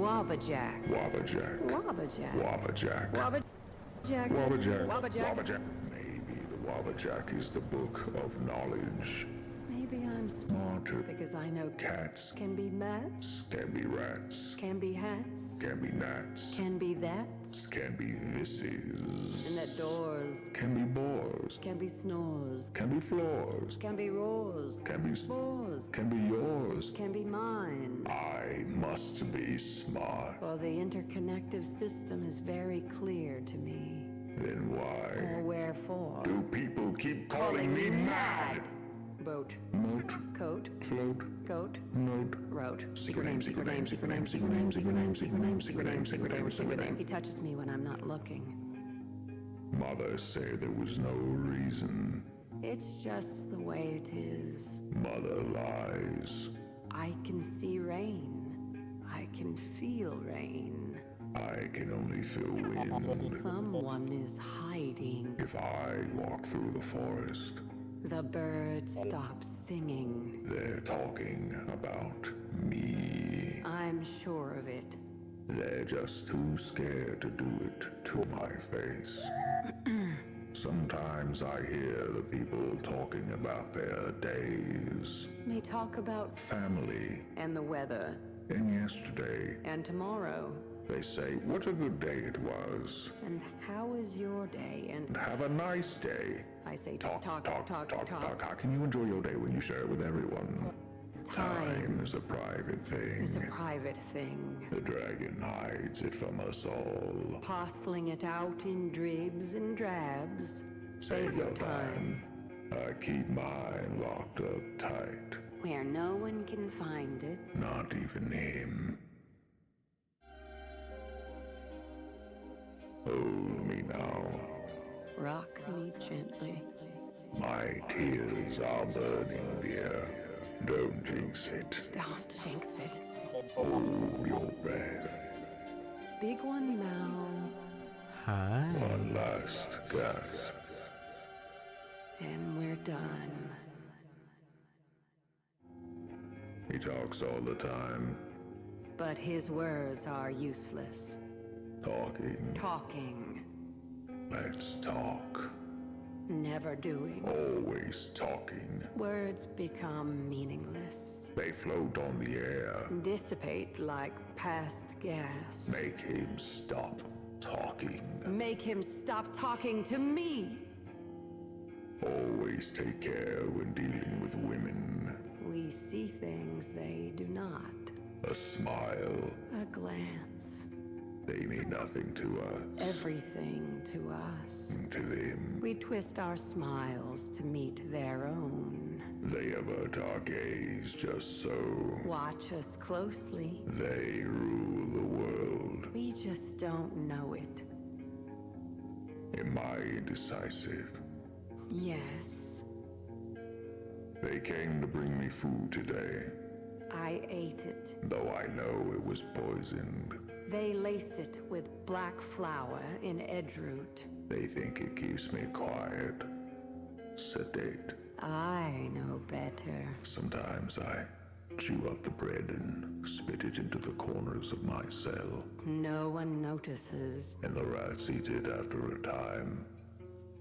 Wabajack. Wabajack. Wabajack. Wabajack. Wabajack. Wabajack. Wabajack. Wabajack. Maybe the Wabajack is the book of knowledge. Maybe I'm smarter because I know Cats can be bats, can be rats, can be hats, can be gnats, can be that's, can be thises, and that doors can be bores, can be snores, can be floors, can be roars, can be spores, can be yours. can be mine. I must be smart. For the interconnective system is very clear to me. Then Or why wherefore? do people keep calling me mad? Boat, Moat, coat, float, goat, note. road. Secret name, secret name, secret name, secret name, secret name, secret name, secret name, secret name, secret name. He touches me when I'm not looking. Mother said there was no reason. It's just the way it is. Mother lies. I can see rain. I can feel rain. I can only feel wind. Someone is hiding. If I walk through the forest, The birds stop singing. they're talking about me. I'm sure of it. They're just too scared to do it to my face. Sometimes I hear the people talking about their days, They talk about family, and the weather and yesterday. and tomorrow. They say, what a good day it was. And how is your day? And Have a nice day. I say Talk, talk. How can you enjoy your day when you share it with everyone? Time is a private It's thing. a private thing. The dragon hides it from us all. Parceling it out in dribs and drabs. Save your time. I keep mine locked up tight. Where no one can find it. Not even him. Hold me now. Rock me gently. My tears are burning, dear. Don't jinx it. Don't jinx it. Hold your breath. Big one now. Hi. One last gasp. And we're done. He talks all the time. But his words are useless. Talking. Let's talk. Never doing. Always talking. Words become meaningless. They float on the air. Dissipate like past gas. Make him stop talking. Make him stop talking to me. Always take care when dealing with women. We see things they do not. A smile. A glance. They mean nothing to us. Everything to us. To them. We twist our smiles to meet their own. They avert our gaze just so. Watch us closely. They rule the world. We just don't know it. Am I indecisive? Yes, They came to bring me food today, I ate it. though I know it was poisoned. They lace it with black flour in edgeroot. They think it keeps me quiet, sedate. I know better. Sometimes I chew up the bread and spit it into the corners of my cell, No one notices. and the rats eat it after a time.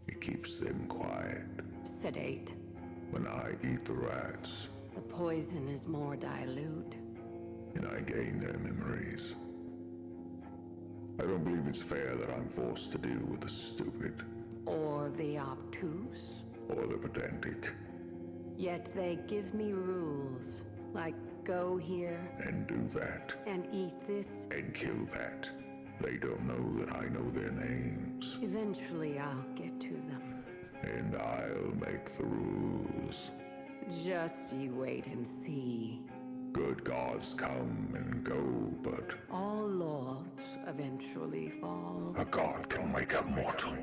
It keeps them quiet. Sedate. When I eat the rats, The poison is more dilute. and I gain their memories. I don't believe it's fair that I'm forced to deal with the stupid Or the obtuse. or the pedantic Yet they give me rules. Like go here and do that and eat this. and kill that. They don't know that I know their names, Eventually I'll get to them. and I'll make the rules. Just you wait and see. Good gods come and go, but All lords eventually fall. a god can make a mortal.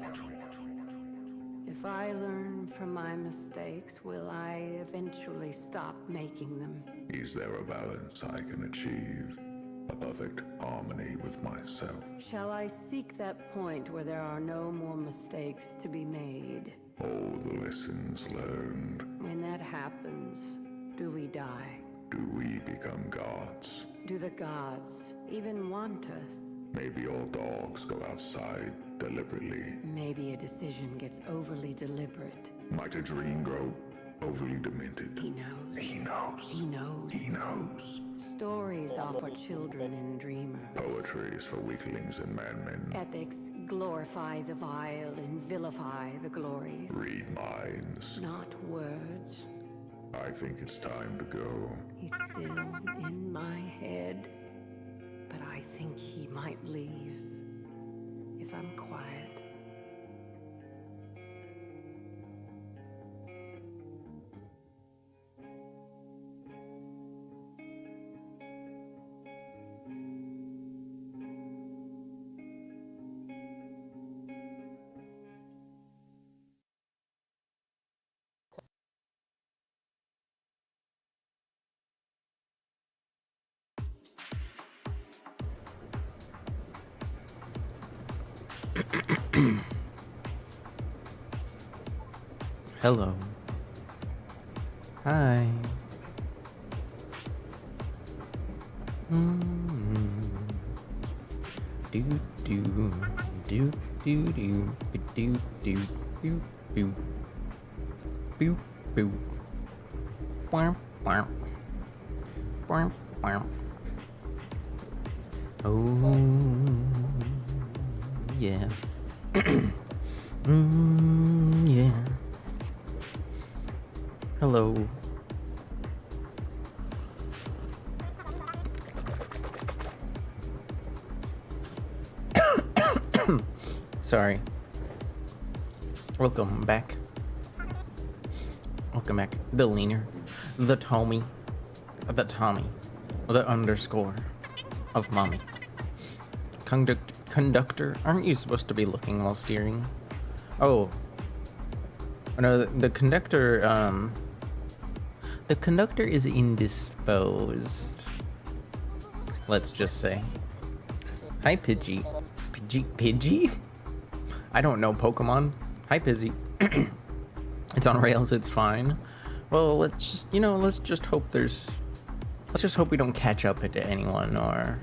If I learn from my mistakes, will I eventually stop making them? Is there a balance I can achieve? A perfect harmony with myself? Shall I seek that point where there are no more mistakes to be made? All the lessons learned. When that happens, do we die? Do we become gods? Do the gods even want us. Maybe all dogs go outside deliberately. Maybe a decision gets overly deliberate. Might a dream grow overly demented? He knows. He knows. He knows. He knows. Stories are for children and dreamers. Poetry is for weaklings and madmen. Ethics glorify the vile and vilify the glories. Read minds. Not words. I think it's time to go. He's still in my head, but I think he might leave if I'm quiet. Hello. Hi. Do do do do do do do do do boo boo. Wham wham wham wham. Oh yeah. Yeah. Hello. Sorry. Welcome back. Welcome back. The leaner. The Tommy. The Tommy. The underscore of mommy. Conductor. Aren't you supposed to be looking while steering? Oh. No, the conductor, the conductor is indisposed. Let's just say. Hi, Pidgey. Pidgey? I don't know Pokemon. Hi, Pidgey. It's on rails, it's fine. Well, let's just hope we don't catch up to anyone or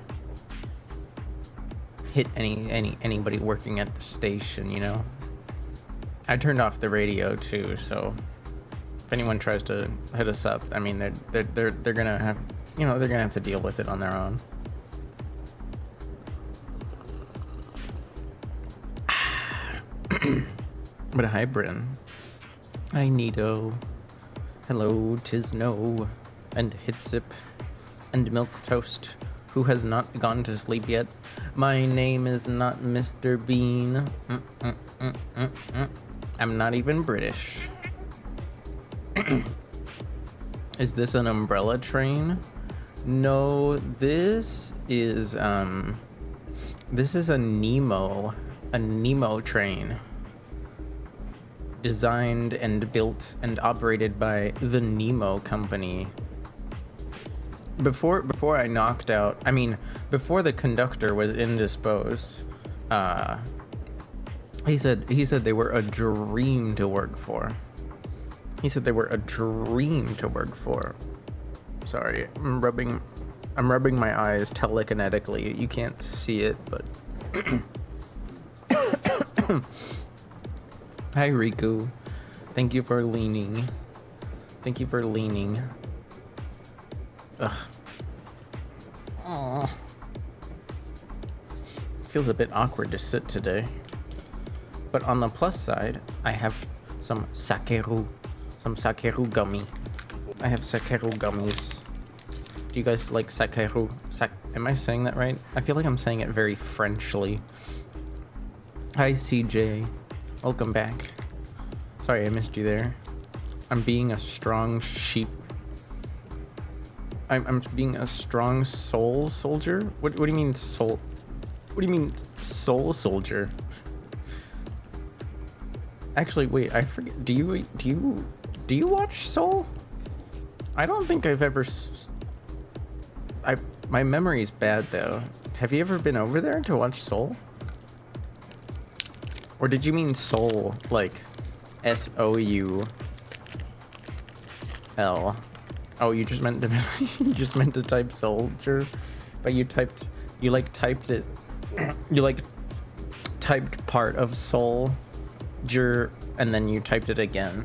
hit anybody working at the station, you know? I turned off the radio too, so if anyone tries to hit us up, I mean, they're gonna have, they're gonna have to deal with it on their own. But hi, Bryn. Hi, Nito. Hello, Tisno, and Hitsip, and Milk Toast, who has not gone to sleep yet. My name is not Mr. Bean. I'm not even British. Is this an umbrella train? No, this is a Nemo train. Designed and built and operated by the Nemo Company. Before I knocked out, before the conductor was indisposed, he said they were a dream to work for. He said they were a dream to work for. Sorry, I'm rubbing my eyes telekinetically. You can't see it, but hi, Riku. Thank you for leaning. Ugh. Aww. Feels a bit awkward to sit today. But on the plus side, I have some Sakeru gummy. I have Sakeru gummies. Do you guys like Sakeru? Am I saying that right? I feel like I'm saying it very Frenchly. Hi, CJ. Welcome back. Sorry I missed you there. I'm being a strong sheep. I'm being a strong soul soldier? What do you mean soul? What do you mean soul soldier? Actually, wait, I forget. Do you watch Soul? I don't think I've ever. My memory's bad though. Have you ever been over there to watch Soul? Or did you mean Soul like SOUL? Oh, you just meant to type soldier, but you typed You like typed it. You like typed part of soldier and then you typed it again.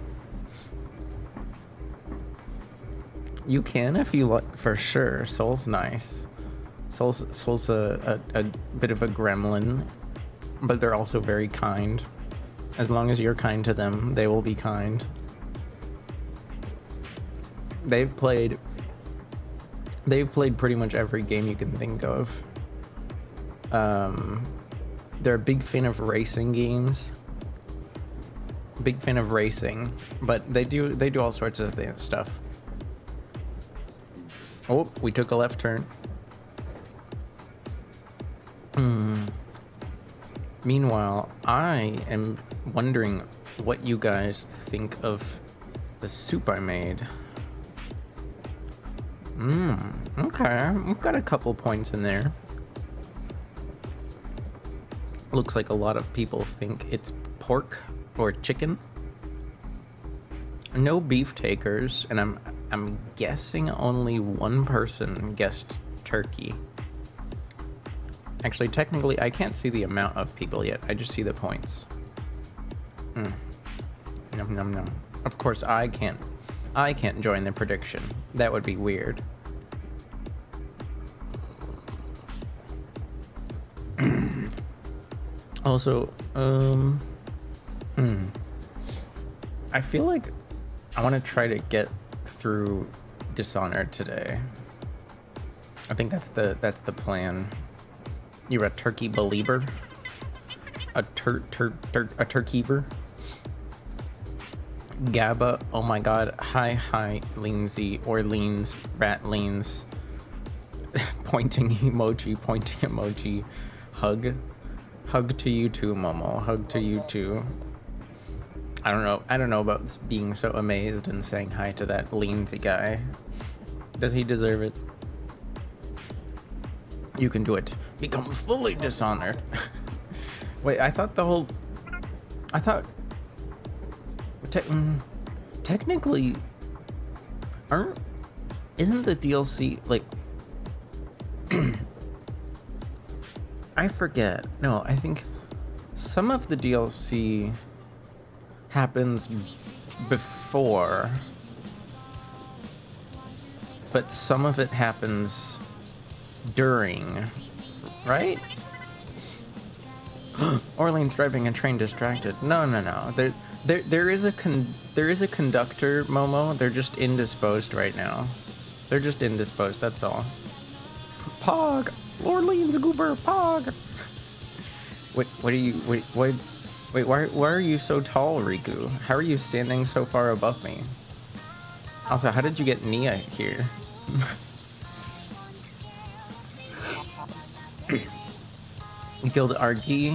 You can if you like, for sure. Soul's nice. Soul's a bit of a gremlin, but they're also very kind. As long as you're kind to them, they will be kind. They've played pretty much every game you can think of. They're a big fan of racing games. Big fan of racing, but they do all sorts of stuff. Oh, we took a left turn. Meanwhile, I am wondering what you guys think of the soup I made. Okay, we've got a couple points in there. Looks like a lot of people think it's pork or chicken. No beef takers, and I'm guessing only one person guessed turkey. Actually, technically, I can't see the amount of people yet. I just see the points. Num num num. Of course, I can't join the prediction. That would be weird. Also, I feel like I want to try to get through Dishonored today. I think that's the plan. You're a turkey believer? A turkeyver? Gabba, oh my god. Hi, Lindsay, or Leans, Rat Leans. Pointing emoji. Hug to you too, Momo. Hug to you too. I don't know about being so amazed and saying hi to that Leansy guy. Does he deserve it? You can do it. Become fully Dishonored. Wait, I thought technically isn't the DLC like I forget. No, I think some of the DLC happens before, but some of it happens during, right? Orleans driving a train distracted. No. There is a conductor, Momo. They're just indisposed right now. They're just indisposed. That's all. Pog, Orleans Goober, Pog. Wait, why are you so tall, Riku? How are you standing so far above me? Also, how did you get Nia here? You killed Argy?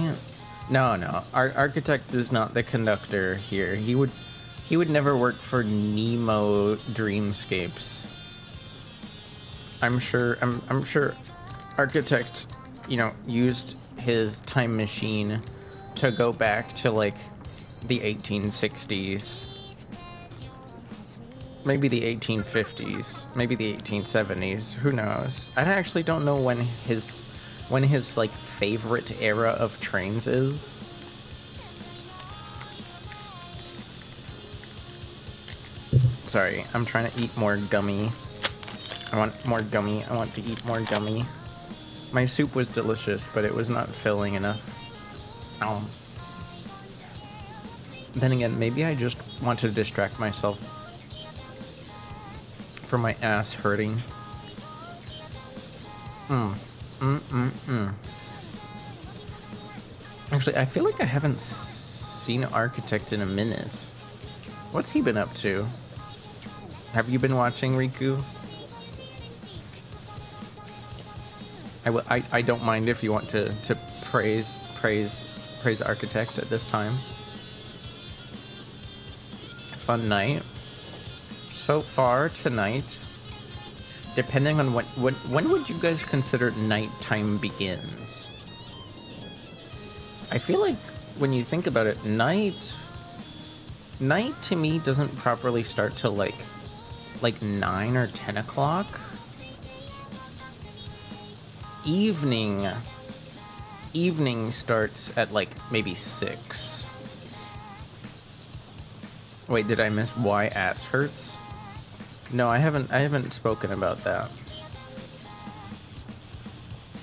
No. Our architect is not the conductor here. He would never work for Nemo Dreamscapes. I'm sure architect, used his time machine to go back to like the 1860s. Maybe the 1850s, maybe the 1870s, who knows? I actually don't know when his like favorite era of trains is. Sorry, I'm trying to eat more gummy. I want more gummy. I want to eat more gummy. My soup was delicious, but it was not filling enough. Then again, maybe I just want to distract myself from my ass hurting. Actually, I feel like I haven't seen Architect in a minute. What's he been up to? Have you been watching, Riku? I don't mind if you want to praise Architect at this time. Fun night. So far tonight, depending on when would you guys consider nighttime begins? I feel like when you think about it, night to me doesn't properly start till like 9 or 10 o'clock. evening starts at like maybe 6. Wait, did I miss why ass hurts? No, I haven't spoken about that.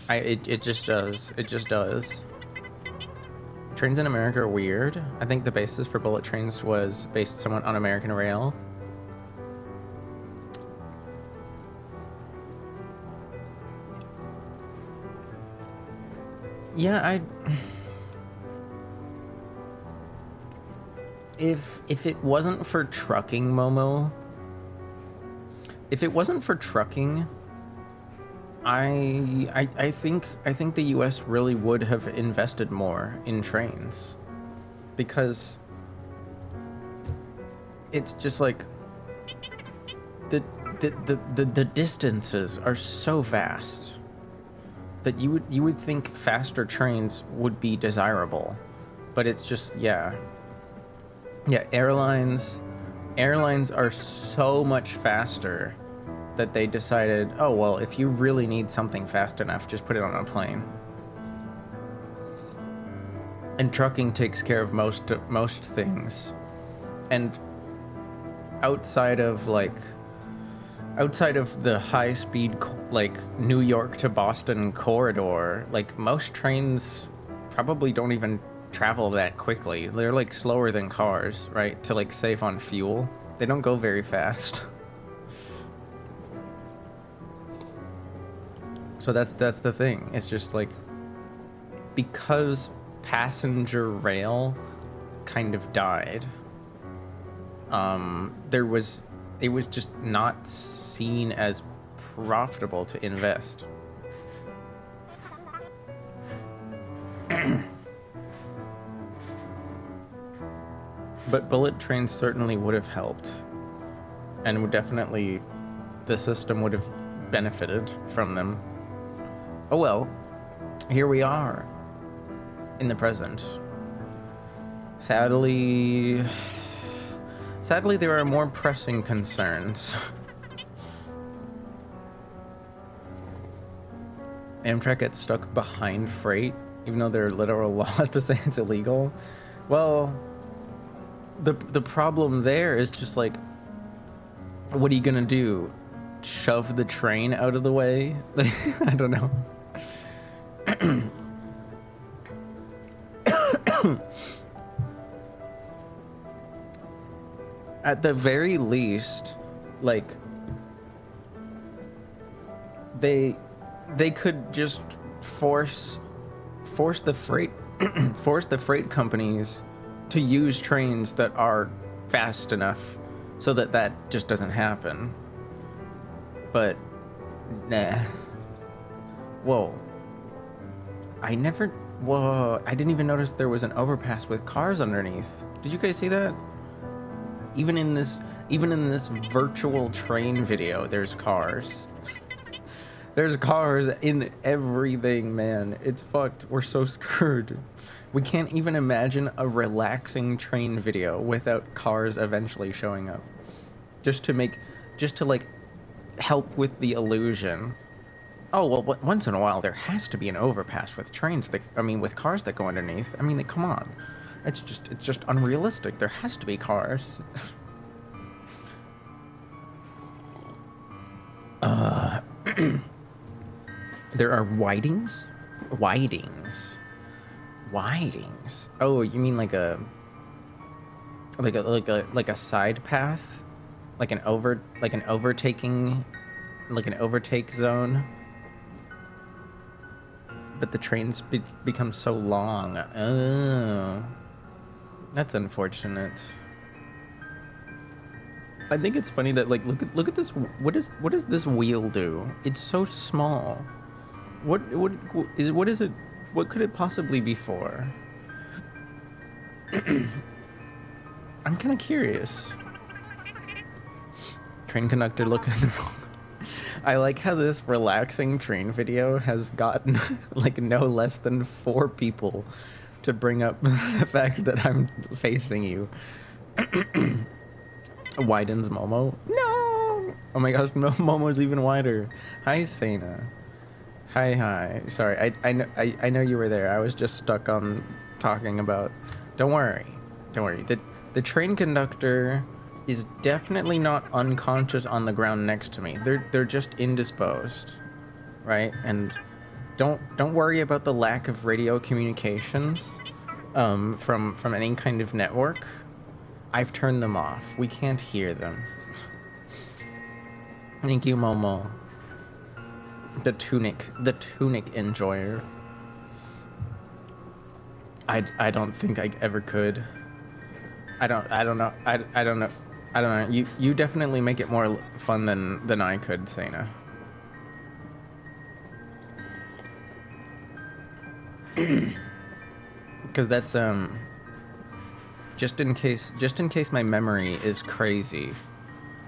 It just does. It just does. Trains in America are weird. I think the basis for bullet trains was based somewhat on American Rail. Yeah, if it wasn't for trucking, Momo, if it wasn't for trucking, I think the US really would have invested more in trains, because it's just like the distances are so vast that you would think faster trains would be desirable, but it's just yeah, airlines are so much faster that they decided, oh well, if you really need something fast enough, just put it on a plane. And trucking takes care of most things. And outside of the high speed like New York to Boston corridor, like most trains probably don't even travel that quickly. They're like slower than cars, right? To like save on fuel. They don't go very fast. So that's the thing. It's just like, because passenger rail kind of died, it was just not seen as profitable to invest. But bullet trains certainly would have helped, and would definitely, the system would have benefited from them. Oh well, here we are in the present. Sadly, there are more pressing concerns. Amtrak gets stuck behind freight, even though there are literal laws to say it's illegal. Well, the problem there is just like, what are you gonna do? Shove the train out of the way? I don't know. At the very least, like, they could just force the freight force the freight companies to use trains that are fast enough so that just doesn't happen. But nah. Whoa, I didn't even notice there was an overpass with cars underneath. Did you guys see that? Even in this virtual train video, there's cars. There's cars in everything, man. It's fucked. We're so screwed. We can't even imagine a relaxing train video without cars eventually showing up. Just to like help with the illusion. Oh, well, once in a while there has to be an overpass with with cars that go underneath. I mean, come on. It's just unrealistic. There has to be cars. There are whitings? Whitings. Oh, you mean like a side path? Like an overtake zone? But the trains become so long. Oh, that's unfortunate. I think it's funny that, like, look at this. What does this wheel do? It's so small. What is it? What could it possibly be for? I'm kind of curious. Train conductor looking wrong. I like how this relaxing train video has gotten like no less than 4 people to bring up the fact that I'm facing you. Widens Momo? No! Oh my gosh, Momo's even wider. Hi, Sana. Hi. Sorry, I know you were there. I was just stuck on talking about. Don't worry. The train conductor is definitely not unconscious on the ground next to me. They're just indisposed, right? And don't worry about the lack of radio communications from any kind of network. I've turned them off. We can't hear them. Thank you, Momo. The tunic enjoyer. I don't think I ever could. I don't know. You definitely make it more fun than I could, Sana. Because that's just in case my memory is crazy.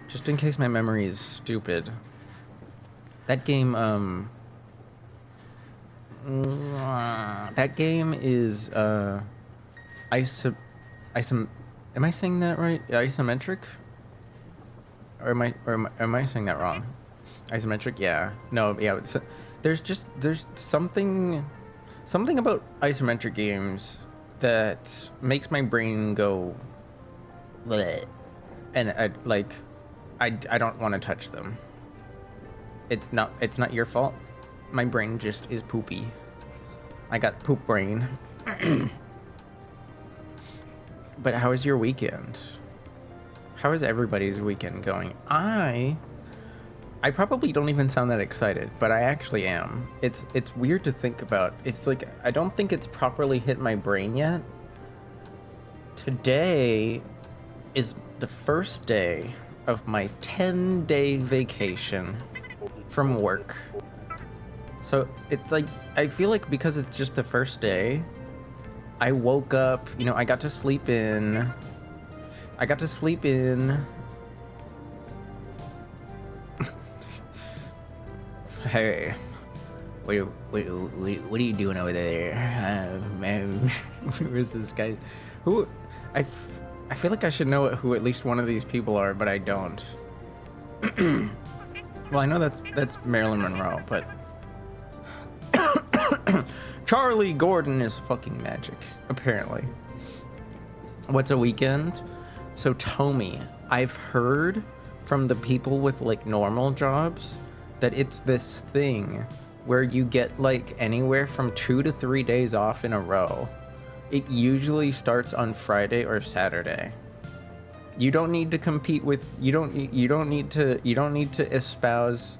Just in case my memory is stupid. That game is am I saying that right? Isometric? Or am I saying that wrong? Isometric? Yeah. No, yeah, there's something about isometric games that makes my brain go bleh. And I don't want to touch them. It's not your fault. My brain just is poopy. I got poop brain. But how is your weekend? How is everybody's weekend going? I probably don't even sound that excited, but I actually am. It's weird to think about. It's like I don't think it's properly hit my brain yet. Today is the first day of my 10-day vacation from work. So it's like, I feel like because it's just the first day, I woke up, I got to sleep in. Hey, what are you doing over there? Man, who is this guy? I feel like I should know who at least one of these people are, but I don't. Well, I know that's Marilyn Monroe, but Charlie Gordon is fucking magic, apparently. What's a weekend? So Tomy, I've heard from the people with like normal jobs that it's this thing where you get like anywhere from 2 to 3 days off in a row. It usually starts on Friday or Saturday. You don't need to compete with you don't need to espouse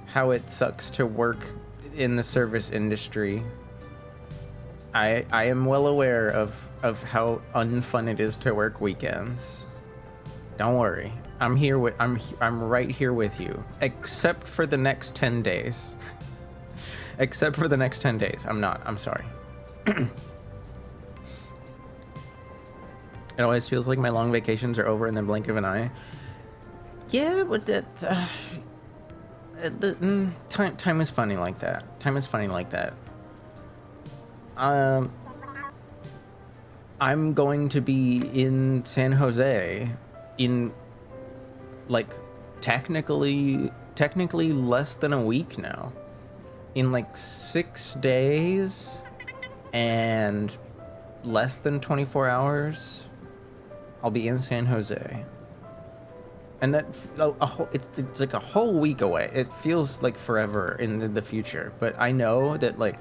how it sucks to work in the service industry. I am well aware of how unfun it is to work weekends. Don't worry. I'm right here with you. Except for the next 10 days. Except for the next 10 days. I'm not. I'm sorry. It always feels like my long vacations are over in the blink of an eye. Yeah, but time is funny like that. Time is funny like that. I'm going to be in San Jose in like technically less than a week now. In like 6 days and less than 24 hours. I'll be in San Jose, and that it's like a whole week away. It feels like forever in the future, but I know that like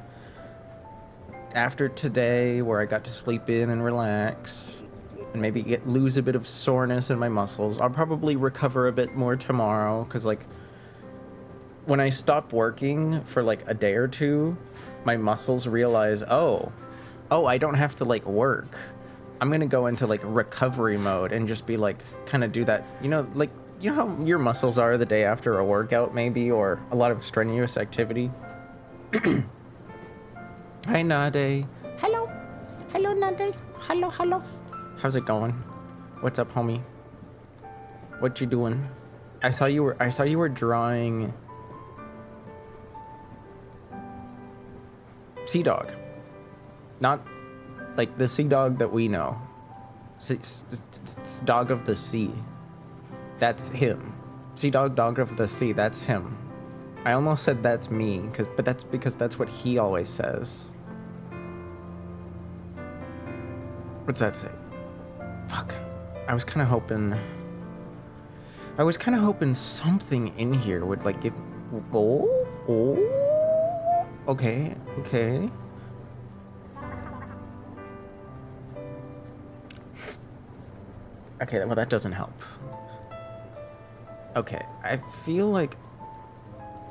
after today, where I got to sleep in and relax, and maybe lose a bit of soreness in my muscles, I'll probably recover a bit more tomorrow. Cause like when I stop working for like a day or two, my muscles realize, oh, I don't have to like work. I'm gonna go into like recovery mode and just be like, kind of do that, like, how your muscles are the day after a workout maybe, or a lot of strenuous activity. Hi, Nade. Hello, Nade. Hello. How's it going? What's up, homie? What you doing? I saw you were drawing Sea Dog, not like the sea dog that we know. It's dog of the sea. That's him. Sea dog, dog of the sea. That's him. I almost said that's me, but that's because that's what he always says. What's that say? Fuck. I was kind of hoping something in here would like give. Oh. Okay. Okay, well that doesn't help. Okay, I feel like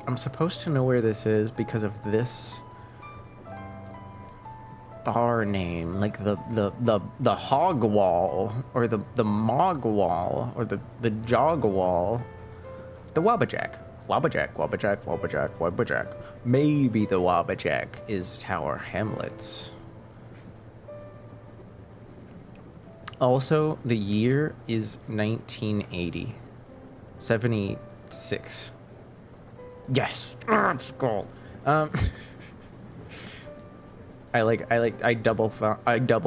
I'm supposed to know where this is because of this bar name, like the hog wall, or the mog wall, or the jog wall, the Wabbajack. Maybe the Wabbajack is Tower Hamlets. Also, the year is 1980. 76. Yes, it's gold. I double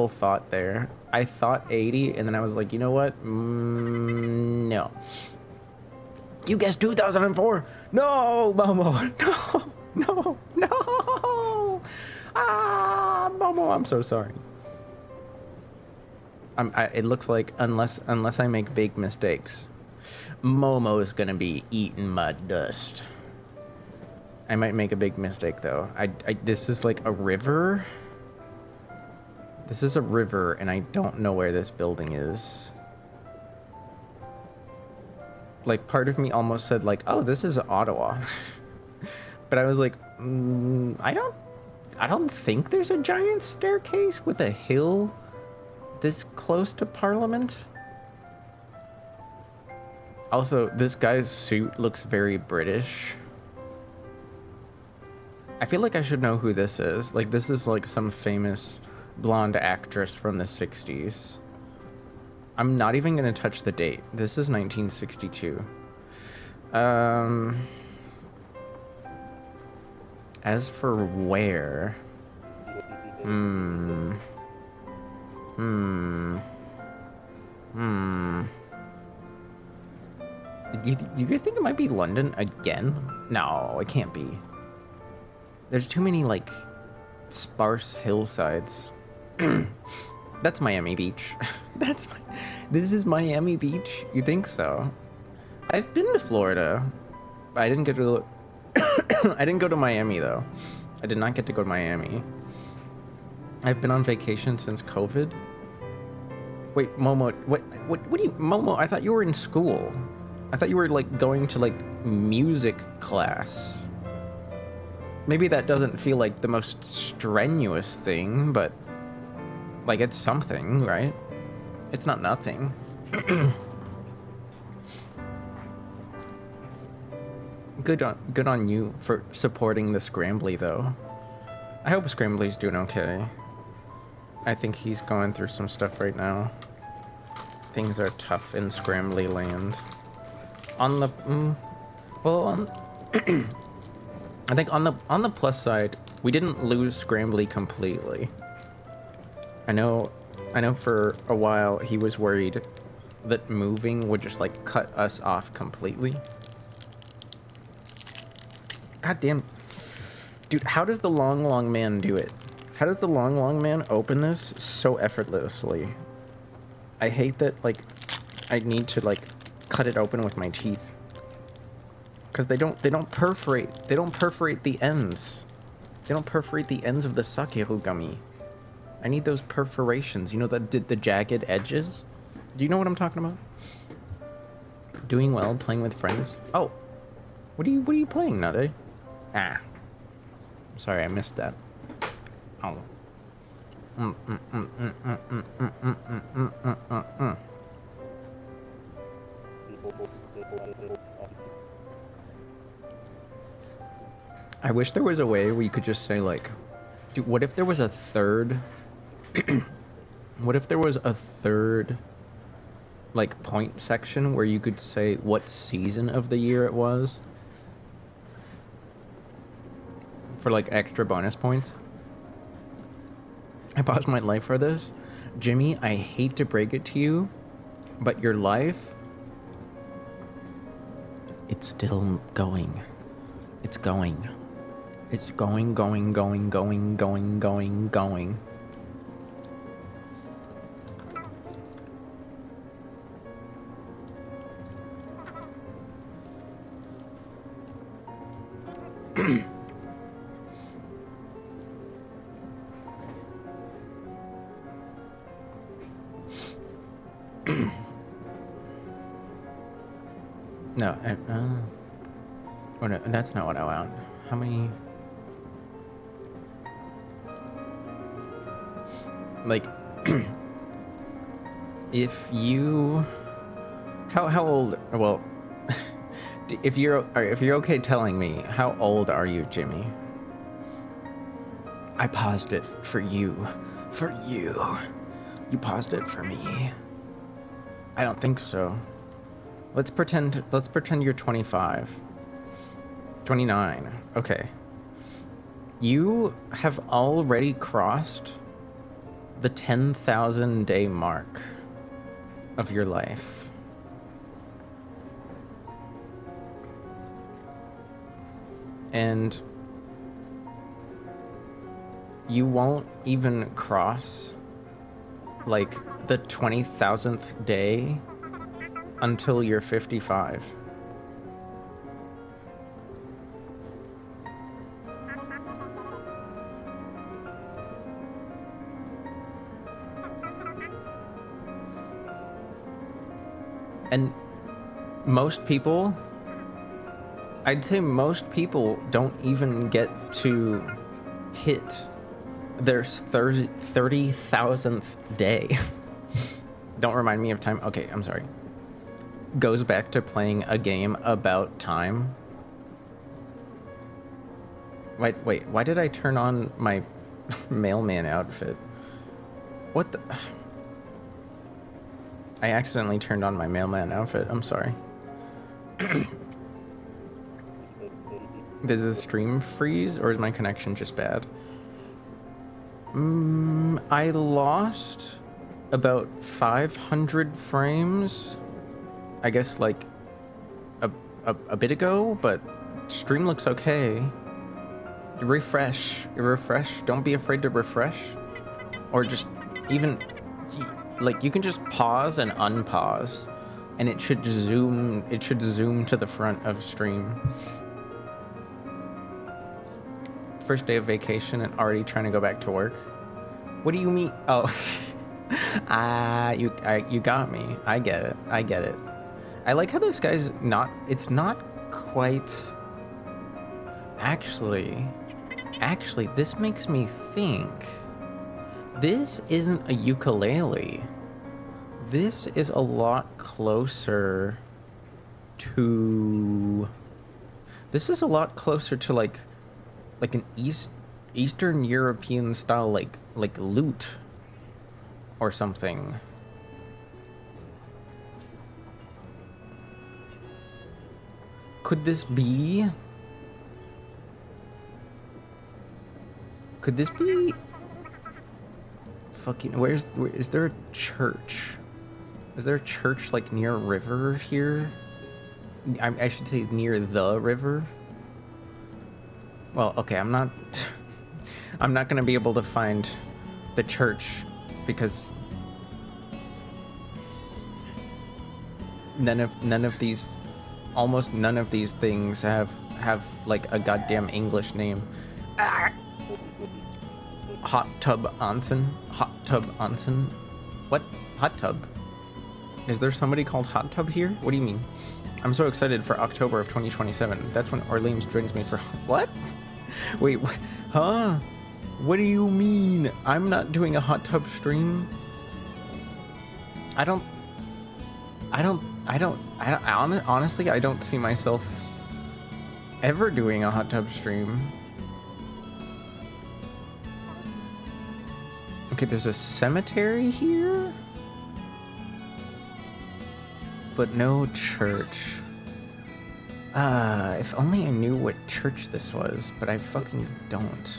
thought there. I thought 80, and then I was like, you know what? No. You guessed 2004. No, Momo. No. Ah, Momo, I'm so sorry. It looks like unless I make big mistakes, Momo's gonna be eating my dust. I might make a big mistake though. This is like a river. This is a river, and I don't know where this building is. Like, part of me almost said like, oh, this is Ottawa. But I was like, I don't think there's a giant staircase with a hill this close to Parliament. Also, this guy's suit looks very British. I feel like I should know who this is. Like, this is like some famous blonde actress from the 60s. I'm not even gonna touch the date. This is 1962. As for where? Do you guys think it might be London again? No, it can't be. There's too many, like, sparse hillsides. That's Miami Beach. This is Miami Beach? You think so? I've been to Florida. I didn't get to I didn't go to Miami though. I did not get to go to Miami. I've been on vacation since COVID. Wait, Momo, what do you, Momo, I thought you were in school. I thought you were like going to like music class. Maybe that doesn't feel like the most strenuous thing, but like it's something, right? It's not nothing. Good on you for supporting the Scrambly though. I hope Scrambly's doing okay. I think he's going through some stuff right now. Things are tough in Scrambly land. On the I think on the plus side, we didn't lose Scrambly completely. I know for a while he was worried that moving would just like cut us off completely. God damn. Dude, how does the long man do it? How does the long man open this so effortlessly? I hate that, like, I need to, like, cut it open with my teeth. Because they don't perforate the ends. They don't perforate the ends of the sakeru gummy. I need those perforations. You know, the jagged edges? Do you know what I'm talking about? Doing well, playing with friends. Oh. What are you playing, Nade? Ah. Sorry, I missed that. Oh. I wish there was a way where you could just say like, dude, what if there was a third what if there was a third like point section where you could say what season of the year it was for like extra bonus points? I paused my life for this. Jimmy, I hate to break it to you, but your life, it's still going. It's going. It's going. No, oh no, that's not what I want. How many? Like, if you, how old? Well, if you're okay telling me, how old are you, Jimmy? I paused it for you, for you. You paused it for me. I don't think so. Let's pretend you're 25. 29. Okay. You have already crossed the 10,000 day mark of your life. And you won't even cross like the 20,000th day until you're 55. And most people, I'd say most people don't even get to hit their 30,000th day. Don't remind me of time. Okay, I'm sorry. Goes back to playing a game about time. Wait, why did I turn on my mailman outfit? What the? I accidentally turned on my mailman outfit. I'm sorry. Did the stream freeze or is my connection just bad? I lost about 500 frames. I guess like a bit ago, but stream looks okay. Refresh. Don't be afraid to refresh. Or just even like you can just pause and unpause and it should zoom to the front of stream. First day of vacation and already trying to go back to work. What do you mean? Oh. You got me. I get it. I like how this guy's it's not quite actually this makes me think this isn't a ukulele. This is a lot closer to like an Eastern European style like lute or something. Could this be fucking is there a church? Is there a church like near a river here? I should say near the river. Well, okay, I'm not gonna be able to find the church because almost none of these things have like a goddamn English name. Hot tub onsen. What? Hot tub? Is there somebody called Hot Tub here? What do you mean? I'm so excited for October of 2027. That's when Orleans joins me for what? Wait, huh? What do you mean? I'm not doing a hot tub stream? Honestly, I don't see myself ever doing a hot tub stream. Okay, there's a cemetery here, but no church. If only I knew what church this was, but I fucking don't.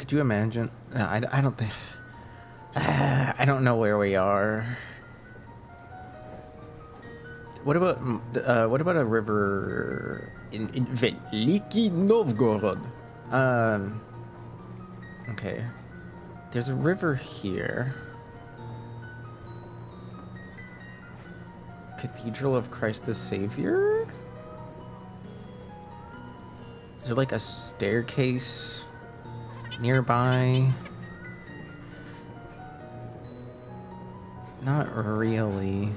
Could you imagine? No, I don't think. I don't know where we are. What about a river in Veliki Novgorod? Okay. There's a river here. Cathedral of Christ the Savior? Is there like a staircase nearby? Not really.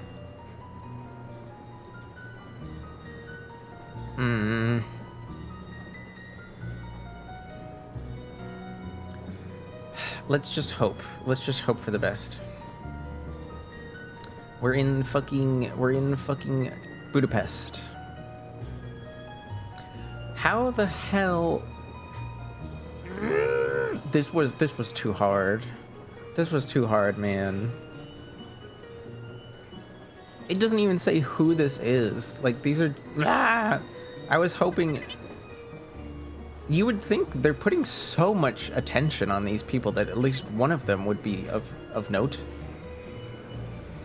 Let's just hope. Let's just hope for the best. We're in fucking Budapest. How the hell? This was too hard. This was too hard, man. It doesn't even say who this is. Like, these are... I was hoping... You would think they're putting so much attention on these people that at least one of them would be of note.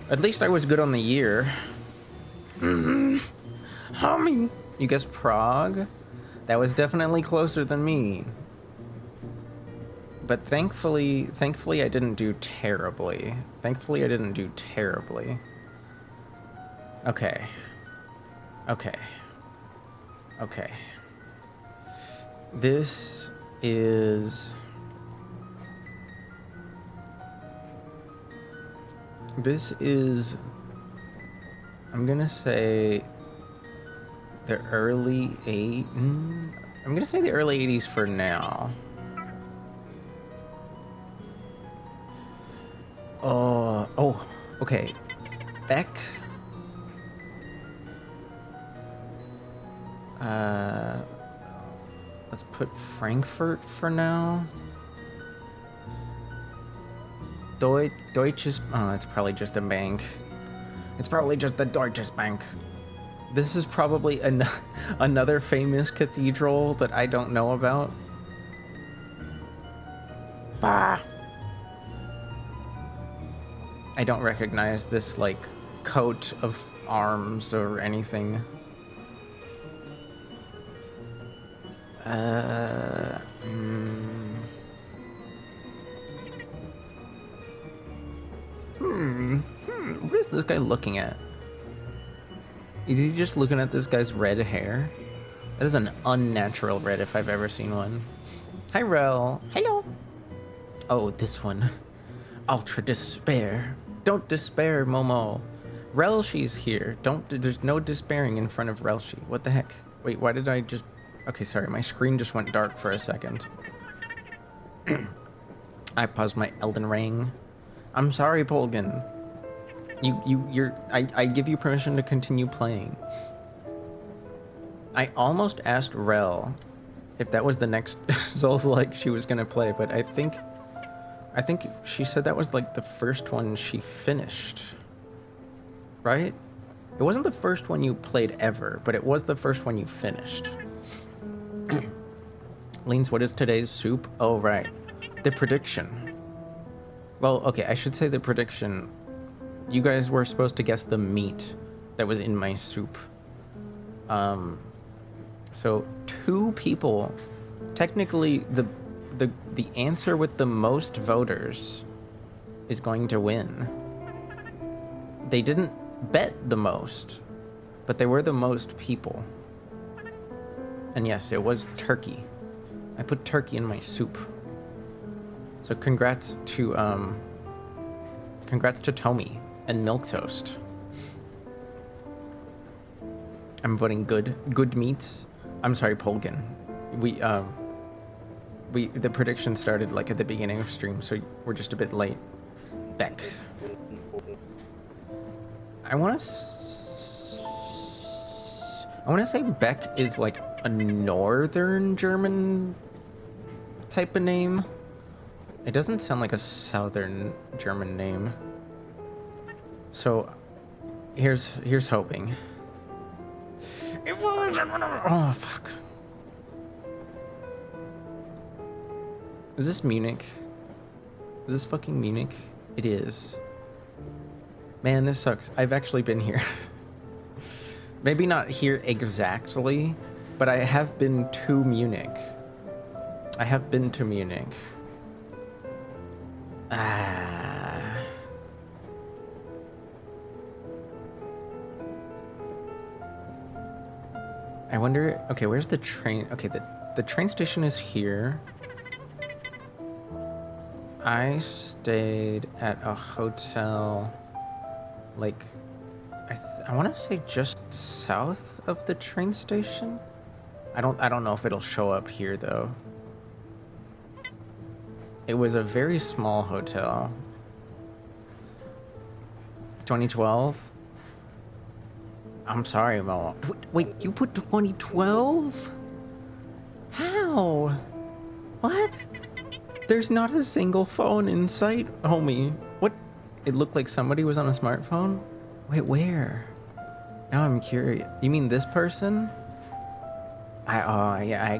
At least I was good on the year. Homie! You guessed Prague? That was definitely closer than me. But thankfully I didn't do terribly. Okay. This is... I'm gonna say the early I'm gonna say the early 80s for now. Oh, okay. Beck. Let's put Frankfurt for now. Deutsches... Oh, it's probably just a bank. It's probably just the Deutsches Bank. This is probably another famous cathedral that I don't know about. Bah! I don't recognize this, like, coat of arms or anything. What is this guy looking at? Is he just looking at this guy's red hair? That is an unnatural red if I've ever seen one. Hi, Rel. Hello. Oh, this one. Ultra despair. Don't despair, Momo. Relshi's here. There's no despairing in front of Relshi. What the heck? Wait, why did I just... Okay, sorry, my screen just went dark for a second. I paused my Elden Ring. I'm sorry, Polgan. I give you permission to continue playing. I almost asked Rel if that was the next Souls-like she was gonna play, but I think she said that was like the first one she finished. Right? It wasn't the first one you played ever, but it was the first one you finished. Leans, what is today's soup? Oh, right. The prediction. Well, okay, I should say the prediction. You guys were supposed to guess the meat that was in my soup. So 2 people, technically the answer with the most voters is going to win. They didn't bet the most, but they were the most people. And yes, it was turkey. I put turkey in my soup. So congrats to Tommy and Milquetoast. I'm voting good meats. I'm sorry, Polgan. The prediction started like at the beginning of stream, so we're just a bit late. Beck. I want to say Beck is like a northern German type of name. It doesn't sound like a southern German name. So here's hoping. It was... Oh, fuck. Is this Munich? Is this fucking Munich? It is. Man, this sucks. I've actually been here. Maybe not here exactly, but I have been to Munich. I have been to Munich. Ah. I wonder, okay, where's the train? Okay, the train station is here. I stayed at a hotel, like, I want to say just south of the train station. I don't know if it'll show up here though. It was a very small hotel. 2012. I'm sorry, Mo. Wait, you put 2012? How? What? There's not a single phone in sight, homie. What? It looked like somebody was on a smartphone? Wait, where? Now I'm curious. You mean this person? I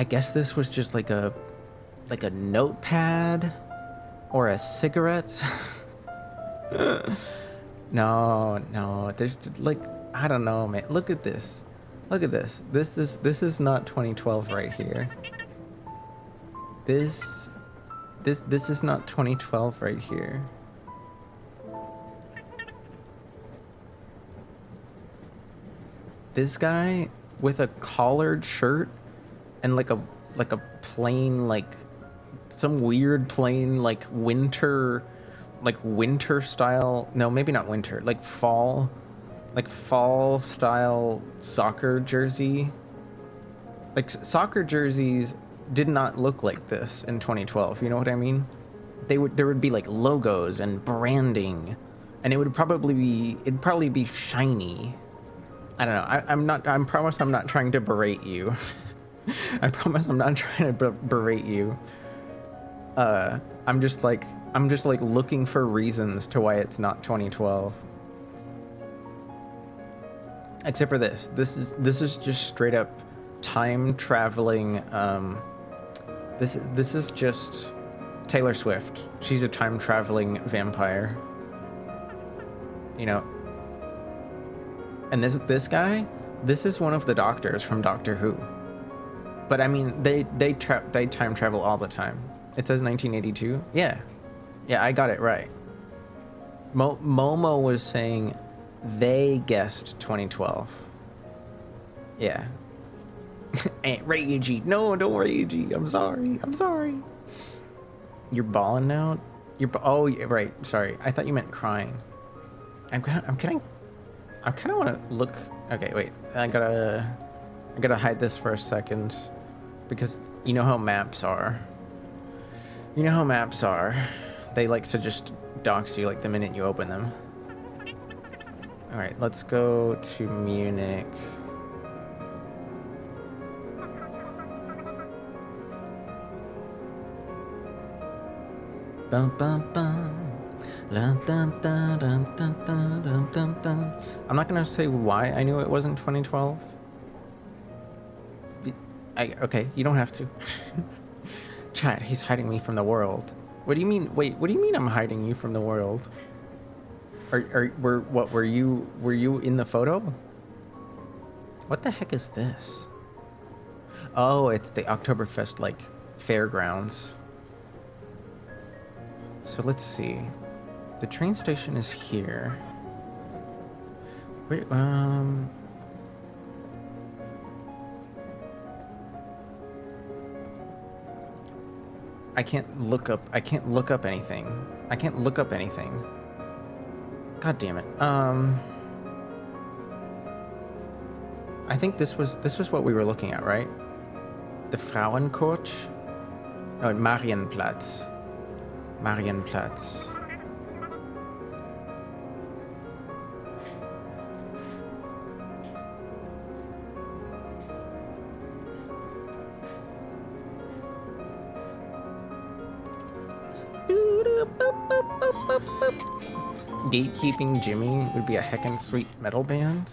guess this was just like a notepad or a cigarette. No, there's like, I don't know, man. Look at this. Look at this. This is not 2012 right here. This is not 2012 right here. This guy with a collared shirt and like a plain, like some weird plain, like winter style, no, maybe not winter, like fall style soccer jersey. Like soccer jerseys did not look like this in 2012, you know what I mean? There would be like logos and branding, and it'd probably be shiny. I don't know. I promise I'm not trying to berate you. I promise I'm not trying to berate you. I'm just like looking for reasons to why it's not 2012. Except for this. This is just straight up time traveling. This is just Taylor Swift. She's a time traveling vampire. You know. And this guy, this is one of the doctors from Doctor Who. But I mean, they time travel all the time. It says 1982. Yeah, I got it right. Momo was saying they guessed 2012. Yeah. Ragey. No, don't ragey. I'm sorry. You're balling now? Oh, yeah, right. Sorry. I thought you meant crying. I kind of want to look. Okay, wait. I gotta hide this for a second, because you know how maps are. They like to just dox you like the minute you open them. All right, let's go to Munich. Bum bum bum. I'm not gonna say why I knew it wasn't 2012. Okay, you don't have to. Chat, he's hiding me from the world. What do you mean? Wait, what do you mean I'm hiding you from the world? Were you in the photo? What the heck is this? Oh, it's the Oktoberfest, like, fairgrounds. So let's see. The train station is here. Wait, I can't look up anything. God damn it. I think this was what we were looking at, right? The Frauenkirche? No, Marienplatz. Gatekeeping Jimmy would be a heckin' sweet metal band.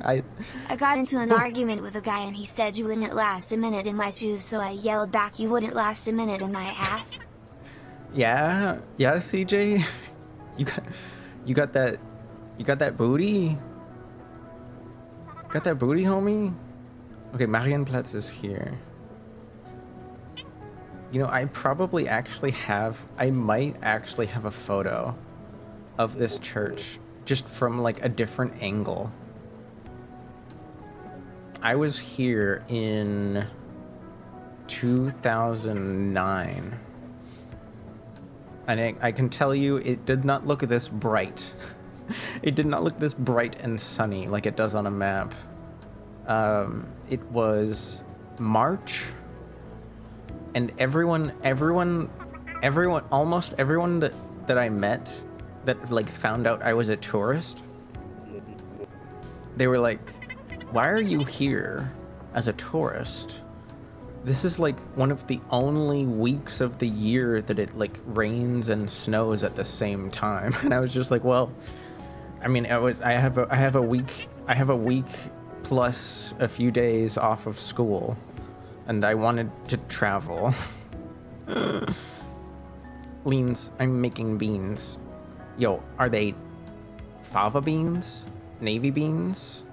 I I got into an argument with a guy and he said you wouldn't last a minute in my shoes, so I yelled back you wouldn't last a minute in my ass. yeah, CJ, you got you got that booty. Got that booty, homie? Okay, Marienplatz is here. You know, I might actually have a photo of this church just from like a different angle. I was here in 2009. And I can tell you, it did not look this bright. It did not look this bright and sunny like it does on a map. It was March, and almost everyone that I met that like found out I was a tourist, they were like, "Why are you here as a tourist? This is like one of the only weeks of the year that it like rains and snows at the same time." And I was just like, well, I mean, I have a week plus a few days off of school, and I wanted to travel. Leans, I'm making beans. Yo, are they fava beans? Navy beans?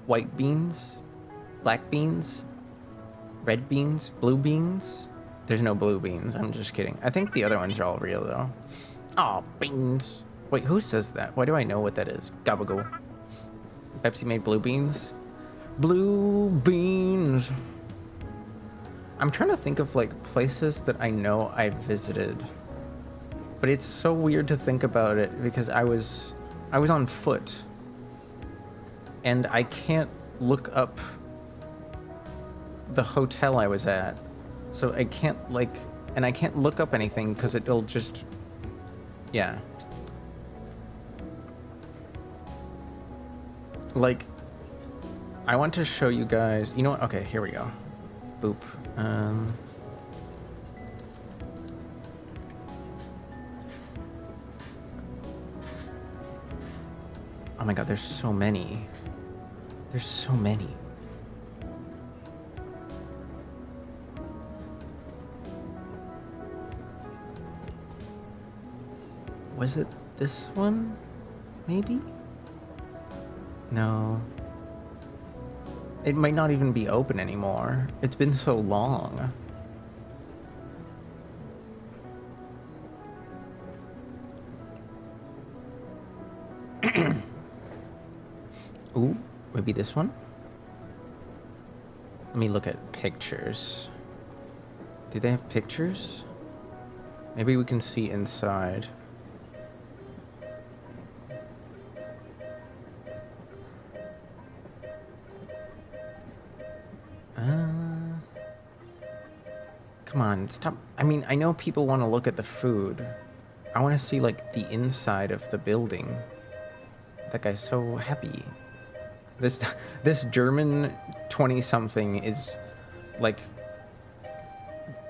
White beans? Black beans? Red beans? Blue beans? There's no blue beans, I'm just kidding. I think the other ones are all real though. Aw, beans. Wait, who says that? Why do I know what that is? Gabagool. Pepsi made blue beans? Blue beans. I'm trying to think of like places that I know I visited. But it's so weird to think about it because I was on foot. And I can't look up the hotel I was at. So I can't I can't look up anything because it'll just, yeah. Like, I want to show you guys, you know what? Okay, here we go. Boop. Oh my god, there's so many. There's so many. Was it this one? Maybe? No. It might not even be open anymore. It's been so long. Ooh, maybe this one? Let me look at pictures. Do they have pictures? Maybe we can see inside. Come on, stop. I mean, I know people want to look at the food. I want to see, like, the inside of the building. That guy's so happy. This German 20-something is, like...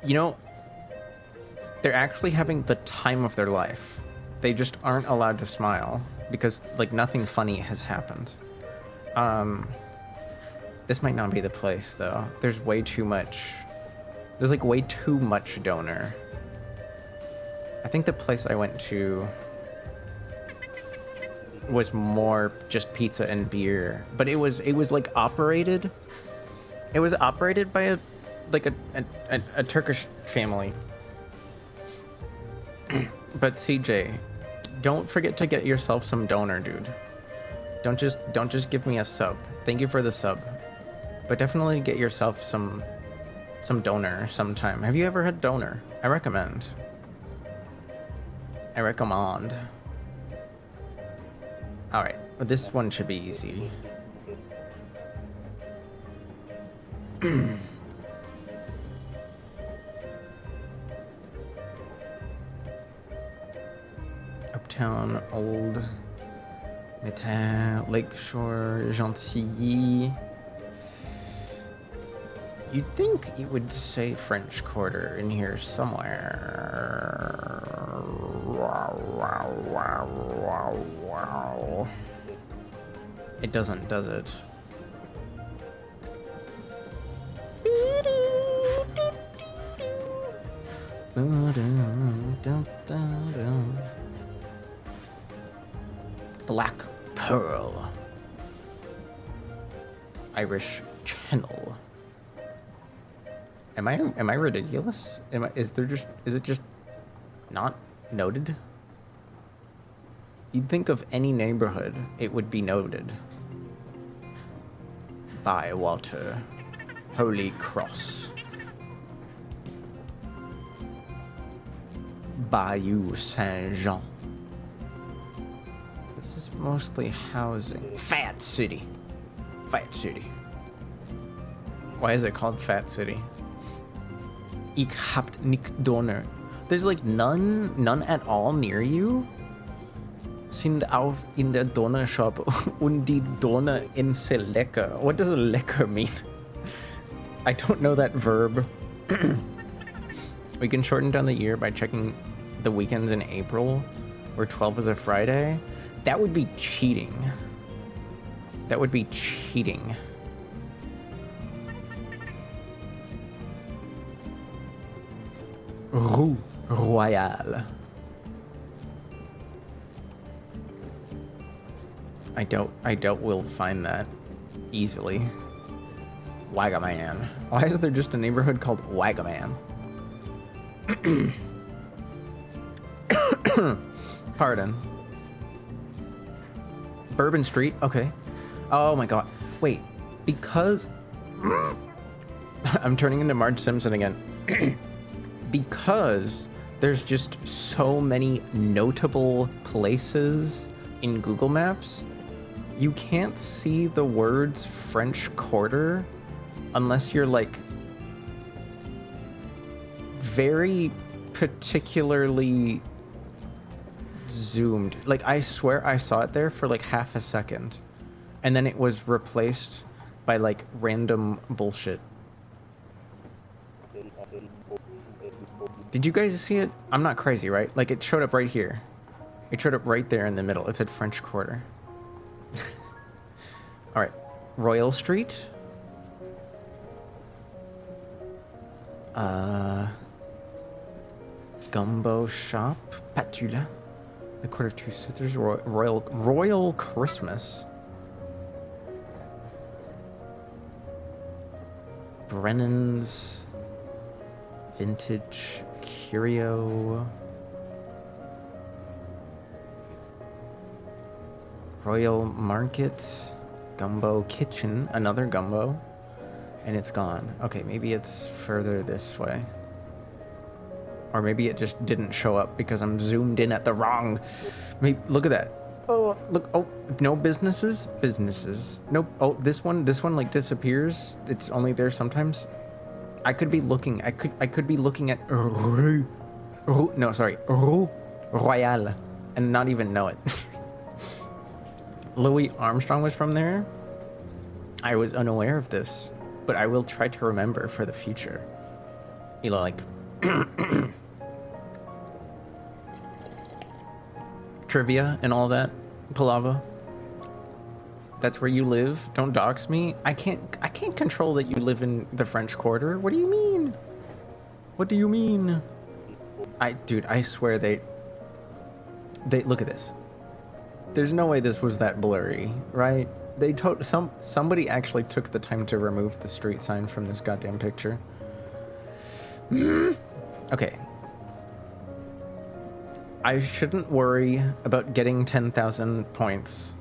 You know, they're actually having the time of their life. They just aren't allowed to smile. Because, like, nothing funny has happened. This might not be the place, though. There's way too much... There's, like, way too much donor. I think the place I went to was more just pizza and beer. But it was like, operated... It was operated by a Turkish family. But CJ, don't forget to get yourself some donor, dude. Don't just give me a sub. Thank you for the sub. But definitely get yourself some donor sometime. Have you ever had donor? I recommend. I recommend. Alright, but this one should be easy. Uptown, Old, Metal, Lakeshore, Gentilly. You'd think it would say French Quarter in here somewhere. It doesn't, does it? Black Pearl. Irish Channel. Am I ridiculous? Is it just not noted? You'd think of any neighborhood, it would be noted. Bywater. Holy Cross. Bayou Saint-Jean. This is mostly housing. Fat City. Fat City. Why is it called Fat City? Ich habt nicht Donner. There's like none at all near you? Sind auf in der Donner Shop und die Donner in se lecker. What does a lecker mean? I don't know that verb. We can shorten down the year by checking the weekends in April, where 12 is a Friday. That would be cheating. That would be cheating. Rue Royale. I doubt we'll find that easily. Wagaman. Why is there just a neighborhood called Wagaman? Pardon. Bourbon Street, okay. Oh my god. Wait, because... I'm turning into Marge Simpson again. Because there's just so many notable places in Google Maps, you can't see the words French Quarter unless you're like very particularly zoomed. Like, I swear I saw it there for like half a second, and then it was replaced by like random bullshit. Did you guys see it? I'm not crazy, right? Like, it showed up right here. It showed up right there in the middle. It said French Quarter. All right, Royal Street. Gumbo Shop, Patula. The Court of Two Sisters, Royal Christmas. Brennan's Vintage Curio. Royal Market. Gumbo Kitchen, another Gumbo. And it's gone. Okay, maybe it's further this way. Or maybe it just didn't show up because I'm zoomed in at the wrong... Maybe, look at that. Oh, look. Oh, no businesses? Businesses. Nope. Oh, this one like disappears. It's only there sometimes. I could be looking. I could be looking at Rue Royale and not even know it. Louis Armstrong was from there. I was unaware of this, but I will try to remember for the future. You know, like trivia and all that. Palava. That's where you live. Don't dox me. I can't control that you live in the French Quarter. What do you mean? What do you mean? Dude, I swear they look at this. There's no way this was that blurry, right? Somebody actually took the time to remove the street sign from this goddamn picture. Okay. I shouldn't worry about getting 10,000 points.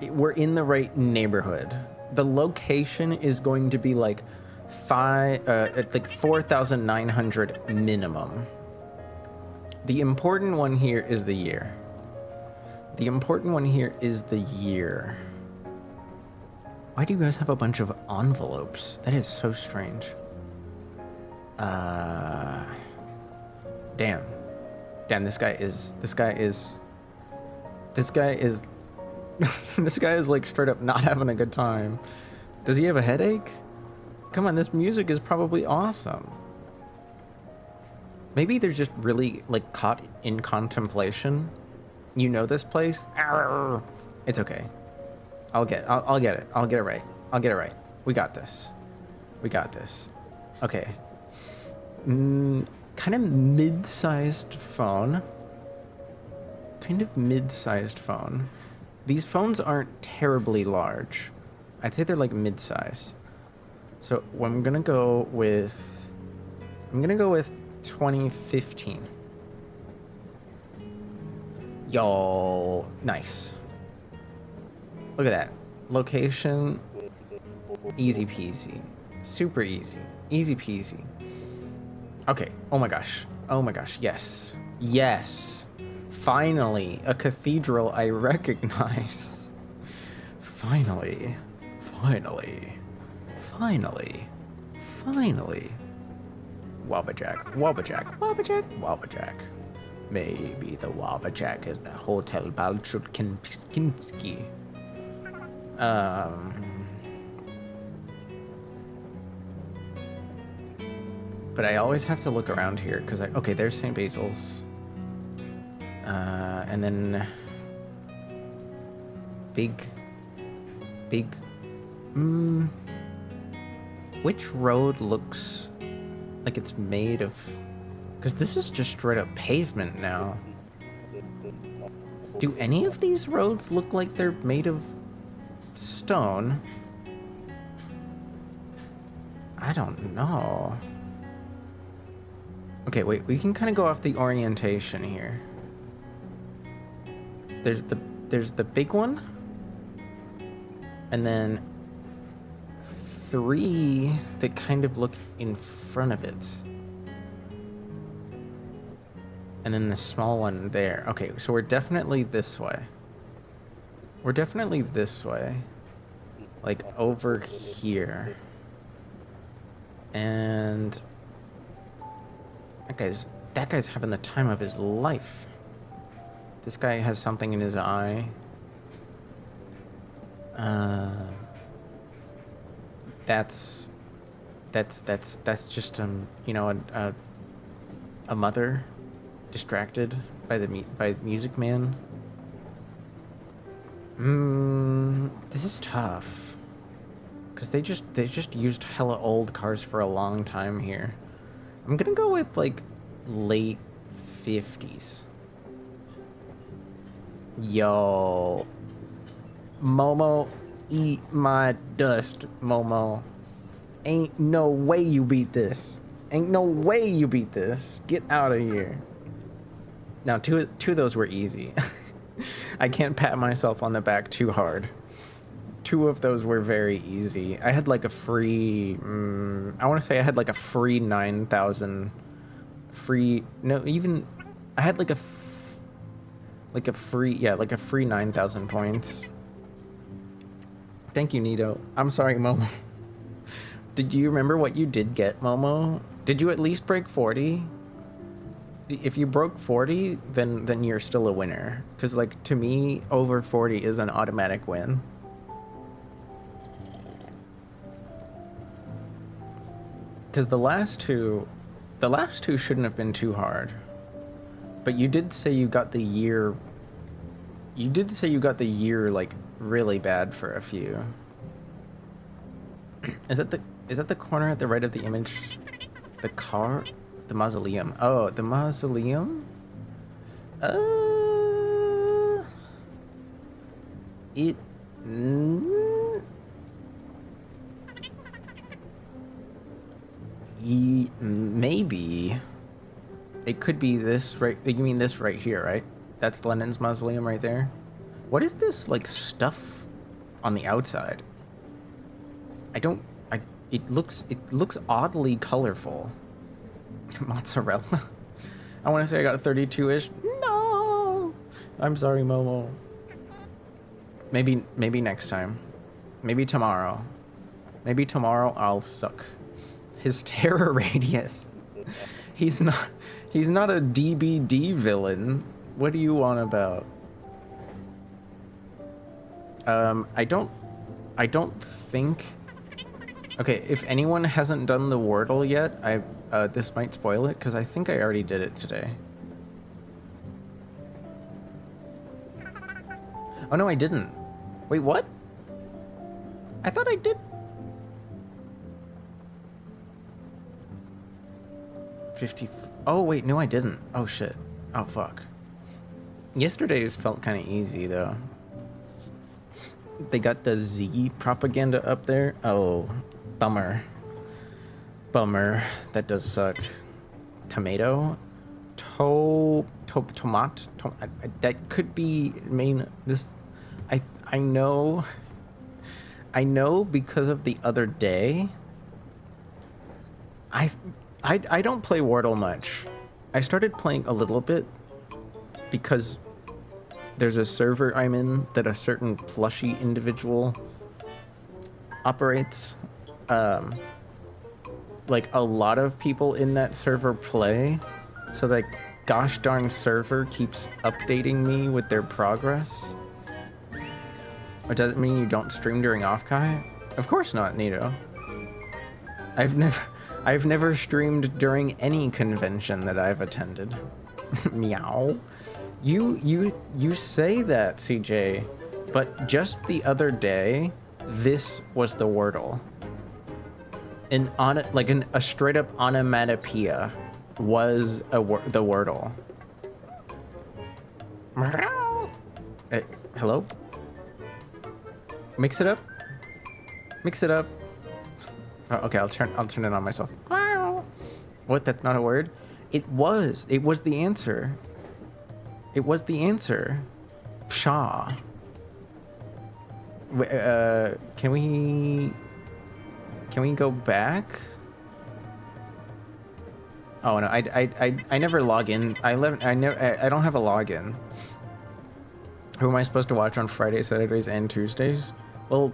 We're in the right neighborhood. The location is going to be like 4,900 minimum. The important one here is the year. The important one here is the year. Why do you guys have a bunch of envelopes? That is so strange. Damn. Damn, this guy is this guy is like straight up not having a good time. Does he have a headache? Come on, this music is probably awesome. Maybe they're just really like caught in contemplation. You know this place? Arr! It's okay. I'll get it. I'll get it. I'll get it right. I'll get it right. We got this. We got this. Okay. Kind of mid-sized phone. Kind of mid-sized phone. These phones aren't terribly large. I'd say they're like mid-size. So I'm gonna go with 2015. Yo, nice. Look at that. Location, easy peasy. Super easy. Easy peasy. Okay, oh my gosh. Oh my gosh, yes. Yes. Finally, a cathedral I recognize. Finally. Finally. Finally. Finally. Wabbajack. Wabbajack. Wabbajack. Wabbajack. Maybe the Wabbajack is the Hotel Balchutkinski. But I always have to look around here because okay, there's St. Basil's. And then big. Which road looks like it's made of? Because this is just straight up pavement now. Do any of these roads look like they're made of stone? I don't know. Okay, wait, we can kind of go off the orientation here. There's the big one, and then 3 that kind of look in front of it. And then the small one there. Okay, so we're definitely this way. We're definitely this way. Like over here. And that guy's having the time of his life. This guy has something in his eye. That's just you know, a mother distracted by Music Man. This is tough because they just used hella old cars for a long time here. I'm gonna go with like late 50s. Yo, Momo, eat my dust, Momo. Ain't no way you beat this. Ain't no way you beat this. Get out of here. Now, two of those were easy. I can't pat myself on the back too hard. 2 of those were very easy. I had like a free... I want to say I had like a free 9,000... Free... No, even... I had like a free... Yeah, like a free 9,000 points. Thank you, Nito. I'm sorry, Momo. Did you remember what you did get, Momo? Did you at least break 40? If you broke 40, then you're still a winner. Because, like, to me, over 40 is an automatic win. Because the last two shouldn't have been too hard. But you did say you got the year... You did say you got the year, like, really bad for a few. Is that the corner at the right of the image? The car? The mausoleum. Oh, the mausoleum? Maybe. It could be this right... You mean this right here, right? That's Lenin's mausoleum right there? What is this, like, stuff on the outside? It looks oddly colorful. Mozzarella? I want to say I got 32-ish. No! I'm sorry, Momo. Maybe next time. Maybe tomorrow. Maybe tomorrow I'll suck. His terror radius. He's not a DBD villain. What do you want about? I don't think... Okay, if anyone hasn't done the Wordle yet, this might spoil it, because I think I already did it today. Oh no, I didn't. Wait, what? I thought I did. 50. Oh, wait, no, I didn't. Oh, shit. Oh, fuck. Yesterday's felt kind of easy, though. They got the Z propaganda up there. Oh, bummer. Bummer. That does suck. Tomato? Tomat? That could be main. This. I know. I know because of the other day. I don't play Wordle much. I started playing a little bit because there's a server I'm in that a certain plushy individual operates. Like a lot of people in that server play, so that gosh darn server keeps updating me with their progress. Or does it mean you don't stream during Offkai? Of course not, Nito. I've never streamed during any convention that I've attended. Meow. You say that, CJ, but just the other day, this was the Wordle. A straight up onomatopoeia was the Wordle. Hello? Mix it up. Mix it up. Oh, okay, I'll turn it on myself. What? That's not a word? It was the answer. It was the answer. Pshaw. Can we go back? Oh no, I never log in. I don't have a login. Who am I supposed to watch on Fridays, Saturdays, and Tuesdays? Well,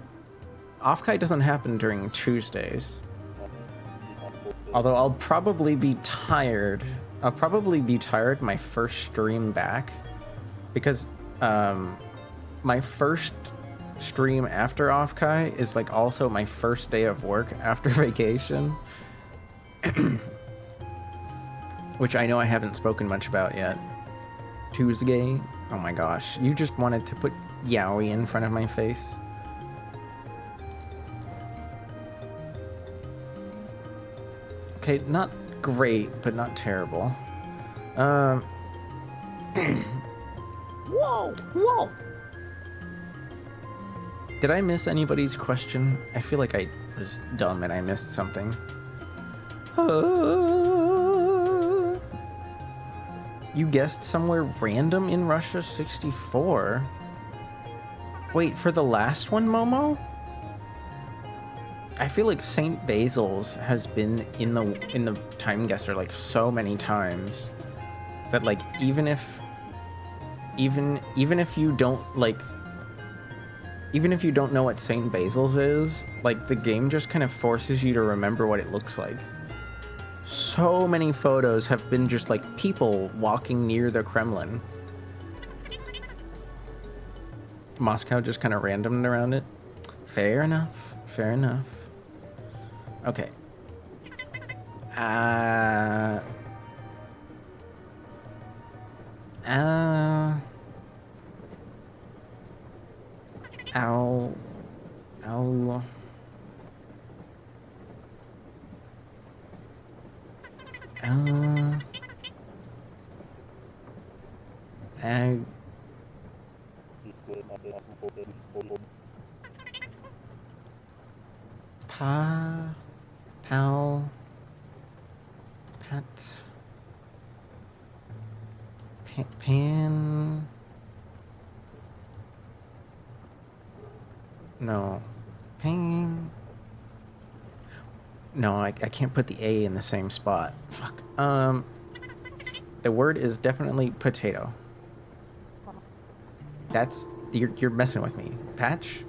Offkite doesn't happen during Tuesdays. Although I'll probably be tired. I'll probably be tired my first stream back. Because my first stream after Offkai is like also my first day of work after vacation. Which I know I haven't spoken much about yet. Tuesday. Oh my gosh. You just wanted to put Yowie in front of my face. Okay, not great, but not terrible. Whoa! Whoa! Did I miss anybody's question? I feel like I was dumb and I missed something. You guessed somewhere random in Russia 64? Wait, for the last one, Momo? I feel like St. Basil's has been in the time guesser like so many times that like even if you don't like even if you don't know what St. Basil's is, like the game just kind of forces you to remember what it looks like. So many photos have been just like people walking near the Kremlin. Moscow just kind of randomed around it. Fair enough. Fair enough. Okay. Pan. No. Pan. No, I can't put the A in the same spot. Fuck. The word is definitely potato. That's you're messing with me. Patch?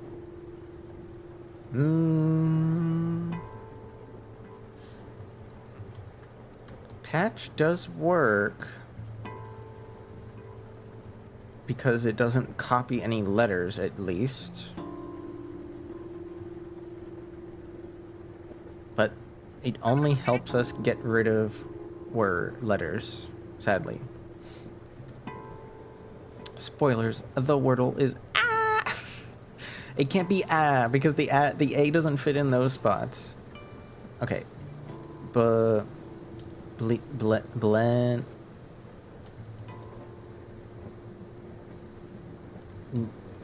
Patch does work because it doesn't copy any letters, at least. But it only helps us get rid of letters, sadly. Spoilers, the Wordle is It can't be because the A doesn't fit in those spots. Okay. Blend.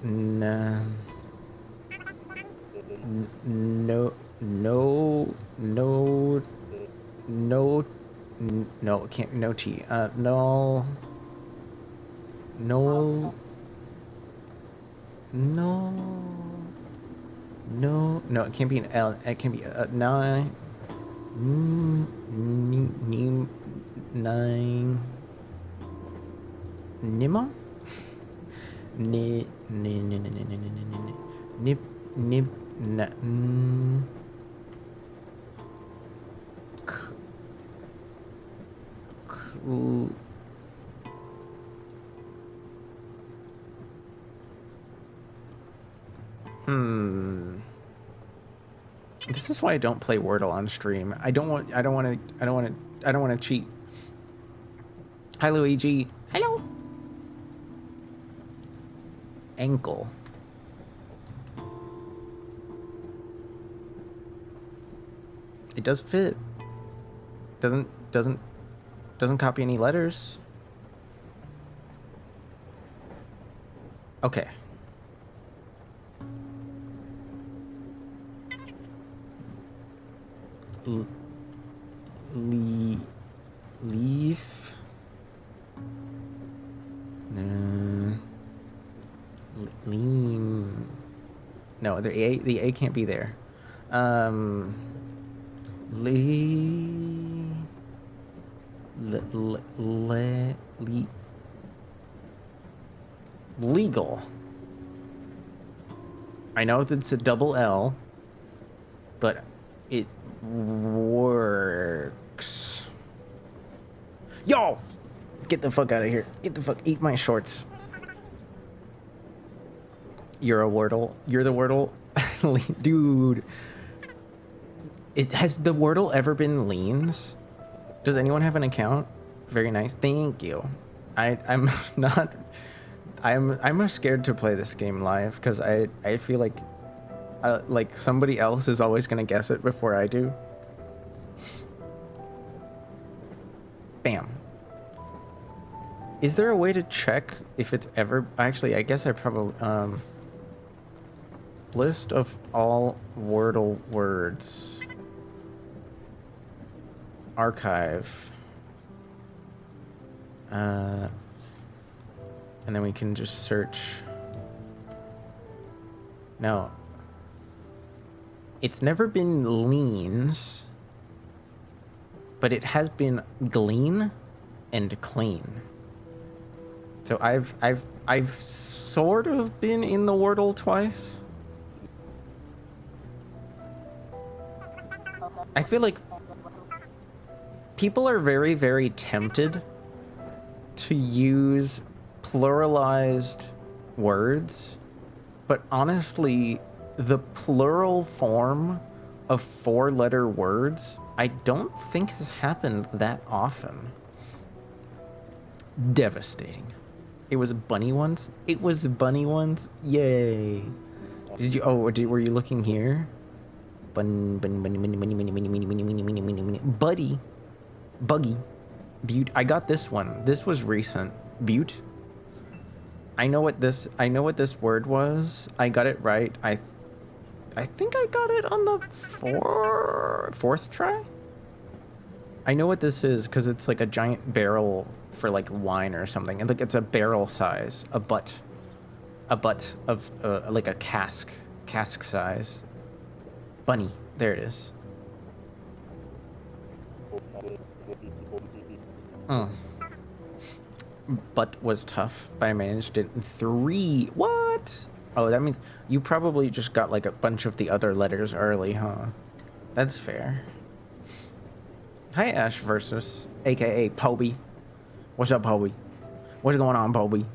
No. No. No. No. No. No. Can't. No T. No. No. No. No. No. It can't be an L. It can be a 9. Nine. Nima? Nip. This is why I don't play Wordle on stream. I don't want to cheat. Hi Luigi. Hello. Ankle. It does fit. Doesn't copy any letters. Okay. Leaf. Lean. No, the A can't be there. Legal. I know that it's a double L, but it works. Yo! Get the fuck out of here. Get the fuck. Eat my shorts. You're a Wordle. You're the Wordle. Dude. Has the Wordle ever been leans? Does anyone have an account? Very nice. Thank you. I'm not... I'm scared to play this game live because I feel like somebody else is always gonna guess it before I do. Bam. Is there a way to check if it's ever... Actually, I guess I probably... List of all Wordle words. Archive. And then we can just search. No. It's never been leans, but it has been glean and clean. So I've sort of been in the Wordle twice. I feel like people are very, very tempted to use pluralized words, but honestly, the plural form of 4-letter words, I don't think has happened that often. Devastating. It was bunny ones? It was bunny ones? Yay. Did you, were you looking here? Buddy. Buggy. Butte. I got this one. This was recent. Butte. I know what this word was. I got it right. I think I got it on the fourth try. I know what this is because it's like a giant barrel for like wine or something. And like it's a barrel size, a butt of like a cask size. Bunny. There it is. Butt was tough, but I managed it in 3. What? Oh, that means you probably just got like a bunch of the other letters early, huh? That's fair. Hi, Ash versus, aka Poby. What's up, Poby? What's going on, Poby?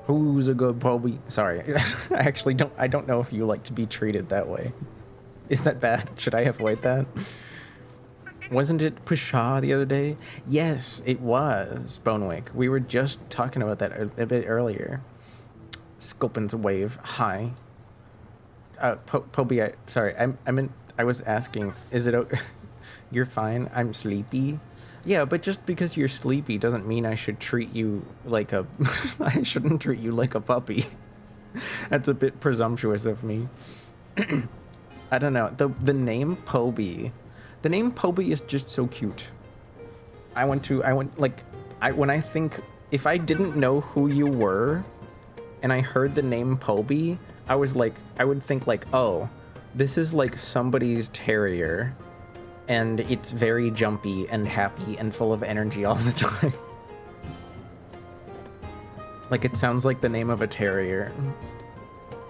Who's a good Poby? Sorry, I don't know if you like to be treated that way. Is that bad? Should I avoid that? Wasn't it Pshaw the other day? Yes, it was, Bonewick. We were just talking about that a bit earlier. Sculpin's wave. Hi. Poby, sorry, I was asking, is it okay? You're fine. I'm sleepy. Yeah, but just because you're sleepy doesn't mean I should treat you like a. I shouldn't treat you like a puppy. That's a bit presumptuous of me. I don't know. The name Poby, the name Poby is just so cute. When I think, if I didn't know who you were, and I heard the name Poby, I would think like, oh, this is like somebody's terrier, and it's very jumpy and happy and full of energy all the time. Like, it sounds like the name of a terrier.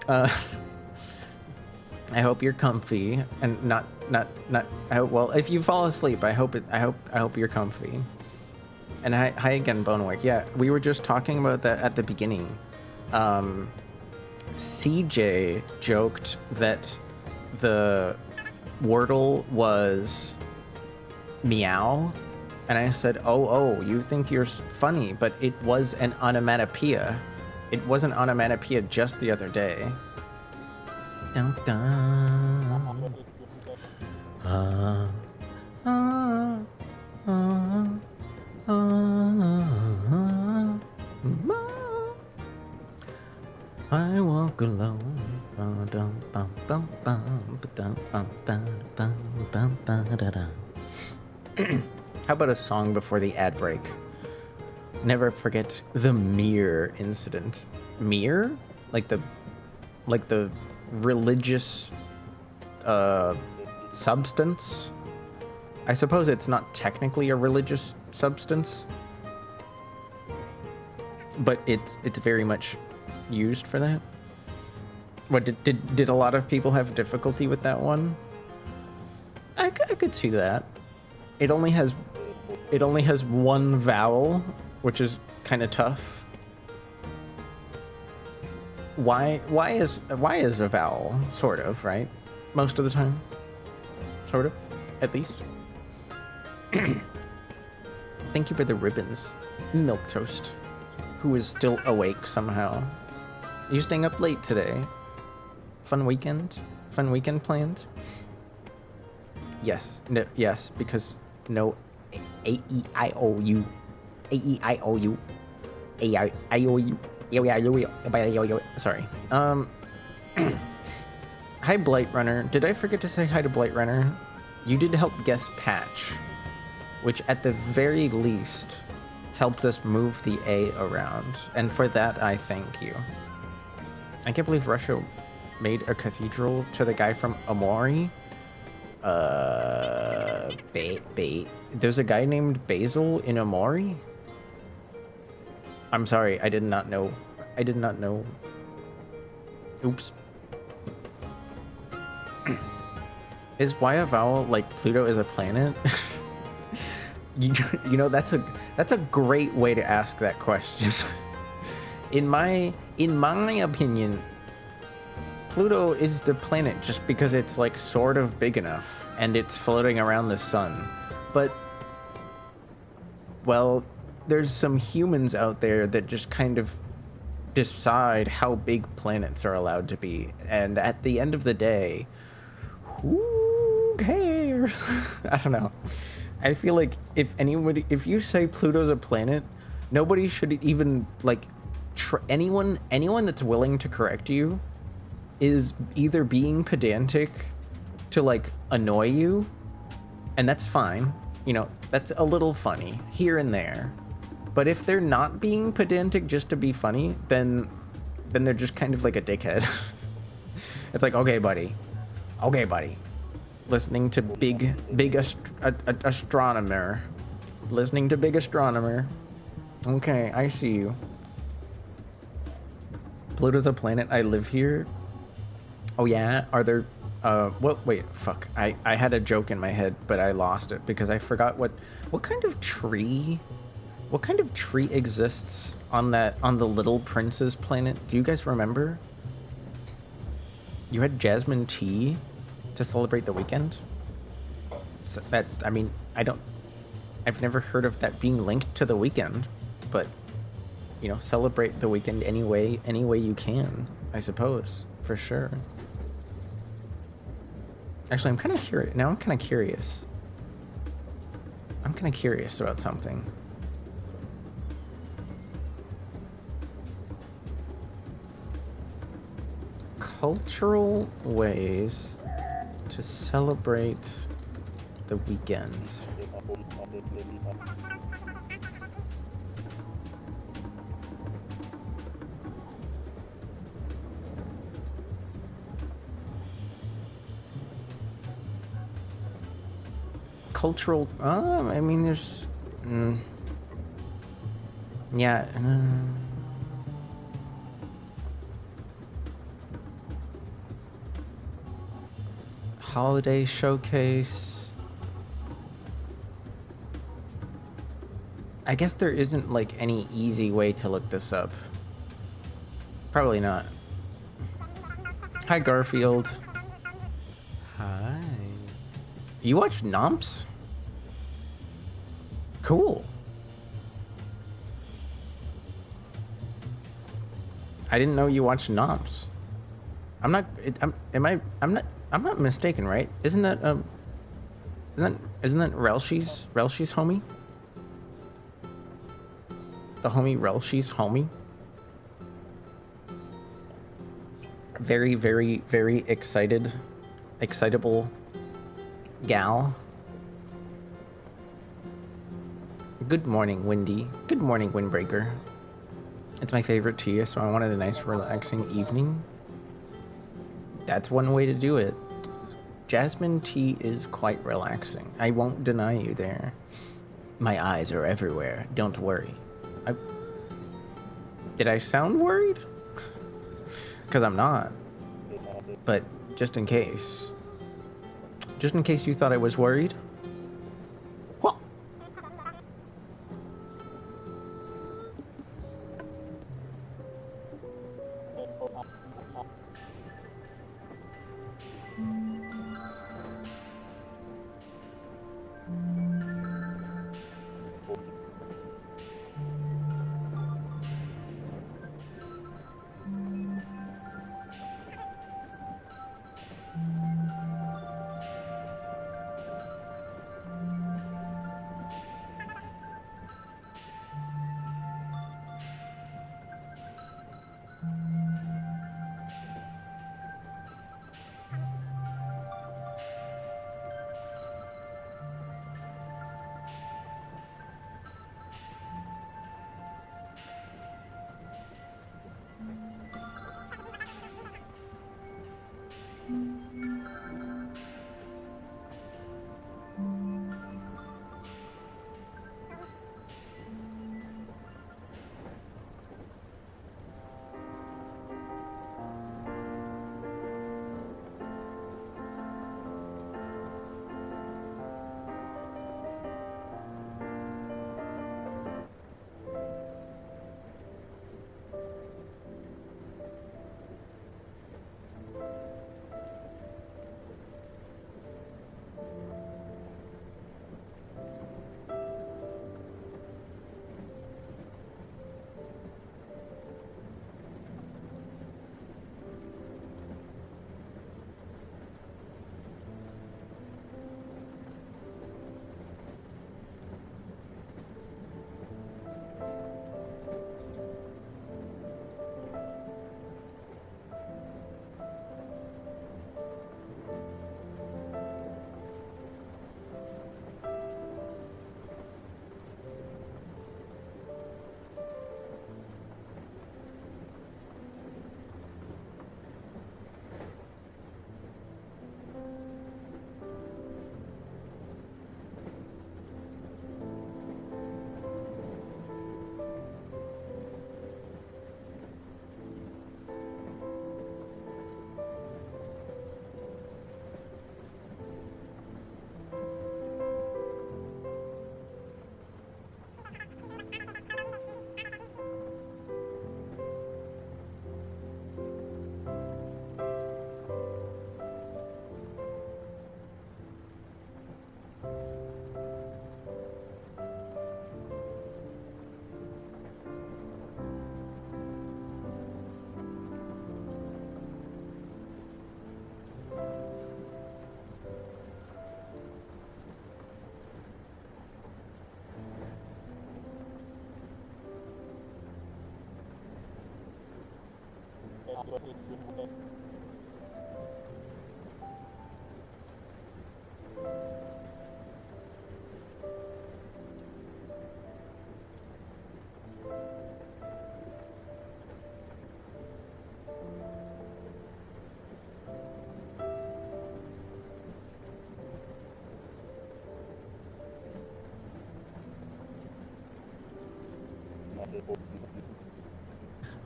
I hope you're comfy and not. I hope, well, if you fall asleep, I hope you're comfy. And hi again, Bonewick. Yeah, we were just talking about that at the beginning. CJ joked that the Wordle was meow, and I said, oh, you think you're funny, but it was an onomatopoeia. It was an onomatopoeia just the other day. Dun, dun. I walk alone. How about a song before the ad break? Never forget the mirror incident. Mirror? Like the religious substance? I suppose it's not technically a religious substance, but it's very much used for that. What did a lot of people have difficulty with that one? I could see that. It only has one vowel, which is kind of tough. Why is a vowel, sort of, right? Most of the time, sort of, at least. Thank you for the ribbons, Milk Toast, who is still awake somehow. Are you staying up late today? Fun weekend planned? Yes, no, yes, because no A-E-I-O-U. Sorry. Hi, Blight Runner. Did I forget to say hi to Blight Runner? You did help guess Patch, which at the very least helped us move the A around, and for that I thank you. I can't believe Russia made a cathedral to the guy from Amori. There's a guy named Basil in Amori? I'm sorry, I did not know. Oops. Is Y a vowel like Pluto is a planet? you know, that's a great way to ask that question. In my opinion, Pluto is the planet just because it's like sort of big enough and it's floating around the sun. But, well, there's some humans out there that just kind of decide how big planets are allowed to be. And at the end of the day, who cares? I don't know. I feel like if you say Pluto's a planet, nobody should even like anyone that's willing to correct you is either being pedantic to like annoy you, and that's fine, you know, that's a little funny here and there. But if they're not being pedantic just to be funny, then they're just kind of like a dickhead. It's like, okay buddy, listening to big astronomer, okay, I see you. Pluto's a planet. I live here. Oh yeah, are there what, wait, fuck, I had a joke in my head but I lost it because I forgot what kind of tree exists on the Little Prince's planet. Do you guys remember? You had jasmine tea to celebrate the weekend? So that's, I mean, I've never heard of that being linked to the weekend, but you know, celebrate the weekend any way you can, I suppose, for sure. Actually, I'm kind of curious. Now I'm kind of curious. I'm kind of curious about something. Cultural ways to celebrate the weekend. Cultural, I mean, there's, yeah, holiday showcase. I guess there isn't like any easy way to look this up. Probably not. Hi, Garfield. Hi. You watch Nomps? Cool. I didn't know you watched Nomps. I'm not. I'm not mistaken, right? Isn't that Relshi's homie? The homie Relshi's homie. Very, very, very excitable gal. Good morning, Windy. Good morning, Windbreaker. It's my favorite tea, so I wanted a nice, relaxing evening. That's one way to do it. Jasmine tea is quite relaxing. I won't deny you there. My eyes are everywhere. Don't worry. Did I sound worried? Because I'm not. But just in case. Just in case you thought I was worried. Well.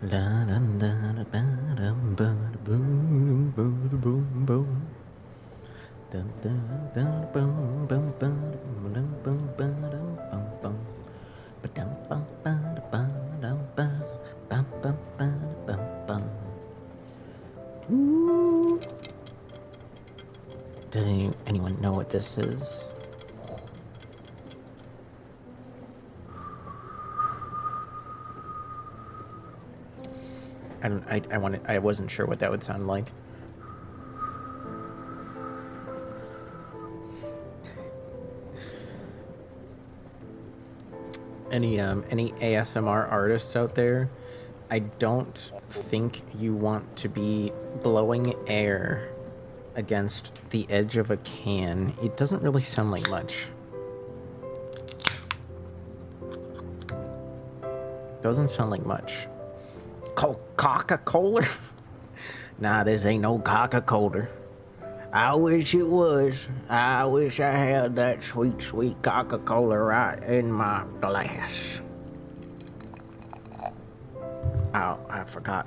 La da da da ba da ba da boom boom boom boom. Da da da boom boom boom boom boom boom boom. Ba dum bum ba da ba dum ba bum bum ba bum bum. Ooh. Does anyone know what this is? I wasn't sure what that would sound like. Any ASMR artists out there? I don't think you want to be blowing air against the edge of a can. It doesn't really sound like much. Doesn't sound like much. Coca-Cola? Nah, this ain't no Coca-Cola. I wish it was. I wish I had that sweet, sweet Coca-Cola right in my glass. Oh, I forgot.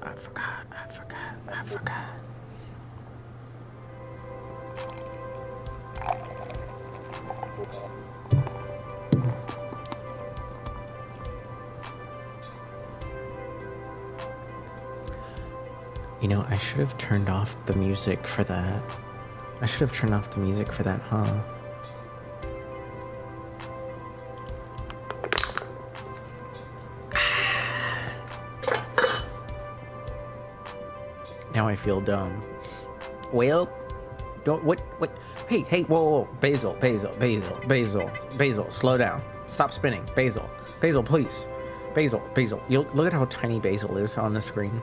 You know, I should have turned off the music for that. Huh? Now I feel dumb. Well, what? Hey, whoa, Basil, slow down. Stop spinning, Basil, please. Basil, look at how tiny Basil is on the screen.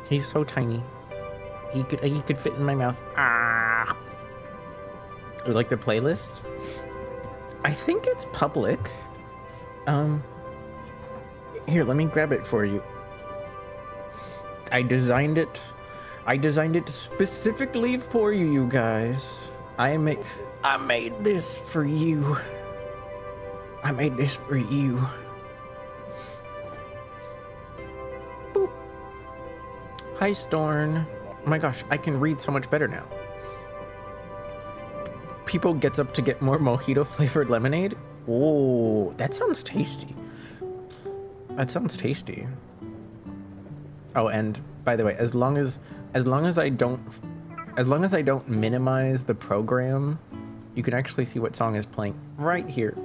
He's so tiny. He could fit in my mouth. Ah. You like the playlist? I think it's public. Here, let me grab it for you. I designed it specifically for you, you guys. I made this for you. Boop. Hi, Storn. Oh my gosh, I can read so much better now. People gets up to get more mojito flavored lemonade. Oh, that sounds tasty. Oh, and by the way, as long as I don't minimize the program, you can actually see what song is playing right here,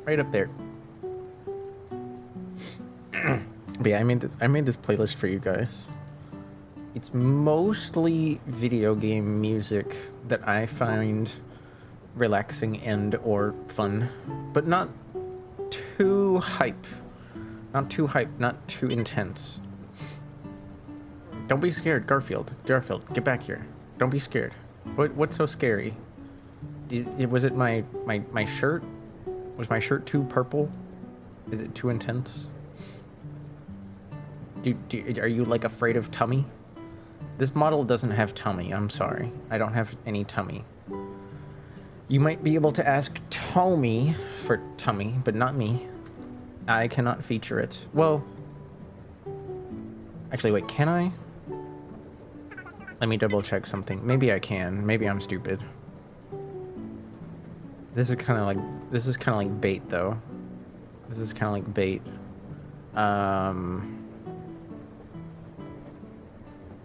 right up there. But yeah, I made this playlist for you guys. It's mostly video game music that I find relaxing and or fun, but not too hype, not too intense. Don't be scared, Garfield, get back here. Don't be scared. What's so scary? Was it my shirt? Was my shirt too purple? Is it too intense? Are you like afraid of tummy? This model doesn't have tummy, I'm sorry. I don't have any tummy. You might be able to ask Tommy for tummy, but not me. I cannot feature it. Well, actually, wait, can I? Let me double check something. Maybe I can. Maybe I'm stupid. This is kind of like bait, though. This is kind of like bait.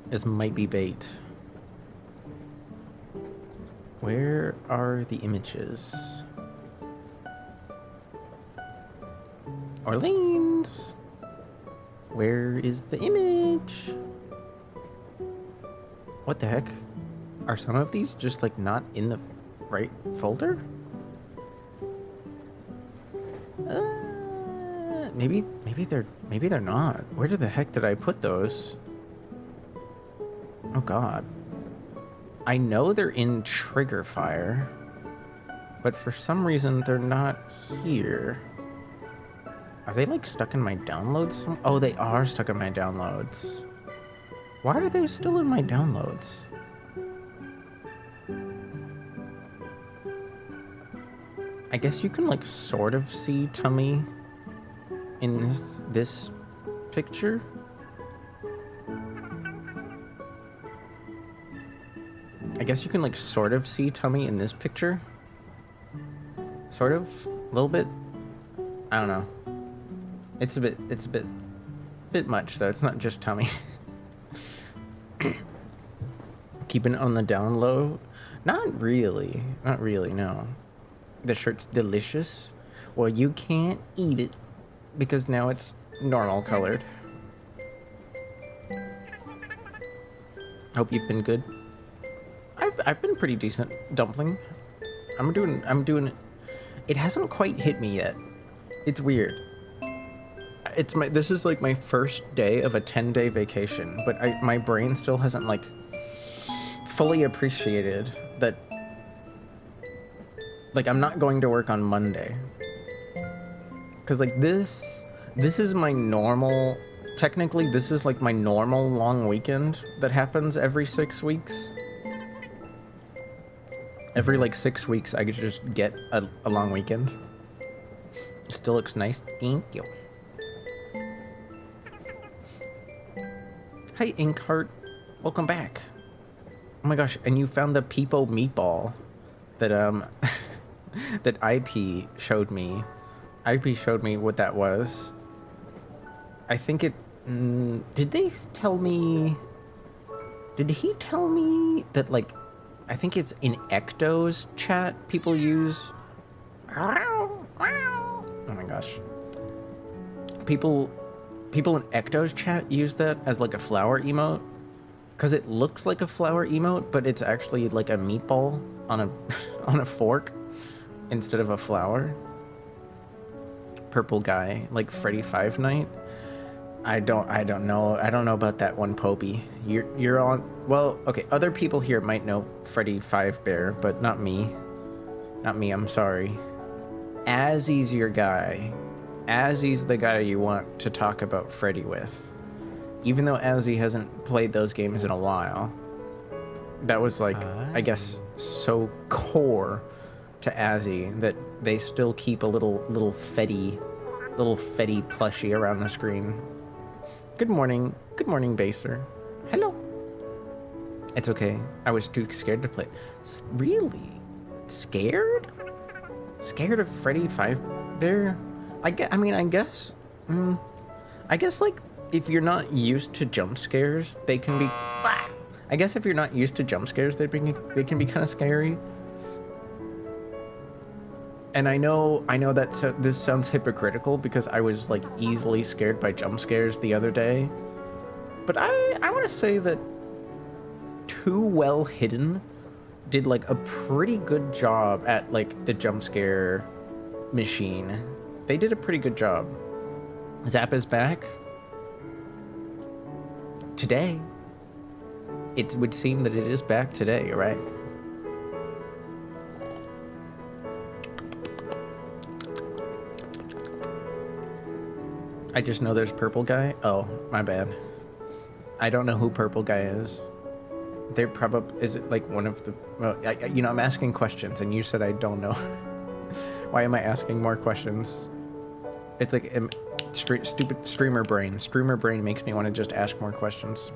This might be bait. Where are the images? Orleans! Where is the image? What the heck? Are some of these just like not in the right folder? Maybe they're not. Where the heck did I put those? Oh god. I know they're in Trigger Fire, but for some reason they're not here. Are they like stuck in my downloads? Oh, they are stuck in my downloads. Why are they still in my downloads? I guess you can like sort of see tummy in this picture. I guess you can like sort of see tummy in this picture. Sort of, a little bit. I don't know. It's a bit much though. It's not just tummy. Keeping it on the down low. Not really, no. The shirt's delicious. Well, you can't eat it because now it's normal colored. Hope you've been good. I've been pretty decent, Dumpling. I'm doing it. It hasn't quite hit me yet. It's weird. This is like my first day of a 10-day vacation, but my brain still hasn't like fully appreciated that. Like, I'm not going to work on Monday. Cause like this is my normal. Technically, this is like my normal long weekend that happens every 6 weeks. Every like 6 weeks, I could just get a long weekend. Still looks nice. Thank you. Hi, Inkheart. Welcome back. Oh my gosh, and you found the Peepo meatball that that IP showed me. IP showed me what that was. I think it... did they tell me... Did he tell me that, like... I think it's in Ecto's chat people use... Oh my gosh. People in Ecto's chat use that as, like, a flower emote. Because it looks like a flower emote, but it's actually, like, a meatball on a, on a fork instead of a flower. Purple guy, like Freddy Five Night. I don't know about that one, Popey. You're on. Well, okay. Other people here might know Freddy Five Bear, but not me. Not me. I'm sorry. Azzy's your guy. Azzy's the guy you want to talk about Freddy with. Even though Azzy hasn't played those games in a while, that was like, I guess, so core to Azzy that they still keep a little Fetty plushie around the screen. Good morning, Baser. Hello. It's okay. I was too scared to play. Really? Scared? Scared of Freddy Five Bear? I guess like if you're not used to jump scares, they can be. I guess if you're not used to jump scares, they can be kind of scary. And I know that this sounds hypocritical because I was like easily scared by jump scares the other day. But I want to say that Too Well Hidden did like a pretty good job at like the jump scare machine. They did a pretty good job. Zap is back today. It would seem that it is back today, right? I just know there's Purple Guy. Oh, my bad. I don't know who Purple Guy is. They're probably... Is it like one of the... Well, I'm asking questions and you said I don't know. Why am I asking more questions? It's like stupid streamer brain. Streamer brain makes me want to just ask more questions.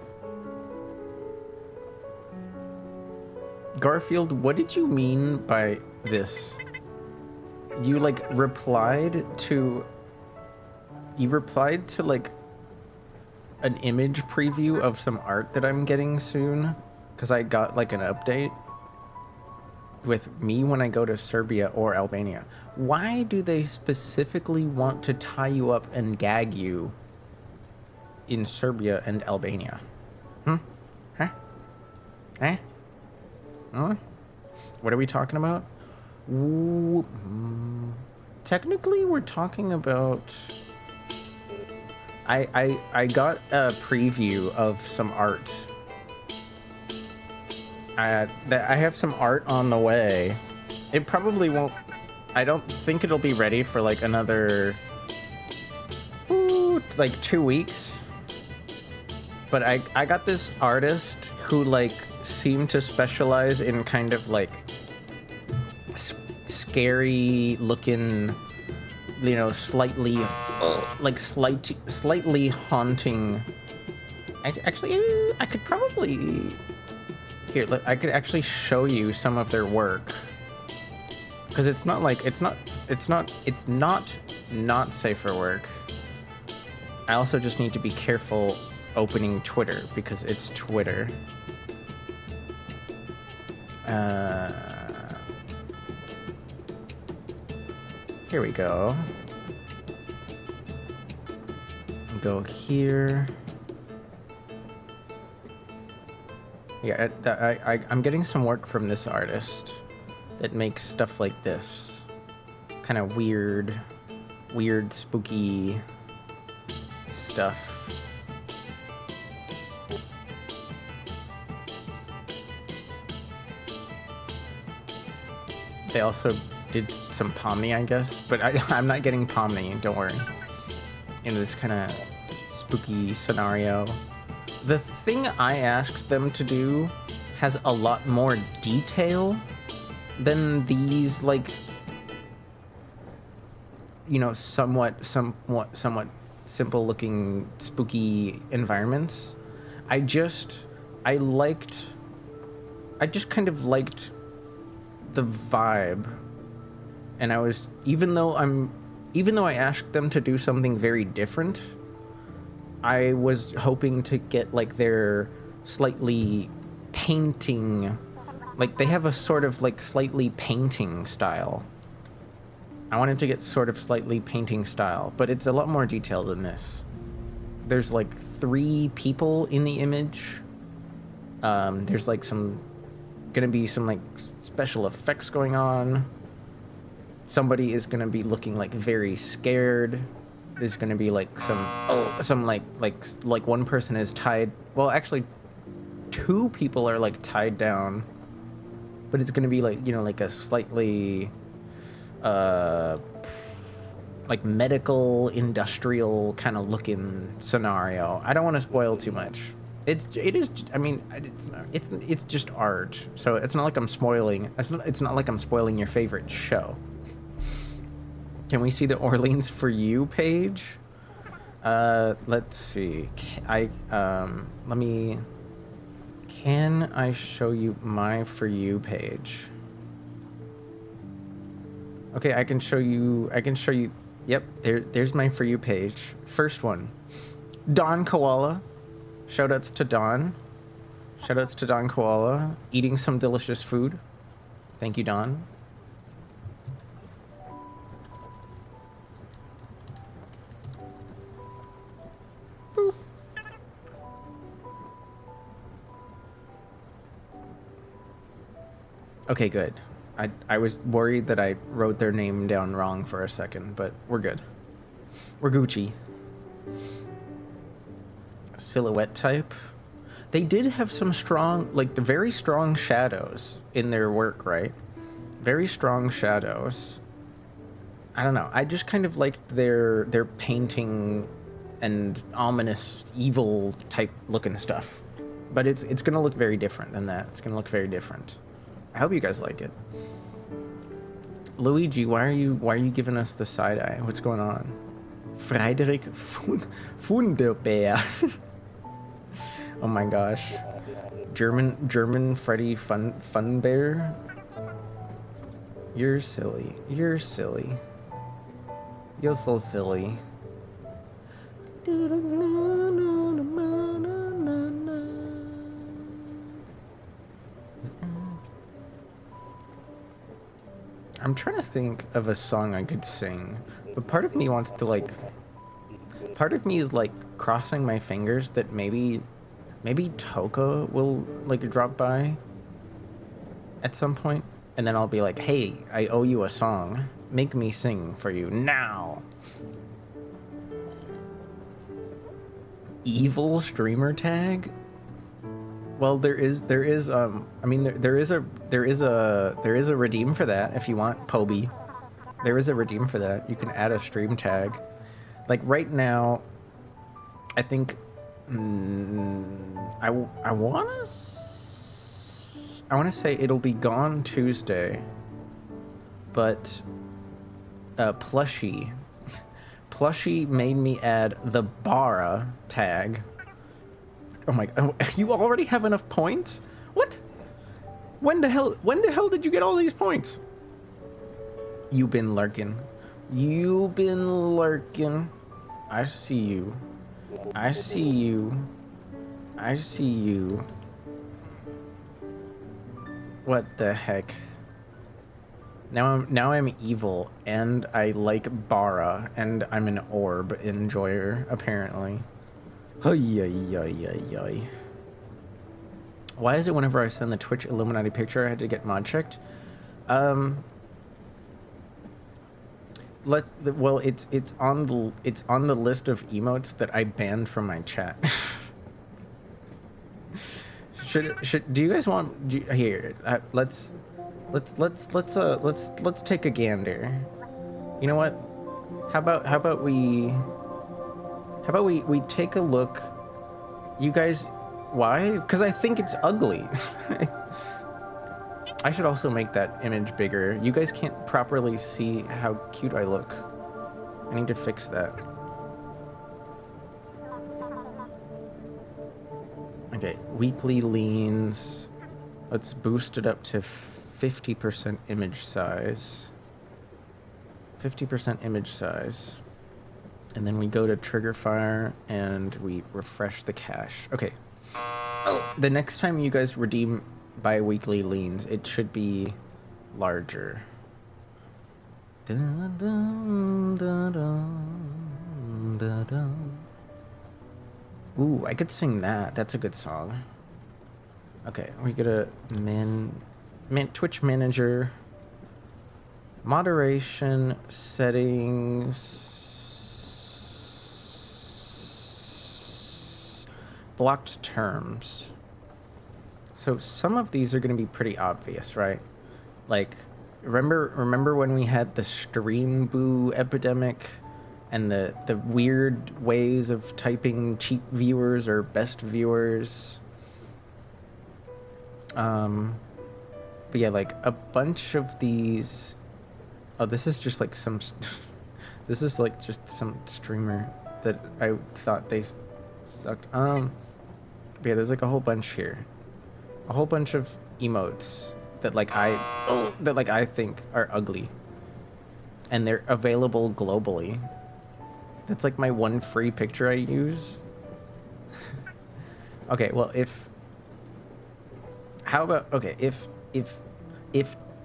Garfield, what did you mean by this? You like replied to like an image preview of some art that I'm getting soon because I got like an update with me when I go to Serbia or Albania. Why do they specifically want to tie you up and gag you in Serbia and Albania? Huh? Huh? What are we talking about? Technically, we're talking about... I got a preview of some art. I have some art on the way. It probably won't... I don't think it'll be ready for like another... like 2 weeks. But I got this artist who like seemed to specialize in kind of like scary looking, slightly slightly haunting. Actually, I could probably... here, I could actually show you some of their work. Because it's not like, it's not safe for work. I also just need to be careful opening Twitter because it's Twitter. Here we go. Go here. Yeah, I'm getting some work from this artist that makes stuff like this. Kind of weird, spooky stuff. They also did some Pomni, I guess, but I'm not getting Pomni, don't worry. In this kind of spooky scenario. The thing I asked them to do has a lot more detail than these, like, you know, somewhat simple looking spooky environments. I just kind of liked the vibe, and I was, even though I asked them to do something very different, I was hoping to get like their slightly painting, like they have a sort of like slightly painting style. I wanted to get sort of slightly painting style, but it's a lot more detailed than this. There's like 3 people in the image. There's like gonna be some like special effects going on. Somebody is gonna be looking like very scared. There's gonna be like some like one person is tied. Well, actually, 2 people are like tied down, but it's gonna be like, you know, like a slightly like medical industrial kind of looking scenario. I don't want to spoil too much. It is. I mean, it's just art, so it's not like I'm spoiling. It's not like I'm spoiling your favorite show. Can we see the Orleans For You page? Let's see. Can I show you my For You page? Okay, I can show you. Yep, there's my For You page. First one, Don Koala. Shoutouts to Don. Shoutouts to Don Koala eating some delicious food. Thank you, Don. Boop. Okay, good. I was worried that I wrote their name down wrong for a second, but we're good. We're Gucci. Silhouette type. They did have some strong, like the very strong shadows in their work, right? Very strong shadows. I don't know. I just kind of liked their painting and ominous, evil type looking stuff. But it's gonna look very different than that. It's gonna look very different. I hope you guys like it. Luigi, why are you giving us the side eye? What's going on? Frederik Funderbeer. Oh my gosh. German Freddy Fun Bear. You're silly. You're silly. You're so silly. I'm trying to think of a song I could sing, but part of me wants to like... Part of me is like crossing my fingers that maybe Toka will like drop by at some point, and then I'll be like, hey, I owe you a song. Make me sing for you now. Evil streamer tag? Well, there is a redeem for that if you want, Poby. There is a redeem for that. You can add a stream tag. Like right now, I think I want to say it'll be gone Tuesday, but Plushie made me add the Bara tag. Oh my! Oh, you already have enough points? What? When the hell did you get all these points? You been lurking. You been lurking. I see you. I see you. I see you. What the heck? Now I'm evil, and I like Bara, and I'm an orb enjoyer, apparently. Ay. Why is it whenever I send the Twitch Illuminati picture I had to get mod checked? Well, it's on the list of emotes that I banned from my chat. should do you guys want here? Let's take a gander. You know what? How about we take a look? You guys, why? Because I think it's ugly. I should also make that image bigger. You guys can't properly see how cute I look. I need to fix that. Okay, weekly leans. Let's boost it up to 50% image size. 50% image size. And then we go to trigger fire and we refresh the cache. Okay. Oh, the next time you guys redeem bi-weekly leans, it should be larger. Dun, dun, dun, dun, dun, dun. Ooh, I could sing that. That's a good song. Okay, we go to Twitch manager, moderation settings, blocked terms. So some of these are going to be pretty obvious, right? Like, remember when we had the stream boo epidemic and the weird ways of typing cheap viewers or best viewers? But yeah, like a bunch of these. Oh, this is just like some. This is like just some streamer that I thought they sucked. But yeah, there's like a whole bunch here. A whole bunch of emotes that I think are ugly, and they're available globally. That's like my one free picture I use. Okay, well, if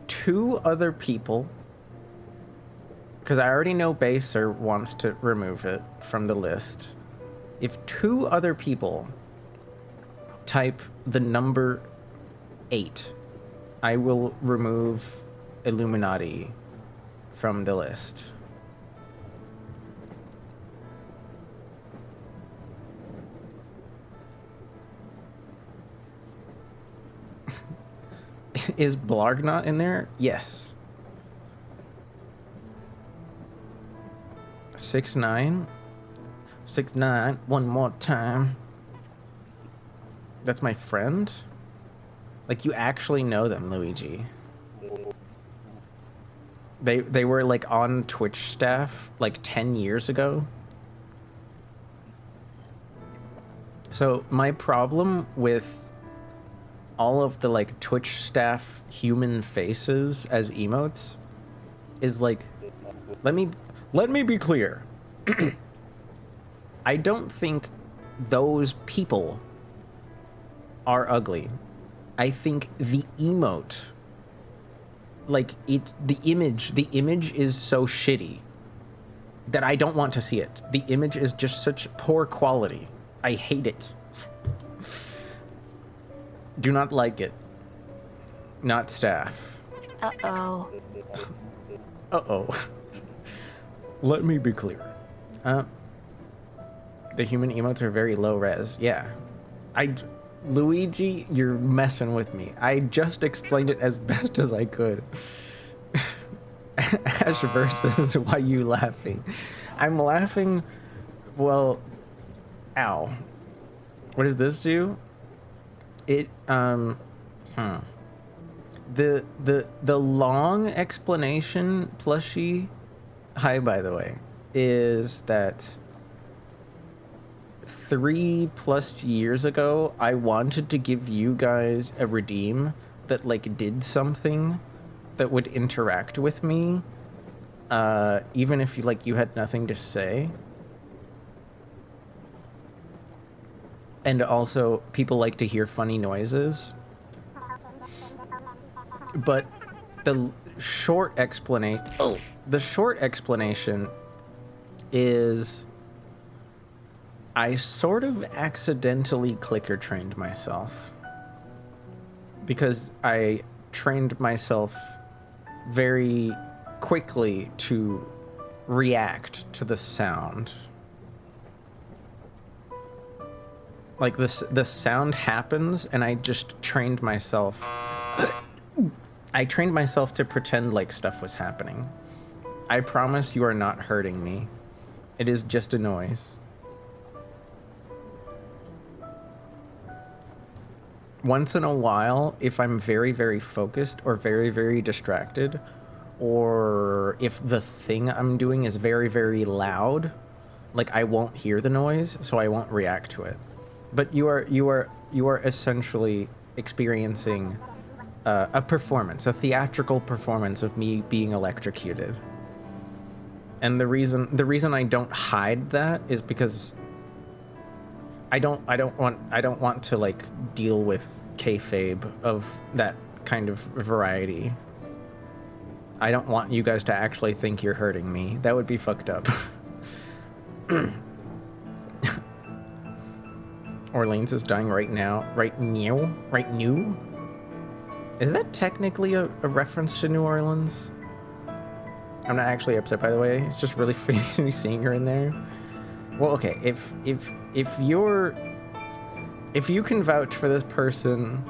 two other people, because I already know Baser wants to remove it from the list. If two other people type the number 8, I will remove Illuminati from the list. Is Blarg not in there? Yes. 6ix9ine. 6ix9ine, one more time. That's my friend? Like, you actually know them, Luigi. They were like on Twitch staff like 10 years ago. So my problem with all of the like Twitch staff human faces as emotes is like, let me be clear. I don't think those people are ugly. I think the emote, like the image is so shitty that I don't want to see it. The image is just such poor quality. I hate it. Do not like it. Not staff. Uh-oh. Uh-oh. Let me be clear. The human emotes are very low res. Yeah. Luigi, you're messing with me. I just explained it as best as I could. Ash versus why you laughing? I'm laughing. Well, ow. What does this do? It the long explanation plushie, hi by the way, is that 3+ years ago I wanted to give you guys a redeem that like did something that would interact with me, even if you had nothing to say. And also, people like to hear funny noises. But the short explanation is I sort of accidentally clicker trained myself. Because I trained myself very quickly to react to the sound. Like the sound happens and I just trained myself. I trained myself to pretend like stuff was happening. I promise you are not hurting me. It is just a noise. Once in a while, if I'm very, very focused or very, very distracted, or if the thing I'm doing is very, very loud, like I won't hear the noise, so I won't react to it. But you are essentially experiencing a performance, a theatrical performance of me being electrocuted. And the reason I don't hide that is because I don't want to like deal with kayfabe of that kind of variety. I don't want you guys to actually think you're hurting me. That would be fucked up. Orleans is dying right now. Right now? Is that technically a reference to New Orleans? I'm not actually upset, by the way. It's just really funny seeing her in there. Well, okay, if you can vouch for this person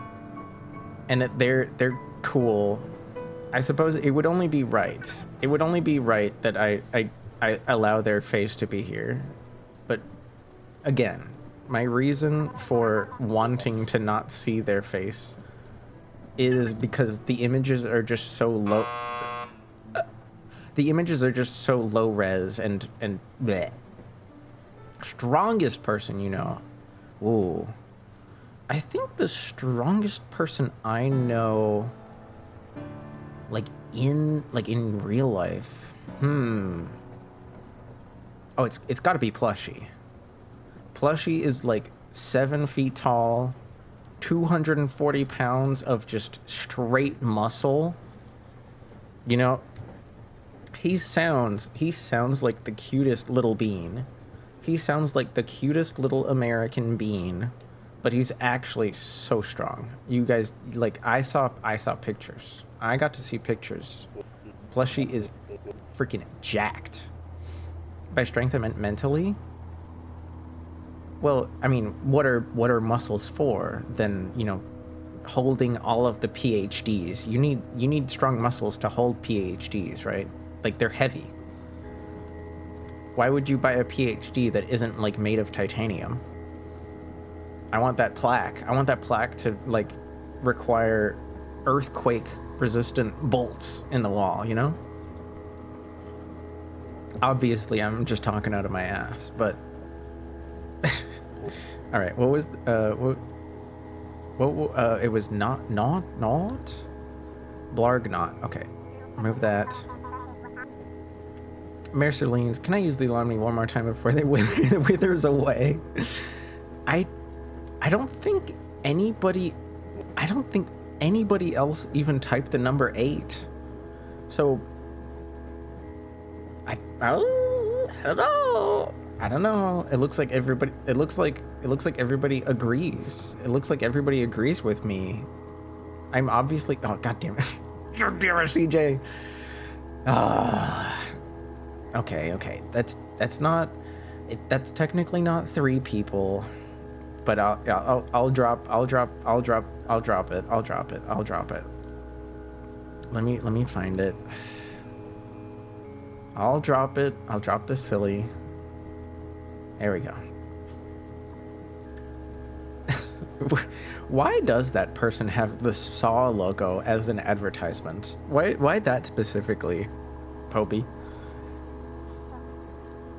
and that they're cool, I suppose it would only be right. It would only be right that I allow their face to be here. But again, my reason for wanting to not see their face is because the images are just so low. The images are just so low res and bleh. Strongest person, you know. Ooh. I think the strongest person I know, like in real life. Oh, it's got to be Plushie. Plushie is like 7 feet tall, 240 pounds of just straight muscle. You know, he sounds like the cutest little bean. He sounds like the cutest little American bean, but he's actually so strong. You guys, like, I saw pictures. I got to see pictures. Plushie is freaking jacked. By strength, I meant mentally. Well, I mean, what are muscles for than, you know, holding all of the PhDs? You need strong muscles to hold PhDs, right? Like, they're heavy. Why would you buy a PhD that isn't, like, made of titanium? I want that plaque. I want that plaque to, like, require earthquake-resistant bolts in the wall, you know? Obviously, I'm just talking out of my ass, but... All right, what was... it was not... Blarg not. Okay, remove that. Mercerlines, can I use the alarm one more time before they withers away? I don't think anybody else even typed the number 8. So I don't know. It looks like everybody agrees. It looks like everybody agrees with me. I'm obviously... Oh, god damn it. God damn it, CJ. Okay. That's technically not 3 people, but I'll drop it. Let me find it. I'll drop it. I'll drop the silly. There we go. Why does that person have the Saw logo as an advertisement? Why that specifically, Popey?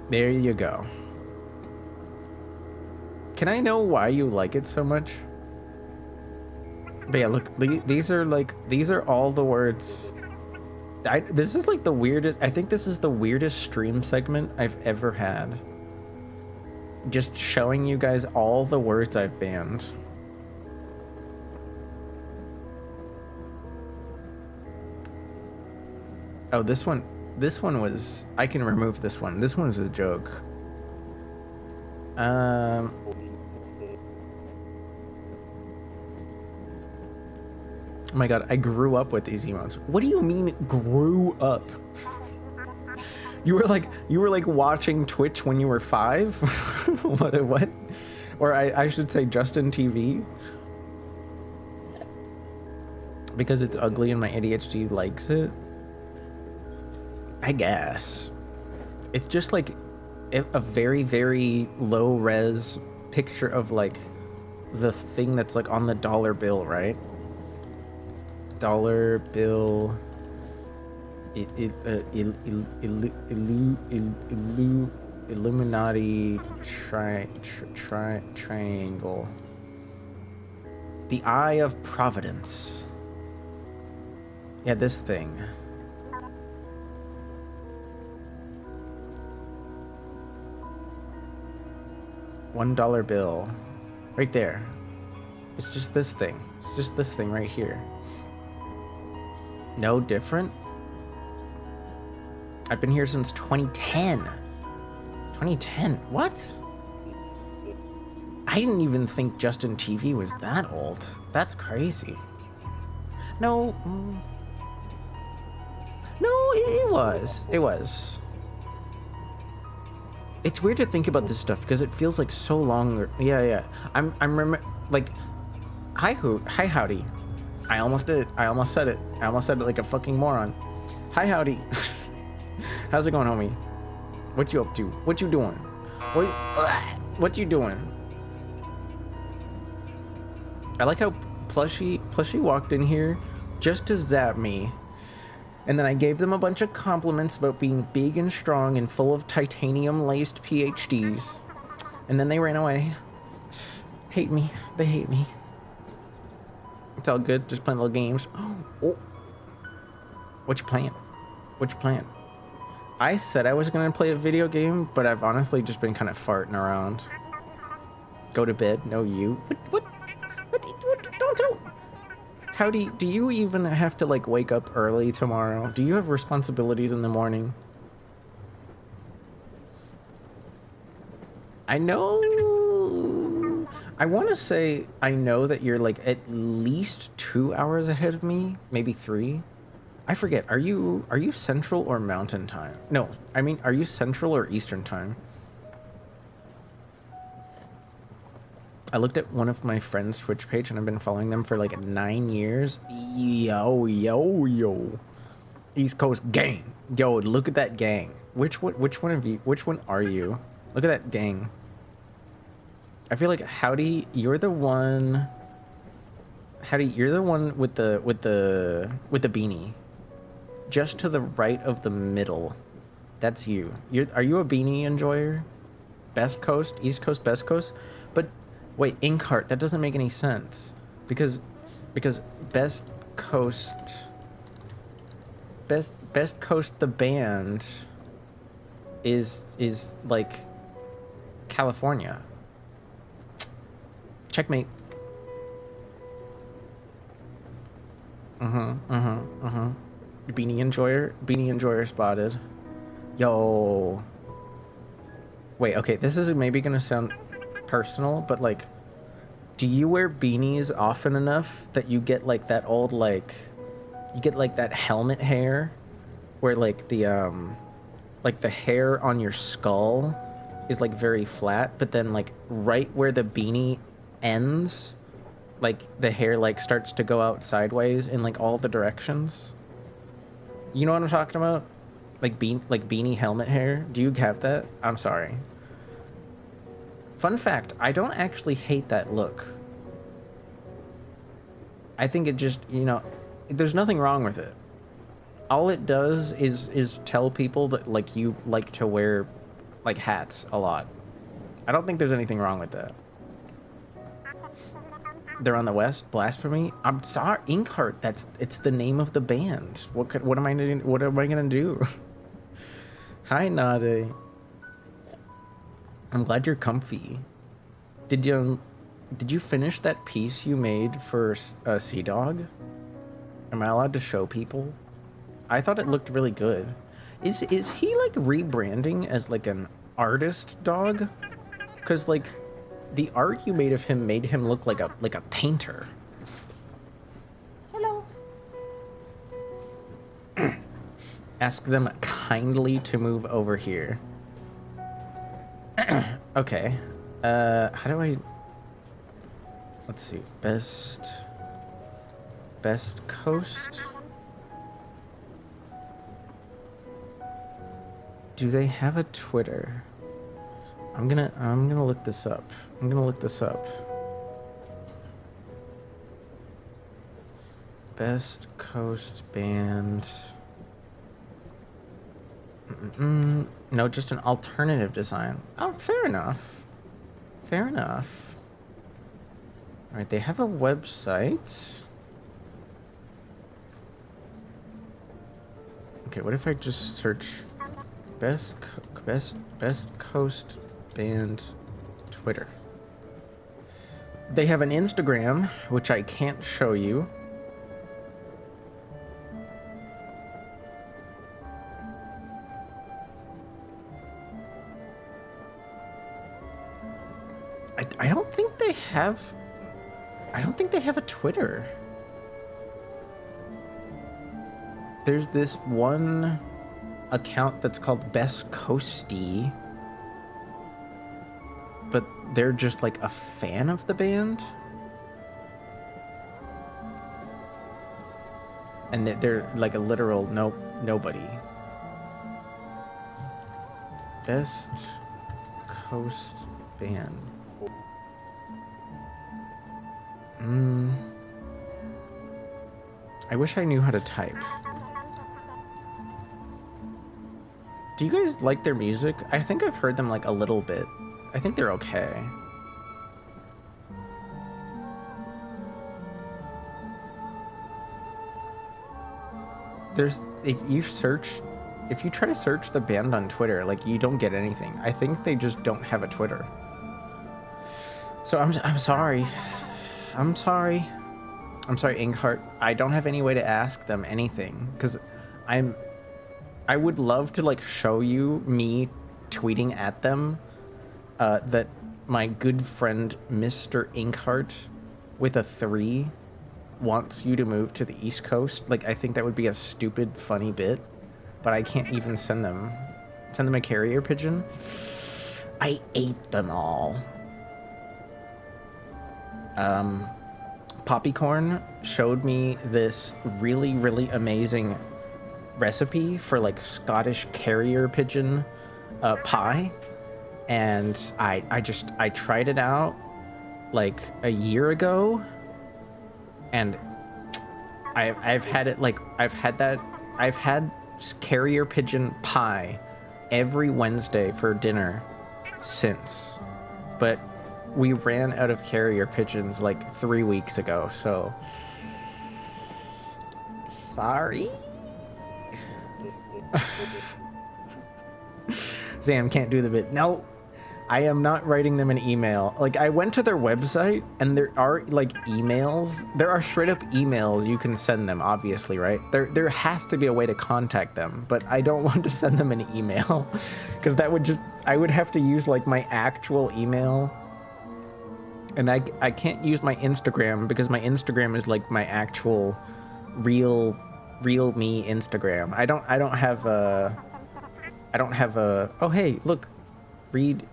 There you go. Can I know why you like it so much? But yeah, look, these are all the words. This is like the weirdest. I think this is the weirdest stream segment I've ever had. Just showing you guys all the words I've banned. Oh, this one was. I can remove this one. This one was a joke. Oh my god, I grew up with these emotes. What do you mean grew up? You were like watching Twitch when you were 5? What? Or I should say Justin TV. Because it's ugly and my ADHD likes it? I guess. It's just like a very, very low res picture of like the thing that's like on the dollar bill, right? Dollar bill Illuminati triangle, the Eye of Providence. Yeah, this thing. $1 bill right there. It's just this thing. It's just this thing right here. No different? I've been here since 2010. 2010? What? I didn't even think Justin TV was that old. That's crazy. No. No, it was. It was. It's weird to think about this stuff because it feels like so long. Yeah. I'm remember like, hi howdy. I almost did it. I almost said it like a fucking moron. Hi howdy. How's it going, homie? What you up to? What you doing? What you doing? I like how Plushie walked in here just to zap me. And then I gave them a bunch of compliments about being big and strong and full of titanium-laced PhDs. And then they ran away. Hate me. They hate me. It's all good. Just playing little games. Oh. What you playing? What you playing? I said I was going to play a video game, but I've honestly just been kind of farting around. Go to bed. No, you. What? Don't. How do you even have to like wake up early tomorrow? Do you have responsibilities in the morning? I know. I want to say I know that you're like at least 2 hours ahead of me, maybe 3. I forget. Are you Central or Mountain Time? No, I mean, are you Central or Eastern Time? I looked at one of my friends' Twitch page and I've been following them for like 9 years. Yo. East Coast gang. Yo, look at that gang. Which one are you? Look at that gang. I feel like Howdy, you're the one. Howdy, you're the one with the beanie. Just to the right of the middle. That's you. Are you a beanie enjoyer? Best Coast, East Coast, Best Coast? But wait, Inkheart, that doesn't make any sense. Because Best Coast the band is like California. Checkmate. Beanie enjoyer spotted. Yo. Wait, okay, this is maybe gonna sound personal, but like, do you wear beanies often enough that you get like that old like, you get like that helmet hair, where like the hair on your skull is like very flat, but then like right where the beanie ends, like the hair like starts to go out sideways in like all the directions. You know what I'm talking about? Like beanie helmet hair. Do you have that? I'm sorry. Fun fact, I don't actually hate that look. I think it just, you know, there's nothing wrong with it. All it does is tell people that like you like to wear like hats a lot. I don't think there's anything wrong with that. They're on the West. Blasphemy. I'm sorry, Inkheart. It's the name of the band. What am I gonna do? Hi, Nade. I'm glad you're comfy. Did you finish that piece you made for Sea Dog? Am I allowed to show people? I thought it looked really good. Is he like rebranding as like an artist dog? Cause like the art you made of him made him look like a painter. Hello. Ask them kindly to move over here. Okay. How do I... Let's see. Best Coast? Do they have a Twitter? I'm gonna look this up. Best Coast band. No, just an alternative design. Oh, fair enough. Fair enough. All right, they have a website. Okay, what if I just search best Coast band Twitter? They have an Instagram, which I can't show you. I don't think they have... I don't think they have a Twitter. There's this one account that's called Best Coasty, but they're just like a fan of the band. And they're like a literal nobody. Best Coast band. I wish I knew how to type. Do you guys like their music? I think I've heard them like a little bit. I think they're okay. If you try to search the band on Twitter, like you don't get anything. I think they just don't have a Twitter. So I'm sorry. I'm sorry, Inkheart. I don't have any way to ask them anything because I would love to like show you me tweeting at them that my good friend Mr. Inkheart with a 3 wants you to move to the East Coast. Like I think that would be a stupid funny bit, but I can't even send them a carrier pigeon. I ate them all. Poppycorn showed me this really, really amazing recipe for like Scottish carrier pigeon pie, and I tried it out like a year ago, and I've had carrier pigeon pie every Wednesday for dinner since, but we ran out of carrier pigeons like 3 weeks ago, so sorry. Sam can't do the bit. No, I am not writing them an email. Like I went to their website and there are like emails. There are straight up emails you can send them, obviously, right? There has to be a way to contact them, but I don't want to send them an email because that would I would have to use like my actual email. And I can't use my Instagram because my Instagram is like my actual real me Instagram. I don't have a oh hey, look, read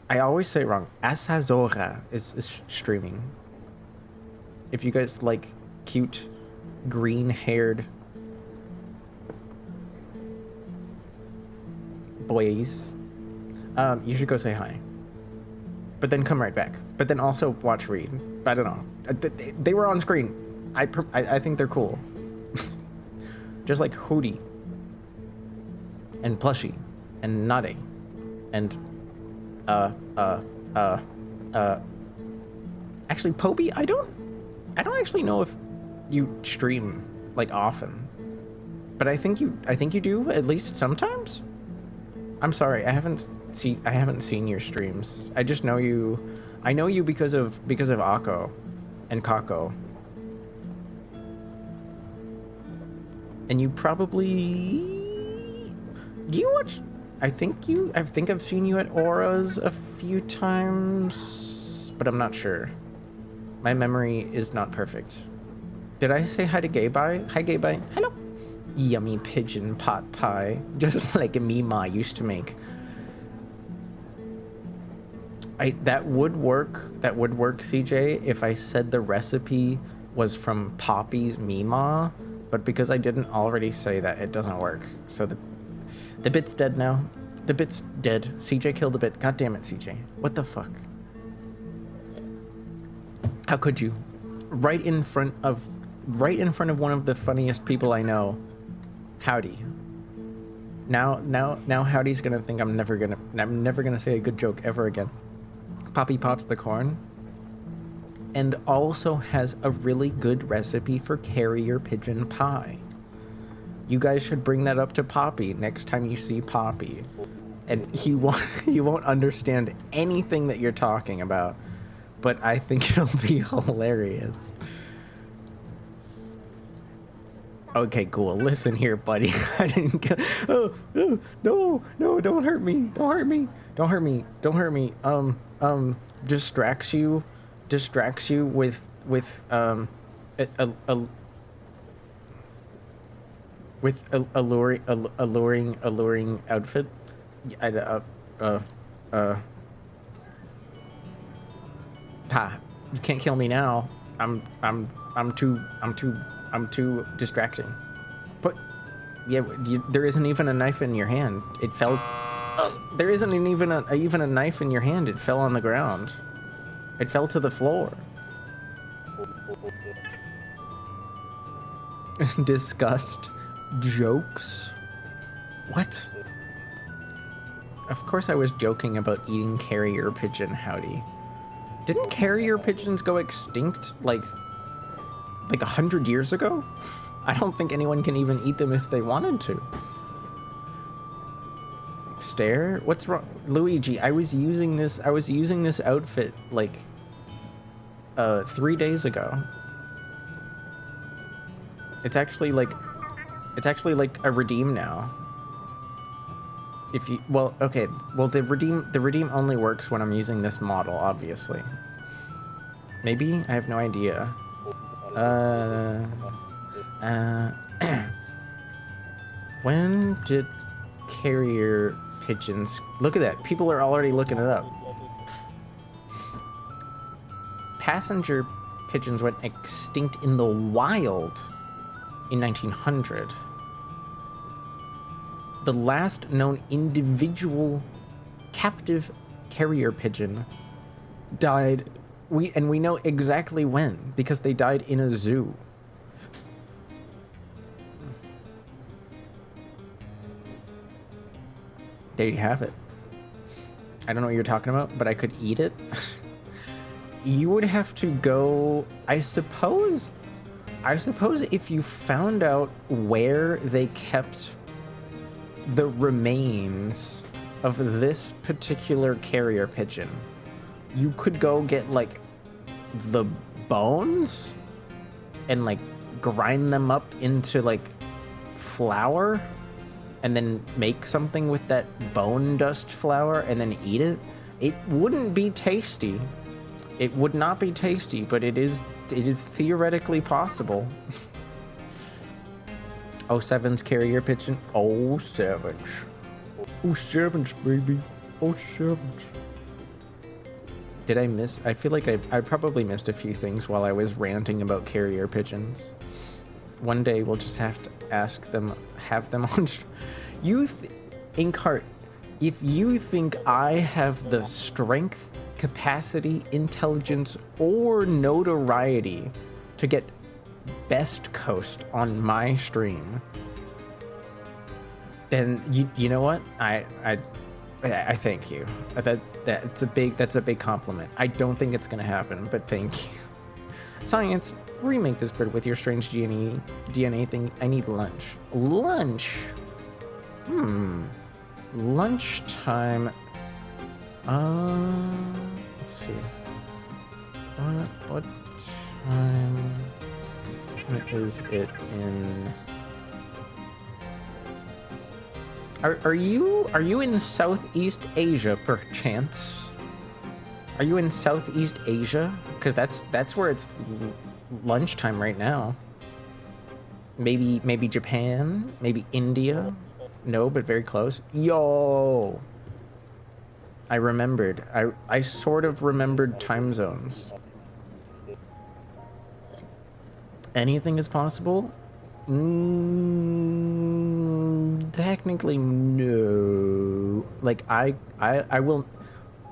I always say it wrong. Asazora is streaming. If you guys like cute green-haired boys, you should go say hi, but then come right back, but then also watch Reed. I don't know, they were on screen. I think they're cool. Just like Hootie and Plushie and Nade. And actually, Poby, I don't actually know if you stream like often, but I think you do, at least sometimes. I'm sorry, I haven't seen your streams. I just know you. I know you because of Akko and Kako. And you probably, do you watch? I think I've seen you at Aura's a few times, but I'm not sure. My memory is not perfect. Did I say hi to Gay Bye? Hi Gay Bye. Hello. Yummy pigeon pot pie, just like Mima used to make. That would work, CJ, if I said the recipe was from Poppy's Mima, but because I didn't already say that, it doesn't work. So the bit's dead now. The bit's dead. CJ killed the bit. God damn it, CJ. What the fuck? How could you? Right in front of one of the funniest people I know. Howdy. Now Howdy's gonna think I'm never gonna say a good joke ever again. Poppy pops the corn. And also has a really good recipe for carrier pigeon pie. You guys should bring that up to Poppy next time you see Poppy. And he won't understand anything that you're talking about, but I think it'll be hilarious. Okay, cool. Listen here, buddy. I didn't kill. Oh, no, don't hurt me. Don't hurt me. Don't hurt me. Don't hurt me. Distracts you with alluring outfit. You can't kill me now. I'm too distracting. But yeah, there isn't even a knife in your hand. It fell. There isn't even a knife in your hand. It fell on the ground. It fell to the floor. Disgust. Jokes. What? Of course I was joking about eating carrier pigeon, Howdy. Didn't carrier pigeons go extinct like 100 years ago? I don't think anyone can even eat them if they wanted to. Stare? What's wrong? Luigi, I was using this outfit like 3 days ago. It's actually like a redeem now. If you, well, okay, well the redeem only works when I'm using this model, obviously. Maybe? I have no idea. When did carrier pigeons, look at that, people are already looking it up. Passenger pigeons went extinct in the wild in 1900. The last known individual captive carrier pigeon died, we know exactly when, because they died in a zoo. There you have it. I don't know what you're talking about, but I could eat it. You would have to go, I suppose if you found out where they kept the remains of this particular carrier pigeon, you could go get like the bones and like grind them up into like flour and then make something with that bone dust flour and then eat it. It wouldn't be tasty. It would not be tasty, but it is theoretically possible. Oh, Seven's carrier pigeon. Oh, Savage. Oh, Savage, baby. Oh, Savage. Did I miss? I feel like I probably missed a few things while I was ranting about carrier pigeons. One day we'll just have to have them on. Inkheart, if you think I have the strength, capacity, intelligence, or notoriety to get Best Coast on my stream, then you know what? I thank you. That's a big compliment. I don't think it's gonna happen, but thank you. Science, remake this bird with your strange DNA thing. I need lunch. Lunch. Lunchtime. Let's see. What time is it in? Are you in Southeast Asia perchance? Are you in Southeast Asia? Because that's where it's lunchtime right now. Maybe Japan, maybe India. No, but very close. Yo, I remembered. I sort of remembered time zones. Anything is possible? Technically, no. Like I will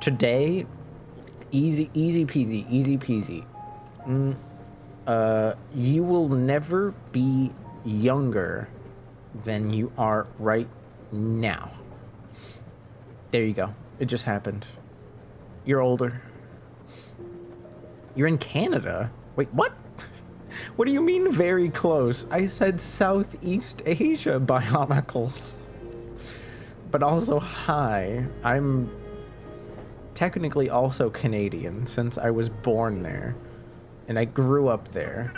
today. Easy peasy. You will never be younger than you are right now. There you go. It just happened. You're older. You're in Canada? Wait, what? What do you mean very close? I said Southeast Asia, Bionicles. But also, hi. I'm technically also Canadian since I was born there. And I grew up there.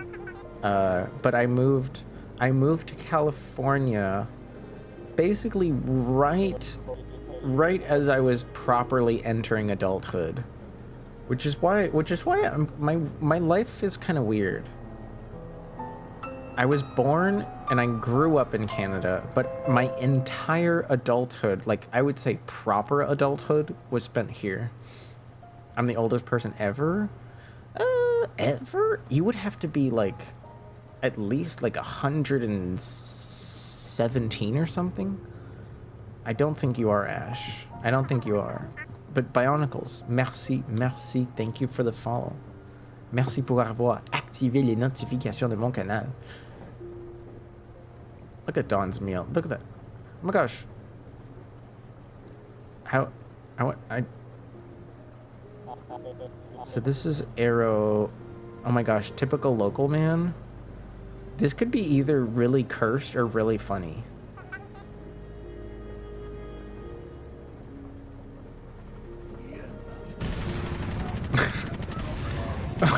But I moved to California basically right as I was properly entering adulthood. Which is why my life is kind of weird. I was born and I grew up in Canada, but my entire adulthood, like I would say proper adulthood, was spent here. I'm the oldest person ever. Ever? You would have to be like at least like 117 or something. I don't think you are, Ash. I don't think you are. But Bionicles, merci, thank you for the follow. Merci pour avoir activé les notifications de mon canal. Look at Dawn's meal. Look at that. Oh my gosh. So this is Arrow. Oh my gosh, typical local man. This could be either really cursed or really funny.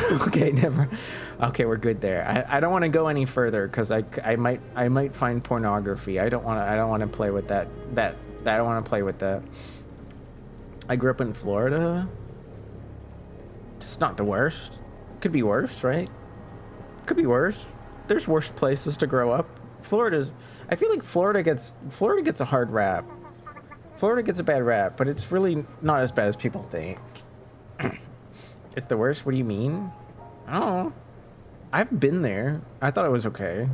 Okay, never. Okay, we're good there. I don't want to go any further because I might find pornography. I don't want to play with that. I don't want to play with that. I grew up in Florida. It's not the worst. Could be worse, right? Could be worse. There's worse places to grow up. I feel like Florida gets a hard rap. Florida gets a bad rap, but it's really not as bad as people think. It's the worst? What do you mean? I don't know. I've been there. I thought it was okay.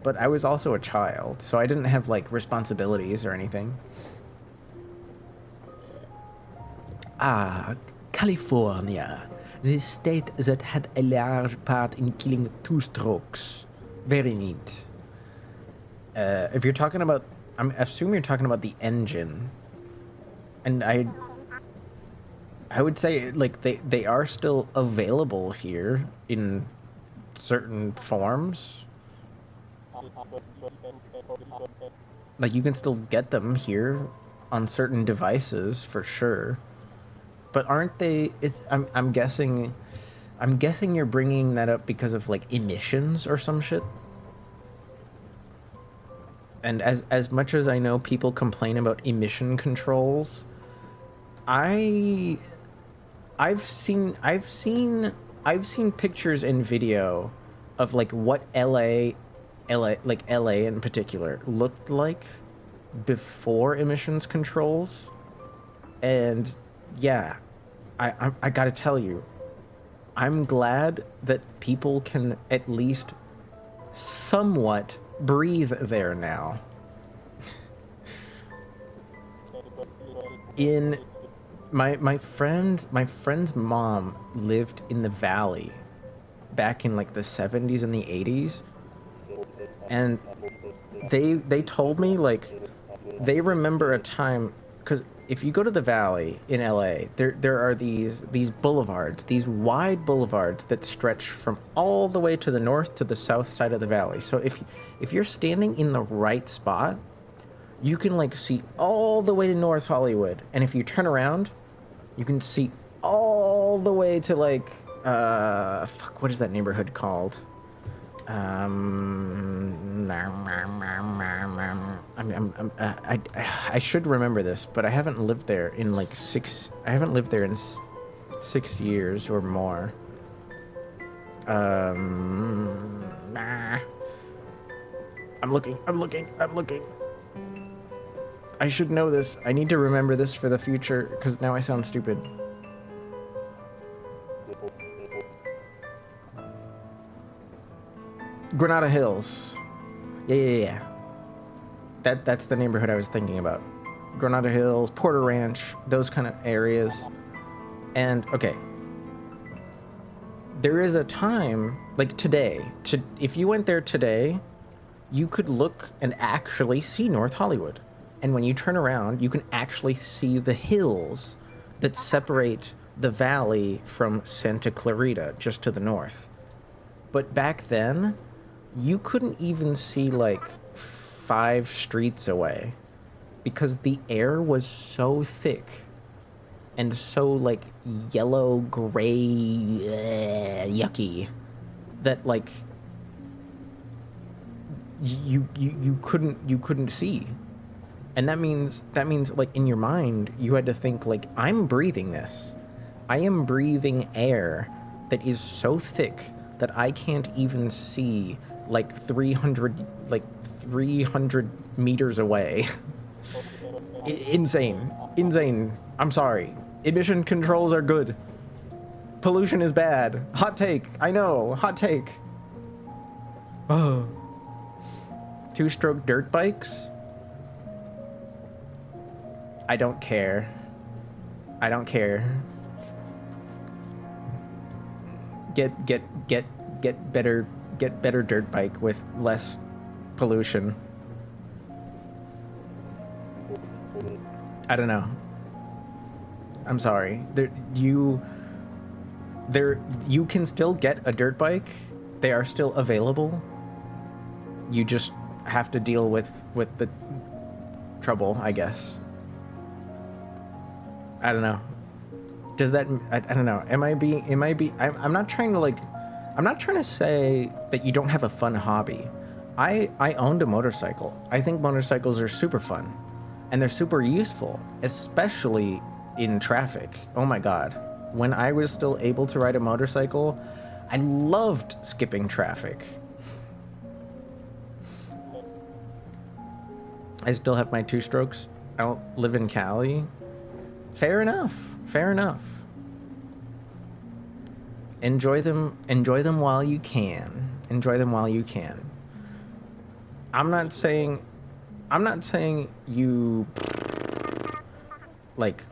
But I was also a child, so I didn't have, like, responsibilities or anything. Ah, California. The state that had a large part in killing two-strokes. Very neat. If you're talking about... I assume you're talking about the engine. And I would say, like, they are still available here in certain forms. Like, you can still get them here on certain devices, for sure. But aren't they... I'm guessing you're bringing that up because of, like, emissions or some shit? And as much as I know people complain about emission controls, I've seen pictures and video of like what LA in particular looked like before emissions controls, and yeah, I gotta tell you, I'm glad that people can at least somewhat breathe there now. In my friend's mom lived in the valley back in like the 70s and the 80s, and they told me like they remember a time because if you go to the Valley in LA, there are these boulevards, these wide boulevards that stretch from all the way to the north to the south side of the valley. So if you're standing in the right spot, you can like see all the way to North Hollywood, and if you turn around, you can see all the way to like fuck, what is that neighborhood called? I should remember this, but I haven't lived there in like 6 years or more. I'm looking. I should know this. I need to remember this for the future, because now I sound stupid. Granada Hills. Yeah. That's the neighborhood I was thinking about. Granada Hills, Porter Ranch, those kind of areas. And, okay. There is a time, like today, if you went there today, you could look and actually see North Hollywood. And when you turn around, you can actually see the hills that separate the valley from Santa Clarita, just to the north. But back then, you couldn't even see like 5 streets away because the air was so thick and so like yellow, gray, yucky that like you couldn't see. And that means like in your mind you had to think like, I'm breathing this. I am breathing air that is so thick that I can't even see like 300 meters away. Insane. I'm sorry. Emission controls are good. Pollution is bad. Hot take. I know. Hot take. Oh. 2-stroke dirt bikes? I don't care. Get better dirt bike with less pollution. I don't know. I'm sorry. You can still get a dirt bike. They are still available. You just have to deal with the trouble, I guess. I don't know. Does that, I don't know. I'm not trying to say that you don't have a fun hobby. I owned a motorcycle. I think motorcycles are super fun and they're super useful, especially in traffic. Oh my God. When I was still able to ride a motorcycle, I loved skipping traffic. I still have my 2-strokes. I don't live in Cali. Fair enough. Enjoy them while you can. I'm not saying you like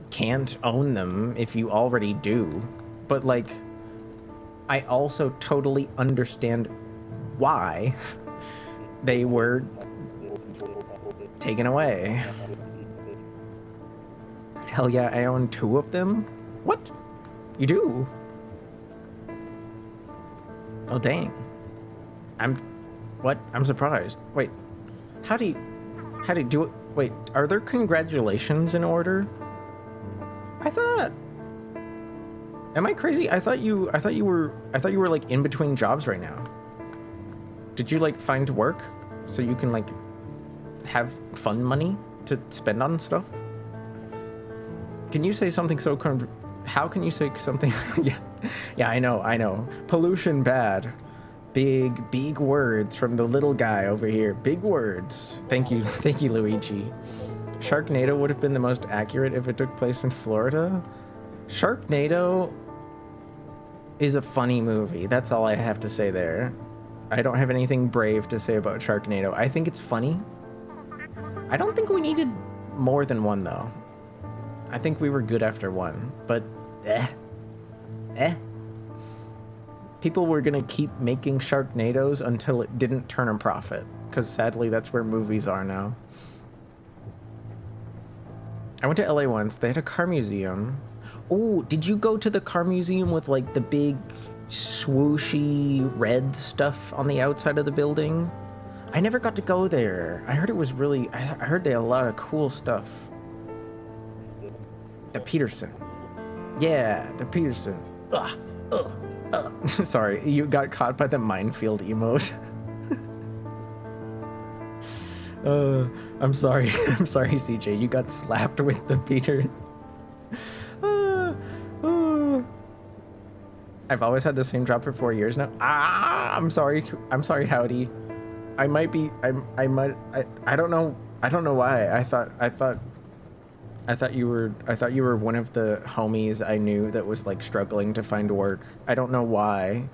can't own them if you already do, but like I also totally understand why they were taken away. Hell yeah, I own 2 of them? What? You do? Oh dang. I'm surprised. Wait. How do you do it? Wait, are there congratulations in order? Am I crazy? I thought you were like in between jobs right now. Did you like find work so you can like have fun money to spend on stuff? Can you say something so how can you say something? yeah, I know. Pollution bad. Big words from the little guy over here. Big words. Thank you, Luigi. Sharknado would have been the most accurate if it took place in Florida. Sharknado is a funny movie. That's all I have to say there. I don't have anything brave to say about Sharknado. I think it's funny. I don't think we needed more than one, though. I think we were good after one, but people were gonna keep making Sharknadoes until it didn't turn a profit, because sadly that's where movies are now. I went to LA once. They had a car museum. Oh, did you go to the car museum with like the big swooshy red stuff on the outside of the building? I never got to go there. I heard it was really, I heard they had a lot of cool stuff. The Peterson. Yeah, the Peterson. Ugh, ugh, ugh. Sorry, you got caught by the minefield emote. I'm sorry. I'm sorry, CJ. You got slapped with the Peter. I've always had the same job for 4 years now. I'm sorry. I'm sorry, Howdy. I might be. I don't know. I don't know why. I thought you were one of the homies I knew that was like struggling to find work. I don't know why.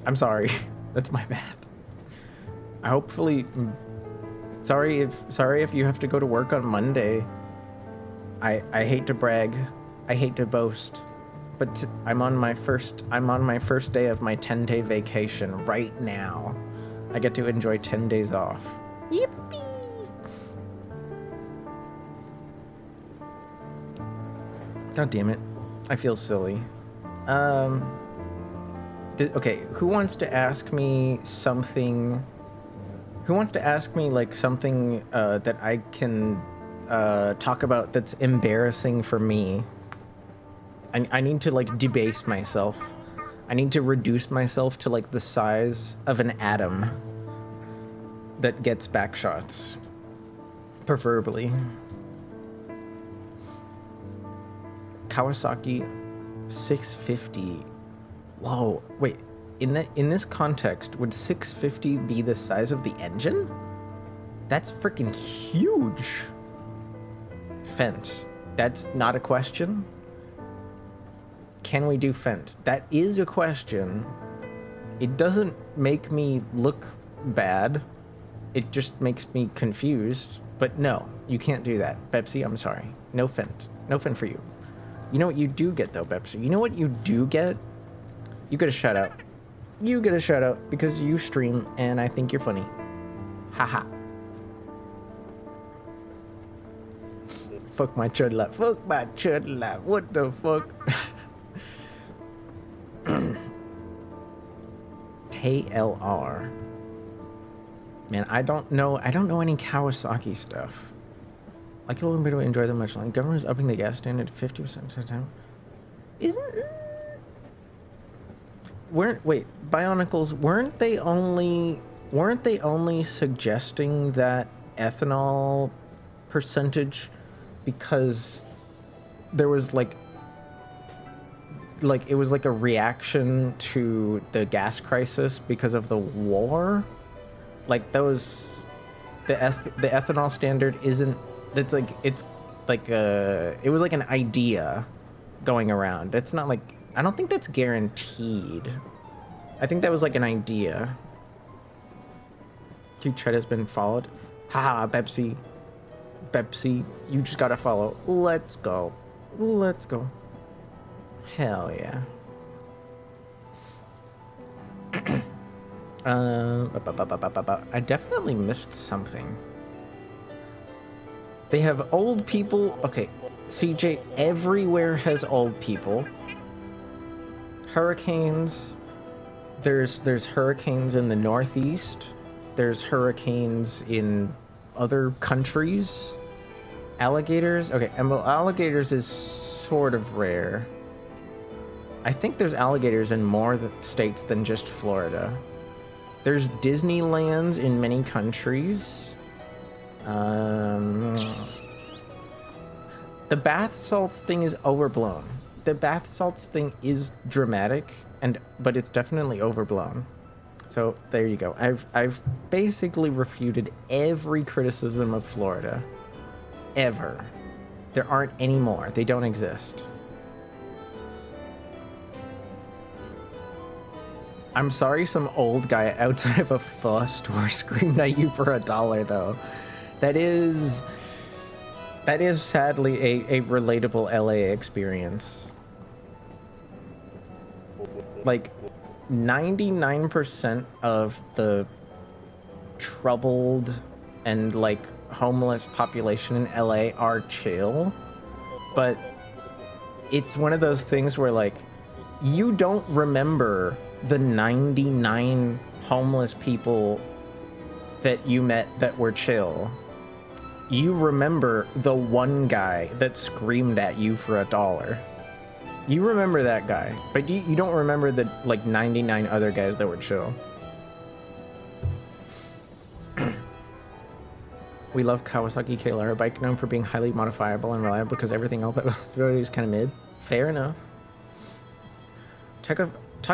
I'm sorry. That's my bad. Hopefully. Sorry if you have to go to work on Monday. I hate to brag. I hate to boast. But I'm on my first day of my 10-day vacation right now. I get to enjoy 10 days off. Yippee! God damn it. I feel silly. Okay, who wants to ask me something? Who wants to ask me like something that I can talk about that's embarrassing for me? I need to like debase myself. I need to reduce myself to like the size of an atom that gets back shots, preferably. Kawasaki 650. Whoa, wait. In this context, would 650 be the size of the engine? That's freaking huge. Fent. That's not a question. Can we do Fent? That is a question. It doesn't make me look bad. It just makes me confused. But no, you can't do that. Pepsi, I'm sorry. No Fent. No Fent for you. You know what you do get though, Pepsi? You know what you do get? You get a shout out. You get a shout out because you stream and I think you're funny. Haha. Fuck my chud lap. Fuck my chud lap. What the fuck? KLR. Man, I don't know any Kawasaki stuff. I can only enjoy them much longer. Government is upping the gas standard 50% of the time. Wait, Bionicles, weren't they only suggesting that ethanol percentage because there was like it was like a reaction to the gas crisis because of the war? Like those the ethanol standard isn't, it's like it was like an idea going around. It's not like, I don't think that's guaranteed. I think that was like an idea. Tread has been followed. Haha, Pepsi. Pepsi, you just gotta follow. Let's go. Let's go. Hell yeah. I definitely missed something. They have old people. Okay, CJ, everywhere has old people. Hurricanes. There's hurricanes in the Northeast. There's hurricanes in other countries. Alligators. Okay, and well, alligators is sort of rare. I think there's alligators in more states than just Florida. There's Disneylands in many countries. The bath salts thing is overblown. The bath salts thing is dramatic, but it's definitely overblown. So there you go. I've basically refuted every criticism of Florida. Ever. There aren't any more. They don't exist. I'm sorry some old guy outside of a pho store screamed at you for $1 though. That is sadly a relatable LA experience. Like 99% of the troubled and like homeless population in LA are chill. but it's one of those things where, like, you don't remember the 99 homeless people that you met that were chill. You remember the one guy that screamed at you for $1. You remember that guy, but you don't remember the, like, 99 other guys that were chill. We love Kawasaki KLR, a bike known for being highly modifiable and reliable because everything else is kind of mid. Fair enough. Talk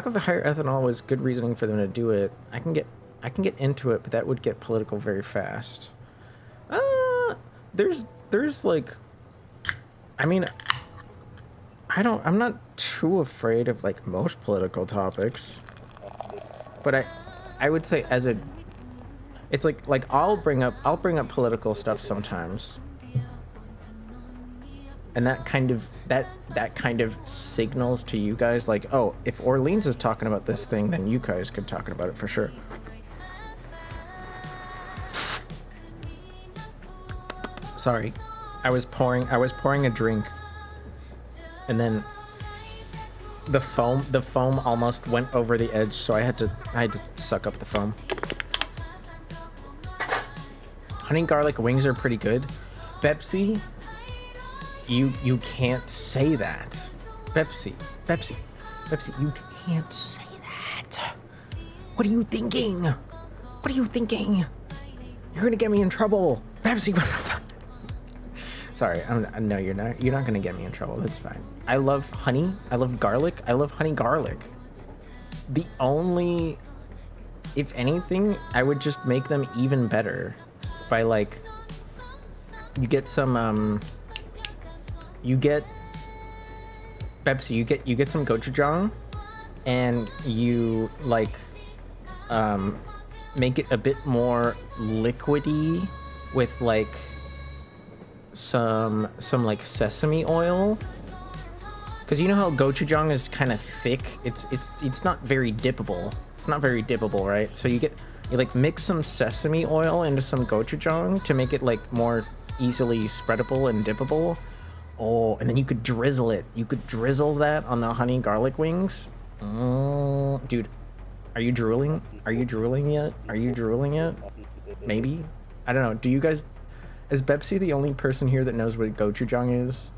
of the higher ethanol was good reasoning for them to do it. I can get into it, but that would get political very fast. There's like, I mean, I'm not too afraid of, like, most political topics, but I would say it's like I'll bring up political stuff sometimes, and that kind of signals to you guys, like, oh, if Orleans is talking about this thing, then you guys could talk about it for sure. Sorry, I was pouring a drink, and then the foam almost went over the edge, so I had to suck up the foam. Honey garlic wings are pretty good. Pepsi, you can't say that. Pepsi, you can't say that. What are you thinking? You're gonna get me in trouble. Pepsi, what the fuck? Sorry, no, you're not gonna get me in trouble. That's fine. I love honey. I love garlic. I love honey garlic. If anything, I would just make them even better by, like, you get some you get Pepsi, you get some gochujang, and you, like, make it a bit more liquidy with, like, some like sesame oil, because you know how gochujang is kind of thick. It's not very dippable. It's not very dippable, right? So you like mix some sesame oil into some gochujang to make it, like, more easily spreadable and dippable. Oh, and then you could drizzle it. You could drizzle that on the honey garlic wings. Dude, are you drooling? Are you drooling yet? Maybe? I don't know. Do you guys... Is Pepsi the only person here that knows what gochujang is?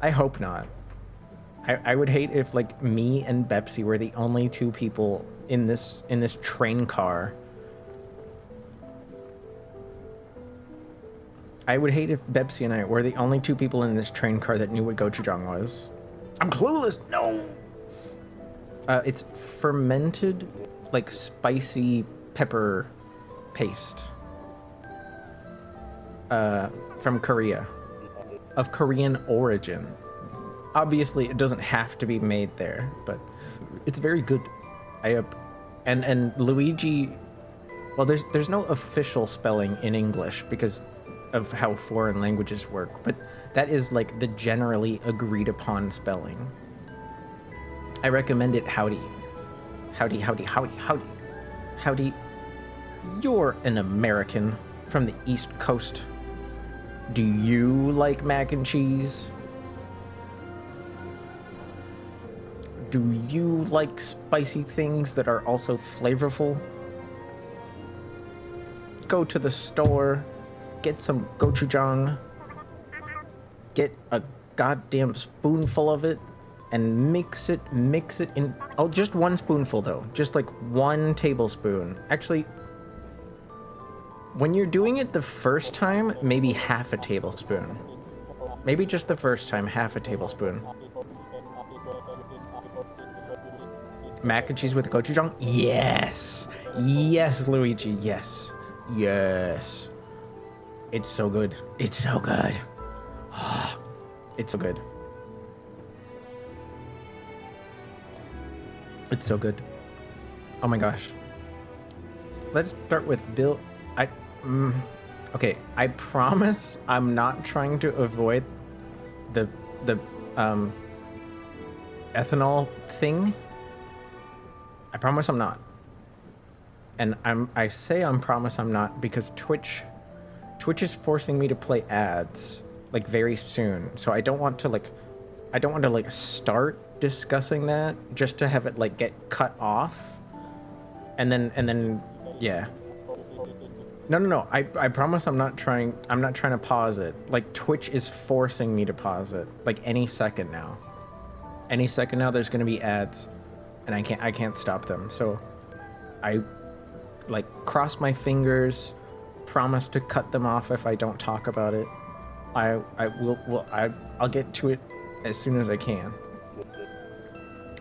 I hope not. I would hate if, like, me and Pepsi were the only two people in this train car. I would hate if Pepsi and I were the only two people in this train car that knew what gochujang was. I'm clueless. No. It's fermented, like, spicy pepper paste. From Korea, of Korean origin. Obviously, it doesn't have to be made there, but it's very good. And Luigi. Well, there's no official spelling in English because of how foreign languages work, but that is, like, the generally agreed upon spelling. I recommend it. Howdy. You're an American from the East Coast. Do you like mac and cheese? Do you like spicy things that are also flavorful? Go to the store, get some gochujang, get a goddamn spoonful of it, and mix it in. Oh, just one spoonful though. Just like 1 tablespoon. Actually, when you're doing it the first time, maybe half a tablespoon. Maybe just the first time, half a tablespoon. Mac and cheese with gochujang? Yes! Yes, Luigi, yes. Yes. It's so good. It's so good. It's so good. It's so good. Oh my gosh. Let's start with Bill. Okay, I promise I'm not trying to avoid the ethanol thing. I promise I'm not. And I promise I'm not because Twitch is forcing me to play ads, like very soon. So I don't want to like start discussing that just to have it like get cut off. And then yeah. No. I promise I'm not trying to pause it. Like Twitch is forcing me to pause it. Like any second now. Any second now there's going to be ads and I can't stop them. So I like cross my fingers, promise to cut them off if I don't talk about it. I'll get to it as soon as I can.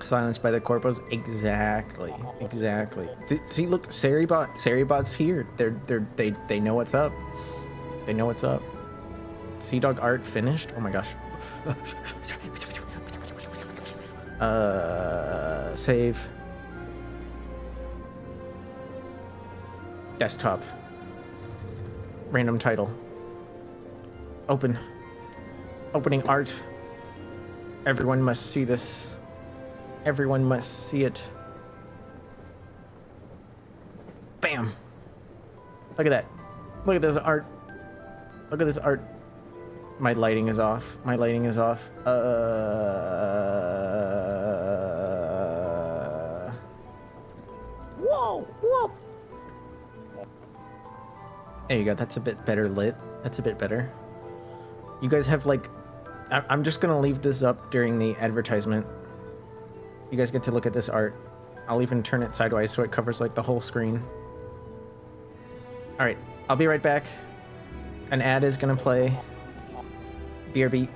Silenced by the corpos. Exactly. See, look, Saribot's here. They know what's up. They know what's up. Sea Dog art finished. Oh my gosh. Save. Desktop. Random title. Open. Opening art. Everyone must see this. Everyone must see it. Bam! Look at that. Look at this art. Look at this art. My lighting is off. My lighting is off. Whoa! Whoa! There you go. That's a bit better lit. That's a bit better. You guys have like... I'm just gonna leave this up during the advertisement. You guys get to look at this art. I'll even turn it sideways so it covers like the whole screen. All right, I'll be right back. An ad is gonna play. BRB.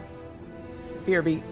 BRB.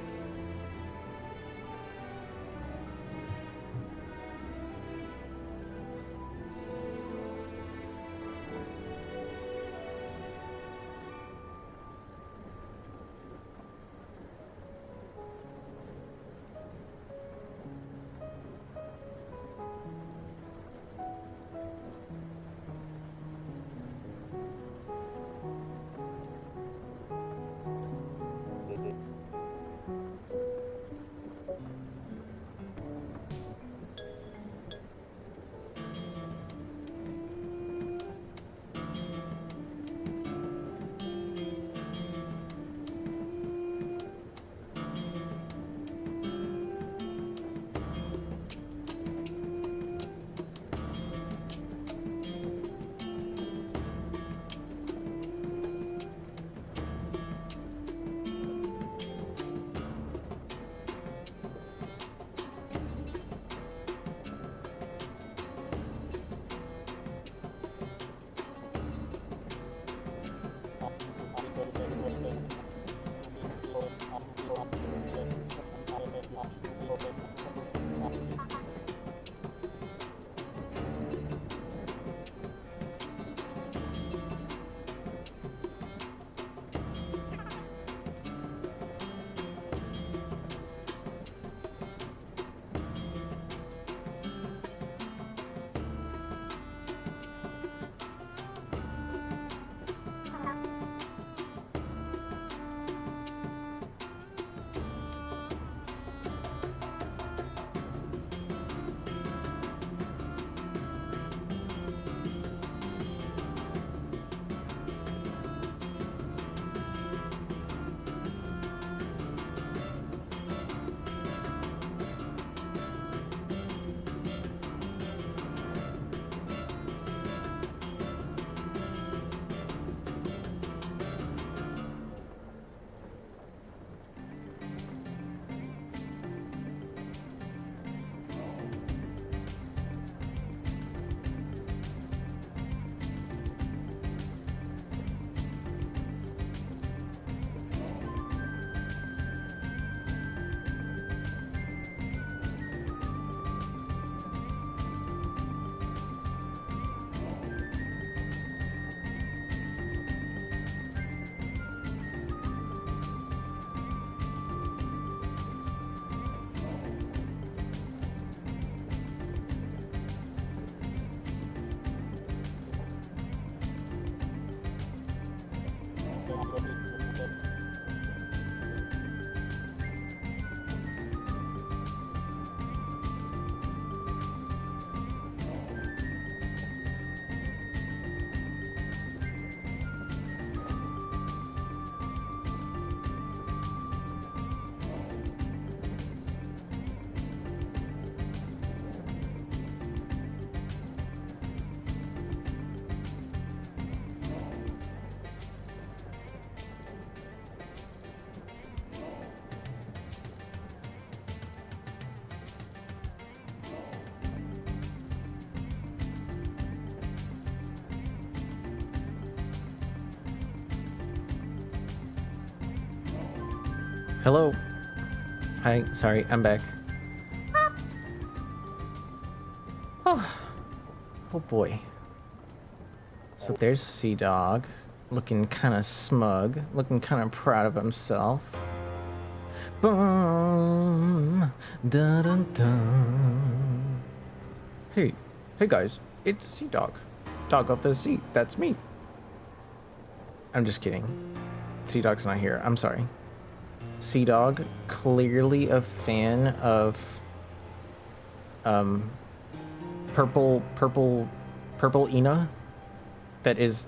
Hello. Hi, sorry, I'm back. Oh, oh boy. So there's Sea Dog, looking kind of smug, looking kind of proud of himself. Boom, dun dun dun. Hey guys, it's Sea Dog. Dog off the sea, that's me. I'm just kidding. Sea Dog's not here, I'm sorry. Sea Dog, clearly a fan of purple Ina that has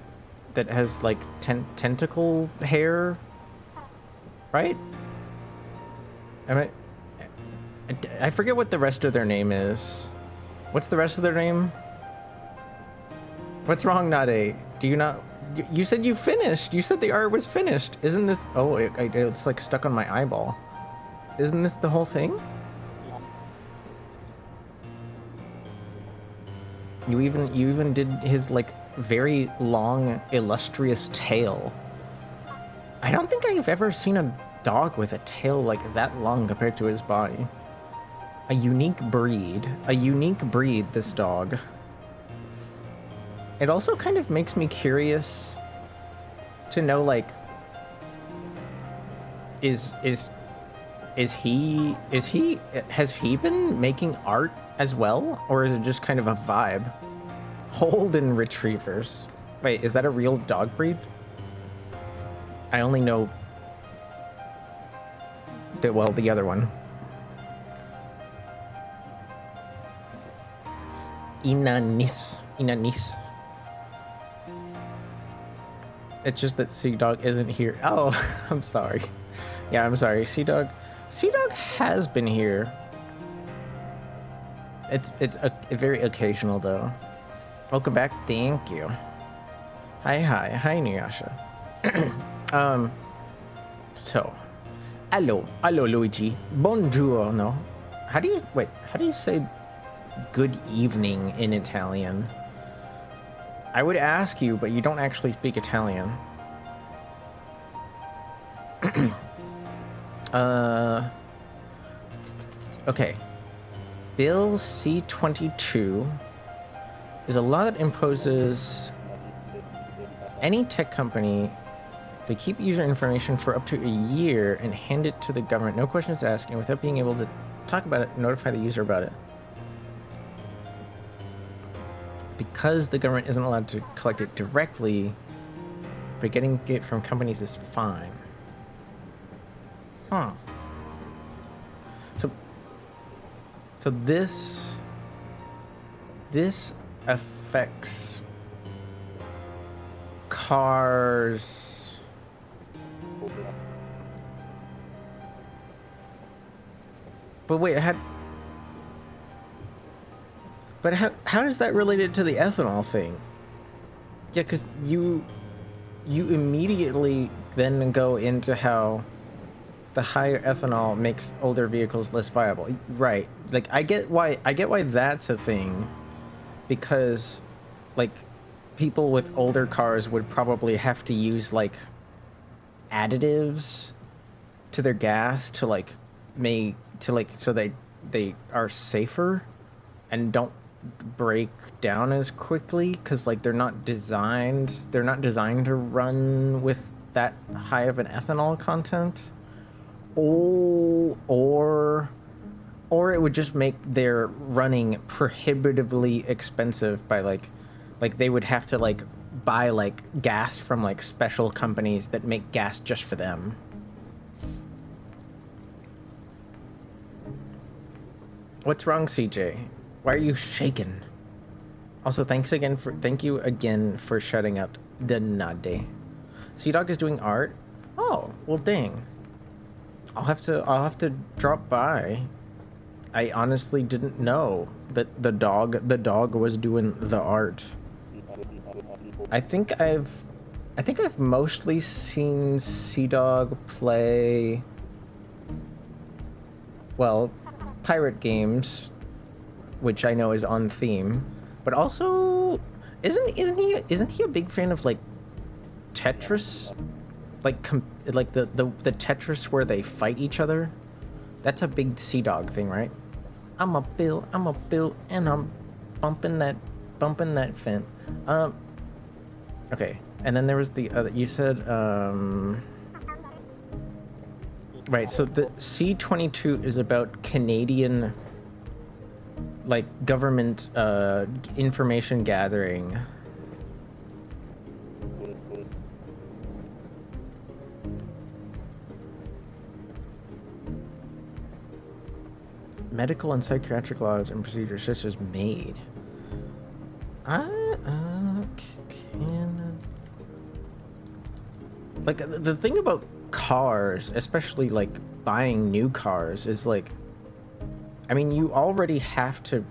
like tentacle hair, right? I forget what the rest of their name is. What's the rest of their name? What's wrong, Nade? Do you not? You said you finished. You said the art was finished. Isn't this? Oh, it's like stuck on my eyeball. Isn't this the whole thing? You even did his like very long, illustrious tail. I don't think I've ever seen a dog with a tail like that long compared to his body. A unique breed, this dog. It also kind of makes me curious to know, like, has he been making art as well, or is it just kind of a vibe? Holden Retrievers. Wait, is that a real dog breed? I only know the other one. Inanis. It's just that Sea Dog isn't here. Oh, I'm sorry. Yeah, I'm sorry. Sea Dog has been here. It's a very occasional though. Welcome back. Thank you. Hi, Nuyasha. So, hello, Luigi. Buongiorno. How do you say good evening in Italian? I would ask you, but you don't actually speak Italian. Okay. Bill C-22 is a law that imposes any tech company to keep user information for up to a year and hand it to the government, no questions asked, and without being able to talk about it, notify the user about it. Because the government isn't allowed to collect it directly, but getting it from companies is fine. Huh. So this affects cars. But wait, how is that related to the ethanol thing? Yeah, because you immediately then go into how the higher ethanol makes older vehicles less viable. Right. Like I get why that's a thing, because like people with older cars would probably have to use like additives to their gas to like so they are safer and don't break down as quickly, because like they're not designed to run with that high of an ethanol content. Or it would just make their running prohibitively expensive by like they would have to like buy like gas from like special companies that make gas just for them. What's wrong, CJ? Why are you shaking? Also, thank you again for shutting up the Nade. Sea Dog is doing art. Oh, well dang. I'll have to drop by. I honestly didn't know that the dog was doing the art. I think I've mostly seen Sea Dog play, well, pirate games, which I know is on theme, but also isn't he a big fan of like Tetris, like like the Tetris where they fight each other. That's a big Sea Dog thing, right? I'm a Bill, and I'm bumping that fence. Okay, and then there was the other. You said right. So the C-22 is about Canadian, like, government information gathering. Medical and psychiatric laws and procedures such as MAID. Like, the thing about cars, especially like buying new cars, is like, I mean, you already have to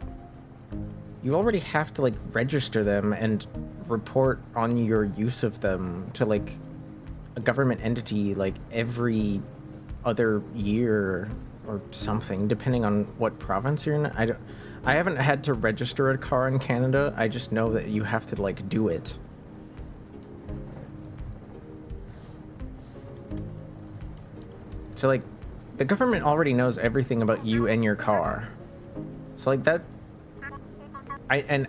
like register them and report on your use of them to like a government entity like every other year or something, depending on what province you're in. I haven't had to register a car in Canada. I just know that you have to like do it. So like the government already knows everything about you and your car. So like that, I'm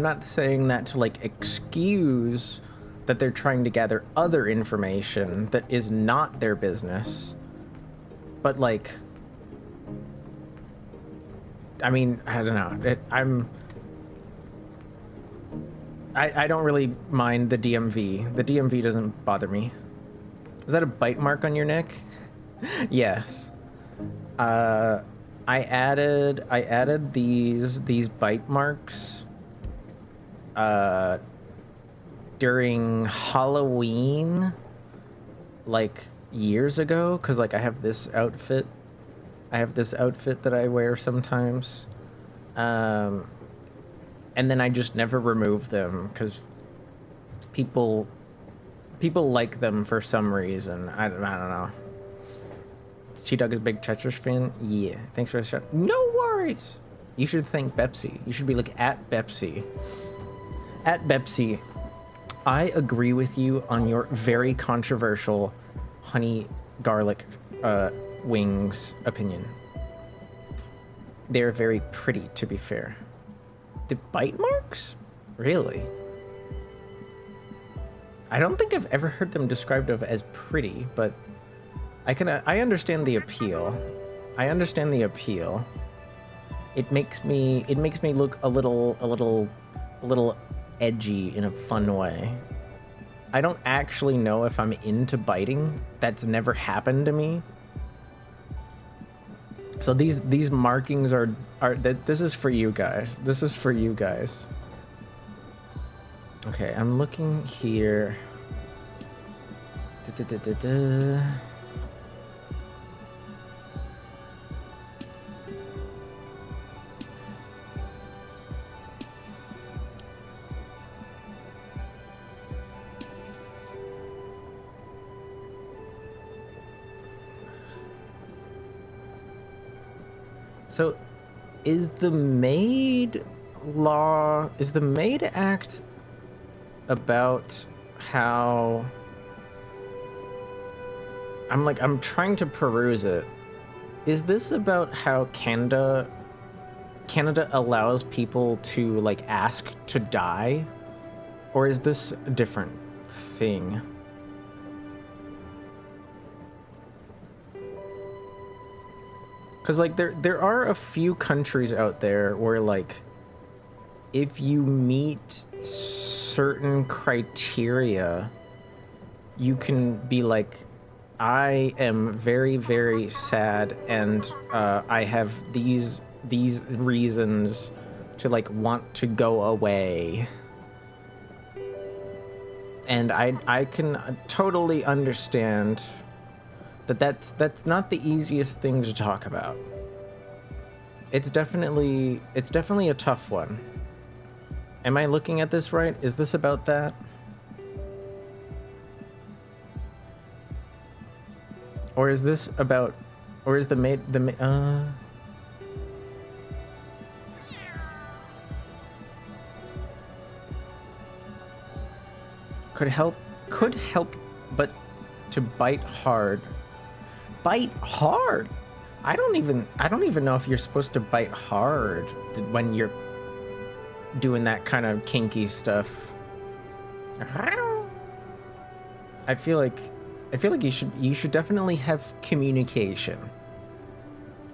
not saying that to like excuse that they're trying to gather other information that is not their business. But like, I mean, I don't know. I don't really mind the DMV. The DMV doesn't bother me. Is that a bite mark on your neck? Yes. I added these bite marks during Halloween, like years ago, because like I have this outfit that I wear sometimes, and then I just never remove them because people like them for some reason. I don't know. T-Dog is a big Tetris fan. Yeah, thanks for the shout. No worries. You should thank Bepsi. You should be like at Bepsi. At Bepsi, I agree with you on your very controversial honey garlic wings opinion. They're very pretty, to be fair. The bite marks? Really? I don't think I've ever heard them described of as pretty, but I understand the appeal. It makes me look a little edgy in a fun way. I don't actually know if I'm into biting. That's never happened to me. So these markings are this is for you guys. This is for you guys. Okay, I'm looking here. So, is the MAID Act about how... I'm trying to peruse it. Is this about how Canada allows people to, like, ask to die? Or is this a different thing? Because, like, there are a few countries out there where, like, if you meet certain criteria, you can be like, I am very, very sad, and I have these reasons to, like, want to go away. And I can totally understand that's not the easiest thing to talk about. It's definitely a tough one. Am I looking at this right? Is this about that? Or is this about, or is could help, but to bite hard. Bite hard? I don't even know if you're supposed to bite hard when you're doing that kind of kinky stuff. I feel like you should definitely have communication.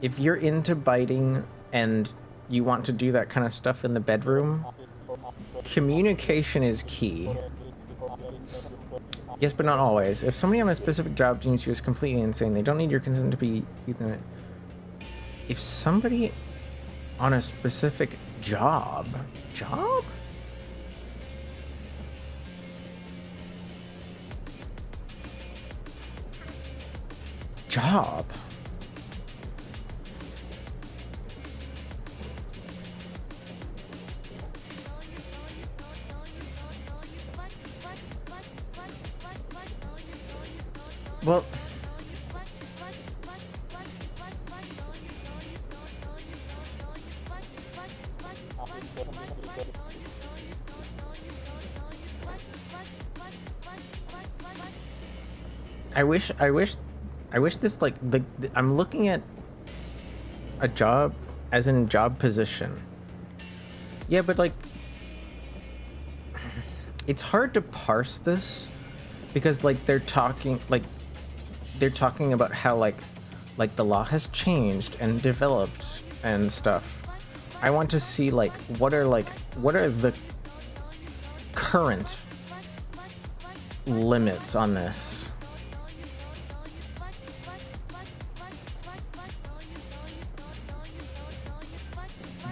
If you're into biting and you want to do that kind of stuff in the bedroom, communication is key. Yes, but not always. If somebody on a specific job deems you as completely insane, they don't need your consent to be euthanized. If somebody on a specific job? Well, I wish this, like, I'm looking at a job as in job position. Yeah, but like, it's hard to parse this because like they're talking about how like the law has changed and developed and stuff. I want to see like what are the current limits on this.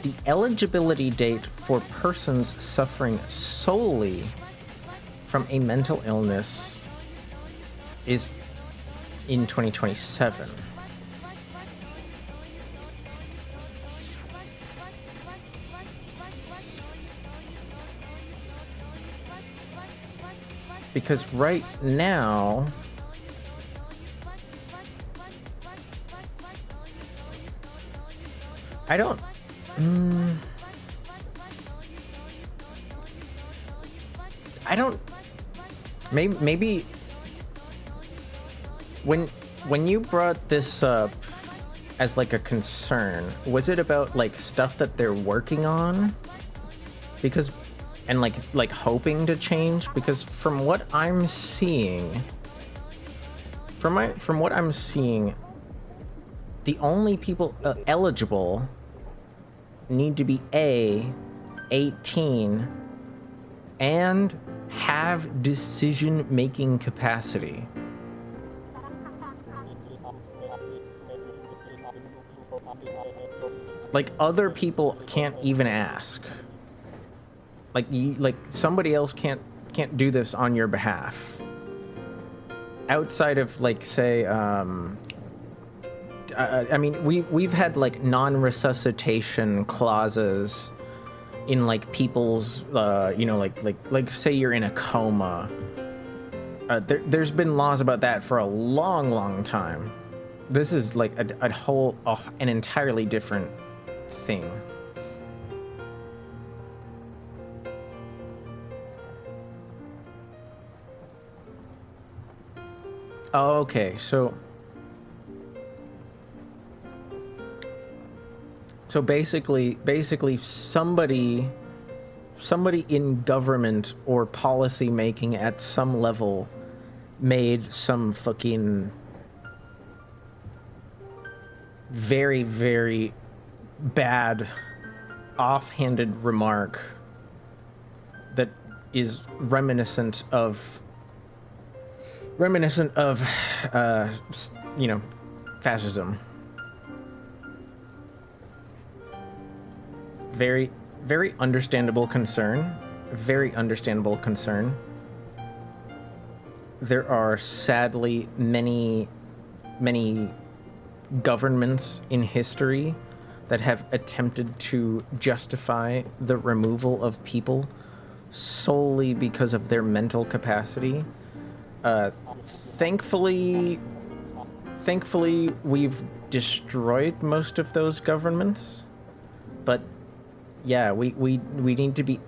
The eligibility date for persons suffering solely from a mental illness is in 2027. Because right now, I don't... Maybe when you brought this up as like a concern, was it about like stuff that they're working on? Because and like hoping to change? Because from what I'm seeing, the only people eligible need to be 18 and have decision-making capacity. Like, other people can't even ask. Like somebody else can't do this on your behalf. Outside of, like, say, I mean, we've had like non-resuscitation clauses in like people's, you know, like say you're in a coma. There's been laws about that for a long time. This is like an entirely different thing. Okay, so basically somebody in government or policy making at some level made some fucking very, very bad offhanded remark that is reminiscent of you know, fascism. Very, very understandable concern. Very understandable concern. There are sadly many governments in history that have attempted to justify the removal of people solely because of their mental capacity. Thankfully, we've destroyed most of those governments, but yeah, we need to be,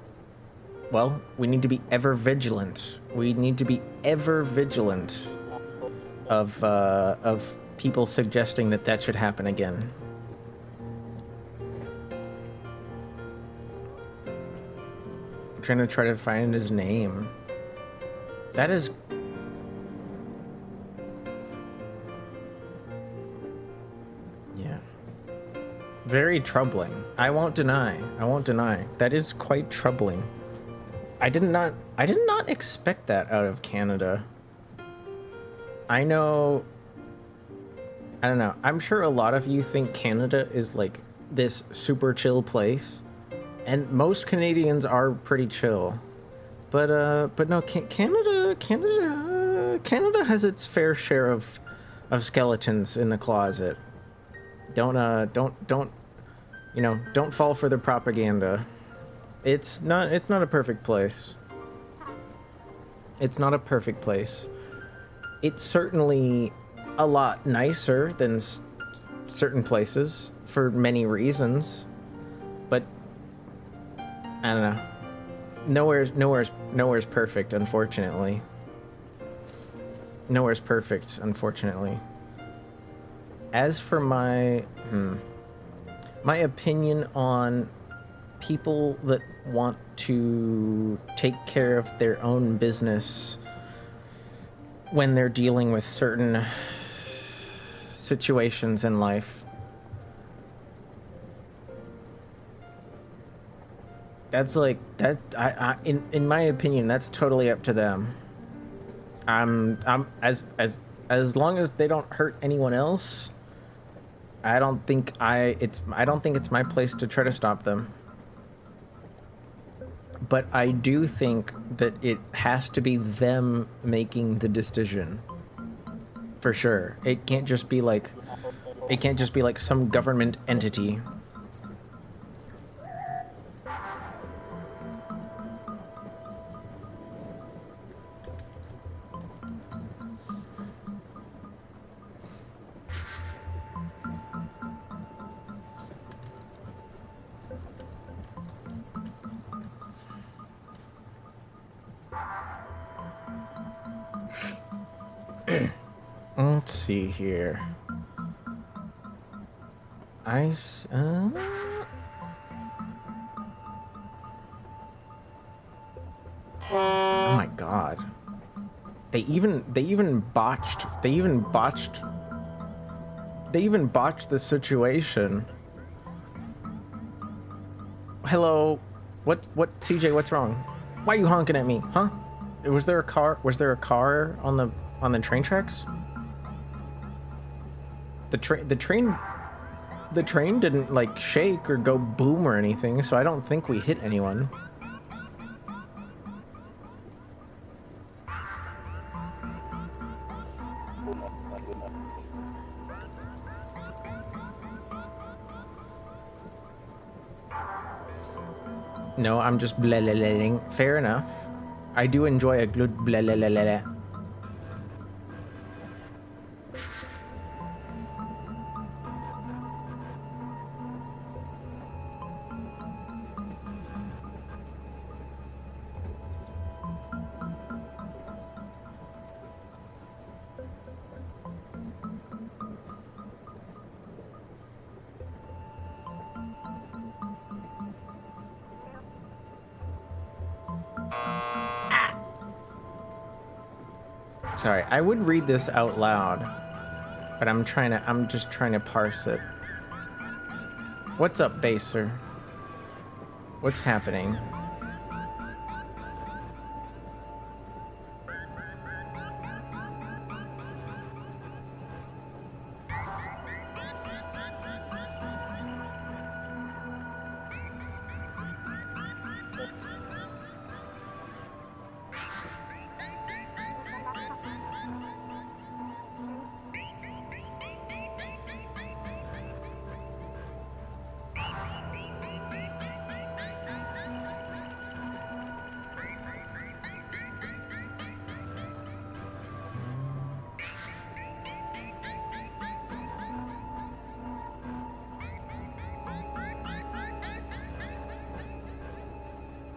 well, we need to be ever vigilant. We need to be ever vigilant of people suggesting that that should happen again. I'm trying to find his name. That is... yeah. Very troubling. I won't deny. That is quite troubling. I did not expect that out of Canada. I don't know. I'm sure a lot of you think Canada is like this super chill place, and most Canadians are pretty chill. But no, Canada has its fair share of skeletons in the closet. Don't fall for the propaganda. It's not a perfect place. It's not a perfect place. It's certainly a lot nicer than certain places for many reasons, but I don't know. Nowhere's perfect, unfortunately. Nowhere's perfect, unfortunately. As for my opinion on people that want to take care of their own business when they're dealing with certain situations in life, in my opinion, that's totally up to them. As long as they don't hurt anyone else, I don't think it's my place to try to stop them. But I do think that it has to be them making the decision. For sure. It can't just be like some government entity. Let's see here. Oh my god. They even botched the situation. Hello. What CJ, what's wrong? Why are you honking at me? Huh? Was there a car on the train tracks? The train didn't like shake or go boom or anything, so I don't think we hit anyone. No, I'm just blah-la-la-ling. Fair enough. I do enjoy a good blah-la-la-la-la. Sorry, I would read this out loud, but I'm just trying to parse it. What's up, Baser? What's happening?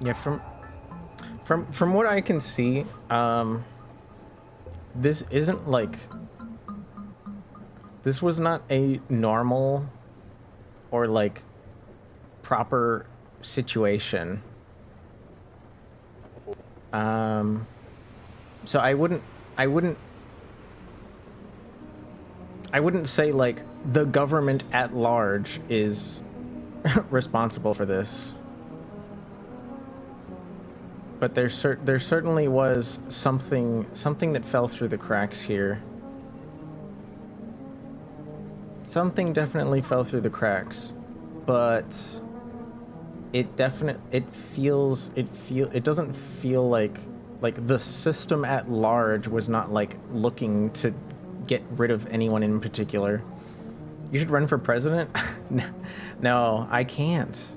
Yeah, from what I can see, this isn't like This was not a normal or like proper situation. So I wouldn't say like the government at large is responsible for this. But there certainly was something that fell through the cracks here. Something definitely fell through the cracks, but it doesn't feel like the system at large was not like looking to get rid of anyone in particular. You should run for president? No, I can't.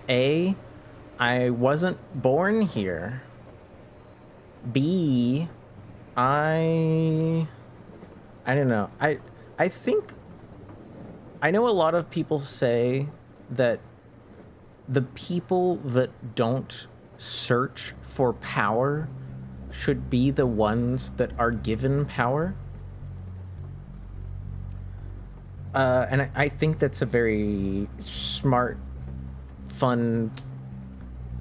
A, I wasn't born here. B, I don't know. I think I know a lot of people say that the people that don't search for power should be the ones that are given power. And I think that's a very smart, fun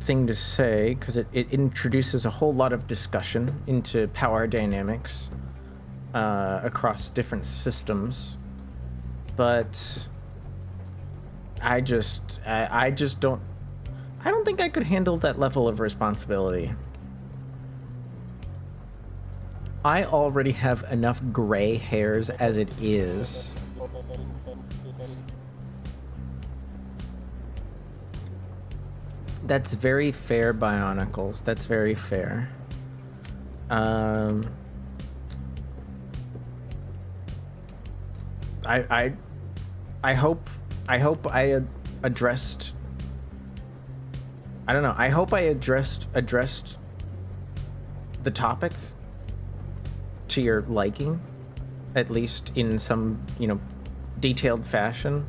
thing to say, because it introduces a whole lot of discussion into power dynamics across different systems. But I don't think I could handle that level of responsibility. I already have enough gray hairs as it is. That's very fair, Bionicles. That's very fair. I hope I addressed. I don't know. I hope I addressed the topic to your liking, at least in some, detailed fashion.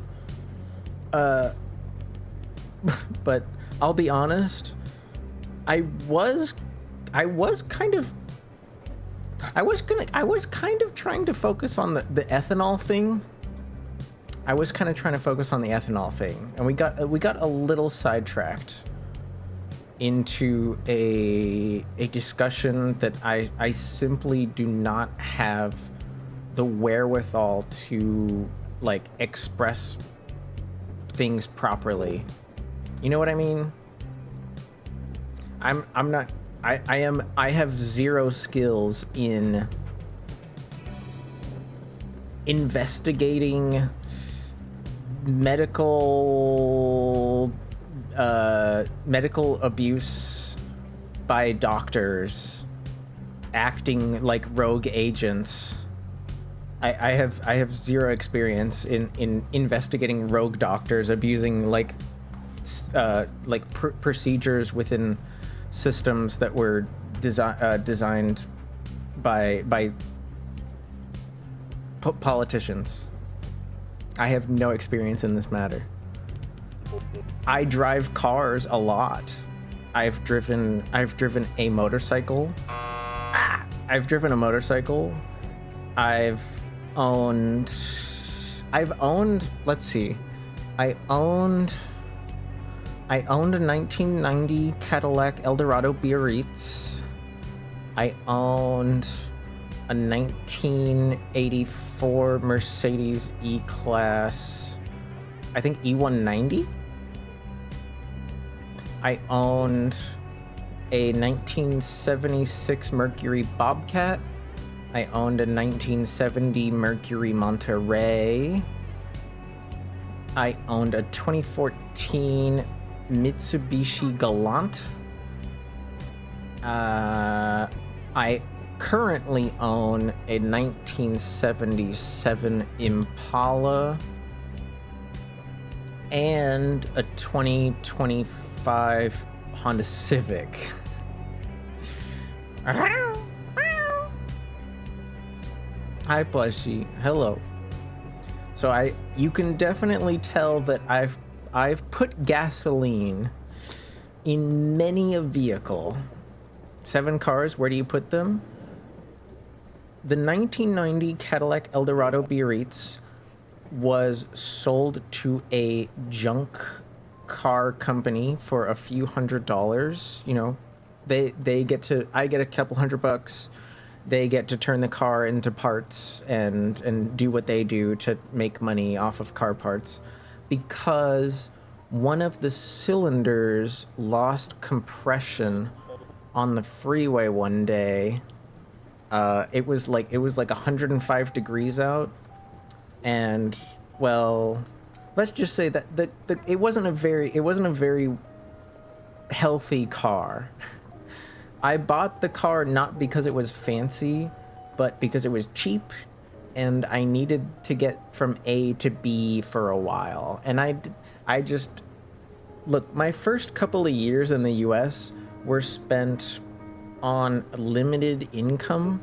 But I'll be honest, I was kind of trying to focus on the ethanol thing. I was kind of trying to focus on the ethanol thing, and we got a little sidetracked into a discussion that I simply do not have the wherewithal to like express things properly. You know what I mean? I have zero skills in investigating medical abuse by doctors acting like rogue agents. I have zero experience in investigating rogue doctors abusing procedures within systems that were designed by politicians. I have no experience in this matter. I drive cars a lot. I've driven a motorcycle. I've driven a motorcycle. I've owned, let's see. I owned a 1990 Cadillac Eldorado Biarritz. I owned a 1984 Mercedes E-Class, I think E190. I owned a 1976 Mercury Bobcat. I owned a 1970 Mercury Monterey. I owned a 2014 Mitsubishi Galant. I currently own a 1977 Impala and a 2025 Honda Civic. Hi, Plushie. Hello. So you can definitely tell that I've put gasoline in many a vehicle. 7 cars, where do you put them? the 1990 Cadillac Eldorado Biarritz was sold to a junk car company for a few $100s. You know, I get a couple $100. They get to turn the car into parts and do what they do to make money off of car parts, because one of the cylinders lost compression on the freeway one day. It was like 105 degrees out, and well, let's just say that it wasn't a very healthy car. I bought the car not because it was fancy, but because it was cheap, and I needed to get from A to B for a while. And I just look, my first couple of years in the US were spent on limited income.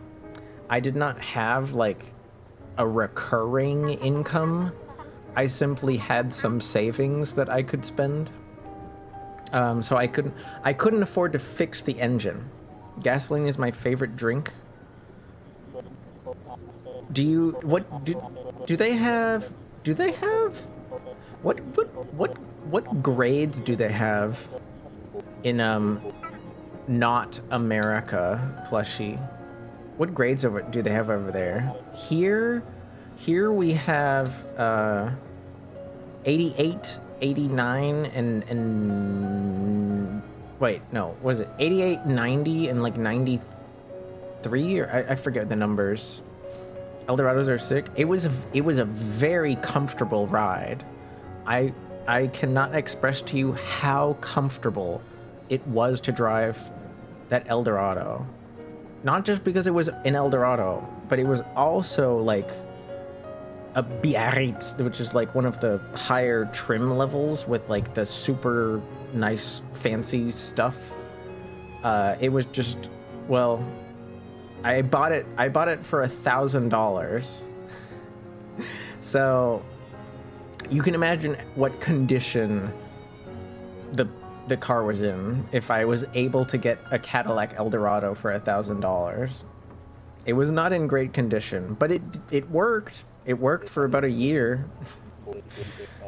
I did not have like a recurring income. I simply had some savings that I could spend. So I couldn't afford to fix the engine. Gasoline is my favorite drink. Do they have what grades do they have in not America, Plushie? What grades do they have over there? Here we have 88, 89, and wait, no, was it 88, 90, and like 93? Or I forget the numbers. Eldorados are sick. It was a very comfortable ride. I cannot express to you how comfortable it was to drive that Eldorado. Not just because it was an Eldorado, but it was also like a Biarritz, which is like one of the higher trim levels with like the super nice fancy stuff. It was just, well, I bought it for $1,000. So you can imagine what condition the car was in if I was able to get a Cadillac Eldorado for $1,000. It was not in great condition, but it worked. It worked for about a year.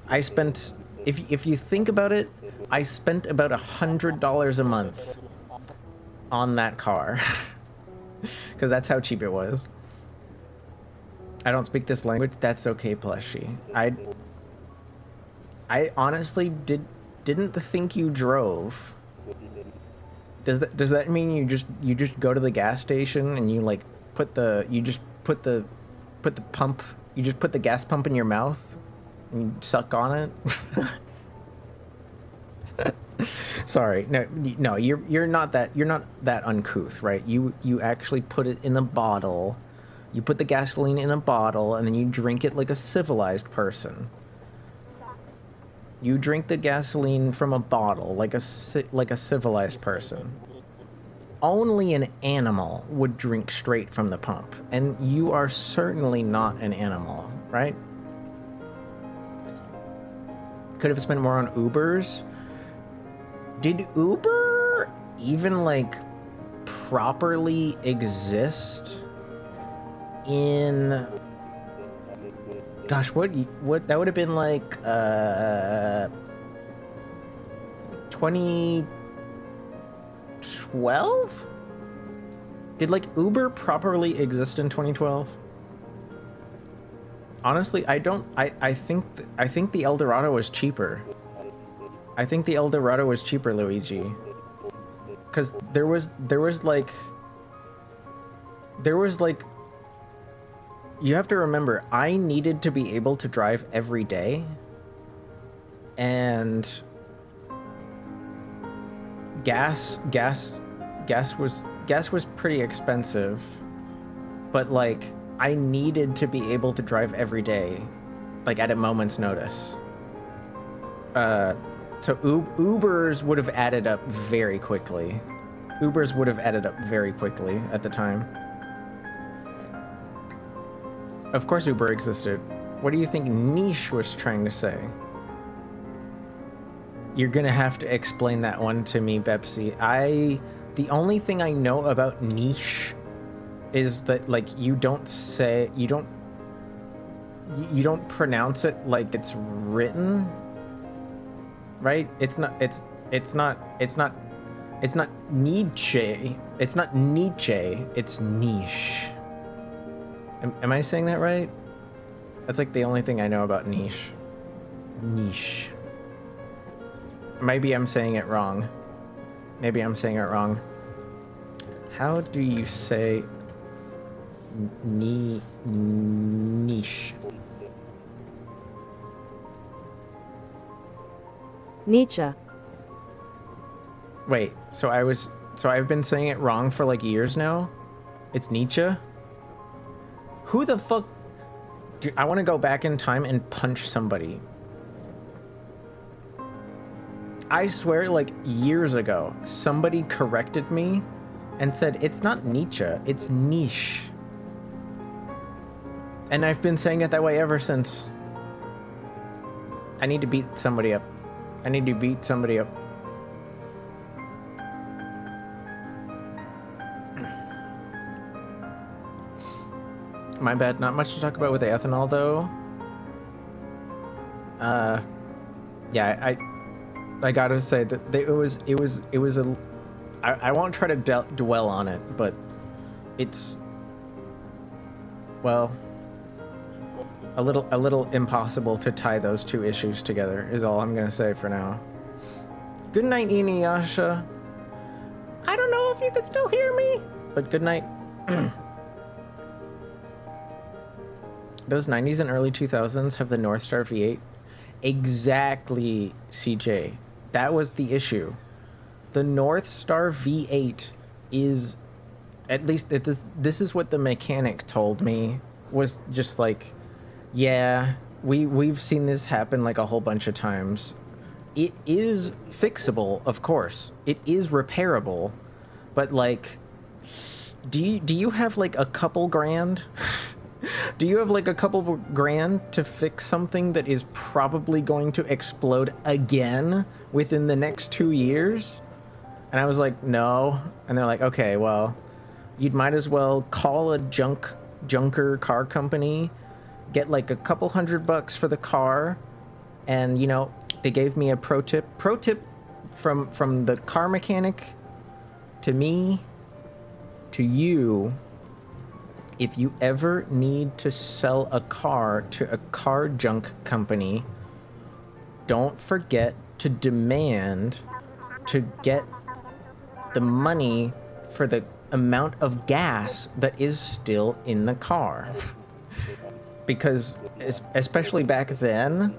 I spent, if you think about it, I spent about $100 a month on that car. Because that's how cheap it was. I don't speak this language. That's okay, Plushie. I honestly didn't think you drove. Does that mean you just go to the gas station and you like put the gas pump in your mouth and you suck on it? Sorry, no, you're not that uncouth, right? You actually put it in a bottle. You put the gasoline in a bottle and then you drink it like a civilized person. You drink the gasoline from a bottle like a civilized person. Only an animal would drink straight from the pump, and you are certainly not an animal, right? Could have spent more on Ubers. Did Uber even like properly exist in, gosh, what that would have been like 2012? Did like Uber properly exist in 2012? Honestly, I think the Eldorado was cheaper. I think the Eldorado was cheaper, Luigi. Cause there was like you have to remember, I needed to be able to drive every day, and gas was pretty expensive, but like I needed to be able to drive every day, like at a moment's notice. So Ubers would have added up very quickly. Ubers would have added up very quickly at the time. Of course Uber existed. What do you think Niche was trying to say? You're gonna have to explain that one to me, Bepsi. The only thing I know about Niche is that like you don't pronounce it like it's written, right? It's not Nietzsche. It's not Nietzsche. It's niche. Am I saying that right? That's like the only thing I know about niche. Niche. Maybe I'm saying it wrong. Maybe I'm saying it wrong. How do you say niche? Nietzsche. Wait, so I've been saying it wrong for like years now? It's Nietzsche? Who the fuck? Dude, I want to go back in time and punch somebody. I swear, like years ago, somebody corrected me and said, it's not Nietzsche, it's niche. And I've been saying it that way ever since. I need to beat somebody up. I need to beat somebody up. My bad, not much to talk about with the ethanol though. Yeah, I gotta say that it was a, I won't try to dwell on it, but it's, well, a little impossible to tie those two issues together is all I'm gonna say for now. Good night, Inuyasha. I don't know if you can still hear me, but good night. Those 90s and early 2000s have the North Star V8. Exactly, CJ. That was the issue. The North Star V8 is, at least this is what the mechanic told me, was just like, yeah, we've seen this happen like a whole bunch of times. It is fixable, of course. It is repairable, but like, do you have like a couple grand? Do you have like a couple grand to fix something that is probably going to explode again within the next 2 years? And I was like, no. And they're like, okay, well, you'd might as well call a junker car company, get like a couple $100 for the car, and you know, they gave me a pro tip from the car mechanic to me to you. If you ever need to sell a car to a car junk company, don't forget to demand to get the money for the amount of gas that is still in the car. Because especially back then,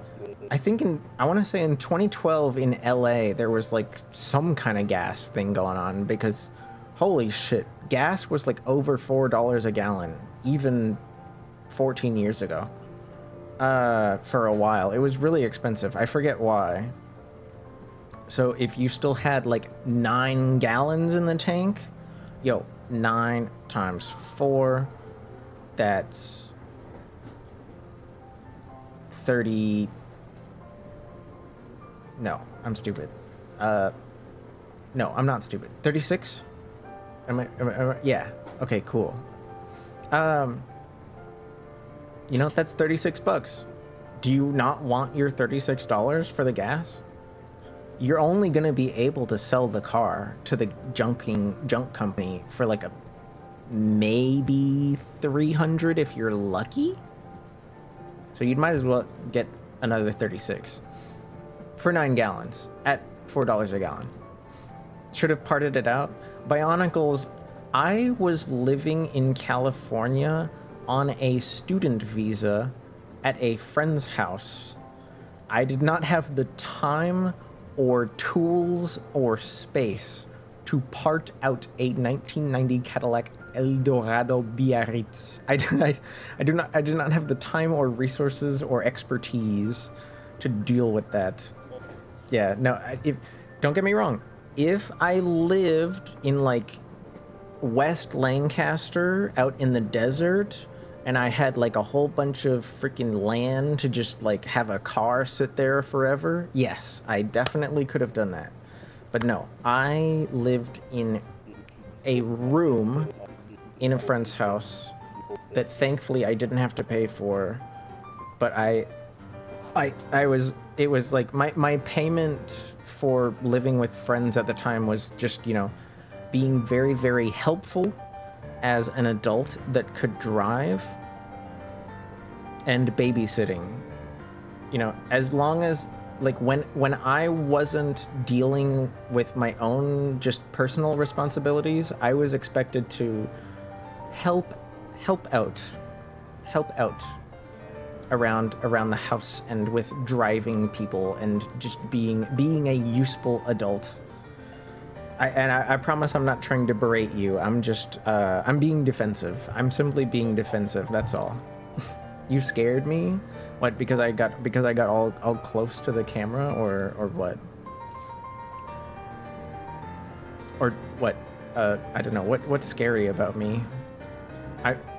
I think I want to say in 2012 in LA, there was like some kind of gas thing going on because holy shit, gas was like over $4 a gallon, even 14 years ago. For a while. It was really expensive. I forget why. So if you still had like 9 gallons in the tank, yo, 9 times 4, that's 30. No, I'm stupid. No, I'm not stupid. 36? Am I, yeah. Okay, cool. You know, that's $36. Do you not want your $36 for the gas? You're only gonna be able to sell the car to the junk company for like a maybe 300 if you're lucky. So you'd might as well get another 36 for 9 gallons at $4 a gallon. Should have parted it out. Bionicles, I was living in California on a student visa at a friend's house. I did not have the time or tools or space to part out a 1990 Cadillac Eldorado Biarritz. I did not have the time or resources or expertise to deal with that. Yeah, no, don't get me wrong. If I lived in like West Lancaster out in the desert and I had like a whole bunch of freaking land to just like have a car sit there forever, yes, I definitely could have done that. But no, I lived in a room in a friend's house that thankfully I didn't have to pay for, but it was like my payment for living with friends at the time was just, you know, being very, very helpful as an adult that could drive and babysitting. You know, as long as, like, when I wasn't dealing with my own just personal responsibilities, I was expected to help out around the house and with driving people and just being a useful adult. I promise I'm not trying to berate you. I'm just I'm being defensive. I'm simply being defensive. That's all. You scared me? What? Because I got all close to the camera, or what? Or what? I don't know. What's scary about me?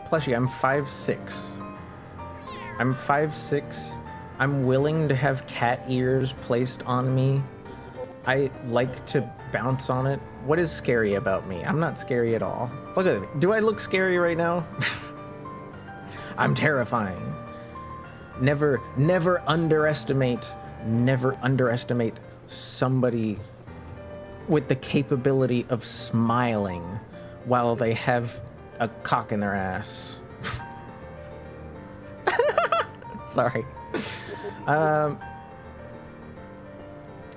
Plushie, I'm 5'6". I'm 5'6". I'm willing to have cat ears placed on me. I like to bounce on it. What is scary about me? I'm not scary at all. Look at me. Do I look scary right now? I'm terrifying. Never underestimate somebody with the capability of smiling while they have a cock in their ass. Sorry.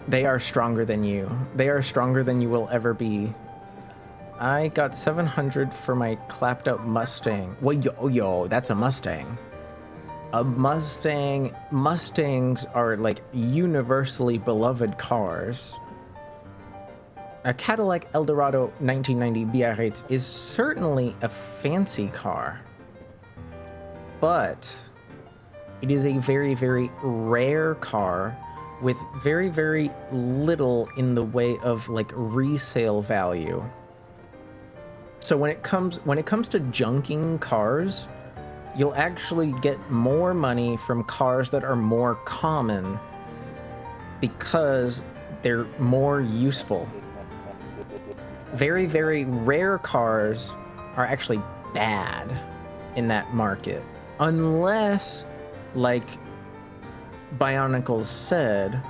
They are stronger than you. They are stronger than you will ever be. I got 700 for my clapped up Mustang. Well, yo, that's a Mustang. A Mustang. Mustangs are like universally beloved cars. A Cadillac Eldorado 1990 Biarritz is certainly a fancy car, but it is a very, very rare car with very, very little in the way of like resale value. So when it comes to junking cars, you'll actually get more money from cars that are more common because they're more useful. Very, very rare cars are actually bad in that market, unless, like Bionicles said,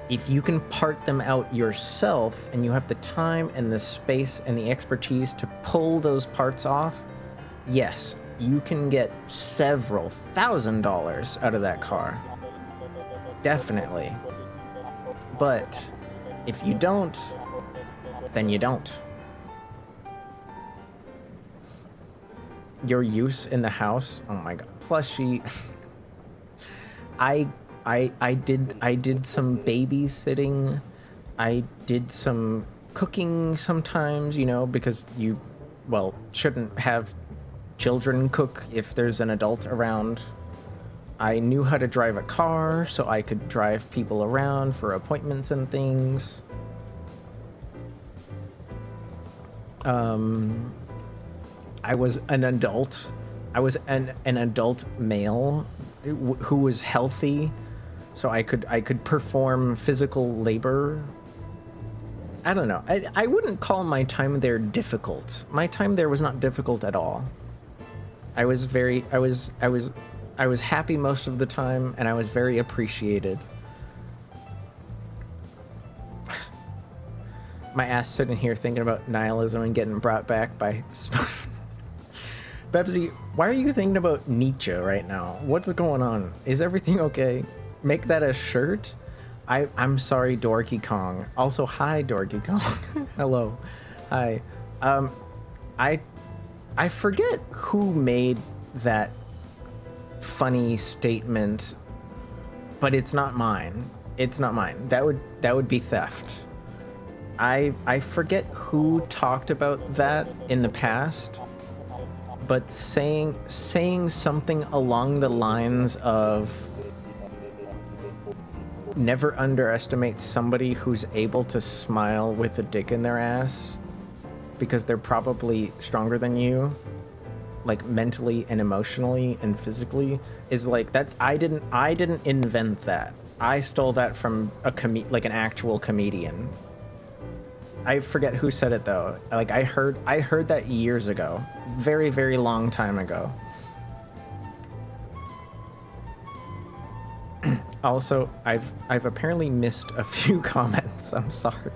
if you can part them out yourself and you have the time and the space and the expertise to pull those parts off, yes, you can get several $1,000s out of that car. Definitely. But if you don't, then you don't. Your use in the house, oh my god, plushie. I did some babysitting. I did some cooking sometimes, you know, because you, well, shouldn't have children cook if there's an adult around. I knew how to drive a car, so I could drive people around for appointments and things. I was an adult. I was an adult male who was healthy, so I could perform physical labor. I don't know. I wouldn't call my time there difficult. My time there was not difficult at all. I was happy most of the time, and I was very appreciated. My ass sitting here thinking about nihilism and getting brought back by Bebsy, why are you thinking about Nietzsche right now? What's going on? Is everything okay? Make that a shirt? I'm sorry, Dorky Kong. Also, hi, Dorky Kong. Hello. Hi. I forget who made that funny statement, but it's not mine. It's not mine. That would be theft. I forget who talked about that in the past, but saying something along the lines of never underestimate somebody who's able to smile with a dick in their ass because they're probably stronger than you, like mentally and emotionally and physically, is like that. I didn't invent that. I stole that from an actual comedian. I forget who said it though. Like I heard that years ago, very very long time ago. Also, I've apparently missed a few comments. I'm sorry.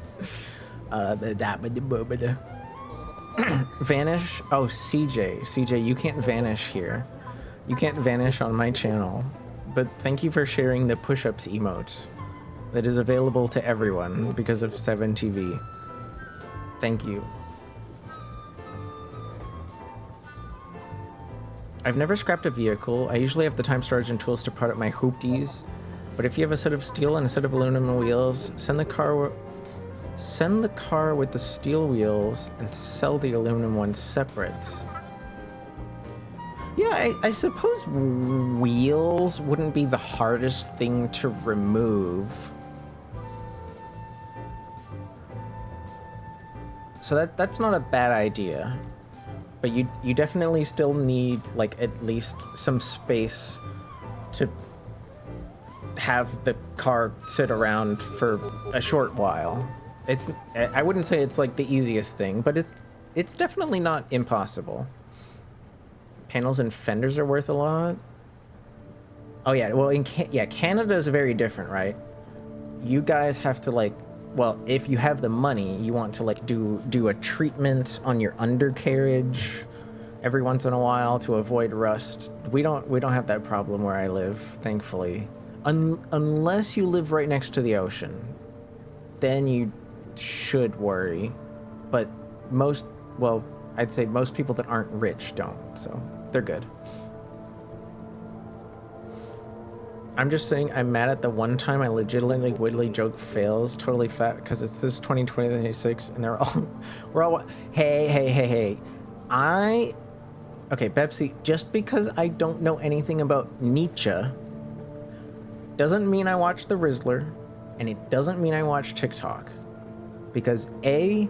Vanish. Oh, CJ, you can't vanish here. You can't vanish on my channel. But thank you for sharing the push-ups emote that is available to everyone because of 7TV. Thank you. I've never scrapped a vehicle. I usually have the time, storage, and tools to part up my hoopties. But if you have a set of steel and a set of aluminum wheels, send the car with the steel wheels and sell the aluminum ones separate. Yeah, I suppose wheels wouldn't be the hardest thing to remove. So that's not a bad idea. But you definitely still need like at least some space to have the car sit around for a short while. I wouldn't say it's like the easiest thing, but it's definitely not impossible. Panels and fenders are worth a lot. Oh yeah, well Canada is very different, right? You guys have to like, well, if you have the money, you want to like do a treatment on your undercarriage every once in a while to avoid rust. We don't have that problem where I live, thankfully. Unless you live right next to the ocean, then you should worry. But I'd say most people that aren't rich don't, so they're good. I'm just saying I'm mad at the one time I legitimately widdly joke fails totally fat because it's this 2026 and we're all hey. Okay, Pepsi, just because I don't know anything about Nietzsche doesn't mean I watch The Rizzler, and it doesn't mean I watch TikTok. Because I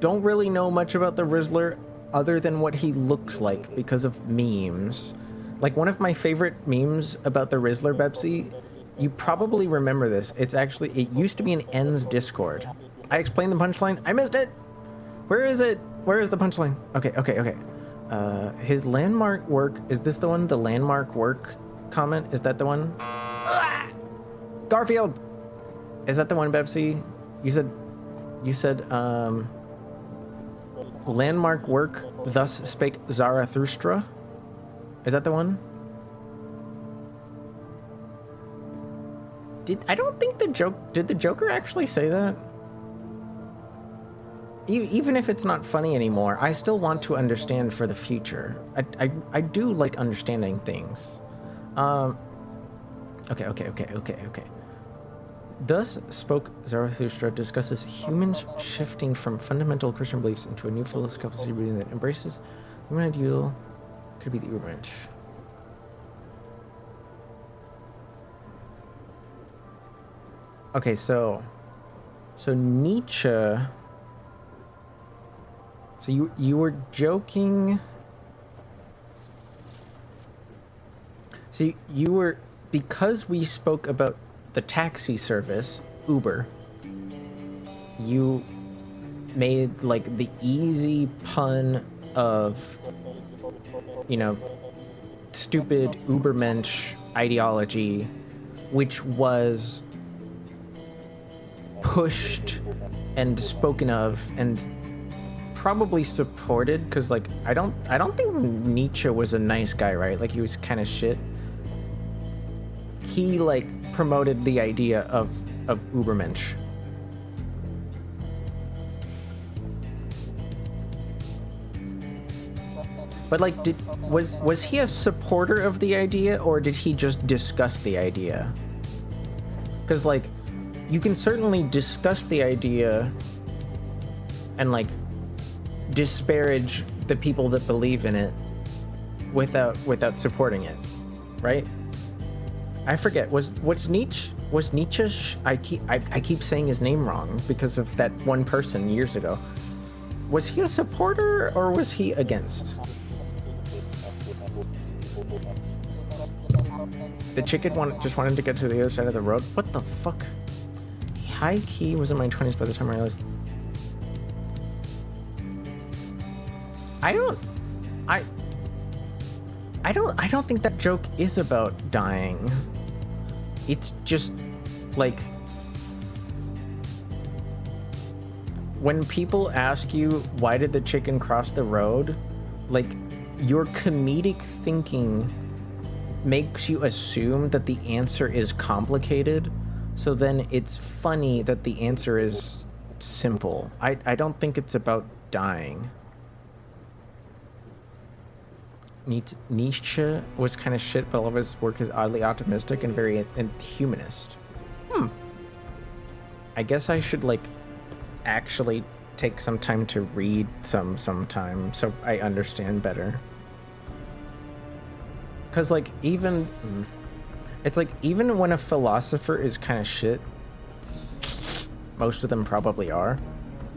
don't really know much about The Rizzler other than what he looks like because of memes. Like one of my favorite memes about The Rizzler, Pepsi, you probably remember this. It used to be in N's Discord. I explained the punchline. I missed it. Where is it? Where is the punchline? Okay. His landmark work, is this the one? The landmark work comment? Is that the one? Garfield! Is that the one, Pepsi? You said, landmark work, thus spake Zarathustra? Is that the one? I don't think did the Joker actually say that? Even if it's not funny anymore, I still want to understand for the future. I do like understanding things. Okay. Thus spoke Zarathustra discusses humans shifting from fundamental Christian beliefs into a new philosophical belief that embraces human ideal could be the Ubermensch. Okay, so Nietzsche. So you were joking. So you were, because we spoke about the taxi service, Uber, you made like the easy pun of, you know, stupid Ubermensch ideology, which was pushed and spoken of and probably supported, because like I don't think Nietzsche was a nice guy, right? Like he was kind of shit. He like promoted the idea of Ubermensch. But like, was he a supporter of the idea, or did he just discuss the idea? Because like, you can certainly discuss the idea and like disparage the people that believe in it without supporting it, right? I forget. Was Nietzsche? I keep saying his name wrong because of that one person years ago. Was he a supporter or was he against? The chicken just wanted to get to the other side of the road. What the fuck? He high key was in my 20s by the time I realized. I don't think that joke is about dying. It's just like when people ask you why did the chicken cross the road, like your comedic thinking makes you assume that the answer is complicated, so then it's funny that the answer is simple. I don't think it's about dying. Nietzsche was kind of shit, but all of his work is oddly optimistic and very humanist. I guess I should like actually take some time to read sometime so I understand better. Cause like it's like even when a philosopher is kind of shit, most of them probably are,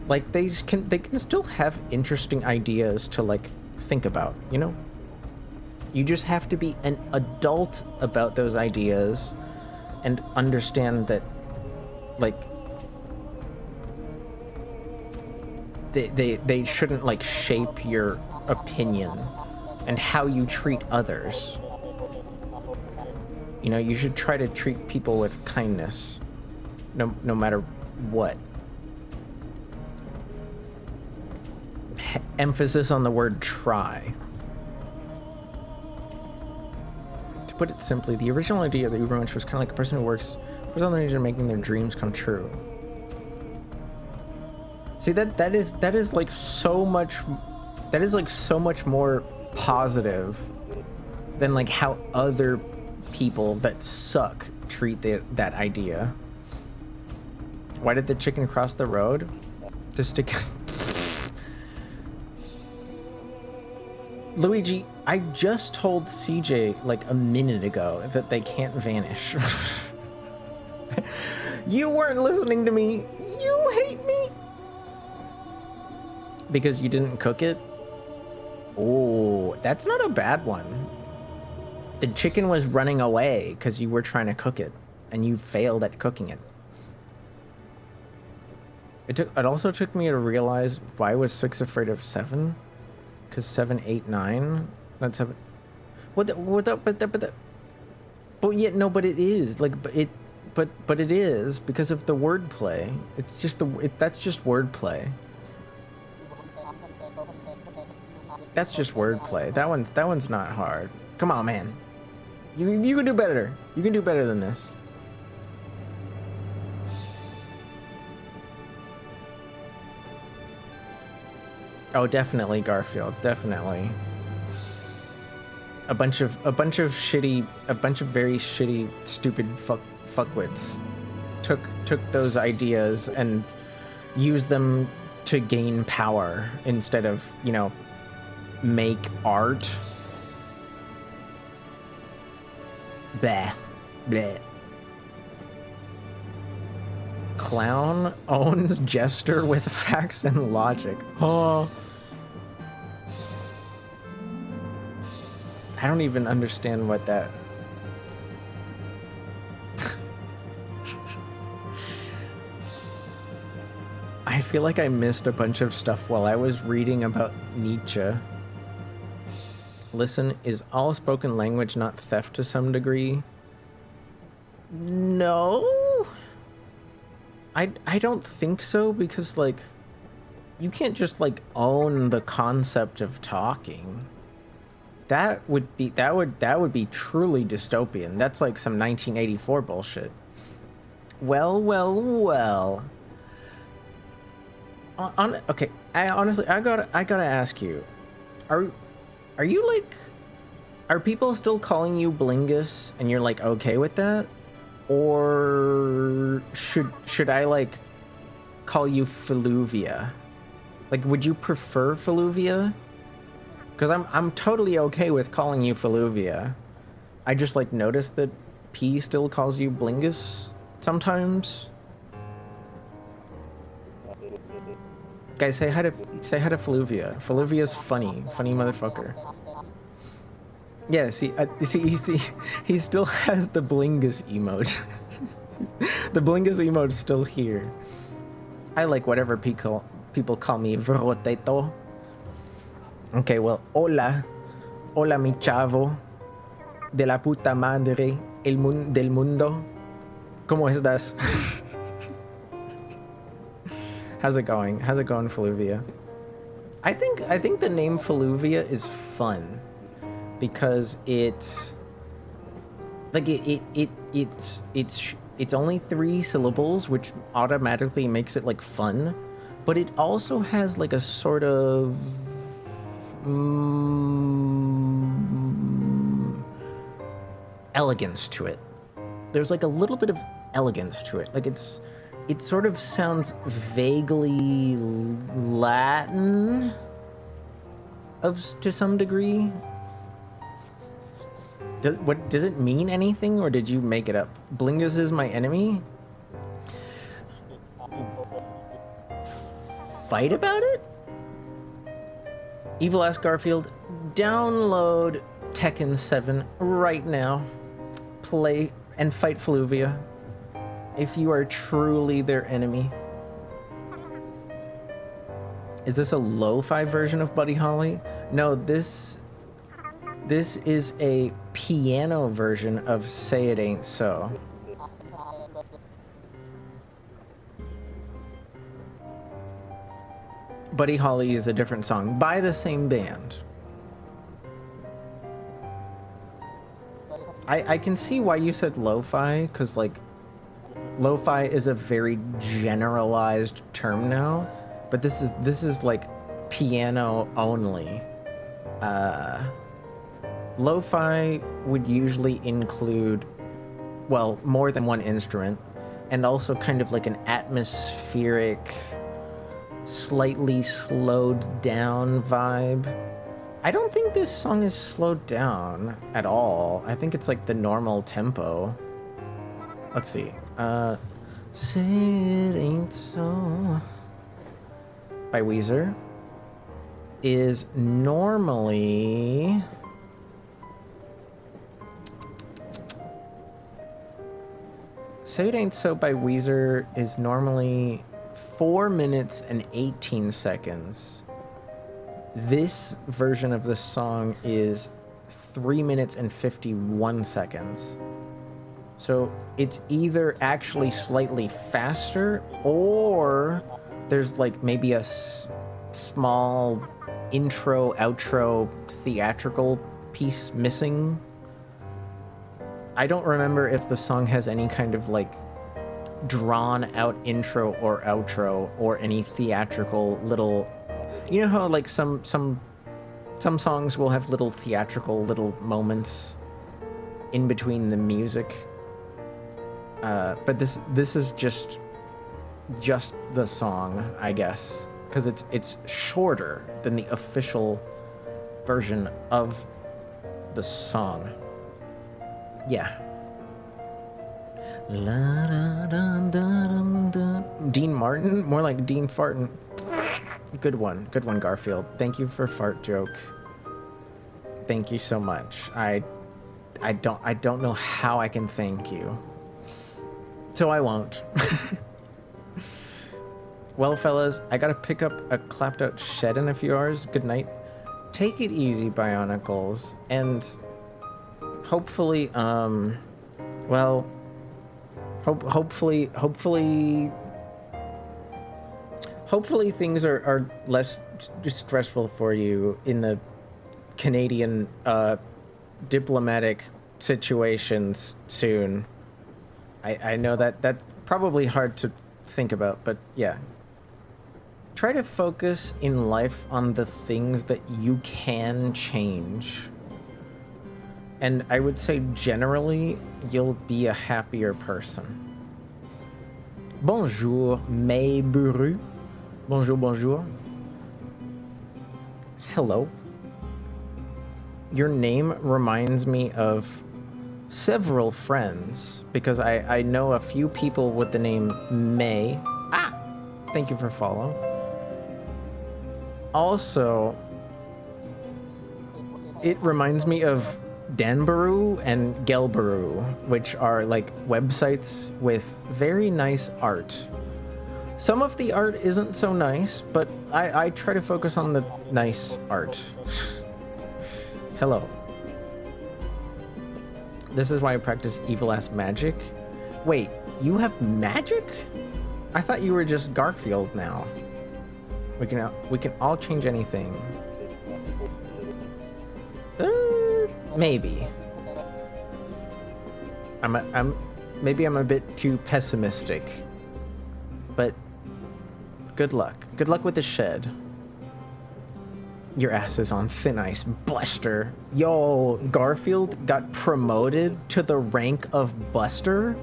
like they can still have interesting ideas to like think about, you know? You just have to be an adult about those ideas and understand that like they shouldn't like shape your opinion and how you treat others. You know, you should try to treat people with kindness, no matter what. Emphasis on the word try. To put it simply, the original idea of the Ubermensch was kind of like a person who works on the nature of making their dreams come true. See, that is like so much more positive than like how other people that suck treat that idea. Why did the chicken cross the road? To stick. Luigi, I just told CJ like a minute ago that they can't vanish. You weren't listening to me. You hate me. Because you didn't cook it? Oh, that's not a bad one. The chicken was running away because you were trying to cook it, and you failed at cooking it. It also took me to realize why was 6 afraid of 7? Because 7, 8, 9. Not 7. But yet no. But it is like but it is because of the wordplay. It's just that's just wordplay. That's just wordplay. That one's not hard. Come on, man. You can do better. You can do better than this. Oh, definitely Garfield. Definitely. A bunch of very shitty, stupid fuckwits took those ideas and used them to gain power instead of, you know, make art. Bleh. Bleh. Clown owns Jester with facts and logic. Oh. I don't even understand what that... I feel like I missed a bunch of stuff while I was reading about Nietzsche. Listen, is all spoken language not theft to some degree? No. I don't think so, because like you can't just like own the concept of talking. That would be truly dystopian. That's like some 1984 bullshit. Well. Okay, I gotta ask you, are you like, are people still calling you Blingus and you're like okay with that? Or should I like call you Faluvia? Like, would you prefer Faluvia? Because I'm totally okay with calling you Faluvia. I just like noticed that P still calls you Blingus sometimes. Guys, say hi to Faluvia. Faluvia's funny motherfucker. Yeah, see, he still has the Blingus emote. The Blingus emote's still here. I like whatever people call me Vroteto. Okay, well, hola. Hola, mi chavo. De la puta madre. Del mundo. ¿Cómo estás? How's it going? How's it going, Faluvia? I think the name Faluvia is fun because it's like it's only 3 syllables, which automatically makes it like fun, but it also has like a sort of elegance to it. There's like a little bit of elegance to it. Like it sort of sounds vaguely Latin to some degree. Does it mean anything, or did you make it up? Blingus is my enemy? Fight about it? Evil Ass Garfield, download Tekken 7 right now. Play and fight Fluvia if you are truly their enemy. Is this a lo-fi version of Buddy Holly? No, this is a piano version of Say It Ain't So. Buddy Holly is a different song by the same band. I can see why you said lo-fi, because like lo-fi is a very generalized term now, but this is like piano only. Lo-fi would usually include, well, more than one instrument, and also kind of like an atmospheric, slightly slowed down vibe. I don't think this song is slowed down at all. I think it's like the normal tempo. Let's see. Say It Ain't So by Weezer is normally Say It Ain't So by Weezer is normally 4 minutes and 18 seconds. This version of this song is 3 minutes and 51 seconds. So it's either actually slightly faster, or there's like maybe a small intro, outro, theatrical piece missing. I don't remember if the song has any kind of like drawn out intro or outro or any theatrical little, you know how like some songs will have little theatrical little moments in between the music, but this is just the song, I guess, because it's shorter than the official version of the song. Yeah. La, da, da, da, dum, da. Dean Martin? More like Dean Fartin. Good one, Garfield. Thank you for fart joke. Thank you so much. I don't know how I can thank you, so I won't. Well, fellas, I gotta pick up a clapped out shed in a few hours. Good night. Take it easy, Bionicles, and hopefully, well, hopefully things are less stressful for you in the Canadian diplomatic situations soon. I know that's probably hard to think about, but yeah. Try to focus in life on the things that you can change. And I would say generally, you'll be a happier person. Bonjour, mes bourrus. Bonjour, bonjour. Hello. Your name reminds me of several friends, because I know a few people with the name May. Ah! Thank you for follow. Also, it reminds me of Danbaru and Gelbaru, which are like websites with very nice art. Some of the art isn't so nice, but I try to focus on the nice art. Hello. This is why I practice evil-ass magic. Wait, you have magic? I thought you were just Garfield now. We can all change anything. Maybe. Maybe I'm a bit too pessimistic. But good luck. Good luck with the shed. Your ass is on thin ice, Buster. Yo, Garfield got promoted to the rank of Buster?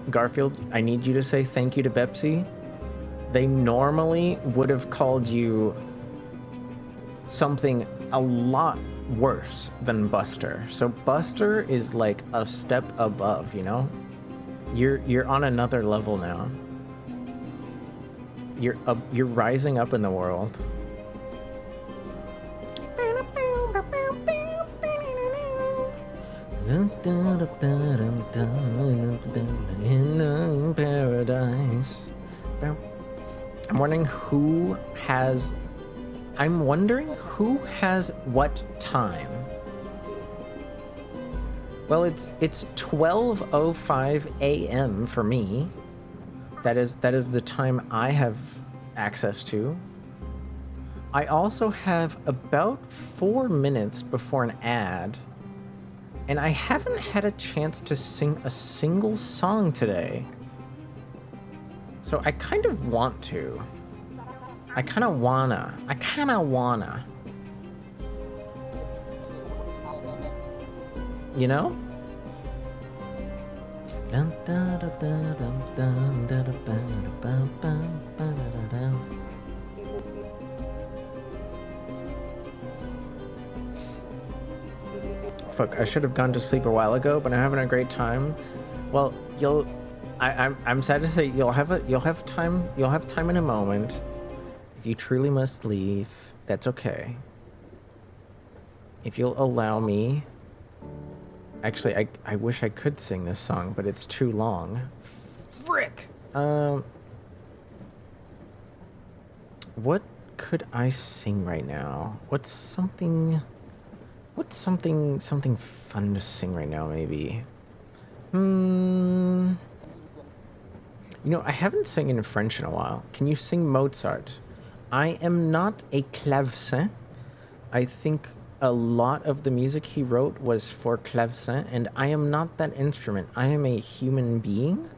Garfield, I need you to say thank you to Pepsi. They normally would have called you something a lot worse than Buster. So Buster is like a step above, you know? You're on another level now. You're rising up in the world. In paradise. I'm wondering who has what time. Well, it's 12:05 a.m. for me. That is the time I have access to. I also have about 4 minutes before an ad, and I haven't had a chance to sing a single song today. So I kind of want to. I kind of wanna. You know? Fuck, I should have gone to sleep a while ago, but I'm having a great time. Well, I'm sad to say you'll have time in a moment. If you truly must leave, that's okay. If you'll allow me. Actually, I wish I could sing this song, but it's too long. Frick! What could I sing right now? What's something fun to sing right now, maybe? You know, I haven't sung in French in a while. Can you sing Mozart? I am not a clavecin. I think a lot of the music he wrote was for clavecin, and I am not that instrument. I am a human being,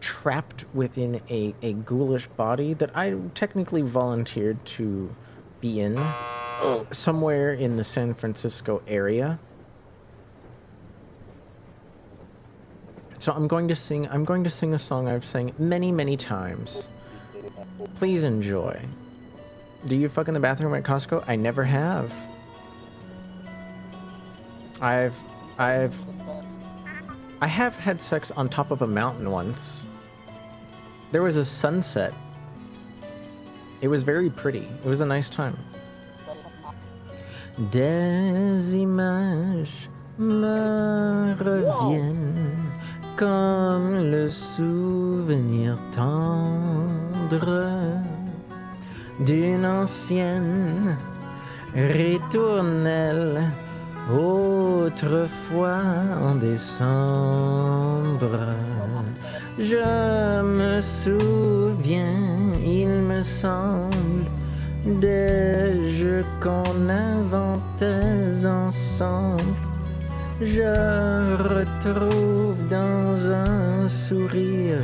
trapped within a ghoulish body that I technically volunteered to be in, somewhere in the San Francisco area. So I'm going to sing a song I've sang many, many times. Please enjoy. Do you fuck in the bathroom at Costco? I never have. I have had sex on top of a mountain once. There was a sunset. It was very pretty. It was a nice time. Des images me reviennent comme le souvenir tendre d'une ancienne ritournelle autrefois en décembre. Je me souviens, il me semble, des jeux qu'on inventait ensemble. Je retrouve dans un sourire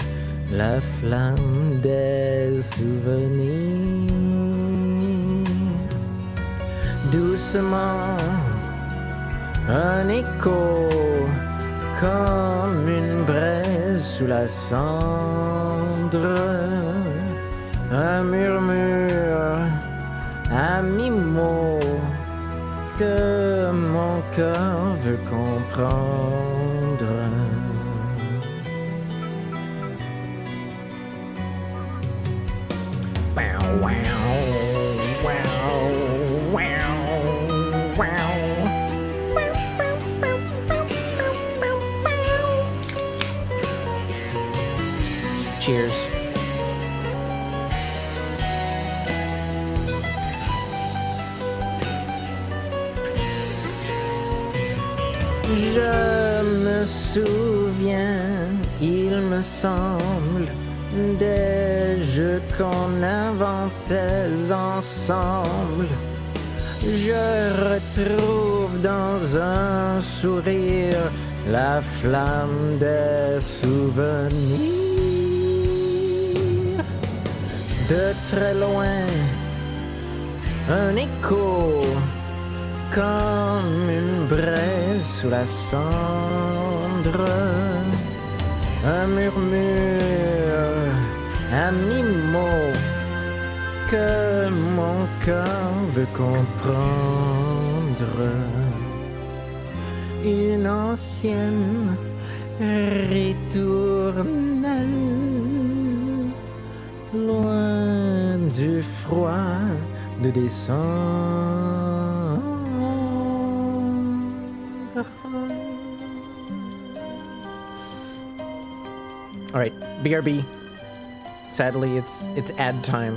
la flamme des souvenirs. Doucement, un écho comme une braise sous la cendre, un murmure à mi-mot que mon cœur veut comprendre. Wow, wow, wow, wow. Cheers. Je me souviens, il me semble, des jeux qu'on inventait ensemble. Je retrouve dans un sourire la flamme des souvenirs. De très loin, un écho comme une braise sous la cendre, un murmure à mi-mot que mon cœur veut comprendre. Une ancienne ritournelle, loin du froid de décembre. All right, BRB. Sadly, it's ad time.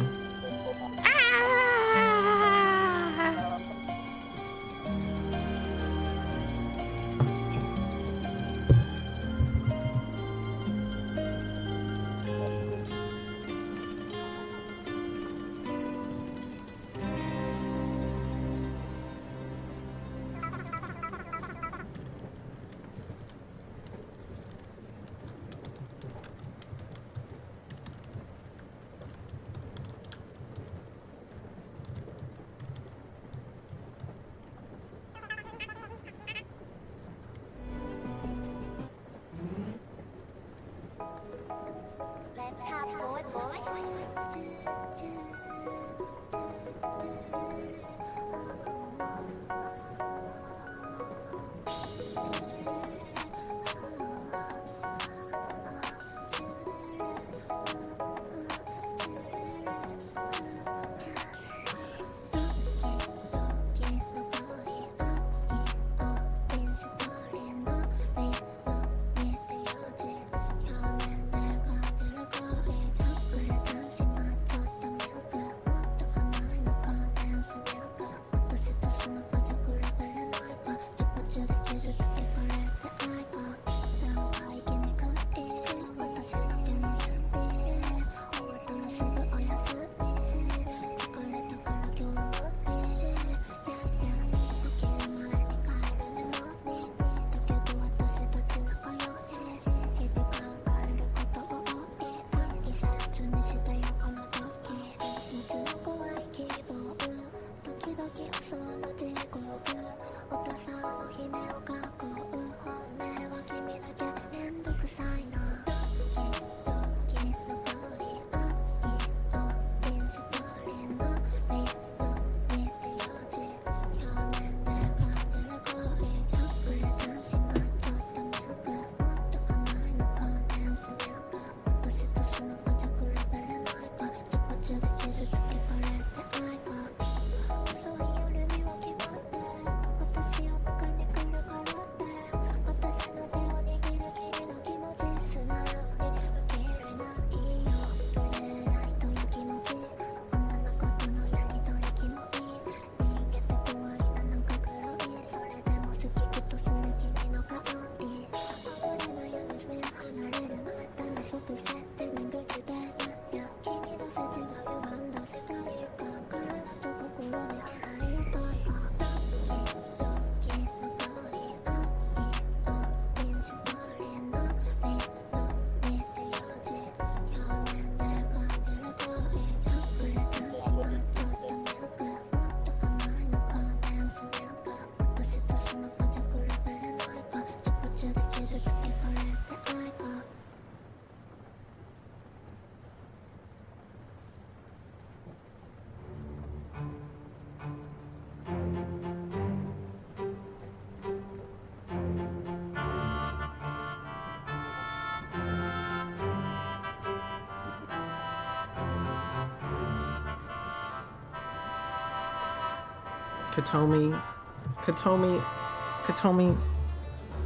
Katomi,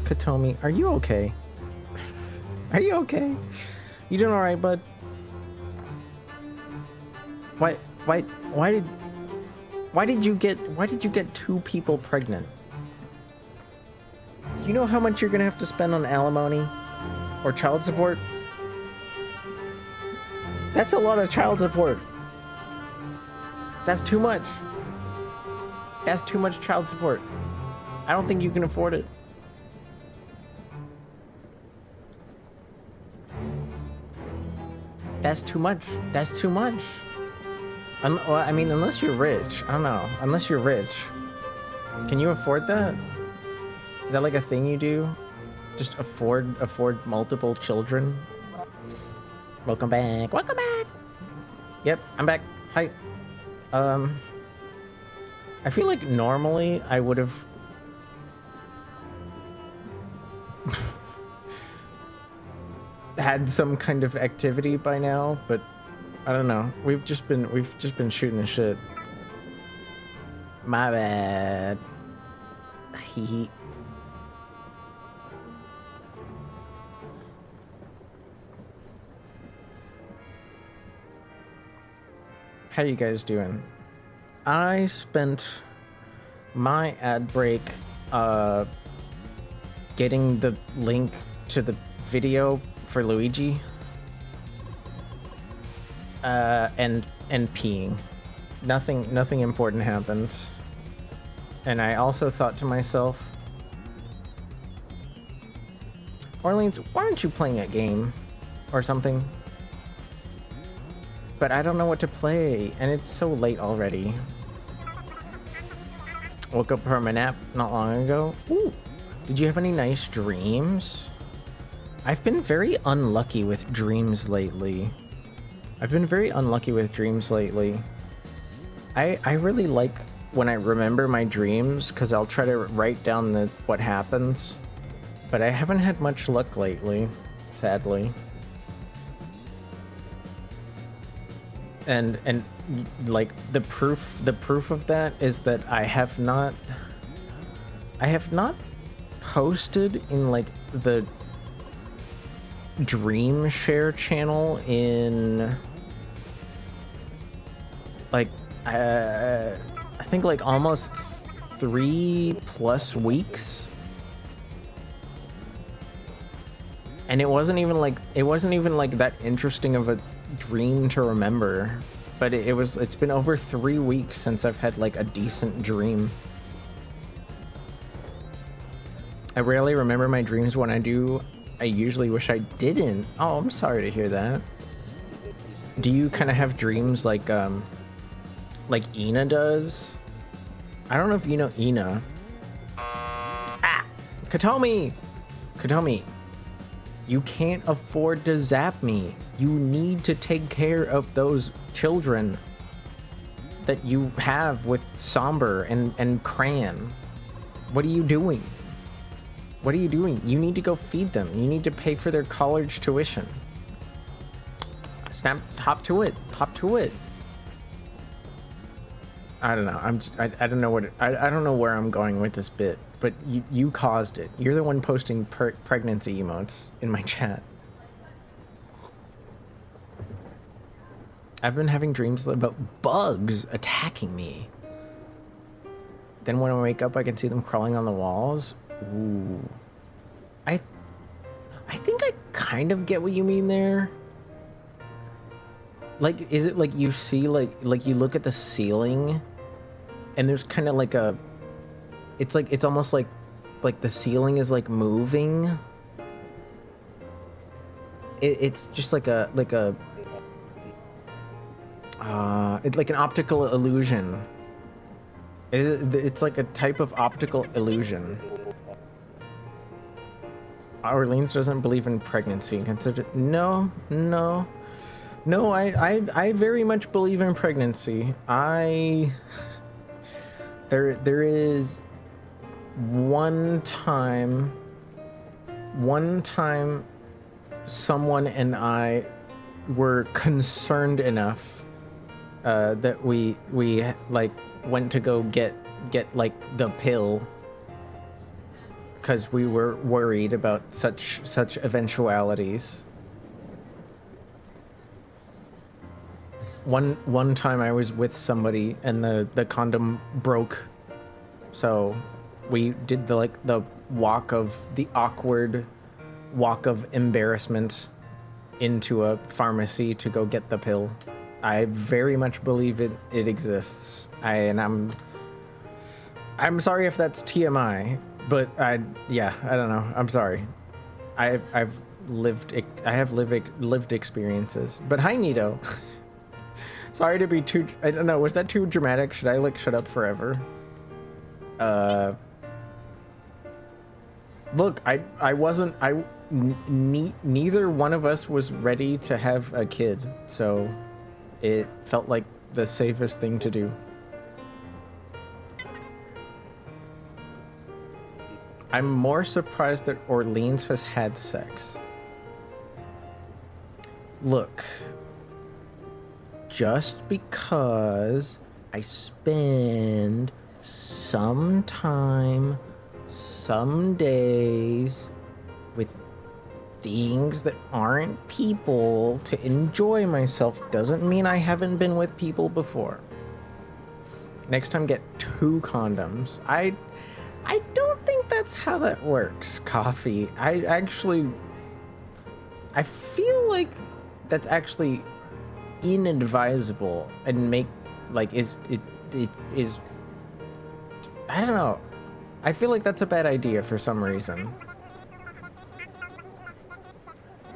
Katomi, are you okay? Are you okay? You doing all right, bud? Why, why did you get 2 people pregnant? Do you know how much you're gonna have to spend on alimony or child support? That's a lot of child support. That's too much. That's too much child support. I don't think you can afford it. That's too much. That's too much. Well, I mean, unless you're rich. I don't know. Unless you're rich. Can you afford that? Is that like a thing you do? Just afford multiple children? Welcome back. Welcome back. Yep, I'm back. Hi. I feel like normally I would have had some kind of activity by now, but I don't know. We've just been shooting the shit. My bad. Hee. How you guys doing? I spent my ad break getting the link to the video for Luigi and peeing. Nothing important happened. And I also thought to myself, Orleans, why aren't you playing a game or something? But I don't know what to play, and it's so late already. Woke up from a nap not long ago. Ooh, did you have any nice dreams? I've been very unlucky with dreams lately. I really like when I remember my dreams, because I'll try to write down what happens. But I haven't had much luck lately, sadly. And like the proof of that is that I have not posted in like the Dream Share channel in like I think like almost 3+ weeks. And it wasn't even like that interesting of a dream to remember, but it's been over 3 weeks since I've had like a decent dream. I rarely remember my dreams. When I do, I usually wish I didn't. Oh, I'm sorry to hear that. Do you kind of have dreams like Ina does? I don't know if you know Ina. Katomi, you can't afford to zap me. You need to take care of those children that you have with Somber and Cran. What are you doing? You need to go feed them. You need to pay for their college tuition. Snap, hop to it. I don't know. I don't know I don't know where I'm going with this bit, but you caused it. You're the one posting pregnancy emotes in my chat. I've been having dreams about bugs attacking me. Then when I wake up, I can see them crawling on the walls. Ooh. I think I kind of get what you mean there. Like, is it like you see, like you look at the ceiling and there's kind of like it's almost like the ceiling is like moving. It's just like it's like an optical illusion. It's like a type of optical illusion. Orleans doesn't believe in pregnancy. No, I very much believe in pregnancy. There is one time someone and I were concerned enough that we like went to go get like the pill, because we were worried about such eventualities. one time I was with somebody and the condom broke, so we did the awkward walk of embarrassment into a pharmacy to go get the pill. I very much believe it exists. I'm sorry if that's TMI, but I don't know. I'm sorry. I have lived experiences. But hi, Nito. Sorry to be too. I don't know. Was that too dramatic? Should I shut up forever? Look, neither one of us was ready to have a kid, so it felt like the safest thing to do. I'm more surprised that Orleans has had sex. Look, just because I spend some time, some days with things that aren't people to enjoy myself doesn't mean I haven't been with people before. Next time, get 2 condoms. I don't think that's how that works, Coffee. I feel like that's actually inadvisable and it is I don't know. I feel like that's a bad idea for some reason.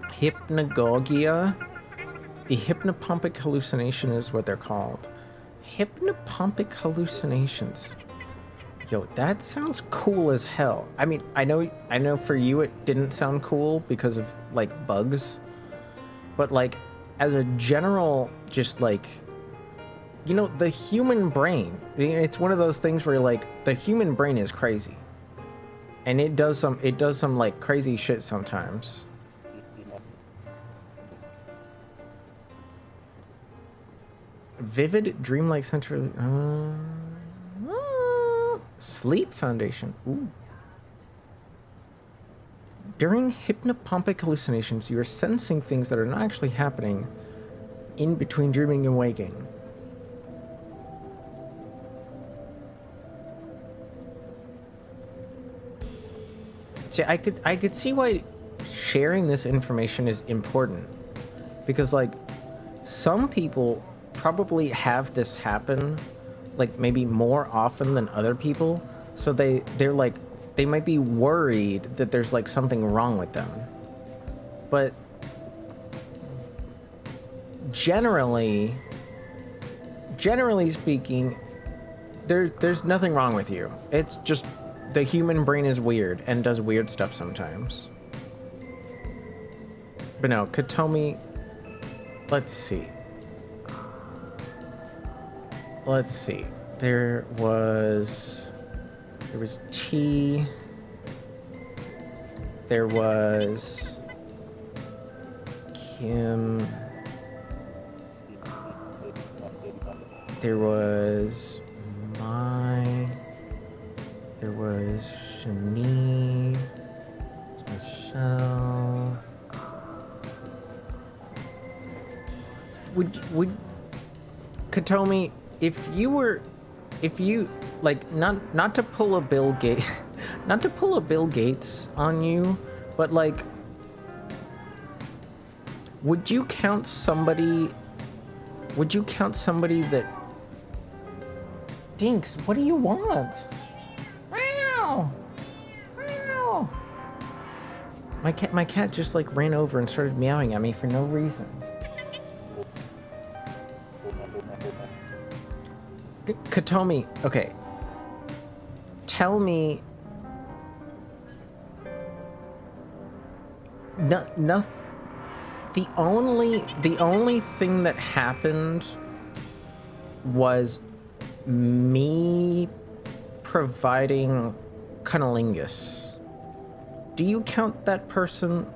Hypnagogia? The hypnopompic hallucination is what they're called. Hypnopompic hallucinations. Yo, that sounds cool as hell. I mean, I know for you it didn't sound cool because of bugs. But as a general, just the human brain, it's one of those things where the human brain is crazy. And it does some crazy shit sometimes. Vivid dreamlike center. Sleep Foundation. Ooh. During hypnopompic hallucinations, you are sensing things that are not actually happening in between dreaming and waking. See, I could see why sharing this information is important, because some people probably have this happen maybe more often than other people, so they might be worried that there's something wrong with them. But generally speaking, there's nothing wrong with you. It's just the human brain is weird and does weird stuff sometimes. But no, Katomi, let's see. There was tea. There was Kim. There was There was Shani. Michelle. Would Katomi, if you not to pull a Bill Gates, not to pull a Bill Gates on you, but would you count somebody that Dinks, what do you want? Meow. Meow. My cat just ran over and started meowing at me for no reason. Katomi, okay. Tell me. No, the only thing that happened was me providing cunnilingus. Do you count that person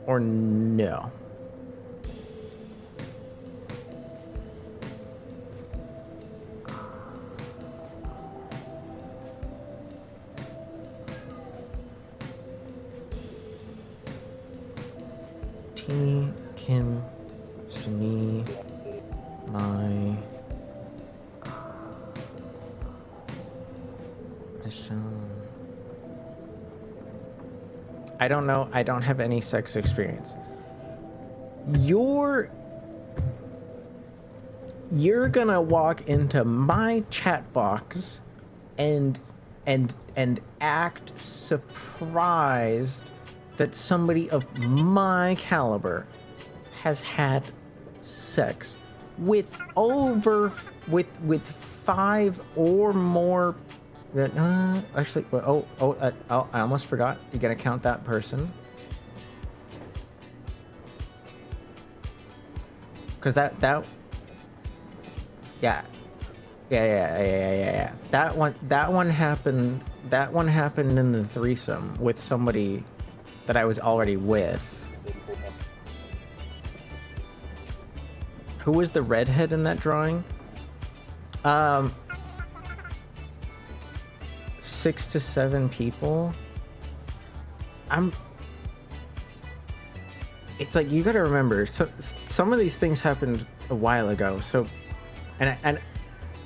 or no? T, Kim, Shani, My Michelle. I don't know. I don't have any sex experience. You're gonna walk into my chat box and act surprised that somebody of my caliber has had sex with with 5 or more. Actually, I almost forgot. You gotta count that person. Because yeah. That one happened in the threesome with somebody that I was already with. Who was the redhead in that drawing? 6 to 7 people. It's like, you gotta remember, so some of these things happened a while ago. So, and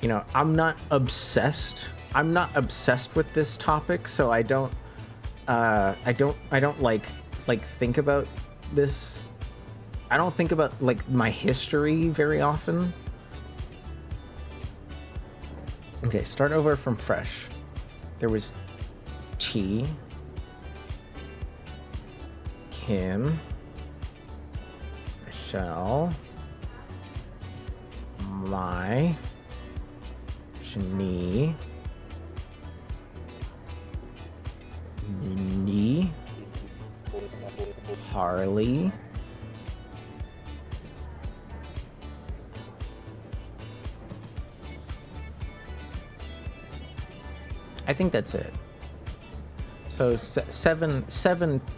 you know, I'm not obsessed with this topic, so I don't like think about this. I don't think about like my history very often. Okay, start over from fresh. There was T, Kim, Michelle, Mai, Shani, Mindy, Harley, I think that's it. So seven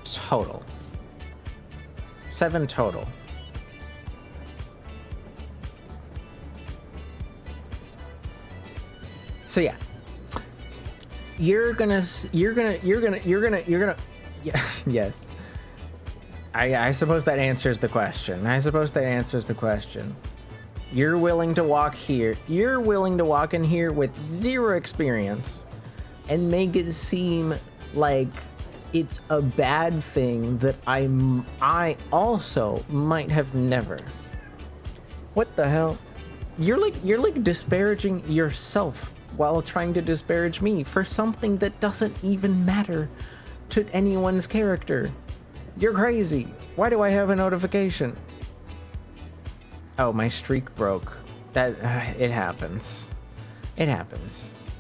total. 7 total. So yeah, you're gonna yeah, yes. I suppose that answers the question. You're willing to walk in here with 0 experience and make it seem like it's a bad thing that I also might have never. What the hell? You're like disparaging yourself while trying to disparage me for something that doesn't even matter to anyone's character. You're crazy. Why do I have a notification? Oh, my streak broke. That it happens.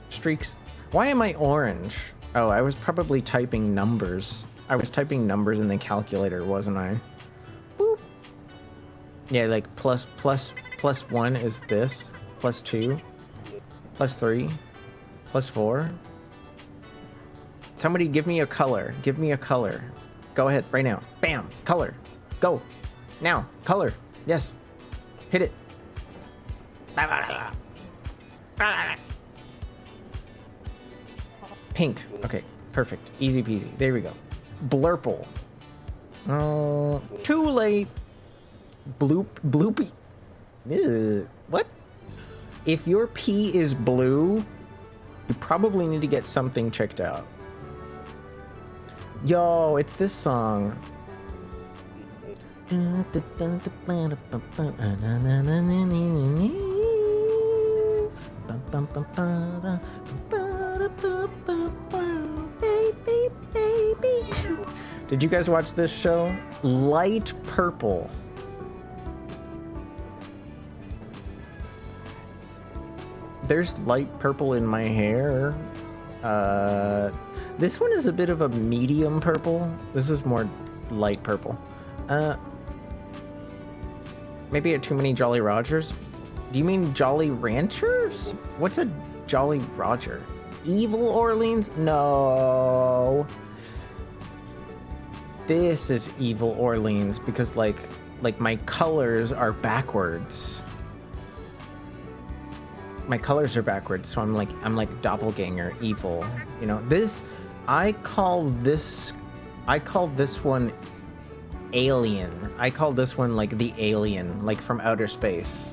Streaks. Why am I orange? Oh, I was probably typing numbers. I was typing numbers in the calculator, wasn't I? Boop. Yeah, like plus 1 is this. +2. +3. +4. Somebody give me a color. Go ahead, right now. Bam! Color. Go. Now. Color. Yes. Hit it. Pink. Okay, perfect. Easy peasy. There we go. Blurple. Too late. Bloopy. Ew. What? If your pee is blue, you probably need to get something checked out. Yo, it's this song. Did you guys watch this show? Light purple. There's light purple in my hair. This one is a bit of a medium purple. This is more light purple. Maybe too many Jolly Rogers? Do you mean Jolly Ranchers? What's a Jolly Roger? Evil Orleans? No. This is Evil Orleans because like my colors are backwards. My colors are backwards, so I'm like doppelganger evil. You know, I call this one alien. I call this one like the alien, like from outer space.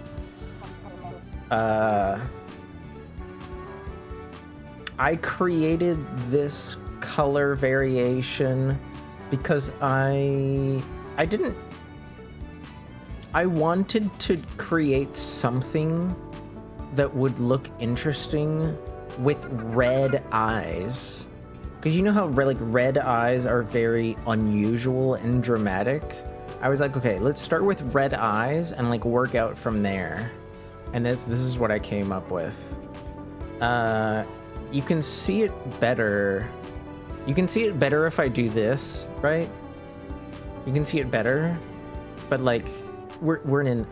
I created this color variation because I wanted to create something that would look interesting with red eyes. Because you know how like red eyes are very unusual and dramatic? I was like, okay, let's start with red eyes and like work out from there. And this is what I came up with. You can see it better. You can see it better if I do this, right? You can see it better, but like we're in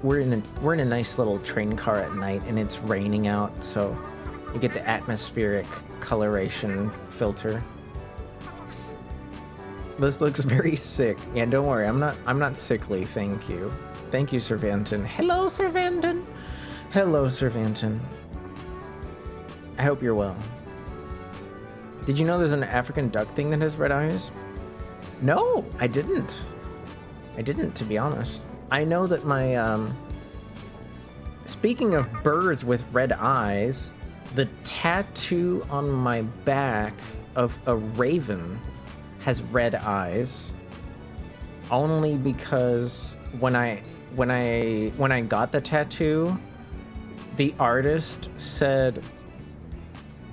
a nice little train car at night and it's raining out, so you get the atmospheric coloration filter. This looks very sick. Yeah, don't worry, I'm not sickly, thank you. Thank you, Cervanton. Hello, Cervanton. Hello, Cervanton. I hope you're well. Did you know there's an African duck thing that has red eyes? No, I didn't. To be honest. I know that my, speaking of birds with red eyes, the tattoo on my back of a raven has red eyes. Only because when I got the tattoo, the artist said,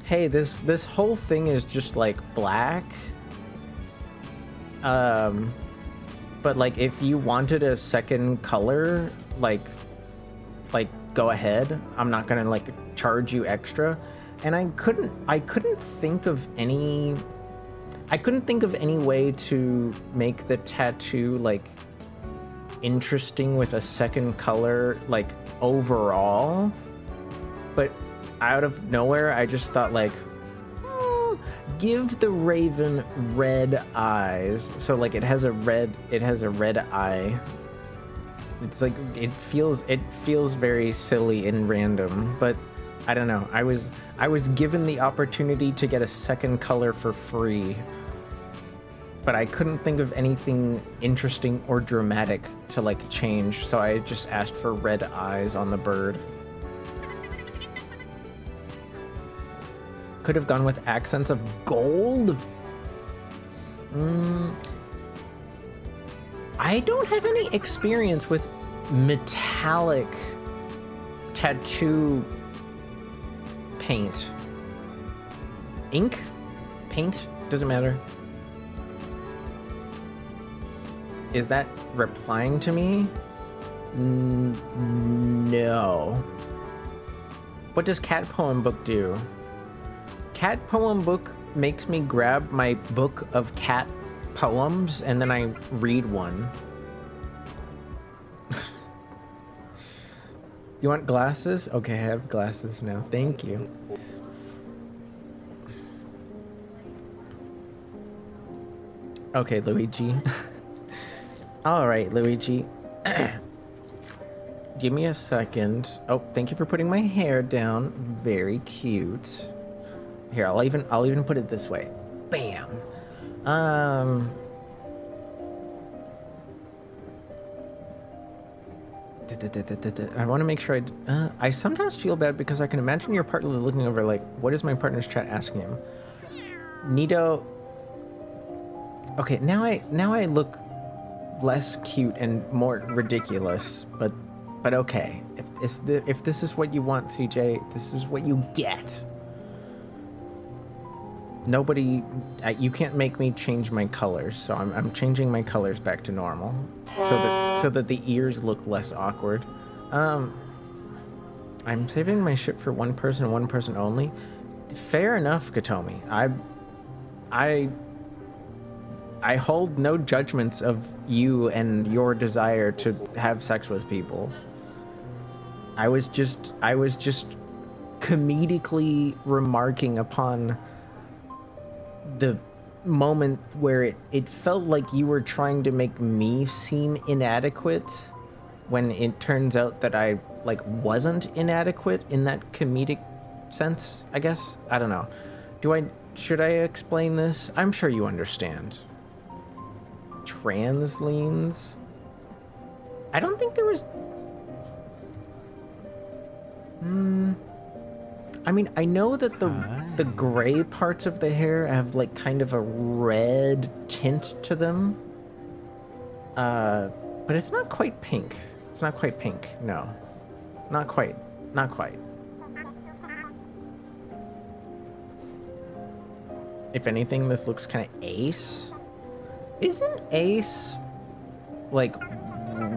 hey, this whole thing is just like black. But like if you wanted a second color, like go ahead. I'm not gonna like charge you extra. And I couldn't think of any way to make the tattoo like interesting with a second color like overall. But out of nowhere, I just thought like, give the raven red eyes. So like it has a red eye. It's like it feels very silly and random, but I don't know. I was given the opportunity to get a second color for free, but I couldn't think of anything interesting or dramatic to like change, so I just asked for red eyes on the bird. Could have gone with accents of gold. I don't have any experience with metallic tattoo paint. Ink? Paint? Doesn't matter. Is that replying to me? No. What does Cat Poem Book do? Cat Poem Book makes me grab my book of cat poems and then I read one. You want glasses? Okay, I have glasses now. Thank you. Okay, Luigi. All right, Luigi. Give me a second. Oh, thank you for putting my hair down. Very cute. Here, I'll even put it this way. Bam. I want to make sure I sometimes feel bad because I can imagine your partner looking over like, what is my partner's chat asking him? Nito. Okay, now I look less cute and more ridiculous, but okay. If this is what you want, CJ, this is what you get. Nobody, you can't make me change my colors, so I'm changing my colors back to normal, so that the ears look less awkward. I'm saving my shit for one person and one person only. Fair enough, Katomi. I hold no judgments of you and your desire to have sex with people. I was just comedically remarking upon the moment where it felt like you were trying to make me seem inadequate when it turns out that I like wasn't inadequate in that comedic sense, I guess. I don't know. Should I explain this? I'm sure you understand. Transleans? I don't think there was... I mean, I know that the gray parts of the hair have like kind of a red tint to them. But it's not quite pink. It's not quite pink. No. Not quite. Not quite. If anything, this looks kind of Ace. Isn't Ace like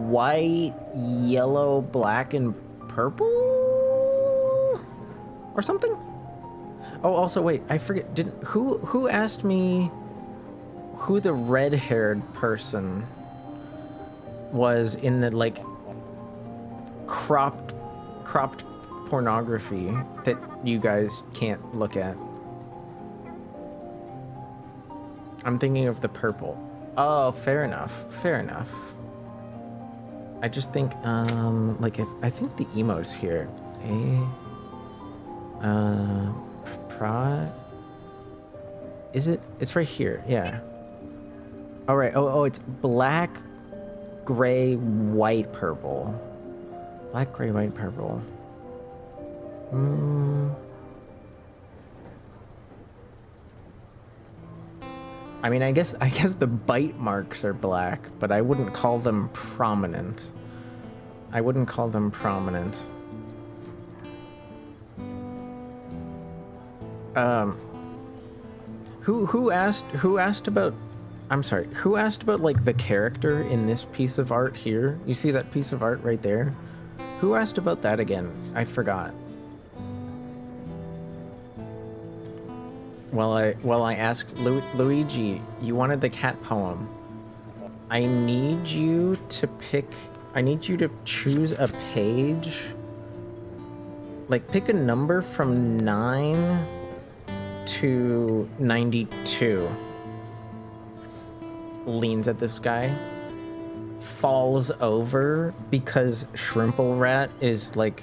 white, yellow, black, and purple? Or something? Oh, also wait, I forget. Who asked me who the red-haired person was in the like cropped pornography that you guys can't look at? I'm thinking of the purple. Oh, fair enough. Fair enough. I just think like if I think the emo's here. Is it? It's right here. Yeah. All right. Oh, it's black, gray, white, purple. Black, gray, white, purple. I mean, I guess the bite marks are black, but I wouldn't call them prominent. I wouldn't call them prominent. Who asked about, I'm sorry, who asked about like the character in this piece of art here? You see that piece of art right there? Who asked about that again? I forgot. Well, I asked Luigi, you wanted the cat poem. I need you to choose a page. Like, pick a number from 9 to 92. Leans at this guy. Falls over because Shrimple Rat is like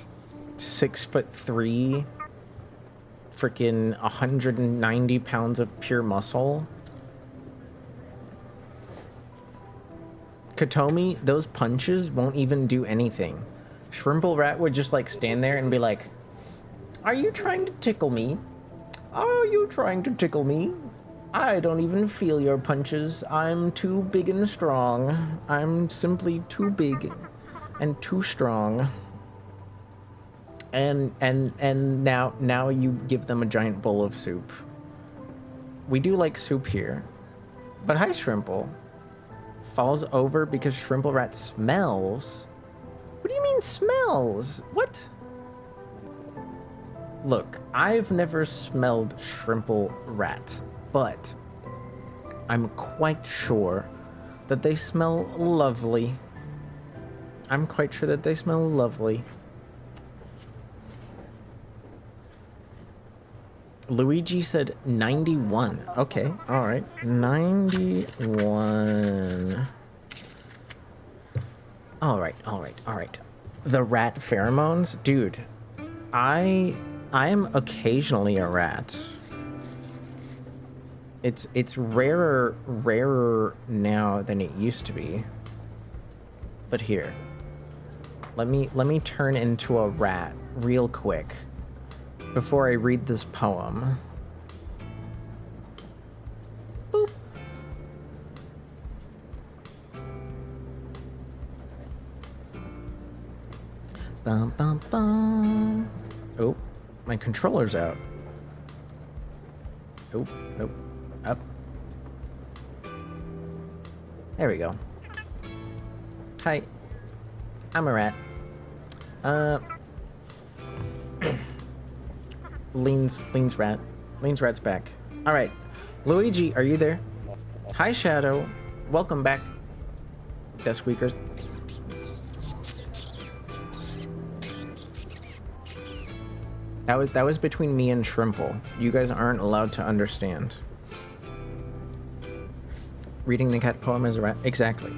6'3", freaking 190 pounds of pure muscle. Katomi, those punches won't even do anything. Shrimple Rat would just like stand there and be like, "Are you trying to tickle me? Are you trying to tickle me? I don't even feel your punches. I'm too big and strong. I'm simply too big and too strong." And now you give them a giant bowl of soup. We do like soup here. But hi, Shrimple. Falls over because Shrimple Rat smells? What do you mean smells? What? Look, I've never smelled Shrimple Rat, but I'm quite sure that they smell lovely. I'm quite sure that they smell lovely. Luigi said 91. Okay, all right. 91. All right. The rat pheromones? Dude, I am occasionally a rat. It's rarer now than it used to be. But here. Let me turn into a rat real quick before I read this poem. Boop. Bum bum bum. Oh, my controller's out. Nope. Up. There we go. Hi. I'm a rat. Leans rat. Leans rat's back. All right. Luigi, are you there? Hi, Shadow. Welcome back. Desk squeakers. That was between me and Shrimple. You guys aren't allowed to understand. Reading the cat poem as a rat. Exactly.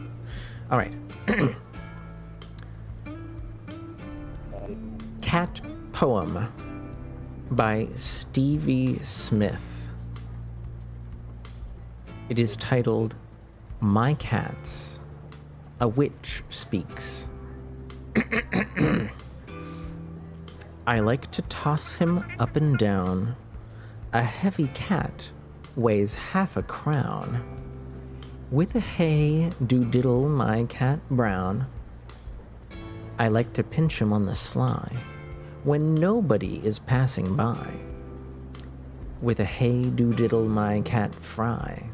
All right. Cat poem by Stevie Smith. It is titled, "My Cat, a Witch Speaks." I like to toss him up and down. A heavy cat weighs half a crown. With a hey do diddle my cat brown. I like to pinch him on the sly when nobody is passing by. With a hey do diddle my cat fry.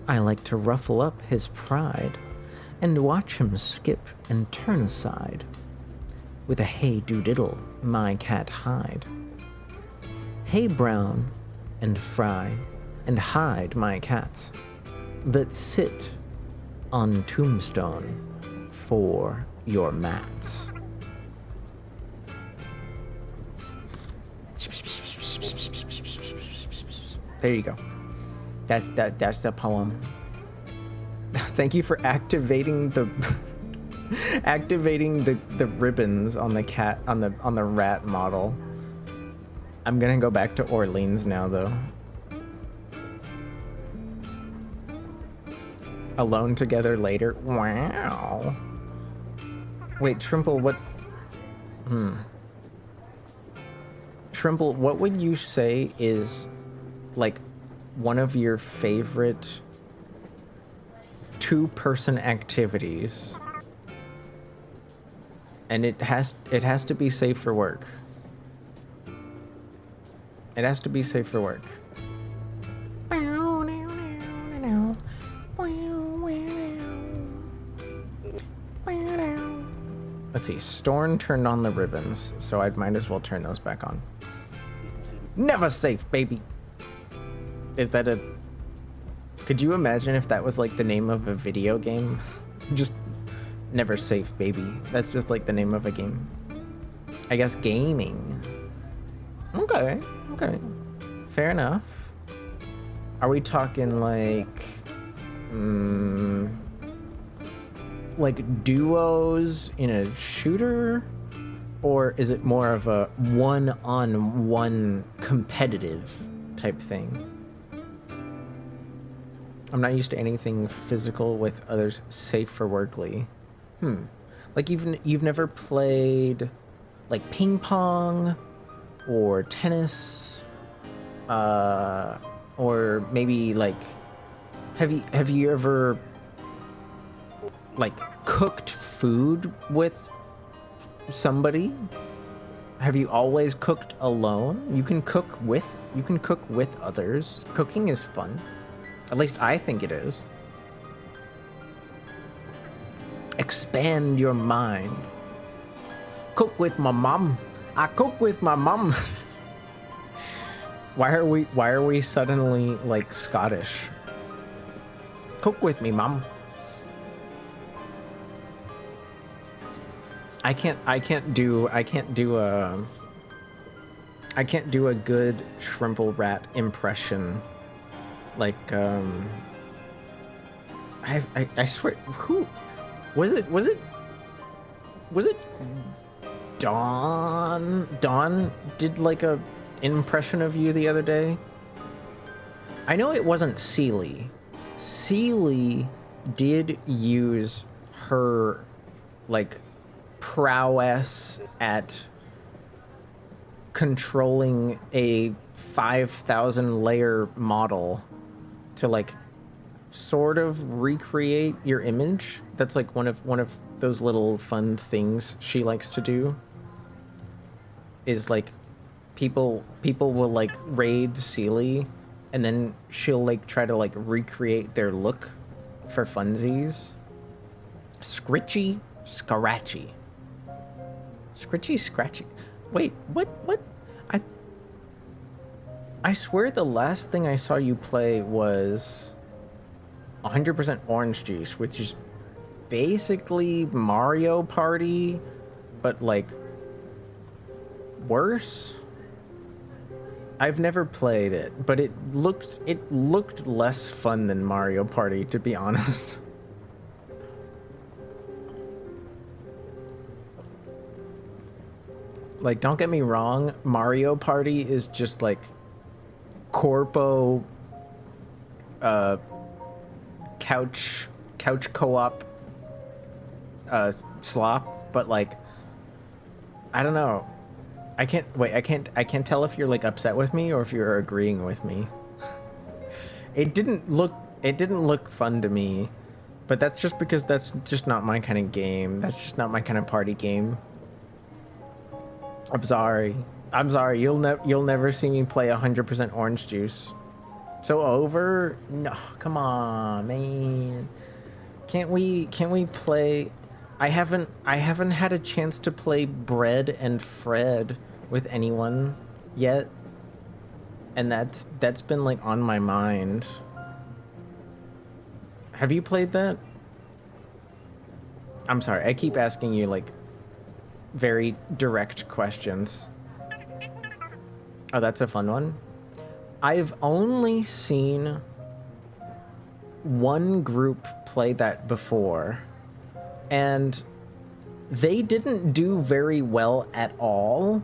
I like to ruffle up his pride and watch him skip and turn aside. With a hey do diddle my cat hide. Hey brown and fry and hide my cats that sit on tombstone for your mats. There you go. That's the poem. Thank you for activating the the ribbons on the cat on the rat model. I'm gonna go back to Orleans now though. Alone together later. Wow. Wait, Trimple, what? Trimble, what would you say is like one of your favorite two-person activities? And it has to be safe for work. It has to be safe for work. Let's see, Storn turned on the ribbons, so I might as well turn those back on. Never safe, baby. Is that a... Could you imagine if that was like the name of a video game? Just never safe, baby. That's just like the name of a game. I guess gaming. Okay, okay. Fair enough. Are we talking like duos in a shooter? Or is it more of a one-on-one competitive type thing? I'm not used to anything physical with others safe for workly. Like you've never played like ping pong or tennis, or maybe like have you ever like cooked food with somebody? Have you always cooked alone? You can cook with others. Cooking is fun. At least I think it is. Expand your mind. Cook with my mom. I cook with my mom. Why are we suddenly like Scottish? Cook with me, mom. I can't do a good Shrimple Rat impression. Like I swear, who was it? Was it Dawn? Dawn did like a impression of you the other day. I know it wasn't Seely. Seely did use her like prowess at controlling a 5,000 layer model to like sort of recreate your image. That's like one of those little fun things she likes to do. Is like people will like raid Seely and then she'll like try to like recreate their look for funsies. Scritchy Scratchy. Scritchy Scratchy. Wait, what? I swear the last thing I saw you play was 100% Orange Juice, which is basically Mario Party, but like worse. I've never played it, but it looked less fun than Mario Party, to be honest. Like, don't get me wrong, Mario Party is just like corpo couch co-op slop, but like I don't know. I can't wait. I can't tell if you're like upset with me or if you're agreeing with me. It didn't look fun to me, but that's just because that's just not my kind of game. That's just not my kind of party game. I'm sorry. You'll never see me play 100% orange juice. So over? No, come on, man. Can't we play? I haven't had a chance to play Bread and Fred with anyone yet, and that's been like on my mind. Have you played that? I'm sorry, I keep asking you like very direct questions. Oh, that's a fun one. I've only seen one group play that before, and they didn't do very well at all.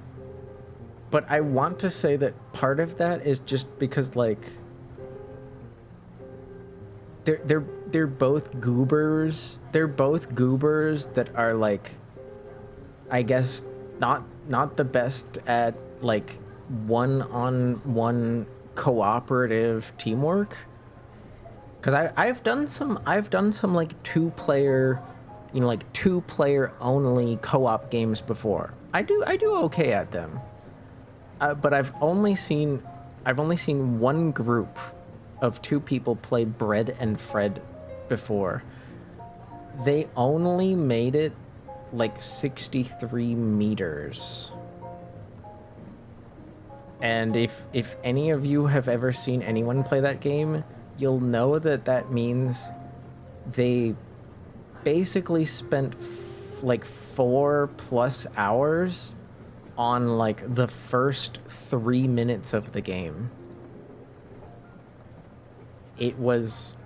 But I want to say that part of that is just because like they're both goobers. They're both goobers that are like, I guess not the best at like one-on-one cooperative teamwork. Because I've done some like two-player only co-op games before. I do okay at them. But I've only seen one group of two people play Bread and Fred before. They only made it like 63 meters. And if any of you have ever seen anyone play that game, you'll know that means they basically spent like 4+ hours on like the first 3 minutes of the game. It was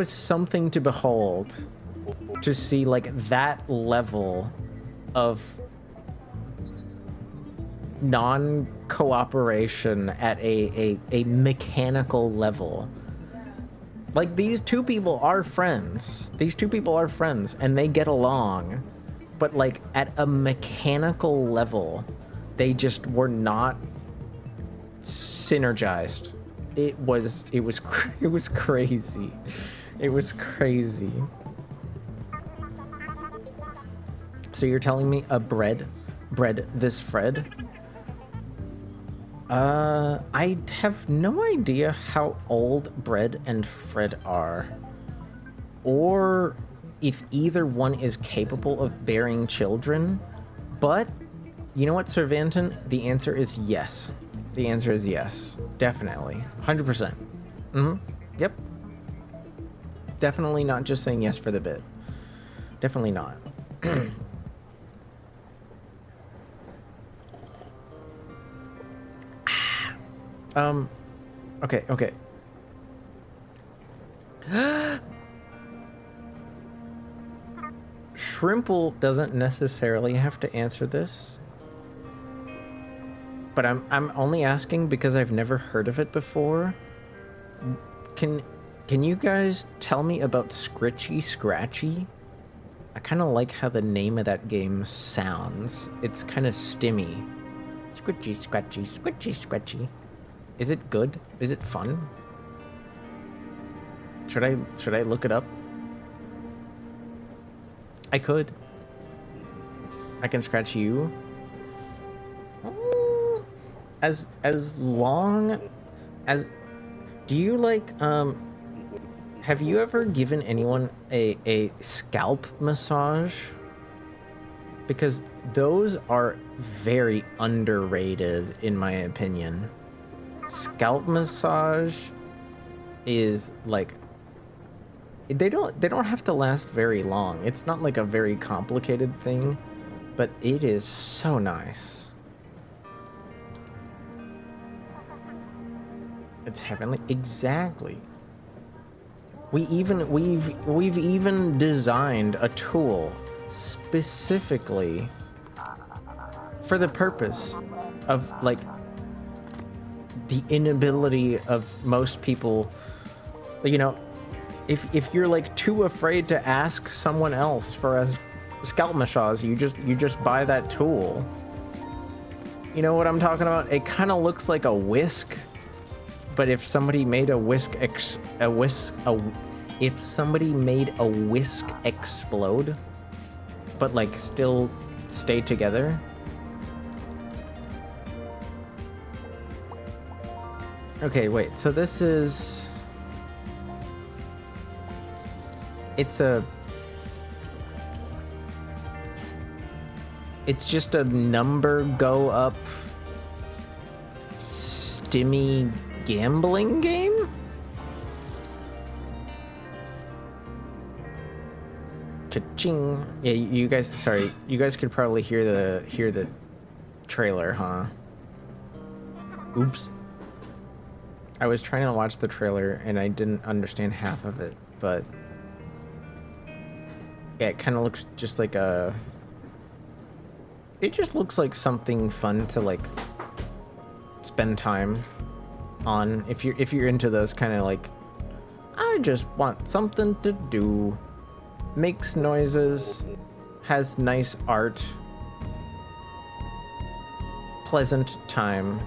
something to behold, to see like that level of non-cooperation at a mechanical level. Like, these two people are friends. And they get along. But like at a mechanical level, they just were not synergized. It was crazy. It was crazy. So you're telling me a bread this Fred? I have no idea how old Bread and Fred are, or if either one is capable of bearing children. But you know what, Cervanton? The answer is yes. The answer is yes. Definitely. 100%. Yep. Definitely not just saying yes for the bit. Definitely not. Okay. Shrimple doesn't necessarily have to answer this, but I'm only asking because I've never heard of it before. Can you guys tell me about Scritchy Scratchy? I kind of like how the name of that game sounds. It's kind of stimmy. Scritchy Scratchy, Scritchy Scratchy. Is it good? Is it fun? Should I look it up? I could. I can scratch you. As long as... Do you like, have you ever given anyone a scalp massage? Because those are very underrated, in my opinion. Scalp massage is like... They don't have to last very long. It's not like a very complicated thing, but it is so nice. It's heavenly. Exactly. We've even designed a tool specifically for the purpose of like the inability of most people, you know, if you're like too afraid to ask someone else for a scalp massage, you just buy that tool. You know what I'm talking about? It kind of looks like a whisk, but if somebody made if somebody made a whisk explode, but like still stay together. Okay, wait. So this is. It's just a number go up stimmy gambling game? Cha-ching. Yeah, you guys, sorry. You guys could probably hear the trailer, huh? Oops. I was trying to watch the trailer and I didn't understand half of it, but yeah, it kind of looks just like a. It just looks like something fun to like spend time on if you're into those kind of like, I just want something to do, makes noises, has nice art, pleasant time.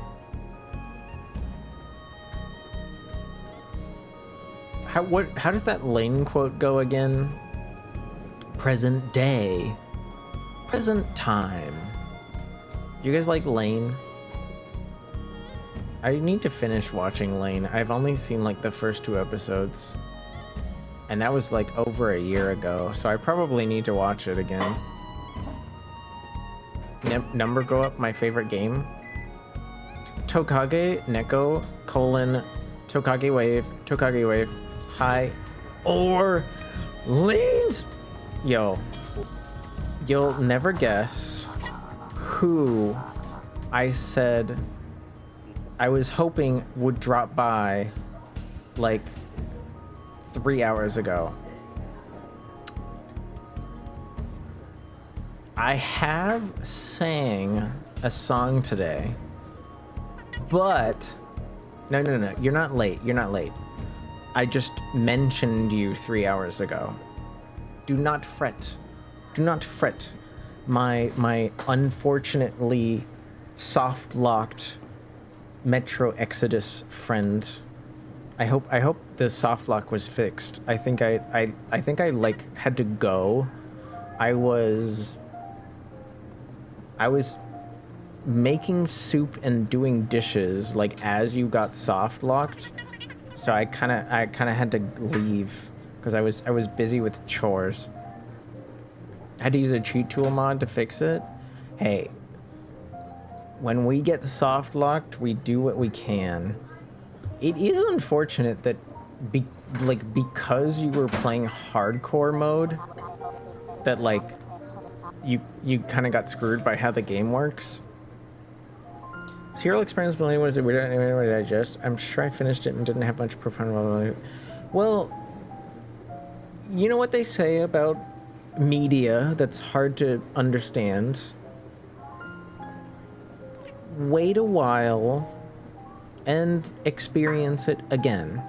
How does that Lane quote go again? Present day. Present time. You guys like Lane? I need to finish watching Lane. I've only seen like the first 2 episodes. And that was like over a year ago, so I probably need to watch it again. Number go up, my favorite game. Tokage, Neko, Tokage Wave, High, or Lanes. Yo, you'll never guess who I said I was hoping would drop by like 3 hours ago. I have sang a song today, but no, you're not late. I just mentioned you 3 hours ago. Do not fret. My unfortunately soft-locked Metro Exodus friend. I hope the soft lock was fixed. I think I like had to go. I was making soup and doing dishes like as you got soft locked. So I kind of had to leave because I was busy with chores. I had to use a cheat tool mod to fix it. Hey, when we get soft locked, we do what we can. It is unfortunate that because you were playing hardcore mode, that like you kind of got screwed by how the game works. Serial Experiments Millennium was a weird anime to digest. I'm sure I finished it and didn't have much profound. Well, you know what they say about media that's hard to understand? Wait a while and experience it again.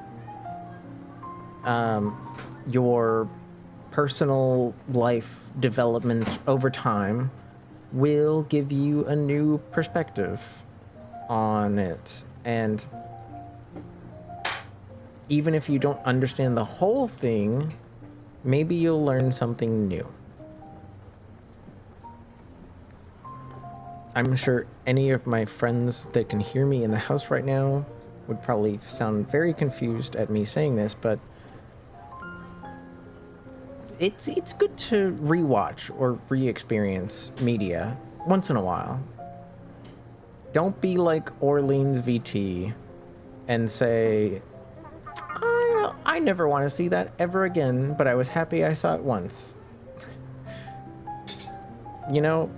Your personal life development over time will give you a new perspective on it. And even if you don't understand the whole thing, maybe you'll learn something new. I'm sure any of my friends that can hear me in the house right now would probably sound very confused at me saying this, but it's good to rewatch or re-experience media once in a while. Don't be like Orleans VT and say, I never want to see that ever again, but I was happy I saw it once. You know,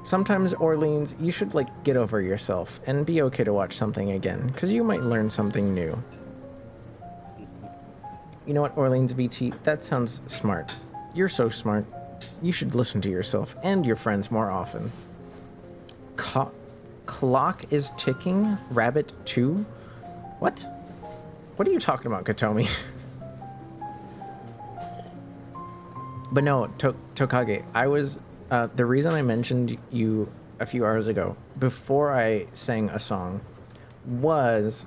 sometimes, Orleans, you should like get over yourself and be okay to watch something again, because you might learn something new. You know what, Orleans VT? That sounds smart. You're so smart. You should listen to yourself and your friends more often. Clock is ticking? Rabbit 2? What? What are you talking about, Katomi? But no, Tokage, I was... the reason I mentioned you a few hours ago, before I sang a song, was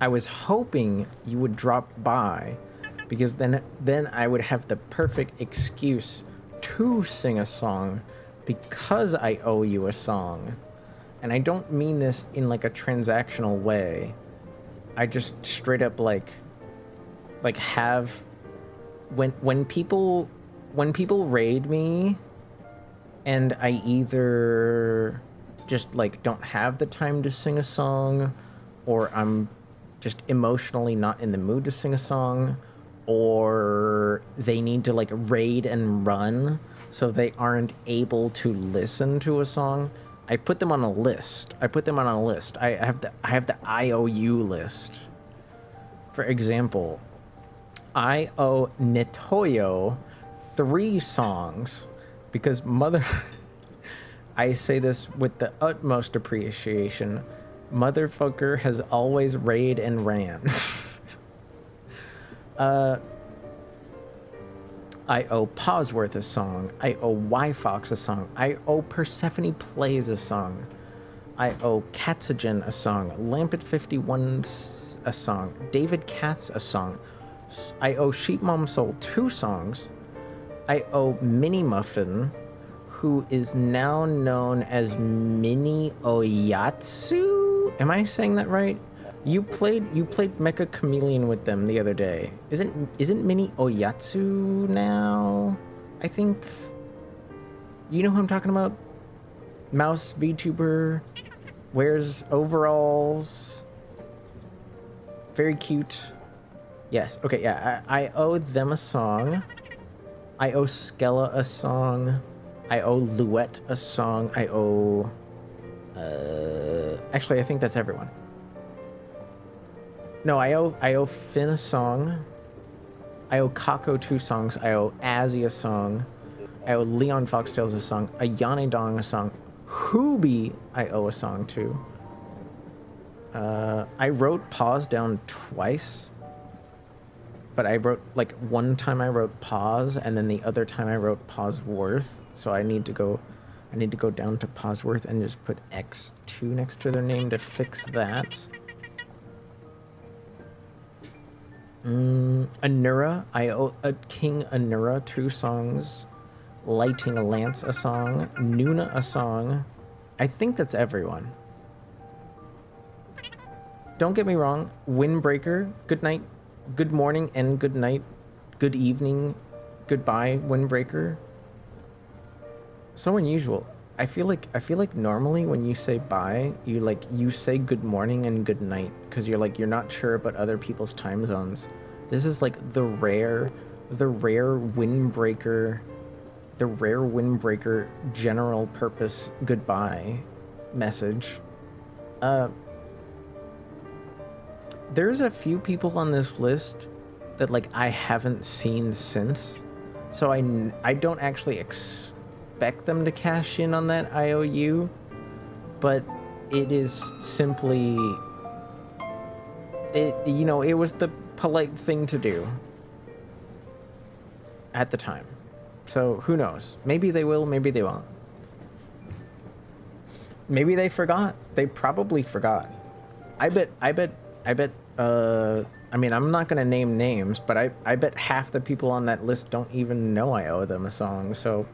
I was hoping you would drop by, because then I would have the perfect excuse to sing a song because I owe you a song. And I don't mean this in like a transactional way. I just straight up like have when people raid me and I either just like don't have the time to sing a song, or I'm just emotionally not in the mood to sing a song, or they need to like raid and run so they aren't able to listen to a song, I put them on a list. I have the IOU list. For example, I owe Netoyo 3 songs because I say this with the utmost appreciation. Motherfucker has always raid and ran. I owe Pawsworth a song. I owe Y-Fox a song. I owe Persephone Plays a song. I owe Katsugen a song. Lampet51 a song. David Katz a song. I owe Sheep Mom Soul 2 songs. I owe Mini Muffin, who is now known as Mini Oyatsu. Am I saying that right? You played Mecha Chameleon with them the other day. Isn't Mini Oyatsu now? I think. You know who I'm talking about? Mouse VTuber, wears overalls. Very cute. Yes. Okay. Yeah. I owe them a song. I owe Skella a song. I owe Luette a song. I owe. Actually, I think that's everyone. No, I owe Finn a song. I owe Kako 2 songs. I owe Azzy a song. I owe Leon Foxtails a song. Ayane Dong a song. Hoobi I owe a song to. I wrote Pause down twice. But I wrote, like, one time I wrote Pause, and then the other time I wrote Pauseworth. So I need to go down to Pauseworth and just put X2 next to their name to fix that. Anura, I owe King Anura 2 songs. Lighting a Lance a song. Nuna a song. I think that's everyone. Don't get me wrong, Windbreaker, good night, good morning, and good night, good evening, goodbye, Windbreaker. So unusual. I feel like normally when you say bye, you say good morning and good night, because you're not sure about other people's time zones. This is like the rare Windbreaker general purpose goodbye message. There's a few people on this list that like I haven't seen since, so I don't actually expect them to cash in on that IOU, but it is simply it was the polite thing to do at the time. So who knows? Maybe they will, maybe they won't. Maybe they forgot. They probably forgot. I bet I mean, I'm not gonna name names, but I bet half the people on that list don't even know I owe them a song, so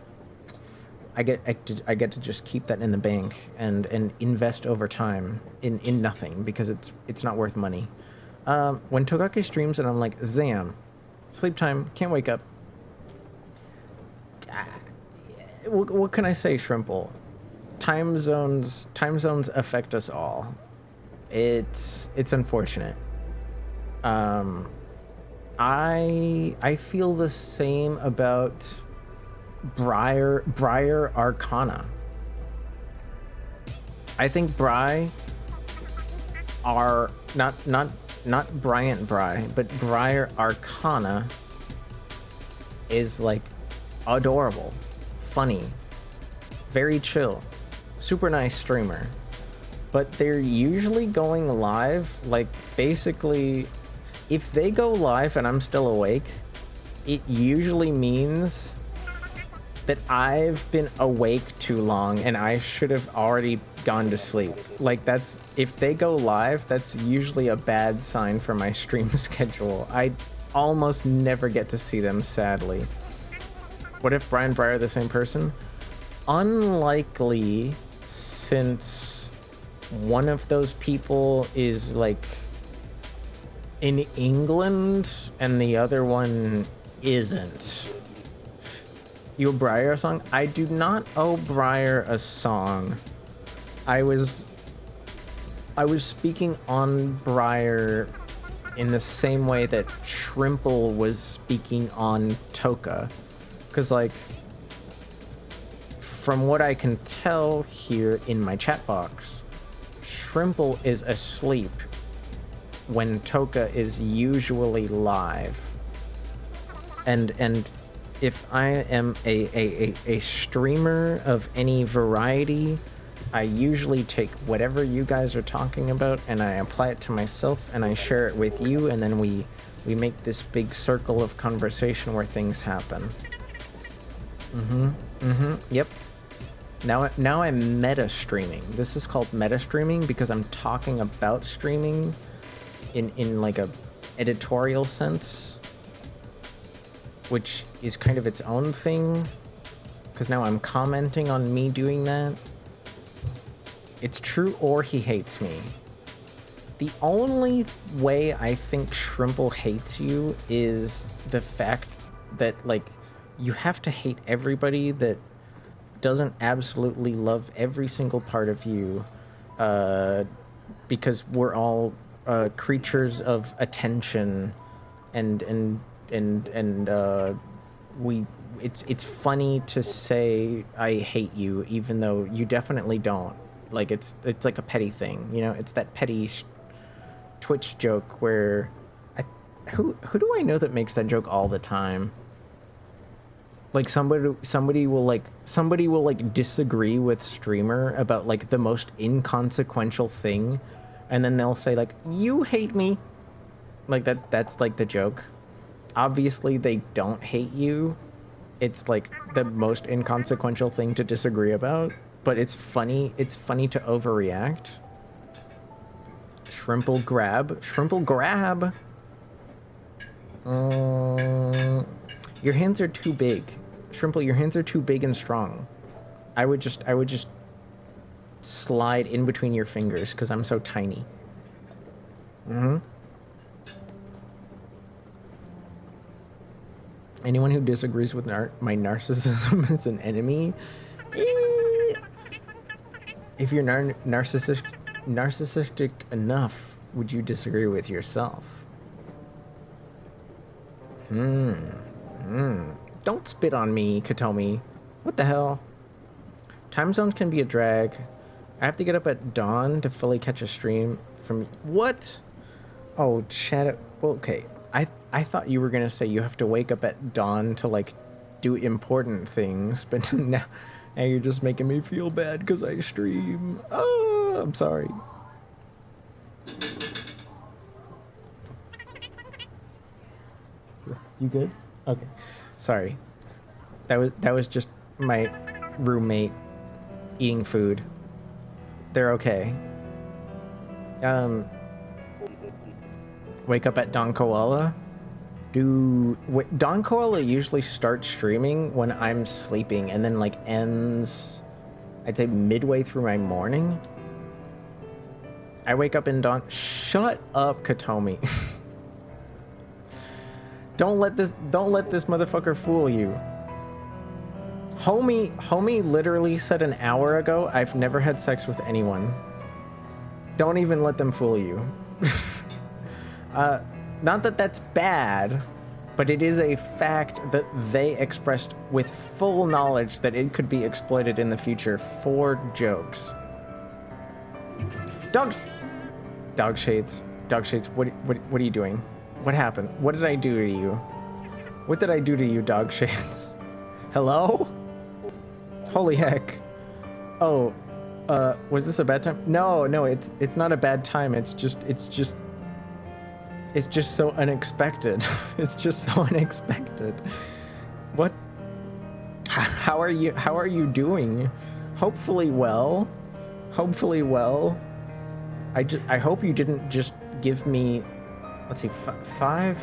I get to just keep that in the bank and invest over time in nothing, because it's not worth money. When Togake streams and I'm like, Zam, sleep time, can't wake up. What can I say, Shrimple? Time zones affect us all. It's unfortunate. I feel the same about Briar Arcana. I think not Bryant Bry, but Briar Arcana is like adorable, funny, very chill, super nice streamer. But they're usually going live, like, basically, if they go live and I'm still awake, it usually means that I've been awake too long and I should have already gone to sleep. Like, that's, if they go live, that's usually a bad sign for my stream schedule. I almost never get to see them, sadly. What if Brian Breyer are the same person? Unlikely, since one of those people is like in England and the other one isn't. You owe Breyer a song? I do not owe Breyer a song. I was speaking on Breyer in the same way that Shrimple was speaking on Toka. Because, like, from what I can tell here in my chat box, Shrimple is asleep when Toka is usually live. And if I am a streamer of any variety, I usually take whatever you guys are talking about and I apply it to myself and I share it with you, and then we make this big circle of conversation where things happen. Yep. Now I'm meta streaming. This is called meta streaming because I'm talking about streaming in like a editorial sense, which is kind of its own thing, because now I'm commenting on me doing that. It's true, or he hates me. The only way I think Shrimple hates you is the fact that, like, you have to hate everybody that doesn't absolutely love every single part of you, because we're all creatures of attention, and it's funny to say I hate you even though you definitely don't. Like, it's like a petty thing, you know? It's that petty Twitch joke where who do I know that makes that joke all the time? Like, somebody will disagree with streamer about like the most inconsequential thing, and then they'll say like, you hate me. Like, that's like the joke. Obviously they don't hate you. It's like the most inconsequential thing to disagree about, but it's funny to overreact. Shrimple grab. Your hands are too big. Shrimple, your hands are too big and strong. I would just slide in between your fingers because I'm so tiny. Anyone who disagrees with my narcissism is an enemy. If you're narcissistic enough, would you disagree with yourself? Don't spit on me, Katomi. What the hell? Time zones can be a drag. I have to get up at dawn to fully catch a stream from... What? Oh, chat... Well, okay. I thought you were gonna say you have to wake up at dawn to, like, do important things, but now you're just making me feel bad because I stream. Oh, I'm sorry. You good? Okay. Sorry. That was just my roommate eating food. They're okay. Wake up at Don Koala? Don Koala usually starts streaming when I'm sleeping and then, like, ends, I'd say, midway through my morning. I wake up in Don... Shut up, Katomi. Don't let this motherfucker fool you. Homie literally said an hour ago, I've never had sex with anyone. Don't even let them fool you. Not that that's bad, but it is a fact that they expressed with full knowledge that it could be exploited in the future for jokes. Dog shades, what are you doing? What happened? What did I do to you? What did I do to you, dog shades? Hello? Holy heck. Oh, was this a bad time? No, it's not a bad time. It's just so unexpected. It's just so unexpected. What? How are you doing? Hopefully well. Hopefully well. I hope you didn't just give me, let's see, 5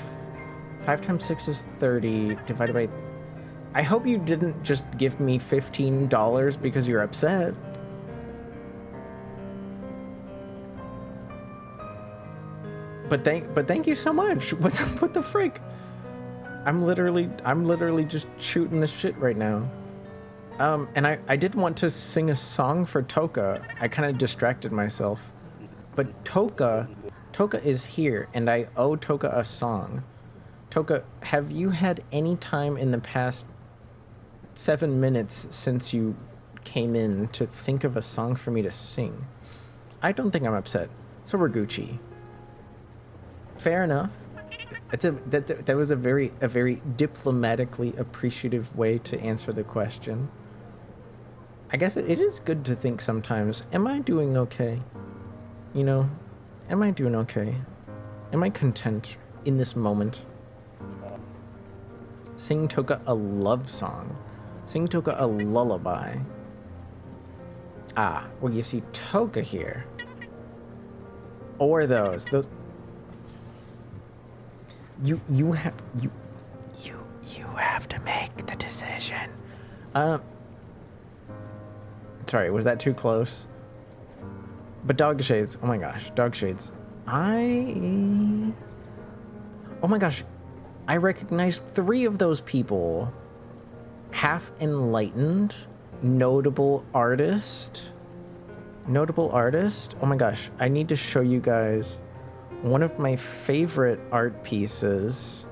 times 6 is 30 divided by, I hope you didn't just give me $15 because you're upset. But thank you so much. What the frick? I'm literally just shooting this shit right now. And I did want to sing a song for Toka. I kind of distracted myself. But Toka is here, and I owe Toka a song. Toka, have you had any time in the past 7 minutes since you came in to think of a song for me to sing? I don't think I'm upset. So we're Gucci. Fair enough. That was a very diplomatically appreciative way to answer the question. I guess it is good to think sometimes, am I doing okay? You know, am I doing okay? Am I content in this moment? Sing Toka a love song. Sing Toka a lullaby. Ah, well, you see Toka here. Or those. You have to make the decision. Sorry, was that too close? But dog shades, oh my gosh, dog shades. Oh my gosh, I recognize 3 of those people. Half enlightened, notable artist. Oh my gosh, I need to show you guys one of my favorite art pieces.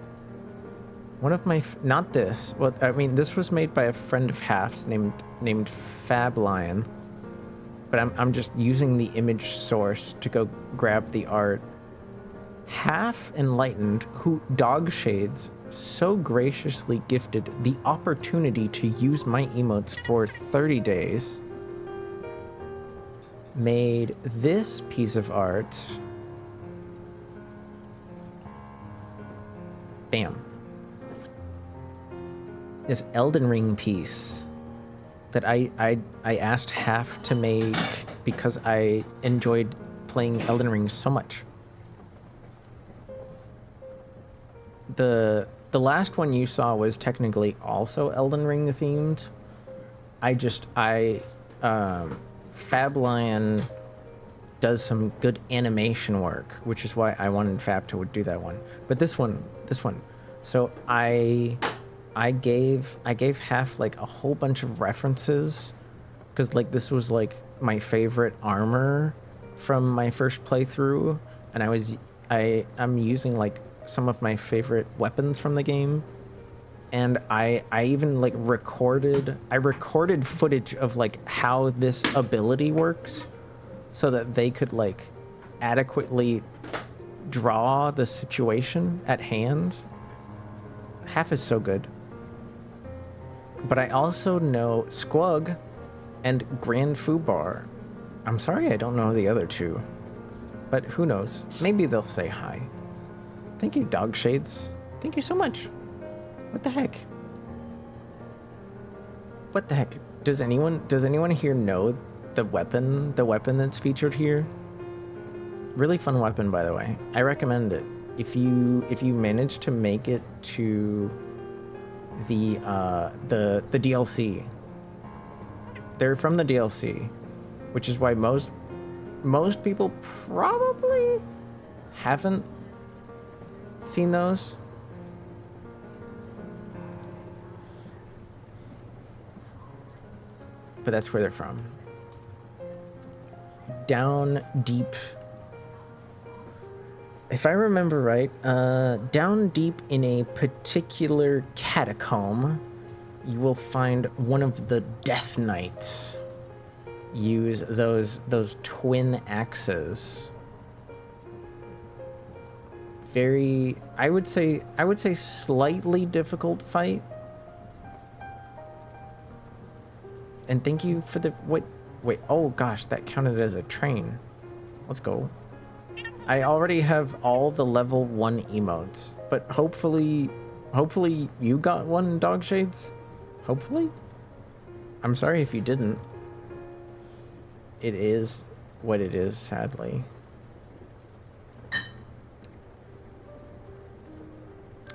One of my, not this. Well, I mean, this was made by a friend of Half's named Fab Lion. But I'm just using the image source to go grab the art. Half Enlightened, who Dog Shades so graciously gifted the opportunity to use my emotes for 30 days, made this piece of art. Bam. This Elden Ring piece that I asked Half to make because I enjoyed playing Elden Ring so much. The last one you saw was technically also Elden Ring themed. Fab Lion does some good animation work, which is why I wanted Fab to do that one. But this one. So I gave Half like a whole bunch of references, because like this was like my favorite armor from my first playthrough, and I'm using like some of my favorite weapons from the game, and I even like recorded footage of like how this ability works, so that they could like adequately draw the situation at hand. Half is so good. But I also know Squug and Grand Foobar. I'm sorry I don't know the other 2. But who knows? Maybe they'll say hi. Thank you, Dog Shades. Thank you so much. What the heck? What the heck? Does anyone here know the weapon that's featured here? Really fun weapon, by the way. I recommend it. If you manage to make it to the DLC. They're from the DLC, which is why most people probably haven't seen those. But that's where they're from. Down deep. If I remember right, down deep in a particular catacomb, you will find one of the Death Knights use those twin axes. Very, I would say slightly difficult fight. And thank you for the wait, oh gosh, that counted as a train. Let's go. I already have all the level 1 emotes, but hopefully you got one, Dog Shades? Hopefully? I'm sorry if you didn't. It is what it is, sadly.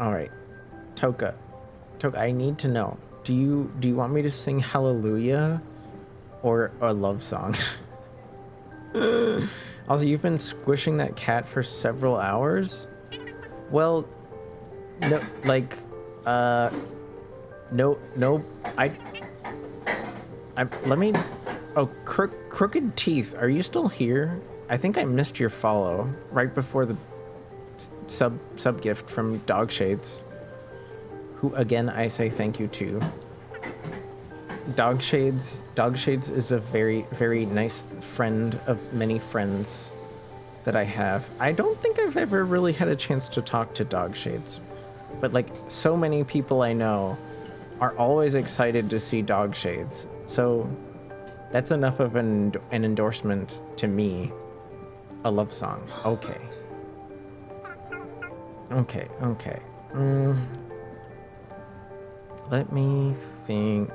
All right, Toka, I need to know. Do you want me to sing Hallelujah or a love song? Also, you've been squishing that cat for several hours? Well, no, like, no, let me, oh, Crooked Teeth, are you still here? I think I missed your follow right before the sub gift from Dog Shades, who again I say thank you to. Dog Shades is a very nice friend of many friends that I have. I don't think I've ever really had a chance to talk to Dog Shades, but like so many people I know are always excited to see Dog Shades, so that's enough of an endorsement to me. A love song. Okay. Let me think.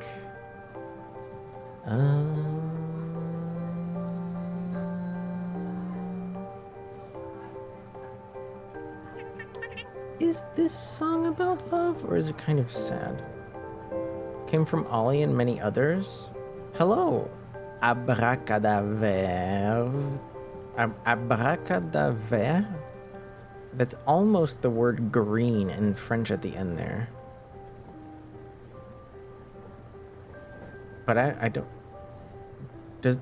Is this song about love, or is it kind of sad? Came from Ollie and many others. Hello, abracadaver. Abracadaver? That's almost the word green in French at the end there. But I don't... Does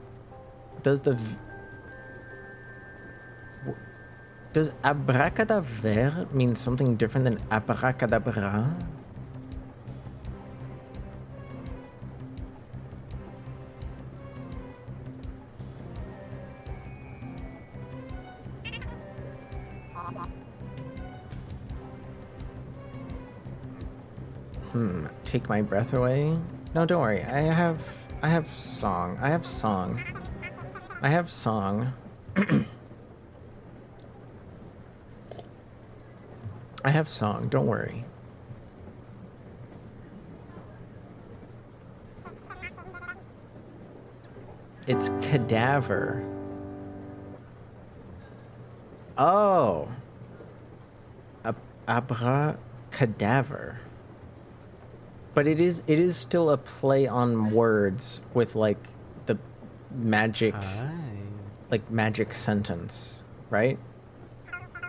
abracadaver mean something different than abracadabra? Take my breath away? No, don't worry. I have song. I have song. I have song, don't worry. It's cadaver. Oh. Abracadaver. But it is still a play on words with like the magic, like magic sentence, right?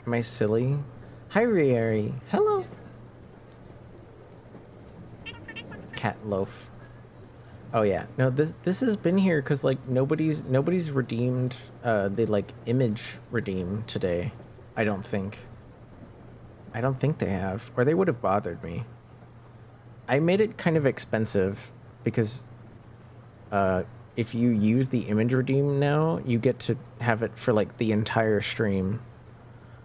Am I silly? Hi, Rieri. Hello. Cat loaf. Oh yeah, no, this has been here because like nobody's redeemed the like image redeem today. I don't think they have, or they would have bothered me. I made it kind of expensive because if you use the image redeem now, you get to have it for like the entire stream.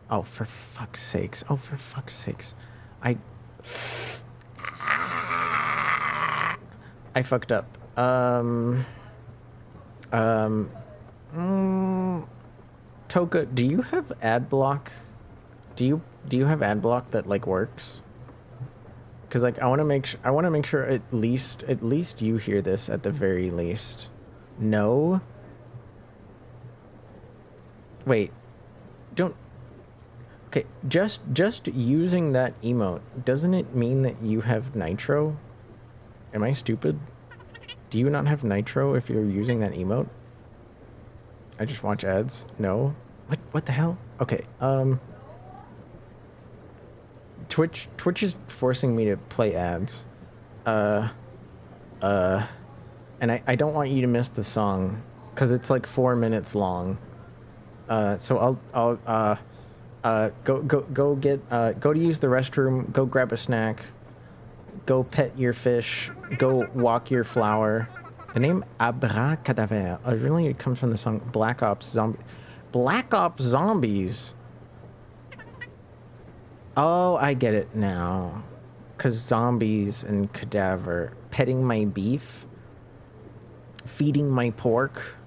Oh, for fuck's sakes. Oh, for fuck's sakes. I fucked up. Toka, do you have ad block? Do you have ad block that like works? Because like I want to make sure at least you hear this at the very least. No. Wait. Don't. Okay, just using that emote, doesn't it mean that you have nitro? Am I stupid? Do you not have nitro if you're using that emote? I just watch ads. No. What the hell? Okay. Twitch is forcing me to play ads. And I don't want you to miss the song cuz it's like 4 minutes long. So I'll go to use the restroom, go grab a snack, go pet your fish, go walk your flower. The name Abracadaver originally comes from the song Black Ops Zombies. Oh, I get it now. 'Cause zombies and cadaver. Petting my beef. Feeding my pork.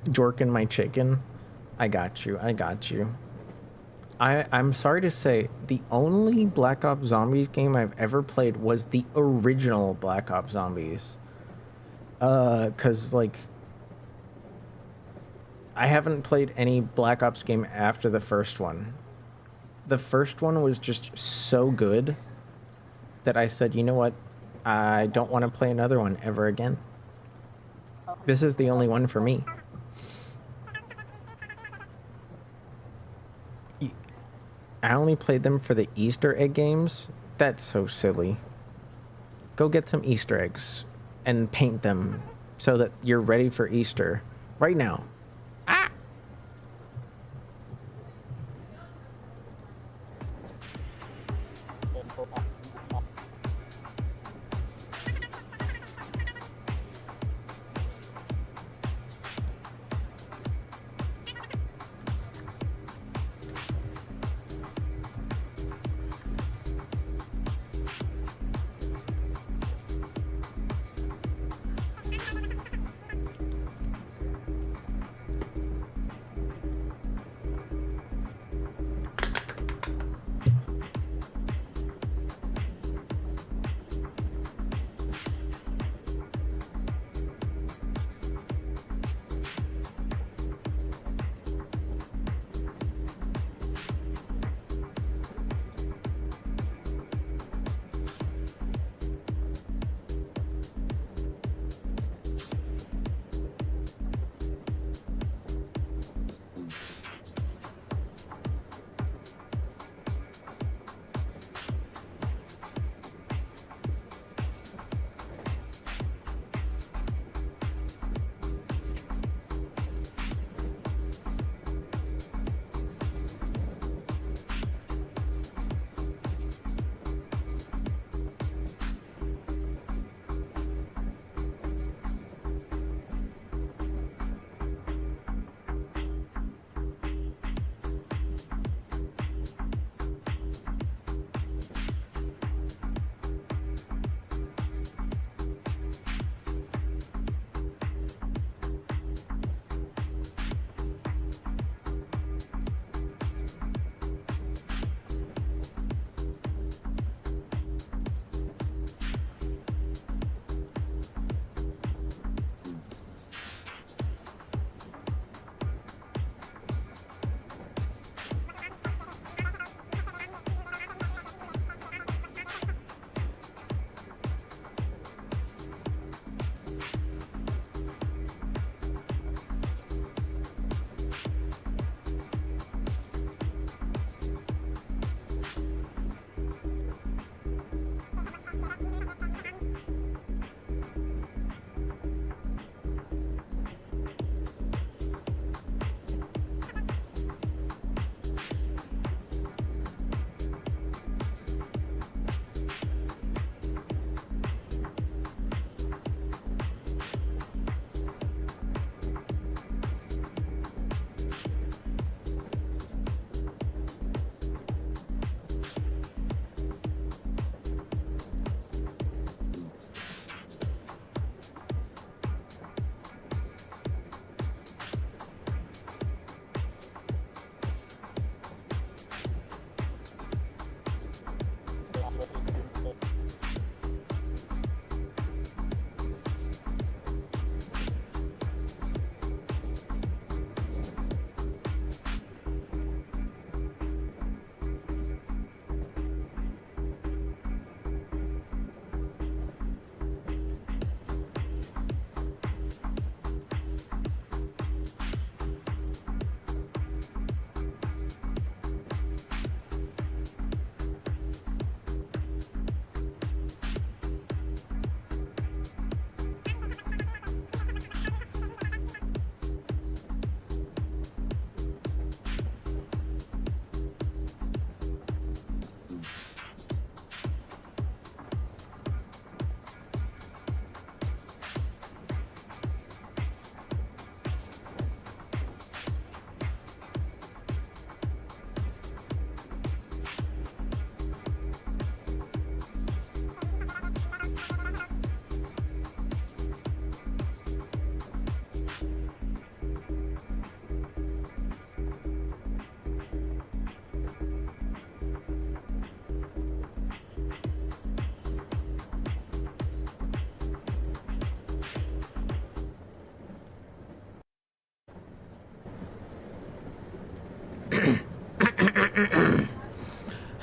Jorking my chicken. I got you. I'm sorry to say, the only Black Ops Zombies game I've ever played was the original Black Ops Zombies. Cause like I haven't played any Black Ops game after the first one. The first one was just so good that I said, you know what? I don't want to play another one ever again. This is the only one for me. I only played them for the Easter egg games. That's so silly. Go get some Easter eggs and paint them so that you're ready for Easter right now. Ah!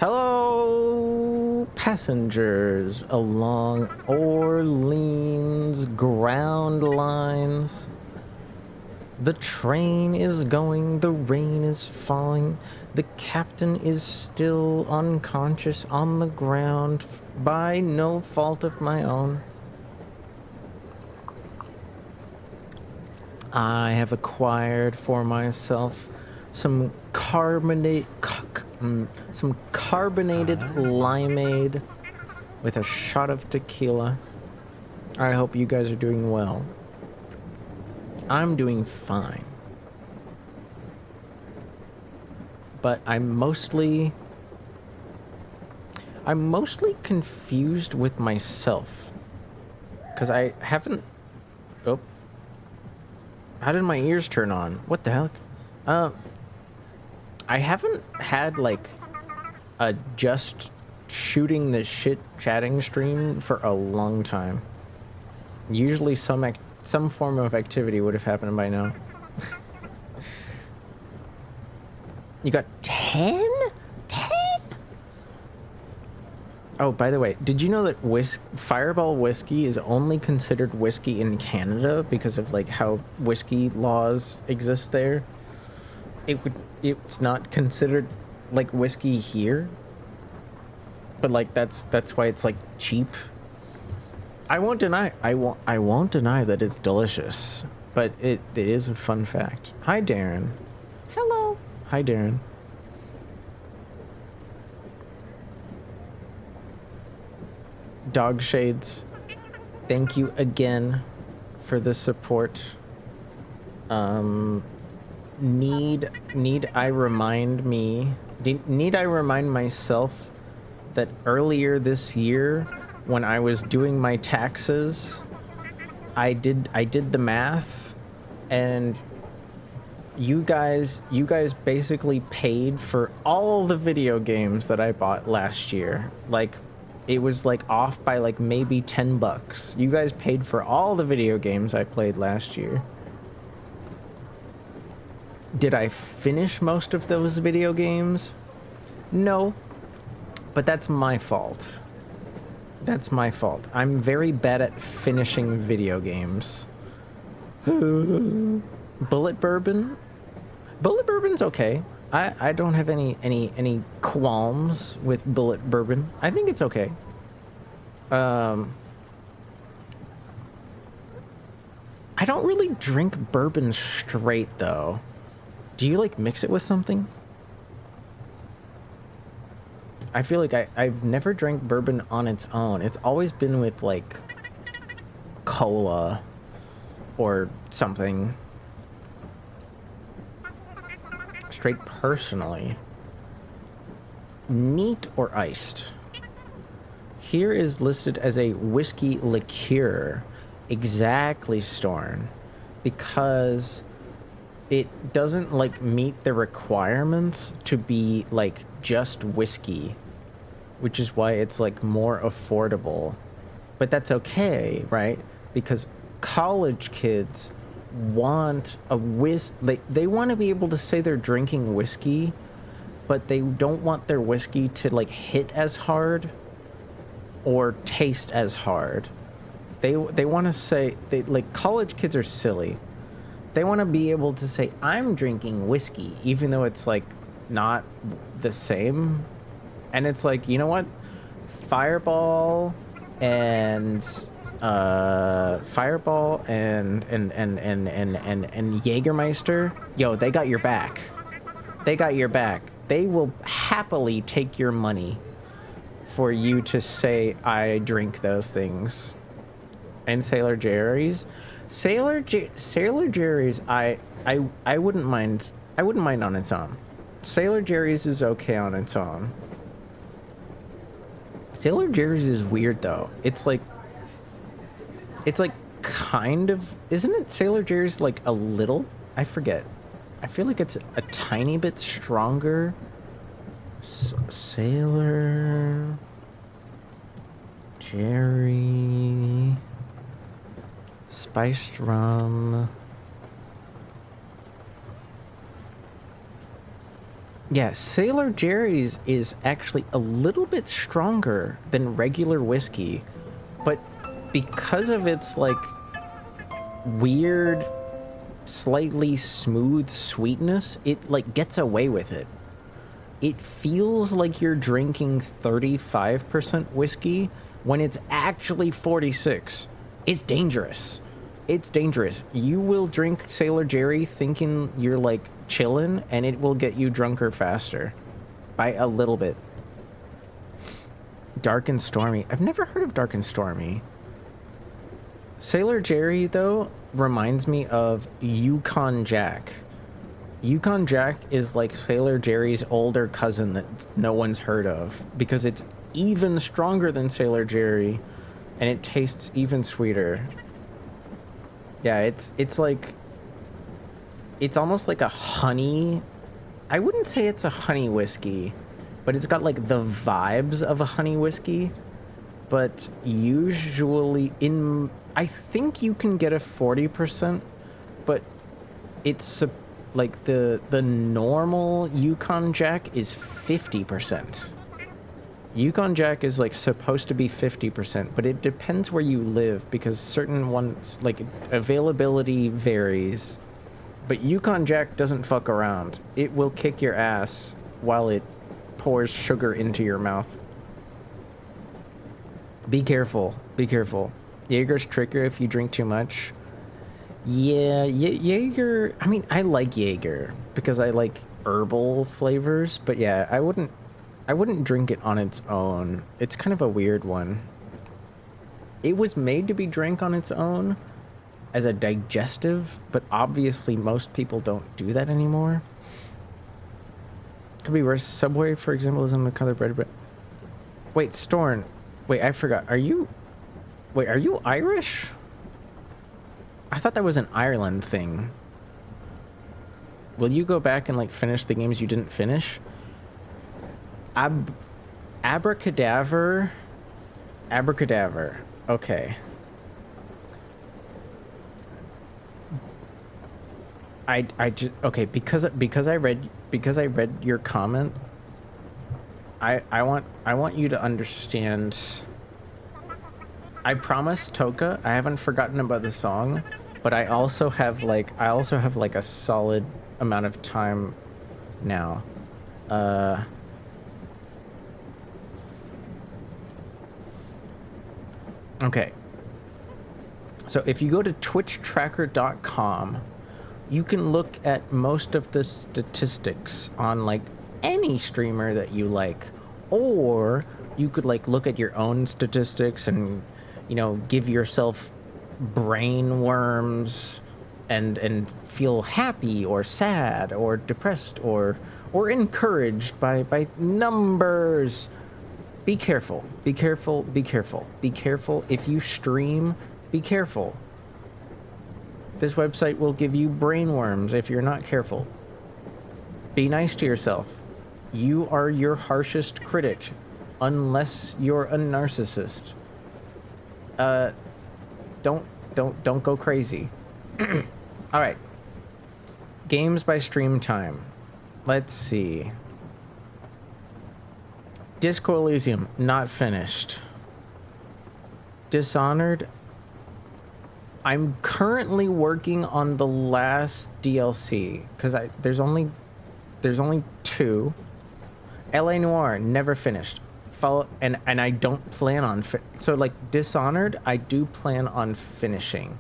Hello, passengers along Orleans ground lines. The train is going, the rain is falling. The captain is still unconscious on the ground by no fault of my own. I have acquired for myself some carbonated limeade with a shot of tequila. I hope you guys are doing well. I'm doing fine. But I'm mostly confused with myself. 'Cause I haven't... Oh. How did my ears turn on? What the heck? I haven't had, like, a just shooting the shit chatting stream for a long time. Usually some form of activity would have happened by now. You got 10? 10? Oh, by the way, did you know that Fireball whiskey is only considered whiskey in Canada because of, like, how whiskey laws exist there? It's not considered, like, whiskey here. But, like, that's why it's, like, cheap. I won't deny that it's delicious, but it is a fun fact. Hi, Darren. Hello. Hi, Darren. Dog Shades, thank you again for the support. Need I remind myself that earlier this year when I was doing my taxes, I did the math, and you guys basically paid for all the video games that I bought last year. Like, it was like off by like maybe $10. You guys paid for all the video games I played last year. Did I finish most of those video games? No, but that's my fault. That's my fault. I'm very bad at finishing video games. Bullet Bourbon? Bullet Bourbon's okay. I don't have any qualms with Bullet Bourbon. I think it's okay. I don't really drink bourbon straight, though. Do you, like, mix it with something? I feel like I've never drank bourbon on its own. It's always been with, like, cola or something. Straight personally. Neat or iced? Here is listed as a whiskey liqueur. Exactly, Storn. Because it doesn't, like, meet the requirements to be, like, just whiskey. Which is why it's, like, more affordable. But that's okay, right? Because college kids want a they want to be able to say they're drinking whiskey, but they don't want their whiskey to, like, hit as hard or taste as hard. They want to say, like, college kids are silly. They want to be able to say, I'm drinking whiskey, even though it's, like, not the same. And it's like, you know what? Fireball and Jägermeister, yo, they got your back. They got your back. They will happily take your money for you to say, I drink those things. And Sailor Jerry's. Sailor Jerry's, I wouldn't mind. I wouldn't mind on its own. Sailor Jerry's is okay on its own. Sailor Jerry's is weird, though. It's like kind of, isn't it Sailor Jerry's like a little? I forget. I feel like it's a tiny bit stronger. Sailor Jerry spiced rum. Yeah, Sailor Jerry's is actually a little bit stronger than regular whiskey, but because of its like weird, slightly smooth sweetness, it like gets away with it. It feels like you're drinking 35% whiskey when it's actually 46. It's dangerous. It's dangerous. You will drink Sailor Jerry thinking you're like chillin', and it will get you drunker faster by a little bit. Dark and Stormy. I've never heard of Dark and Stormy. Sailor Jerry, though, reminds me of Yukon Jack. Yukon Jack is like Sailor Jerry's older cousin that no one's heard of because it's even stronger than Sailor Jerry and it tastes even sweeter. Yeah, it's like, it's almost like a honey. I wouldn't say it's a honey whiskey, but it's got like the vibes of a honey whiskey. But usually I think you can get a 40%, but it's like the normal Yukon Jack is 50%. Yukon Jack is like supposed to be 50%, but it depends where you live because certain ones, like availability varies. But Yukon Jack doesn't fuck around. It will kick your ass while it pours sugar into your mouth. Be careful. Be careful. Jaeger's trickier if you drink too much. Yeah, Jaeger... I mean, I like Jaeger because I like herbal flavors, but yeah, I wouldn't drink it on its own. It's kind of a weird one. It was made to be drank on its own as a digestive, but obviously most people don't do that anymore. Could be worse. Subway, for example, is in the color bread. Wait, Storn. Wait, I forgot. Are you Irish? I thought that was an Ireland thing. Will you go back and like finish the games you didn't finish? Abracadaver. Okay. I just okay because I read your comment. I want you to understand. I promise, Toka, I haven't forgotten about the song, but I also have like a solid amount of time now. Okay. So if you go to twitchtracker.com, you can look at most of the statistics on like any streamer that you like, or you could like look at your own statistics and, you know, give yourself brain worms and feel happy or sad or depressed or encouraged by numbers. Be careful. Be careful. Be careful. Be careful. If you stream, be careful. This website will give you brain worms if you're not careful. Be nice to yourself. You are your harshest critic, unless you're a narcissist. Don't go crazy. All right. Games by stream time. Let's see. Disco Elysium, not finished. Dishonored. I'm currently working on the last DLC because there's only 2. LA Noire, never finished. And I don't plan on so like Dishonored, I do plan on finishing.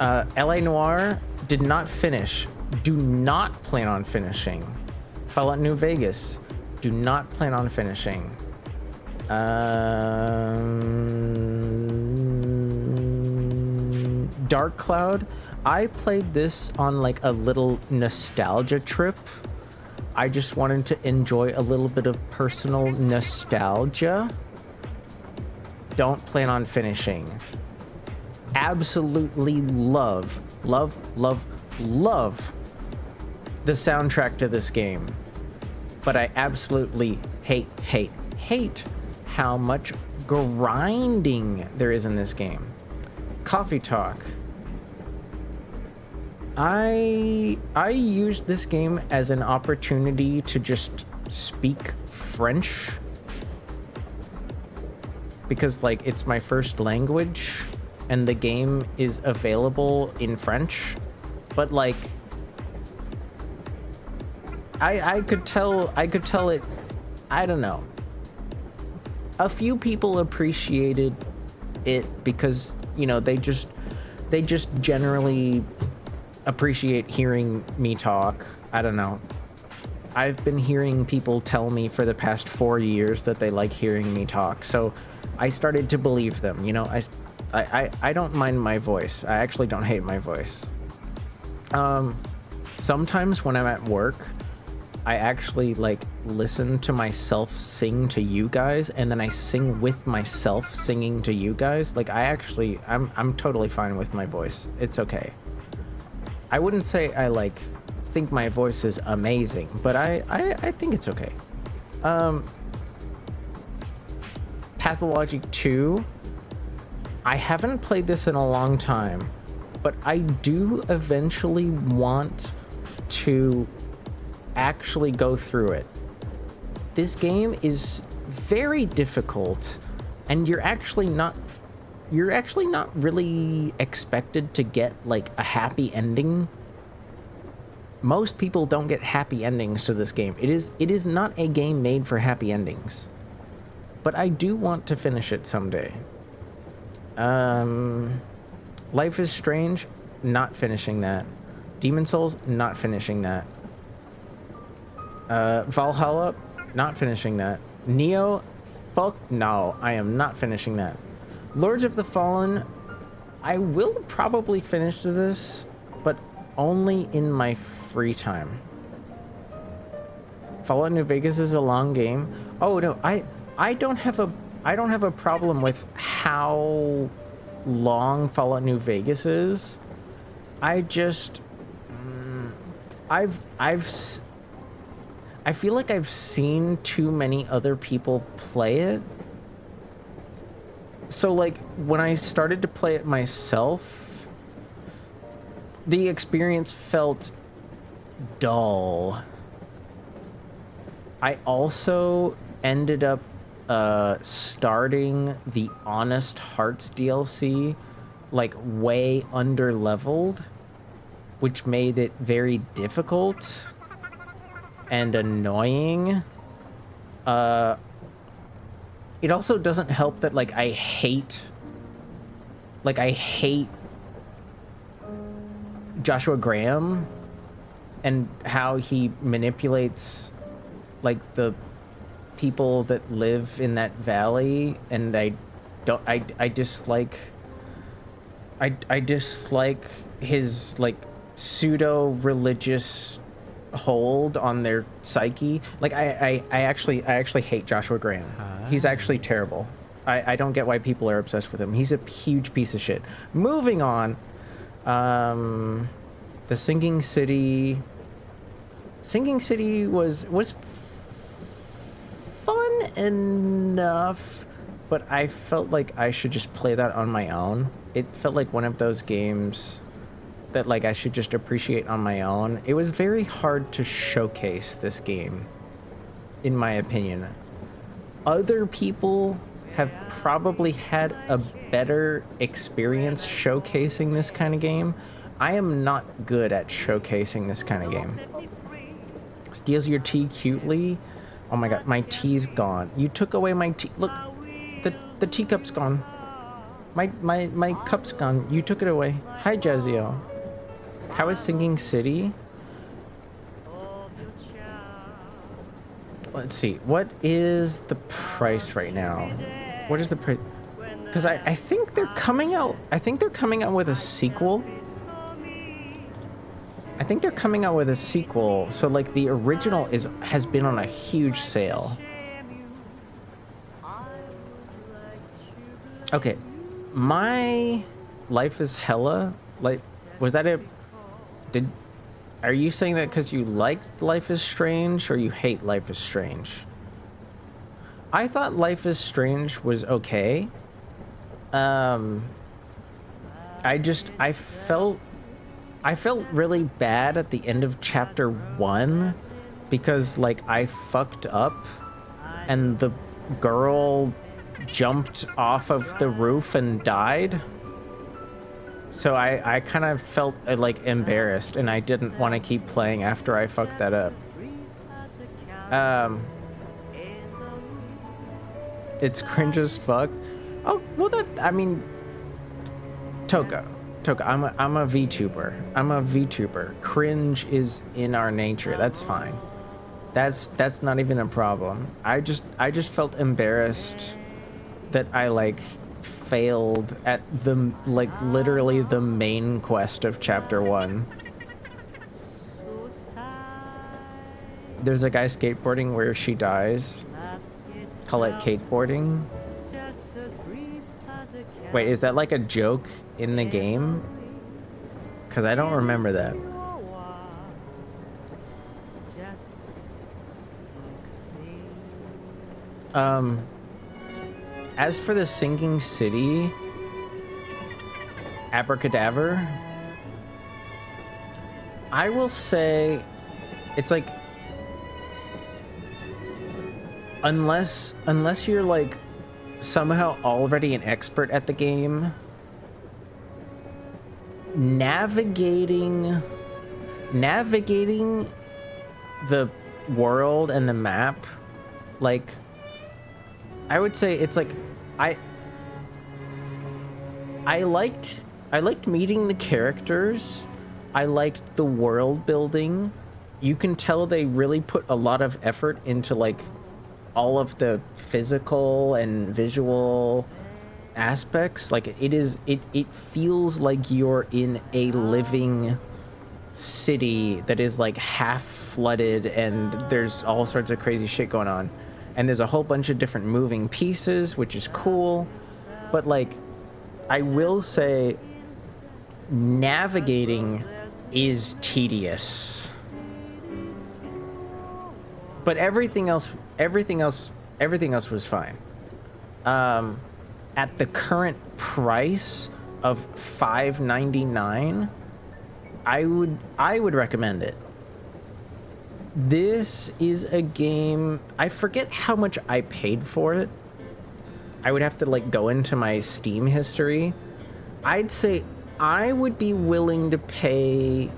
LA Noire did not finish. Do not plan on finishing. Fallout New Vegas, do not plan on finishing. Dark Cloud, I played this on like a little nostalgia trip. I just wanted to enjoy a little bit of personal nostalgia. Don't plan on finishing. Absolutely love the soundtrack to this game. But I absolutely hate how much grinding there is in this game. Coffee Talk. I used this game as an opportunity to just speak French because like it's my first language and the game is available in French, but like I could tell it, I don't know. A few people appreciated it because, you know, they just generally appreciate hearing me talk. I don't know. I've been hearing people tell me for the past 4 years that they like hearing me talk, so I started to believe them. You know, I don't mind my voice. I actually don't hate my voice. Sometimes when I'm at work, I actually like listen to myself sing to you guys, and then I sing with myself singing to you guys. Like I'm totally fine with my voice. It's okay. I wouldn't say I like think my voice is amazing, but I think it's okay. Pathologic 2, I haven't played this in a long time, but I do eventually want to actually go through it. This game is very difficult, and you're actually not really expected to get like a happy ending. Most people don't get happy endings to this game. It is not a game made for happy endings, but I do want to finish it someday. Life is Strange, not finishing that. Demon Souls, not finishing that. Valhalla, not finishing that. Neo, fuck no, I am not finishing that. Lords of the Fallen, I will probably finish this, but only in my free time. Fallout New Vegas is a long game. Oh no, I don't have a problem with how long Fallout New Vegas is. I just I feel like I've seen too many other people play it. So like when I started to play it myself, the experience felt dull. I also ended up starting the Honest Hearts DLC like way under leveled, which made it very difficult and annoying. It also doesn't help that like I hate Joshua Graham and how he manipulates like the people that live in that valley, and I dislike his like pseudo religious hold on their psyche. Like I actually hate Joshua Graham. He's actually terrible. I don't get why people are obsessed with him. He's a huge piece of shit. Moving on. The Sinking City was fun enough, but I felt like I should just play that on my own. It felt like one of those games that like I should just appreciate on my own. It was very hard to showcase this game, in my opinion. Other people have probably had a better experience showcasing this kind of game. I am not good at showcasing this kind of game. Steals your tea cutely. Oh my god, my tea's gone. You took away my tea. Look, the teacup's gone. My cup's gone. You took it away. Hi, Jaziel. How is Sinking City? Let's see. What is the price right now? What is the price? Because I think they're coming out. I think they're coming out with a sequel. So like the original has been on a huge sale. Okay, my Life is Hella. Like, was that it? Are you saying that because you liked Life is Strange or you hate Life is Strange? I thought Life is Strange was okay. I I felt really bad at the end of chapter 1 because like I fucked up and the girl jumped off of the roof and died. So I kind of felt like embarrassed, and I didn't want to keep playing after I fucked that up. It's cringe as fuck. Oh, well I mean, Toka, I'm a VTuber. I'm a VTuber. Cringe is in our nature. That's fine. That's not even a problem. I just felt embarrassed that I like failed at the like literally the main quest of chapter 1. There's a guy skateboarding where she dies. Call it skateboarding. Wait, is that like a joke in the game? Because I don't remember that. As for the sinking city, Abracadabra, I will say it's like unless you're like somehow already an expert at the game, navigating the world and the map, like I would say it's like I liked meeting the characters. I liked the world building. You can tell they really put a lot of effort into like all of the physical and visual aspects. Like it feels like you're in a living city that is like half flooded and there's all sorts of crazy shit going on. And there's a whole bunch of different moving pieces, which is cool. But like, I will say navigating is tedious. But everything else was fine. At the current price of $5.99, I would recommend it. This is a game, I forget how much I paid for it. I would have to like go into my Steam history. I'd say I would be willing to pay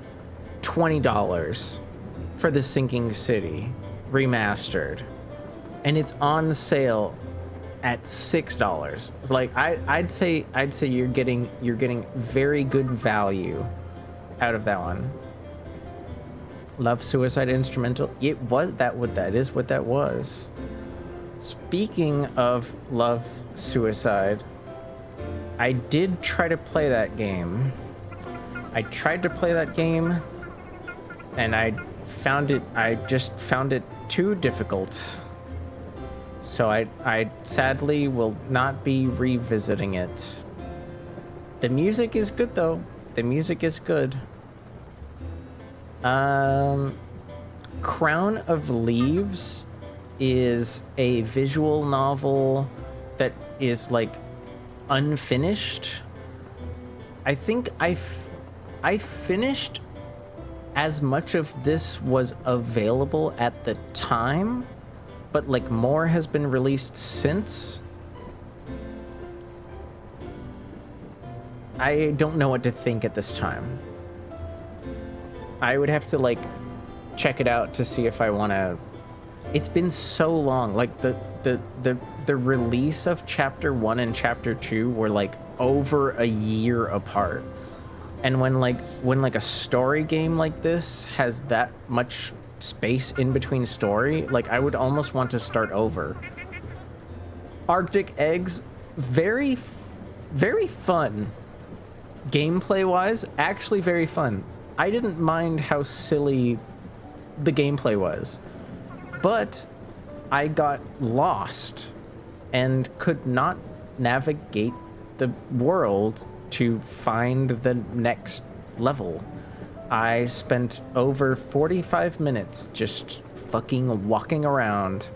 $20 for the Sinking City remastered, and it's on sale at $6. Like I'd say you're getting very good value out of that one. Love Suicide Instrumental. It was that is what that was. Speaking of Love Suicide, I did try to play that game. And I just found it too difficult. So I sadly will not be revisiting it. The music is good though. The music is good. Crown of Leaves is a visual novel that is like unfinished. I think I finished as much of this was available at the time, but like more has been released since. I don't know what to think at this time. I would have to like check it out to see if I want to. It's been so long. Like the release of chapter 1 and chapter 2 were like over a year apart. And when a story game like this has that much space in between story, like I would almost want to start over. Arctic Eggs, very fun. Gameplay wise, actually very fun. I didn't mind how silly the gameplay was, but I got lost and could not navigate the world to find the next level. I spent over 45 minutes just fucking walking around,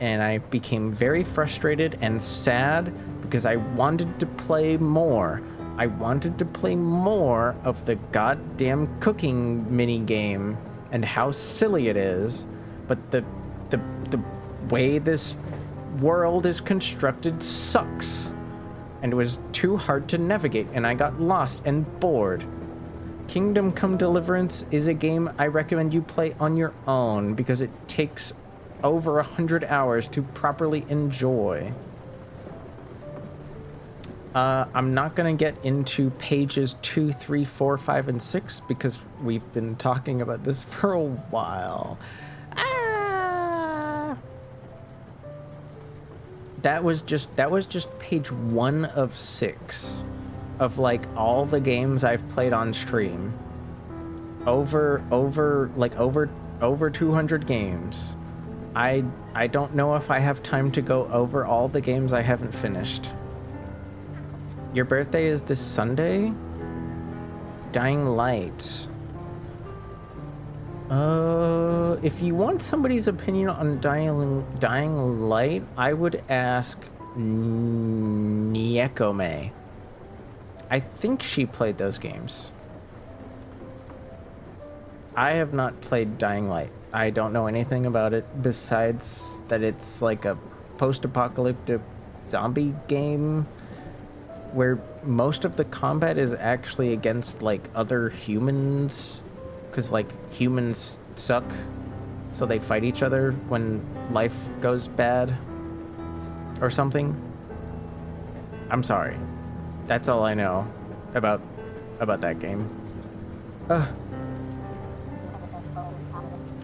and I became very frustrated and sad because I wanted to play more, I wanted to play more of the goddamn cooking mini game and how silly it is, but the way this world is constructed sucks, and it was too hard to navigate, and I got lost and bored. Kingdom Come Deliverance is a game I recommend you play on your own because it takes over 100 hours to properly enjoy. I'm not gonna get into pages 2, 3, 4, 5, and 6 because we've been talking about this for a while. That was just page 1 of 6 of like all the games I've played on stream. Over 200 games. I don't know if I have time to go over all the games I haven't finished. Your birthday is this Sunday? Dying Light. If you want somebody's opinion on Dying Light, I would ask Niekome. I think she played those games. I have not played Dying Light. I don't know anything about it besides that it's like a post-apocalyptic zombie game where most of the combat is actually against like other humans, because like humans suck, so they fight each other when life goes bad or something. I'm sorry. That's all I know about that game.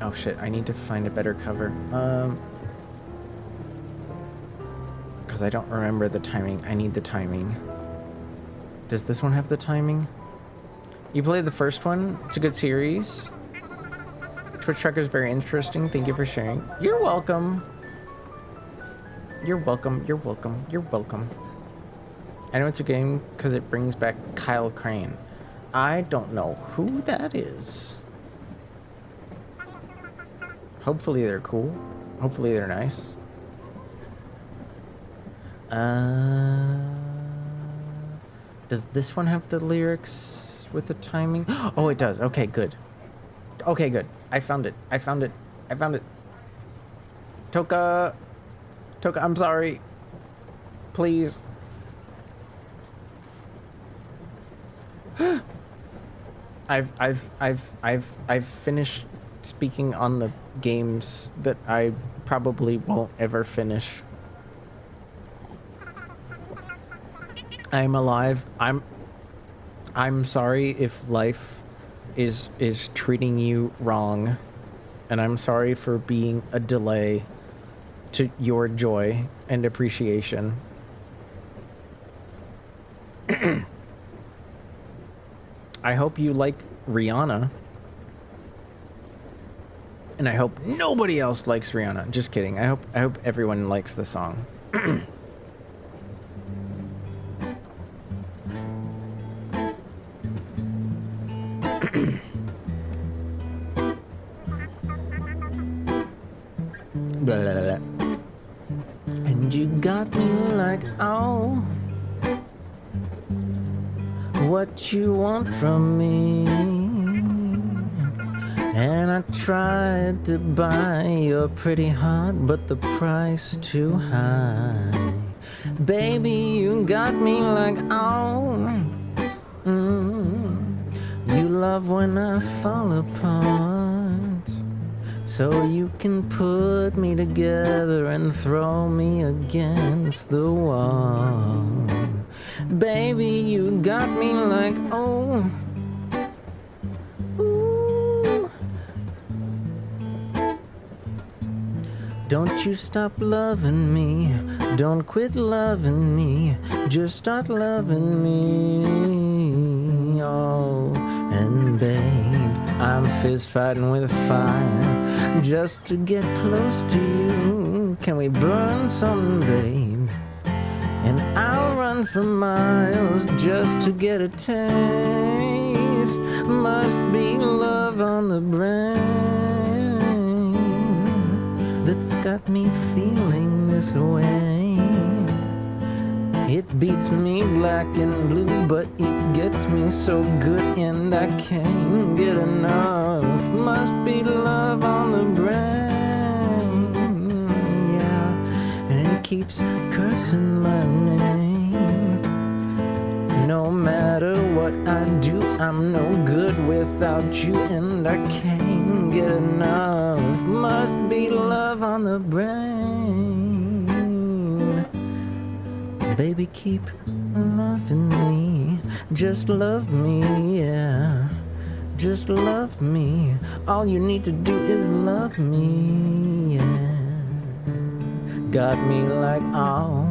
Oh shit, I need to find a better cover. Because I don't remember the timing. I need the timing. Does this one have the timing? You played the first one? It's a good series. Twitch Tracker is very interesting. Thank you for sharing. You're welcome. You're welcome. You're welcome. You're welcome. I know it's a game because it brings back Kyle Crane. I don't know who that is. Hopefully they're cool. Hopefully they're nice. Does this one have the lyrics with the timing? Oh, it does. Okay, good. Okay, good. I found it. I found it. I found it. Toka, I'm sorry. Please. I've finished speaking on the games that I probably won't ever finish. I'm alive. I'm sorry if life is treating you wrong, and I'm sorry for being a delay to your joy and appreciation. I hope you like Rihanna. And I hope nobody else likes Rihanna. Just kidding. I hope everyone likes the song. Blah, blah, blah. And you got me like, oh, what you want from me? And I tried to buy your pretty heart, but the price too high. Baby, you got me like, oh, you love when I fall apart, so you can put me together and throw me against the wall. Baby, you got me like, oh, don't you stop loving me, don't quit loving me, just start loving me, oh. And babe, I'm fist fighting with fire, just to get close to you. Can we burn some, babe? And I'll run for miles, just to get a taste. Must be love on the brain that's got me feeling this way. It beats me black and blue, but it gets me so good and I can't get enough. Must be love on the brain, yeah. And it keeps cursing my name. No matter what I do, I'm no good without you and I can't get enough. Must be love on the brain. Baby, keep loving me. Just love me, yeah. Just love me. All you need to do is love me, yeah. Got me like, oh,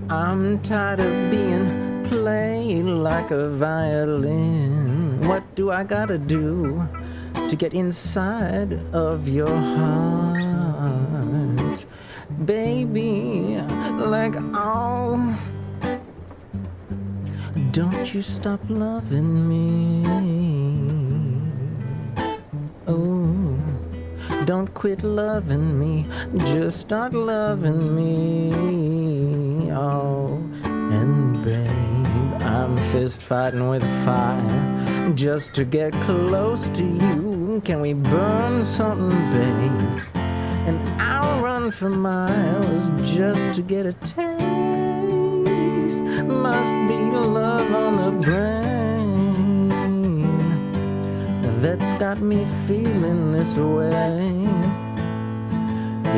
I'm tired of being played like a violin. What do I gotta do to get inside of your heart? Baby, like, oh, don't you stop loving me. Oh, don't quit loving me. Just start loving me. Oh, and babe, I'm fist fighting with fire just to get close to you. Can we burn something, babe? And I'll run for miles just to get a taste. Must be love on the brain that's got me feeling this way.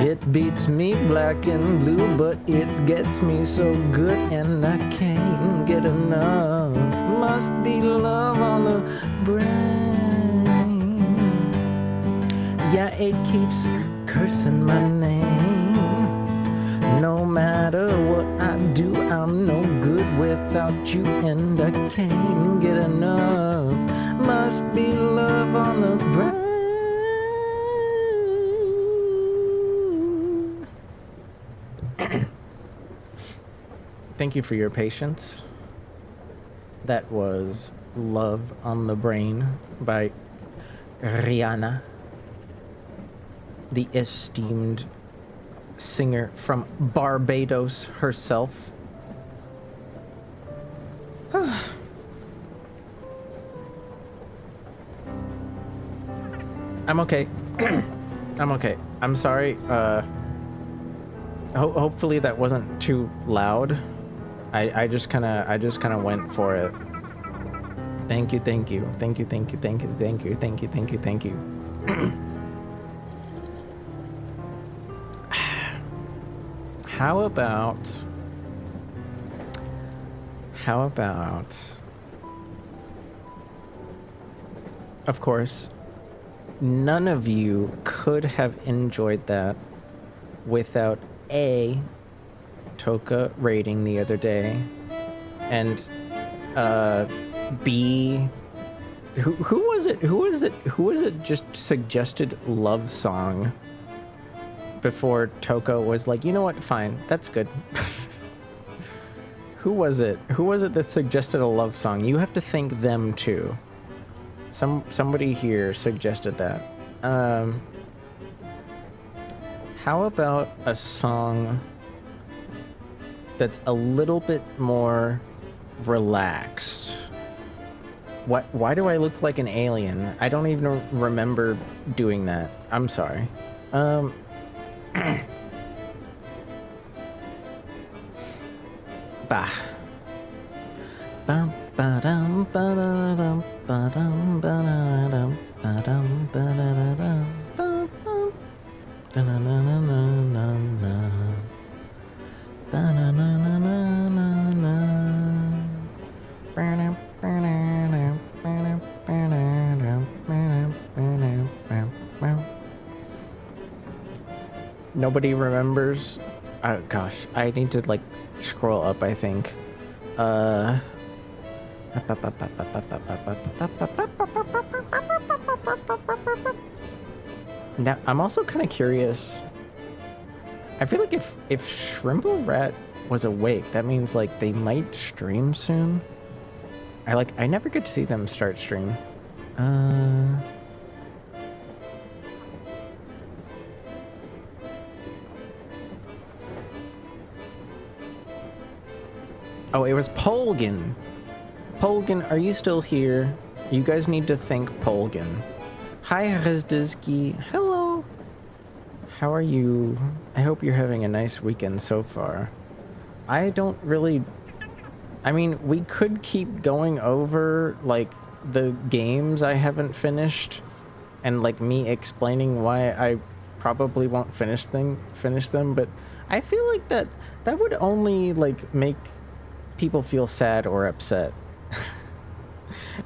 It beats me black and blue, but it gets me so good and I can't get enough. Must be love on the brain. Yeah, it keeps cursing my name. No matter what I do, I'm no good without you and I can't get enough. Must be love on the brain. Thank you for your patience. That was Love on the Brain by Rihanna, the esteemed singer from Barbados herself. I'm okay. I'm okay. I'm sorry. Hopefully that wasn't too loud. I just kind of went for it. Thank you. How about, of course, none of you could have enjoyed that without A, Toka rating the other day, and B, who was it just suggested Love Song before Toka was like, you know what, fine, that's good. Who was it that suggested a love song? You have to thank them too. Somebody here suggested that. How about a song that's a little bit more relaxed? Why do I look like an alien? I don't even remember doing that. I'm sorry. Bah. Bum ba-dum ba-da-dum ba-dum ba-da-dum ba-dum ba-da-da-dum ba-bum da-na-na-na-na-na ba-na-na-na-na-na ba-dum ba-da-dum ba-dum ba-da-dum ba-dum ba-dum. Nobody remembers. Oh gosh, I need to like scroll up, I think. Now I'm also kind of curious. I feel like if Shrimple Rat was awake, that means like they might stream soon. I never get to see them start stream. Oh, it was Polgan. Polgan, are you still here? You guys need to thank Polgan. Hi, Rezdizki. Hello. How are you? I hope you're having a nice weekend so far. I don't really... I mean, we could keep going over, like, the games I haven't finished, and, like, me explaining why I probably won't finish them, but I feel like that would only, like, make people feel sad or upset.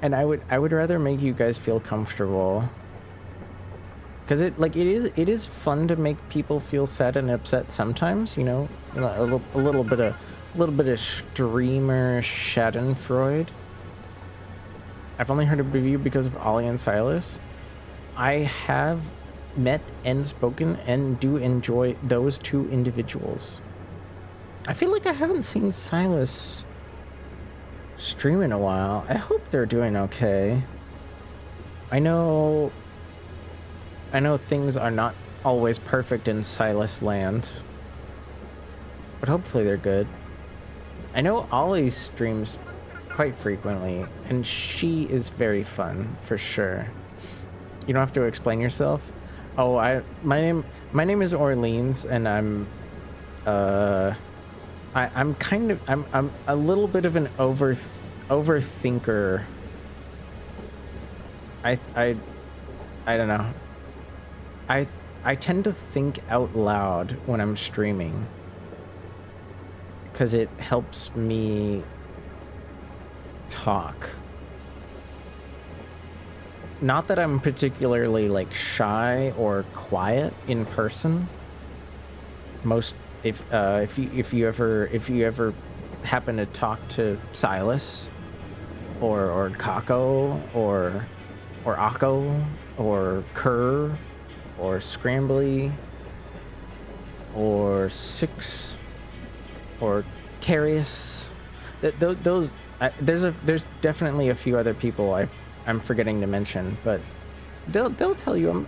And I would rather make you guys feel comfortable. Because it is fun to make people feel sad and upset sometimes, you know, a little bit of streamer Schadenfreude. I've only heard of you because of Ollie and Silas. I have met and spoken and do enjoy those two individuals. I feel like I haven't seen Silas stream in a while. I hope they're doing okay. I know things are not always perfect in Silas land, but hopefully they're good. I know Ollie streams quite frequently, and she is very fun for sure. You don't have to explain yourself. Oh, my name is Orleans, and I'm a little bit of an overthinker. I don't know. I tend to think out loud when I'm streaming, because it helps me talk. Not that I'm particularly like shy or quiet in person. If you ever happen to talk to Silas or Kako or Akko or Kerr or Scrambly or Six or Carius, there's definitely a few other people I'm forgetting to mention, but they'll tell you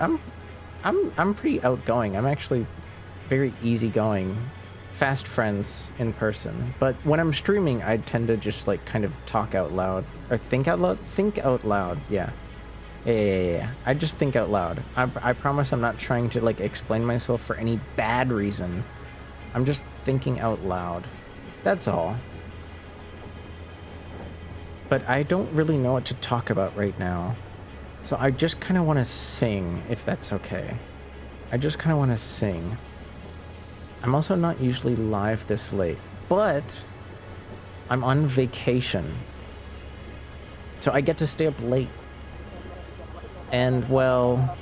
I'm pretty outgoing. I'm actually very easygoing, fast friends in person. But when I'm streaming, I tend to just like kind of talk out loud or think out loud. Think out loud, yeah. Yeah. I just think out loud. I promise I'm not trying to like explain myself for any bad reason. I'm just thinking out loud. That's all. But I don't really know what to talk about right now. So I just kind of want to sing, if that's okay. I just kind of want to sing. I'm also not usually live this late, but I'm on vacation. So I get to stay up late. And well,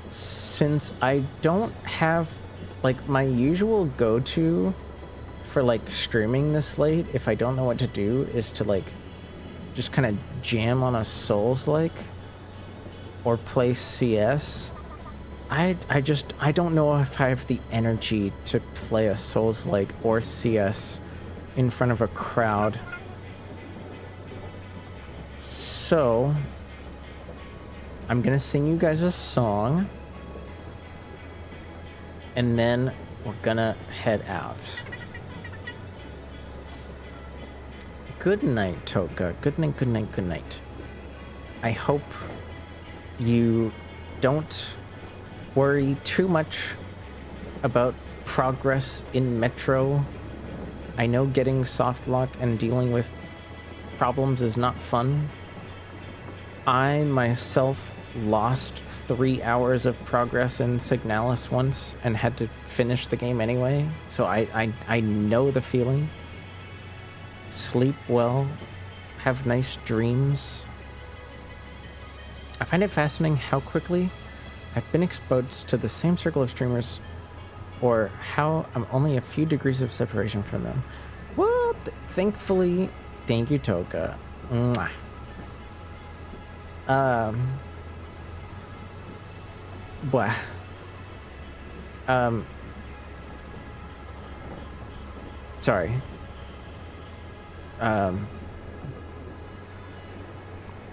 since I don't have like my usual go-to for like streaming this late, if I don't know what to do, is to like just kind of jam on a Souls-like or play CS. I don't know if I have the energy to play a Souls-like or CS in front of a crowd. So I'm gonna sing you guys a song, and then we're gonna head out. Good night, Toka. Good night, good night, good night. I hope you don't worry too much about progress in Metro. I know getting softlock and dealing with problems is not fun. I myself lost 3 hours of progress in Signalis once and had to finish the game anyway, so I know the feeling. Sleep well, have nice dreams. I find it fascinating how quickly I've been exposed to the same circle of streamers, or how I'm only a few degrees of separation from them. Well, thankfully, thank you, Toka. Mwah. Blah. Sorry.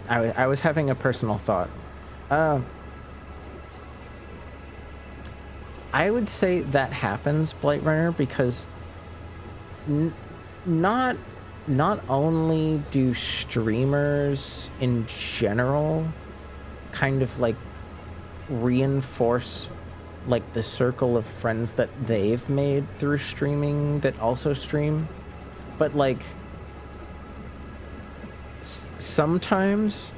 I was having a personal thought. I would say that happens, Blight Runner, because not only do streamers in general kind of like reinforce like the circle of friends that they've made through streaming that also stream, but like sometimes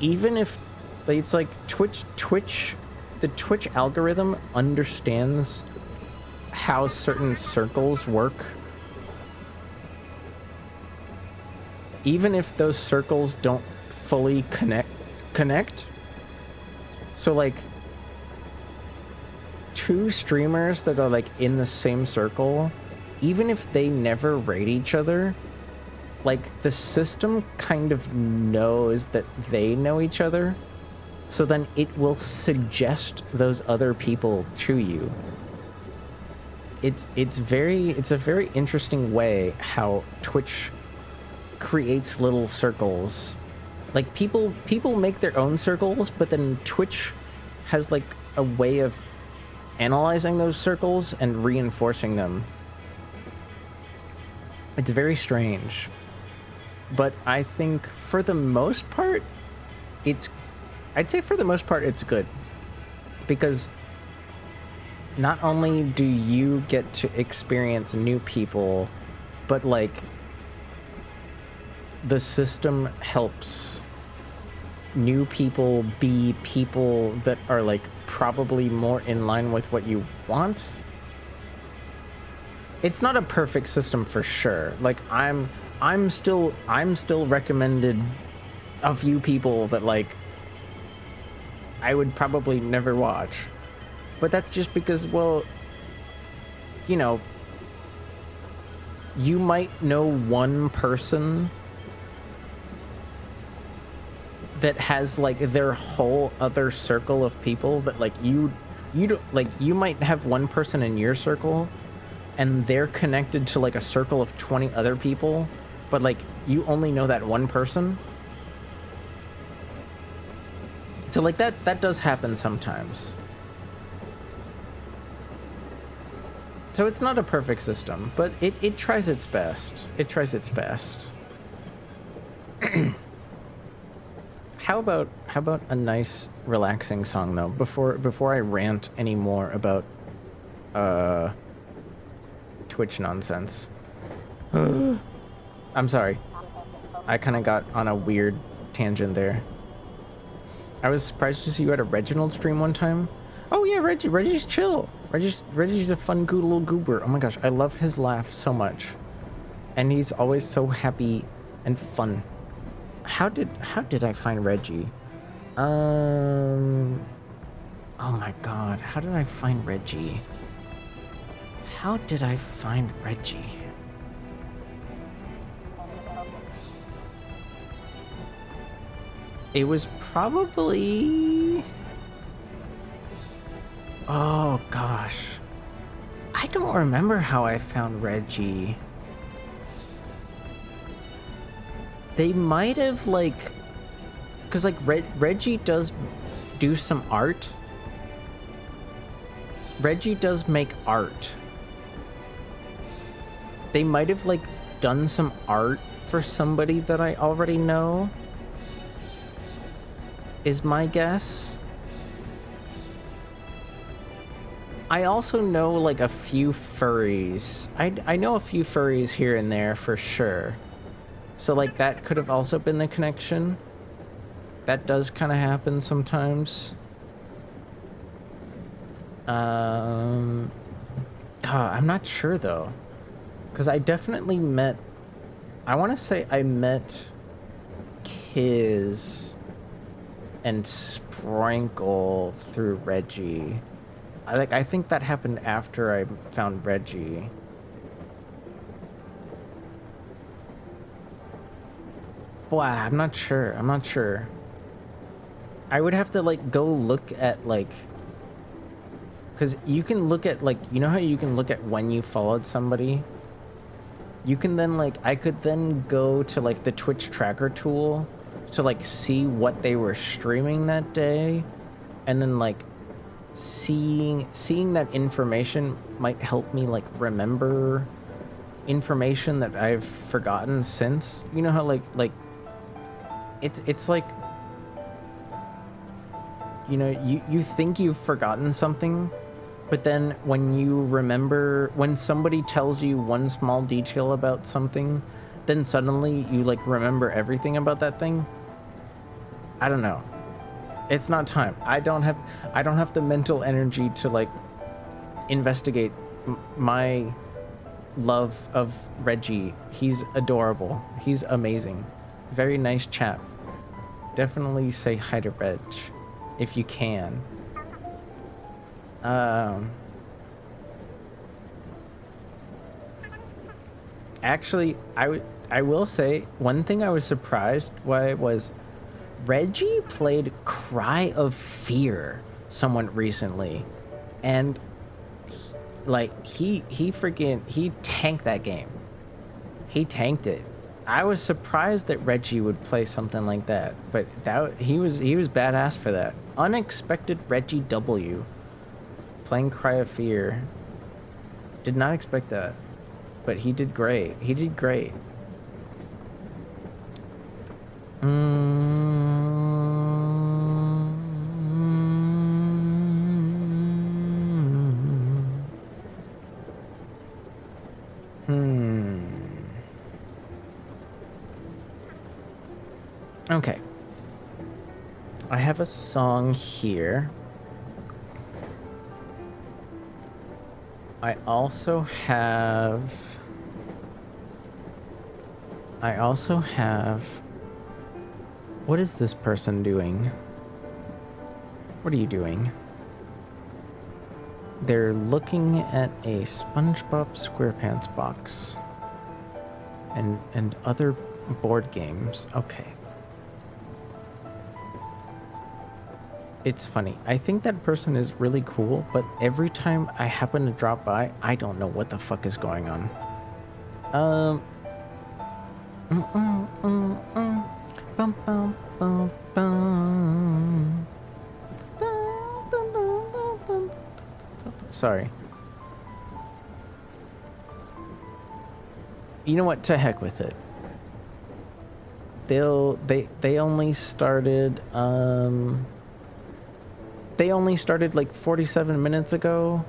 even if it's like the Twitch algorithm understands how certain circles work, even if those circles don't fully connect. So like two streamers that are like in the same circle, even if they never raid each other, like the system kind of knows that they know each other, so then it will suggest those other people to you. It's a very interesting way how Twitch creates little circles. Like people make their own circles, but then Twitch has like a way of analyzing those circles and reinforcing them. It's very strange. But I think for the most part, I'd say for the most part it's good. Because not only do you get to experience new people, but like the system helps new people be people that are like probably more in line with what you want. It's not a perfect system for sure. Like I'm still recommended a few people that like I would probably never watch. But that's just because, well, you know, you might know one person that has like their whole other circle of people that like you don't like. You might have one person in your circle and they're connected to like a circle of 20 other people, but like you only know that one person. So like that does happen sometimes. So it's not a perfect system, but it tries its best. It tries its best. How about a nice relaxing song though, before I rant anymore about Twitch nonsense. I'm sorry. I kind of got on a weird tangent there. I was surprised to see you at a Reginald stream one time. Oh yeah, Reggie's chill. Reggie's a fun little goober. Oh my gosh, I love his laugh so much. And he's always so happy and fun. How did I find Reggie? Oh my god, how did I find Reggie? How did I find Reggie? It was probably... Oh gosh. I don't remember how I found Reggie. They might have like... Because like Reggie does do some art. Reggie does make art. They might have like done some art for somebody that I already know, is my guess. I also know like a few furries. I know a few furries here and there for sure. So like that could have also been the connection. That does kind of happen sometimes. I'm not sure though. Because I definitely met... I want to say I met Kiz and Sprinkle through Reggie. I think that happened after I found Reggie. Well, I'm not sure. I would have to like go look at like... Because you can look at like... You know how you can look at when you followed somebody? You can then like... I could then go to like the Twitch tracker tool to like see what they were streaming that day. And then like seeing that information might help me like remember information that I've forgotten since. You know how like it's like, you know, you think you've forgotten something, but then when you remember, when somebody tells you one small detail about something, then suddenly you like remember everything about that thing. I don't know. It's not time. I don't have the mental energy to like investigate my love of Reggie. He's adorable. He's amazing. Very nice chap. Definitely say hi to Reg if you can. Actually, I will say one thing I was surprised by was Reggie played Cry of Fear somewhat recently, and he tanked that game. He tanked it. I was surprised that Reggie would play something like that, but he was badass for that. Unexpected Reggie W playing Cry of Fear. Did not expect that, but he did great. He did great. Okay. I have a song here. I also have... What is this person doing? What are you doing? They're looking at a SpongeBob SquarePants box. And other board games. Okay. It's funny. I think that person is really cool, but every time I happen to drop by, I don't know what the fuck is going on. Sorry. You know what? To heck with it. They only started they only started like 47 minutes ago.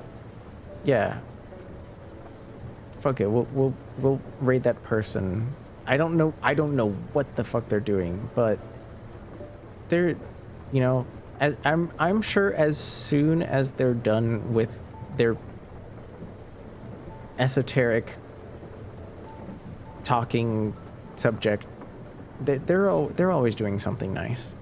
Yeah. Fuck it. We'll raid that person. I don't know what the fuck they're doing, but they're, you know, I'm sure as soon as they're done with their esoteric talking subject, they're always doing something nice.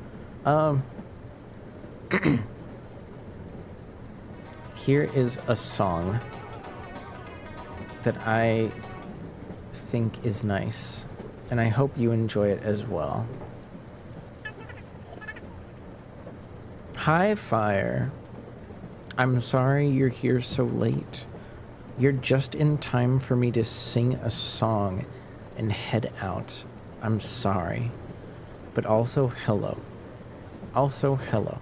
Here is a song that I think is nice, and I hope you enjoy it as well. Hi, Fire. I'm sorry you're here so late. You're just in time for me to sing a song and head out. I'm sorry. But also, hello. Also, hello.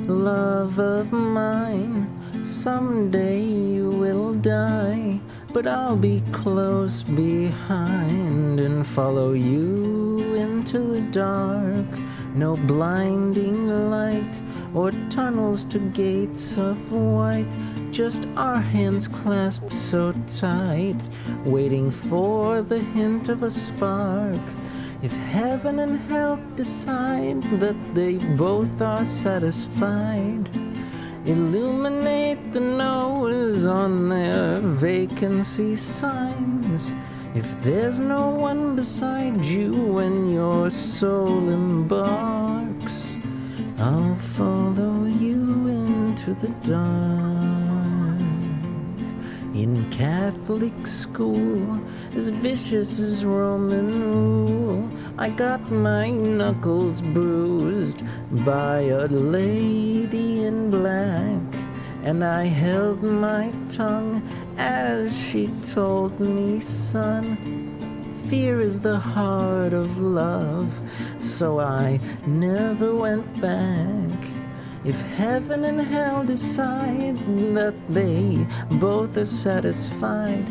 Love of mine, someday you will die, but I'll be close behind and follow you into the dark. No blinding light or tunnels to gates of white, just our hands clasped so tight, waiting for the hint of a spark. If heaven and hell decide that they both are satisfied, illuminate the no's on their vacancy signs. If there's no one beside you when your soul embarks, I'll follow you into the dark. In Catholic school, as vicious as Roman rule, I got my knuckles bruised by a lady in black, and I held my tongue as she told me, son, fear is the heart of love, so I never went back. If heaven and hell decide that they both are satisfied,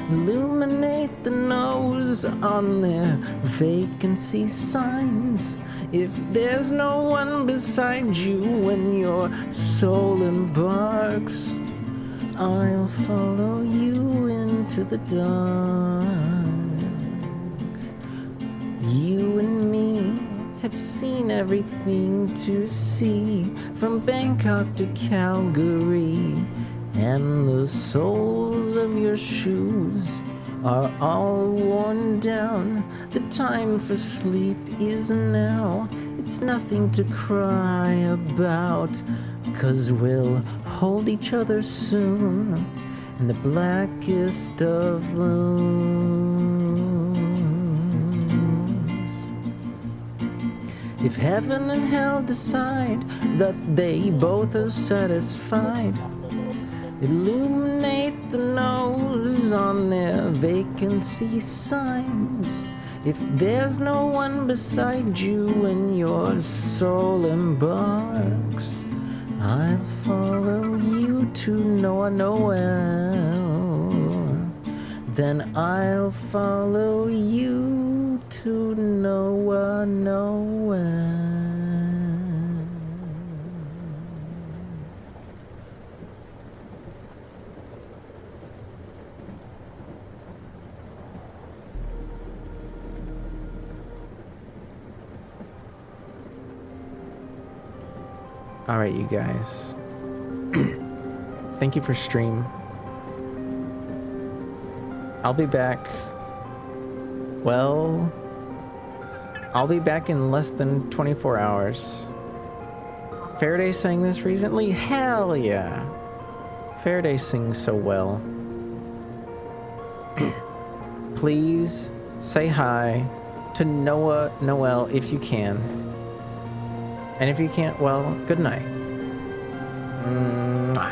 illuminate the nose on their vacancy signs. If there's no one beside you when your soul embarks, I'll follow you into the dark. You and me have seen everything to see, from Bangkok to Calgary, and the soles of your shoes are all worn down. The time for sleep is now. It's nothing to cry about, 'cause we'll hold each other soon in the blackest of rooms. If heaven and hell decide that they both are satisfied, illuminate the nose on their vacancy signs. If there's no one beside you when your soul embarks, I'll follow you to Noel. Then I'll follow you to Noel. All right, you guys. Thank you for stream. I'll be back. Well, I'll be back in less than 24 hours. Faraday sang this recently? Hell yeah. Faraday sings so well. Please say hi to Noel if you can. And if you can't, well, good night. Mwah.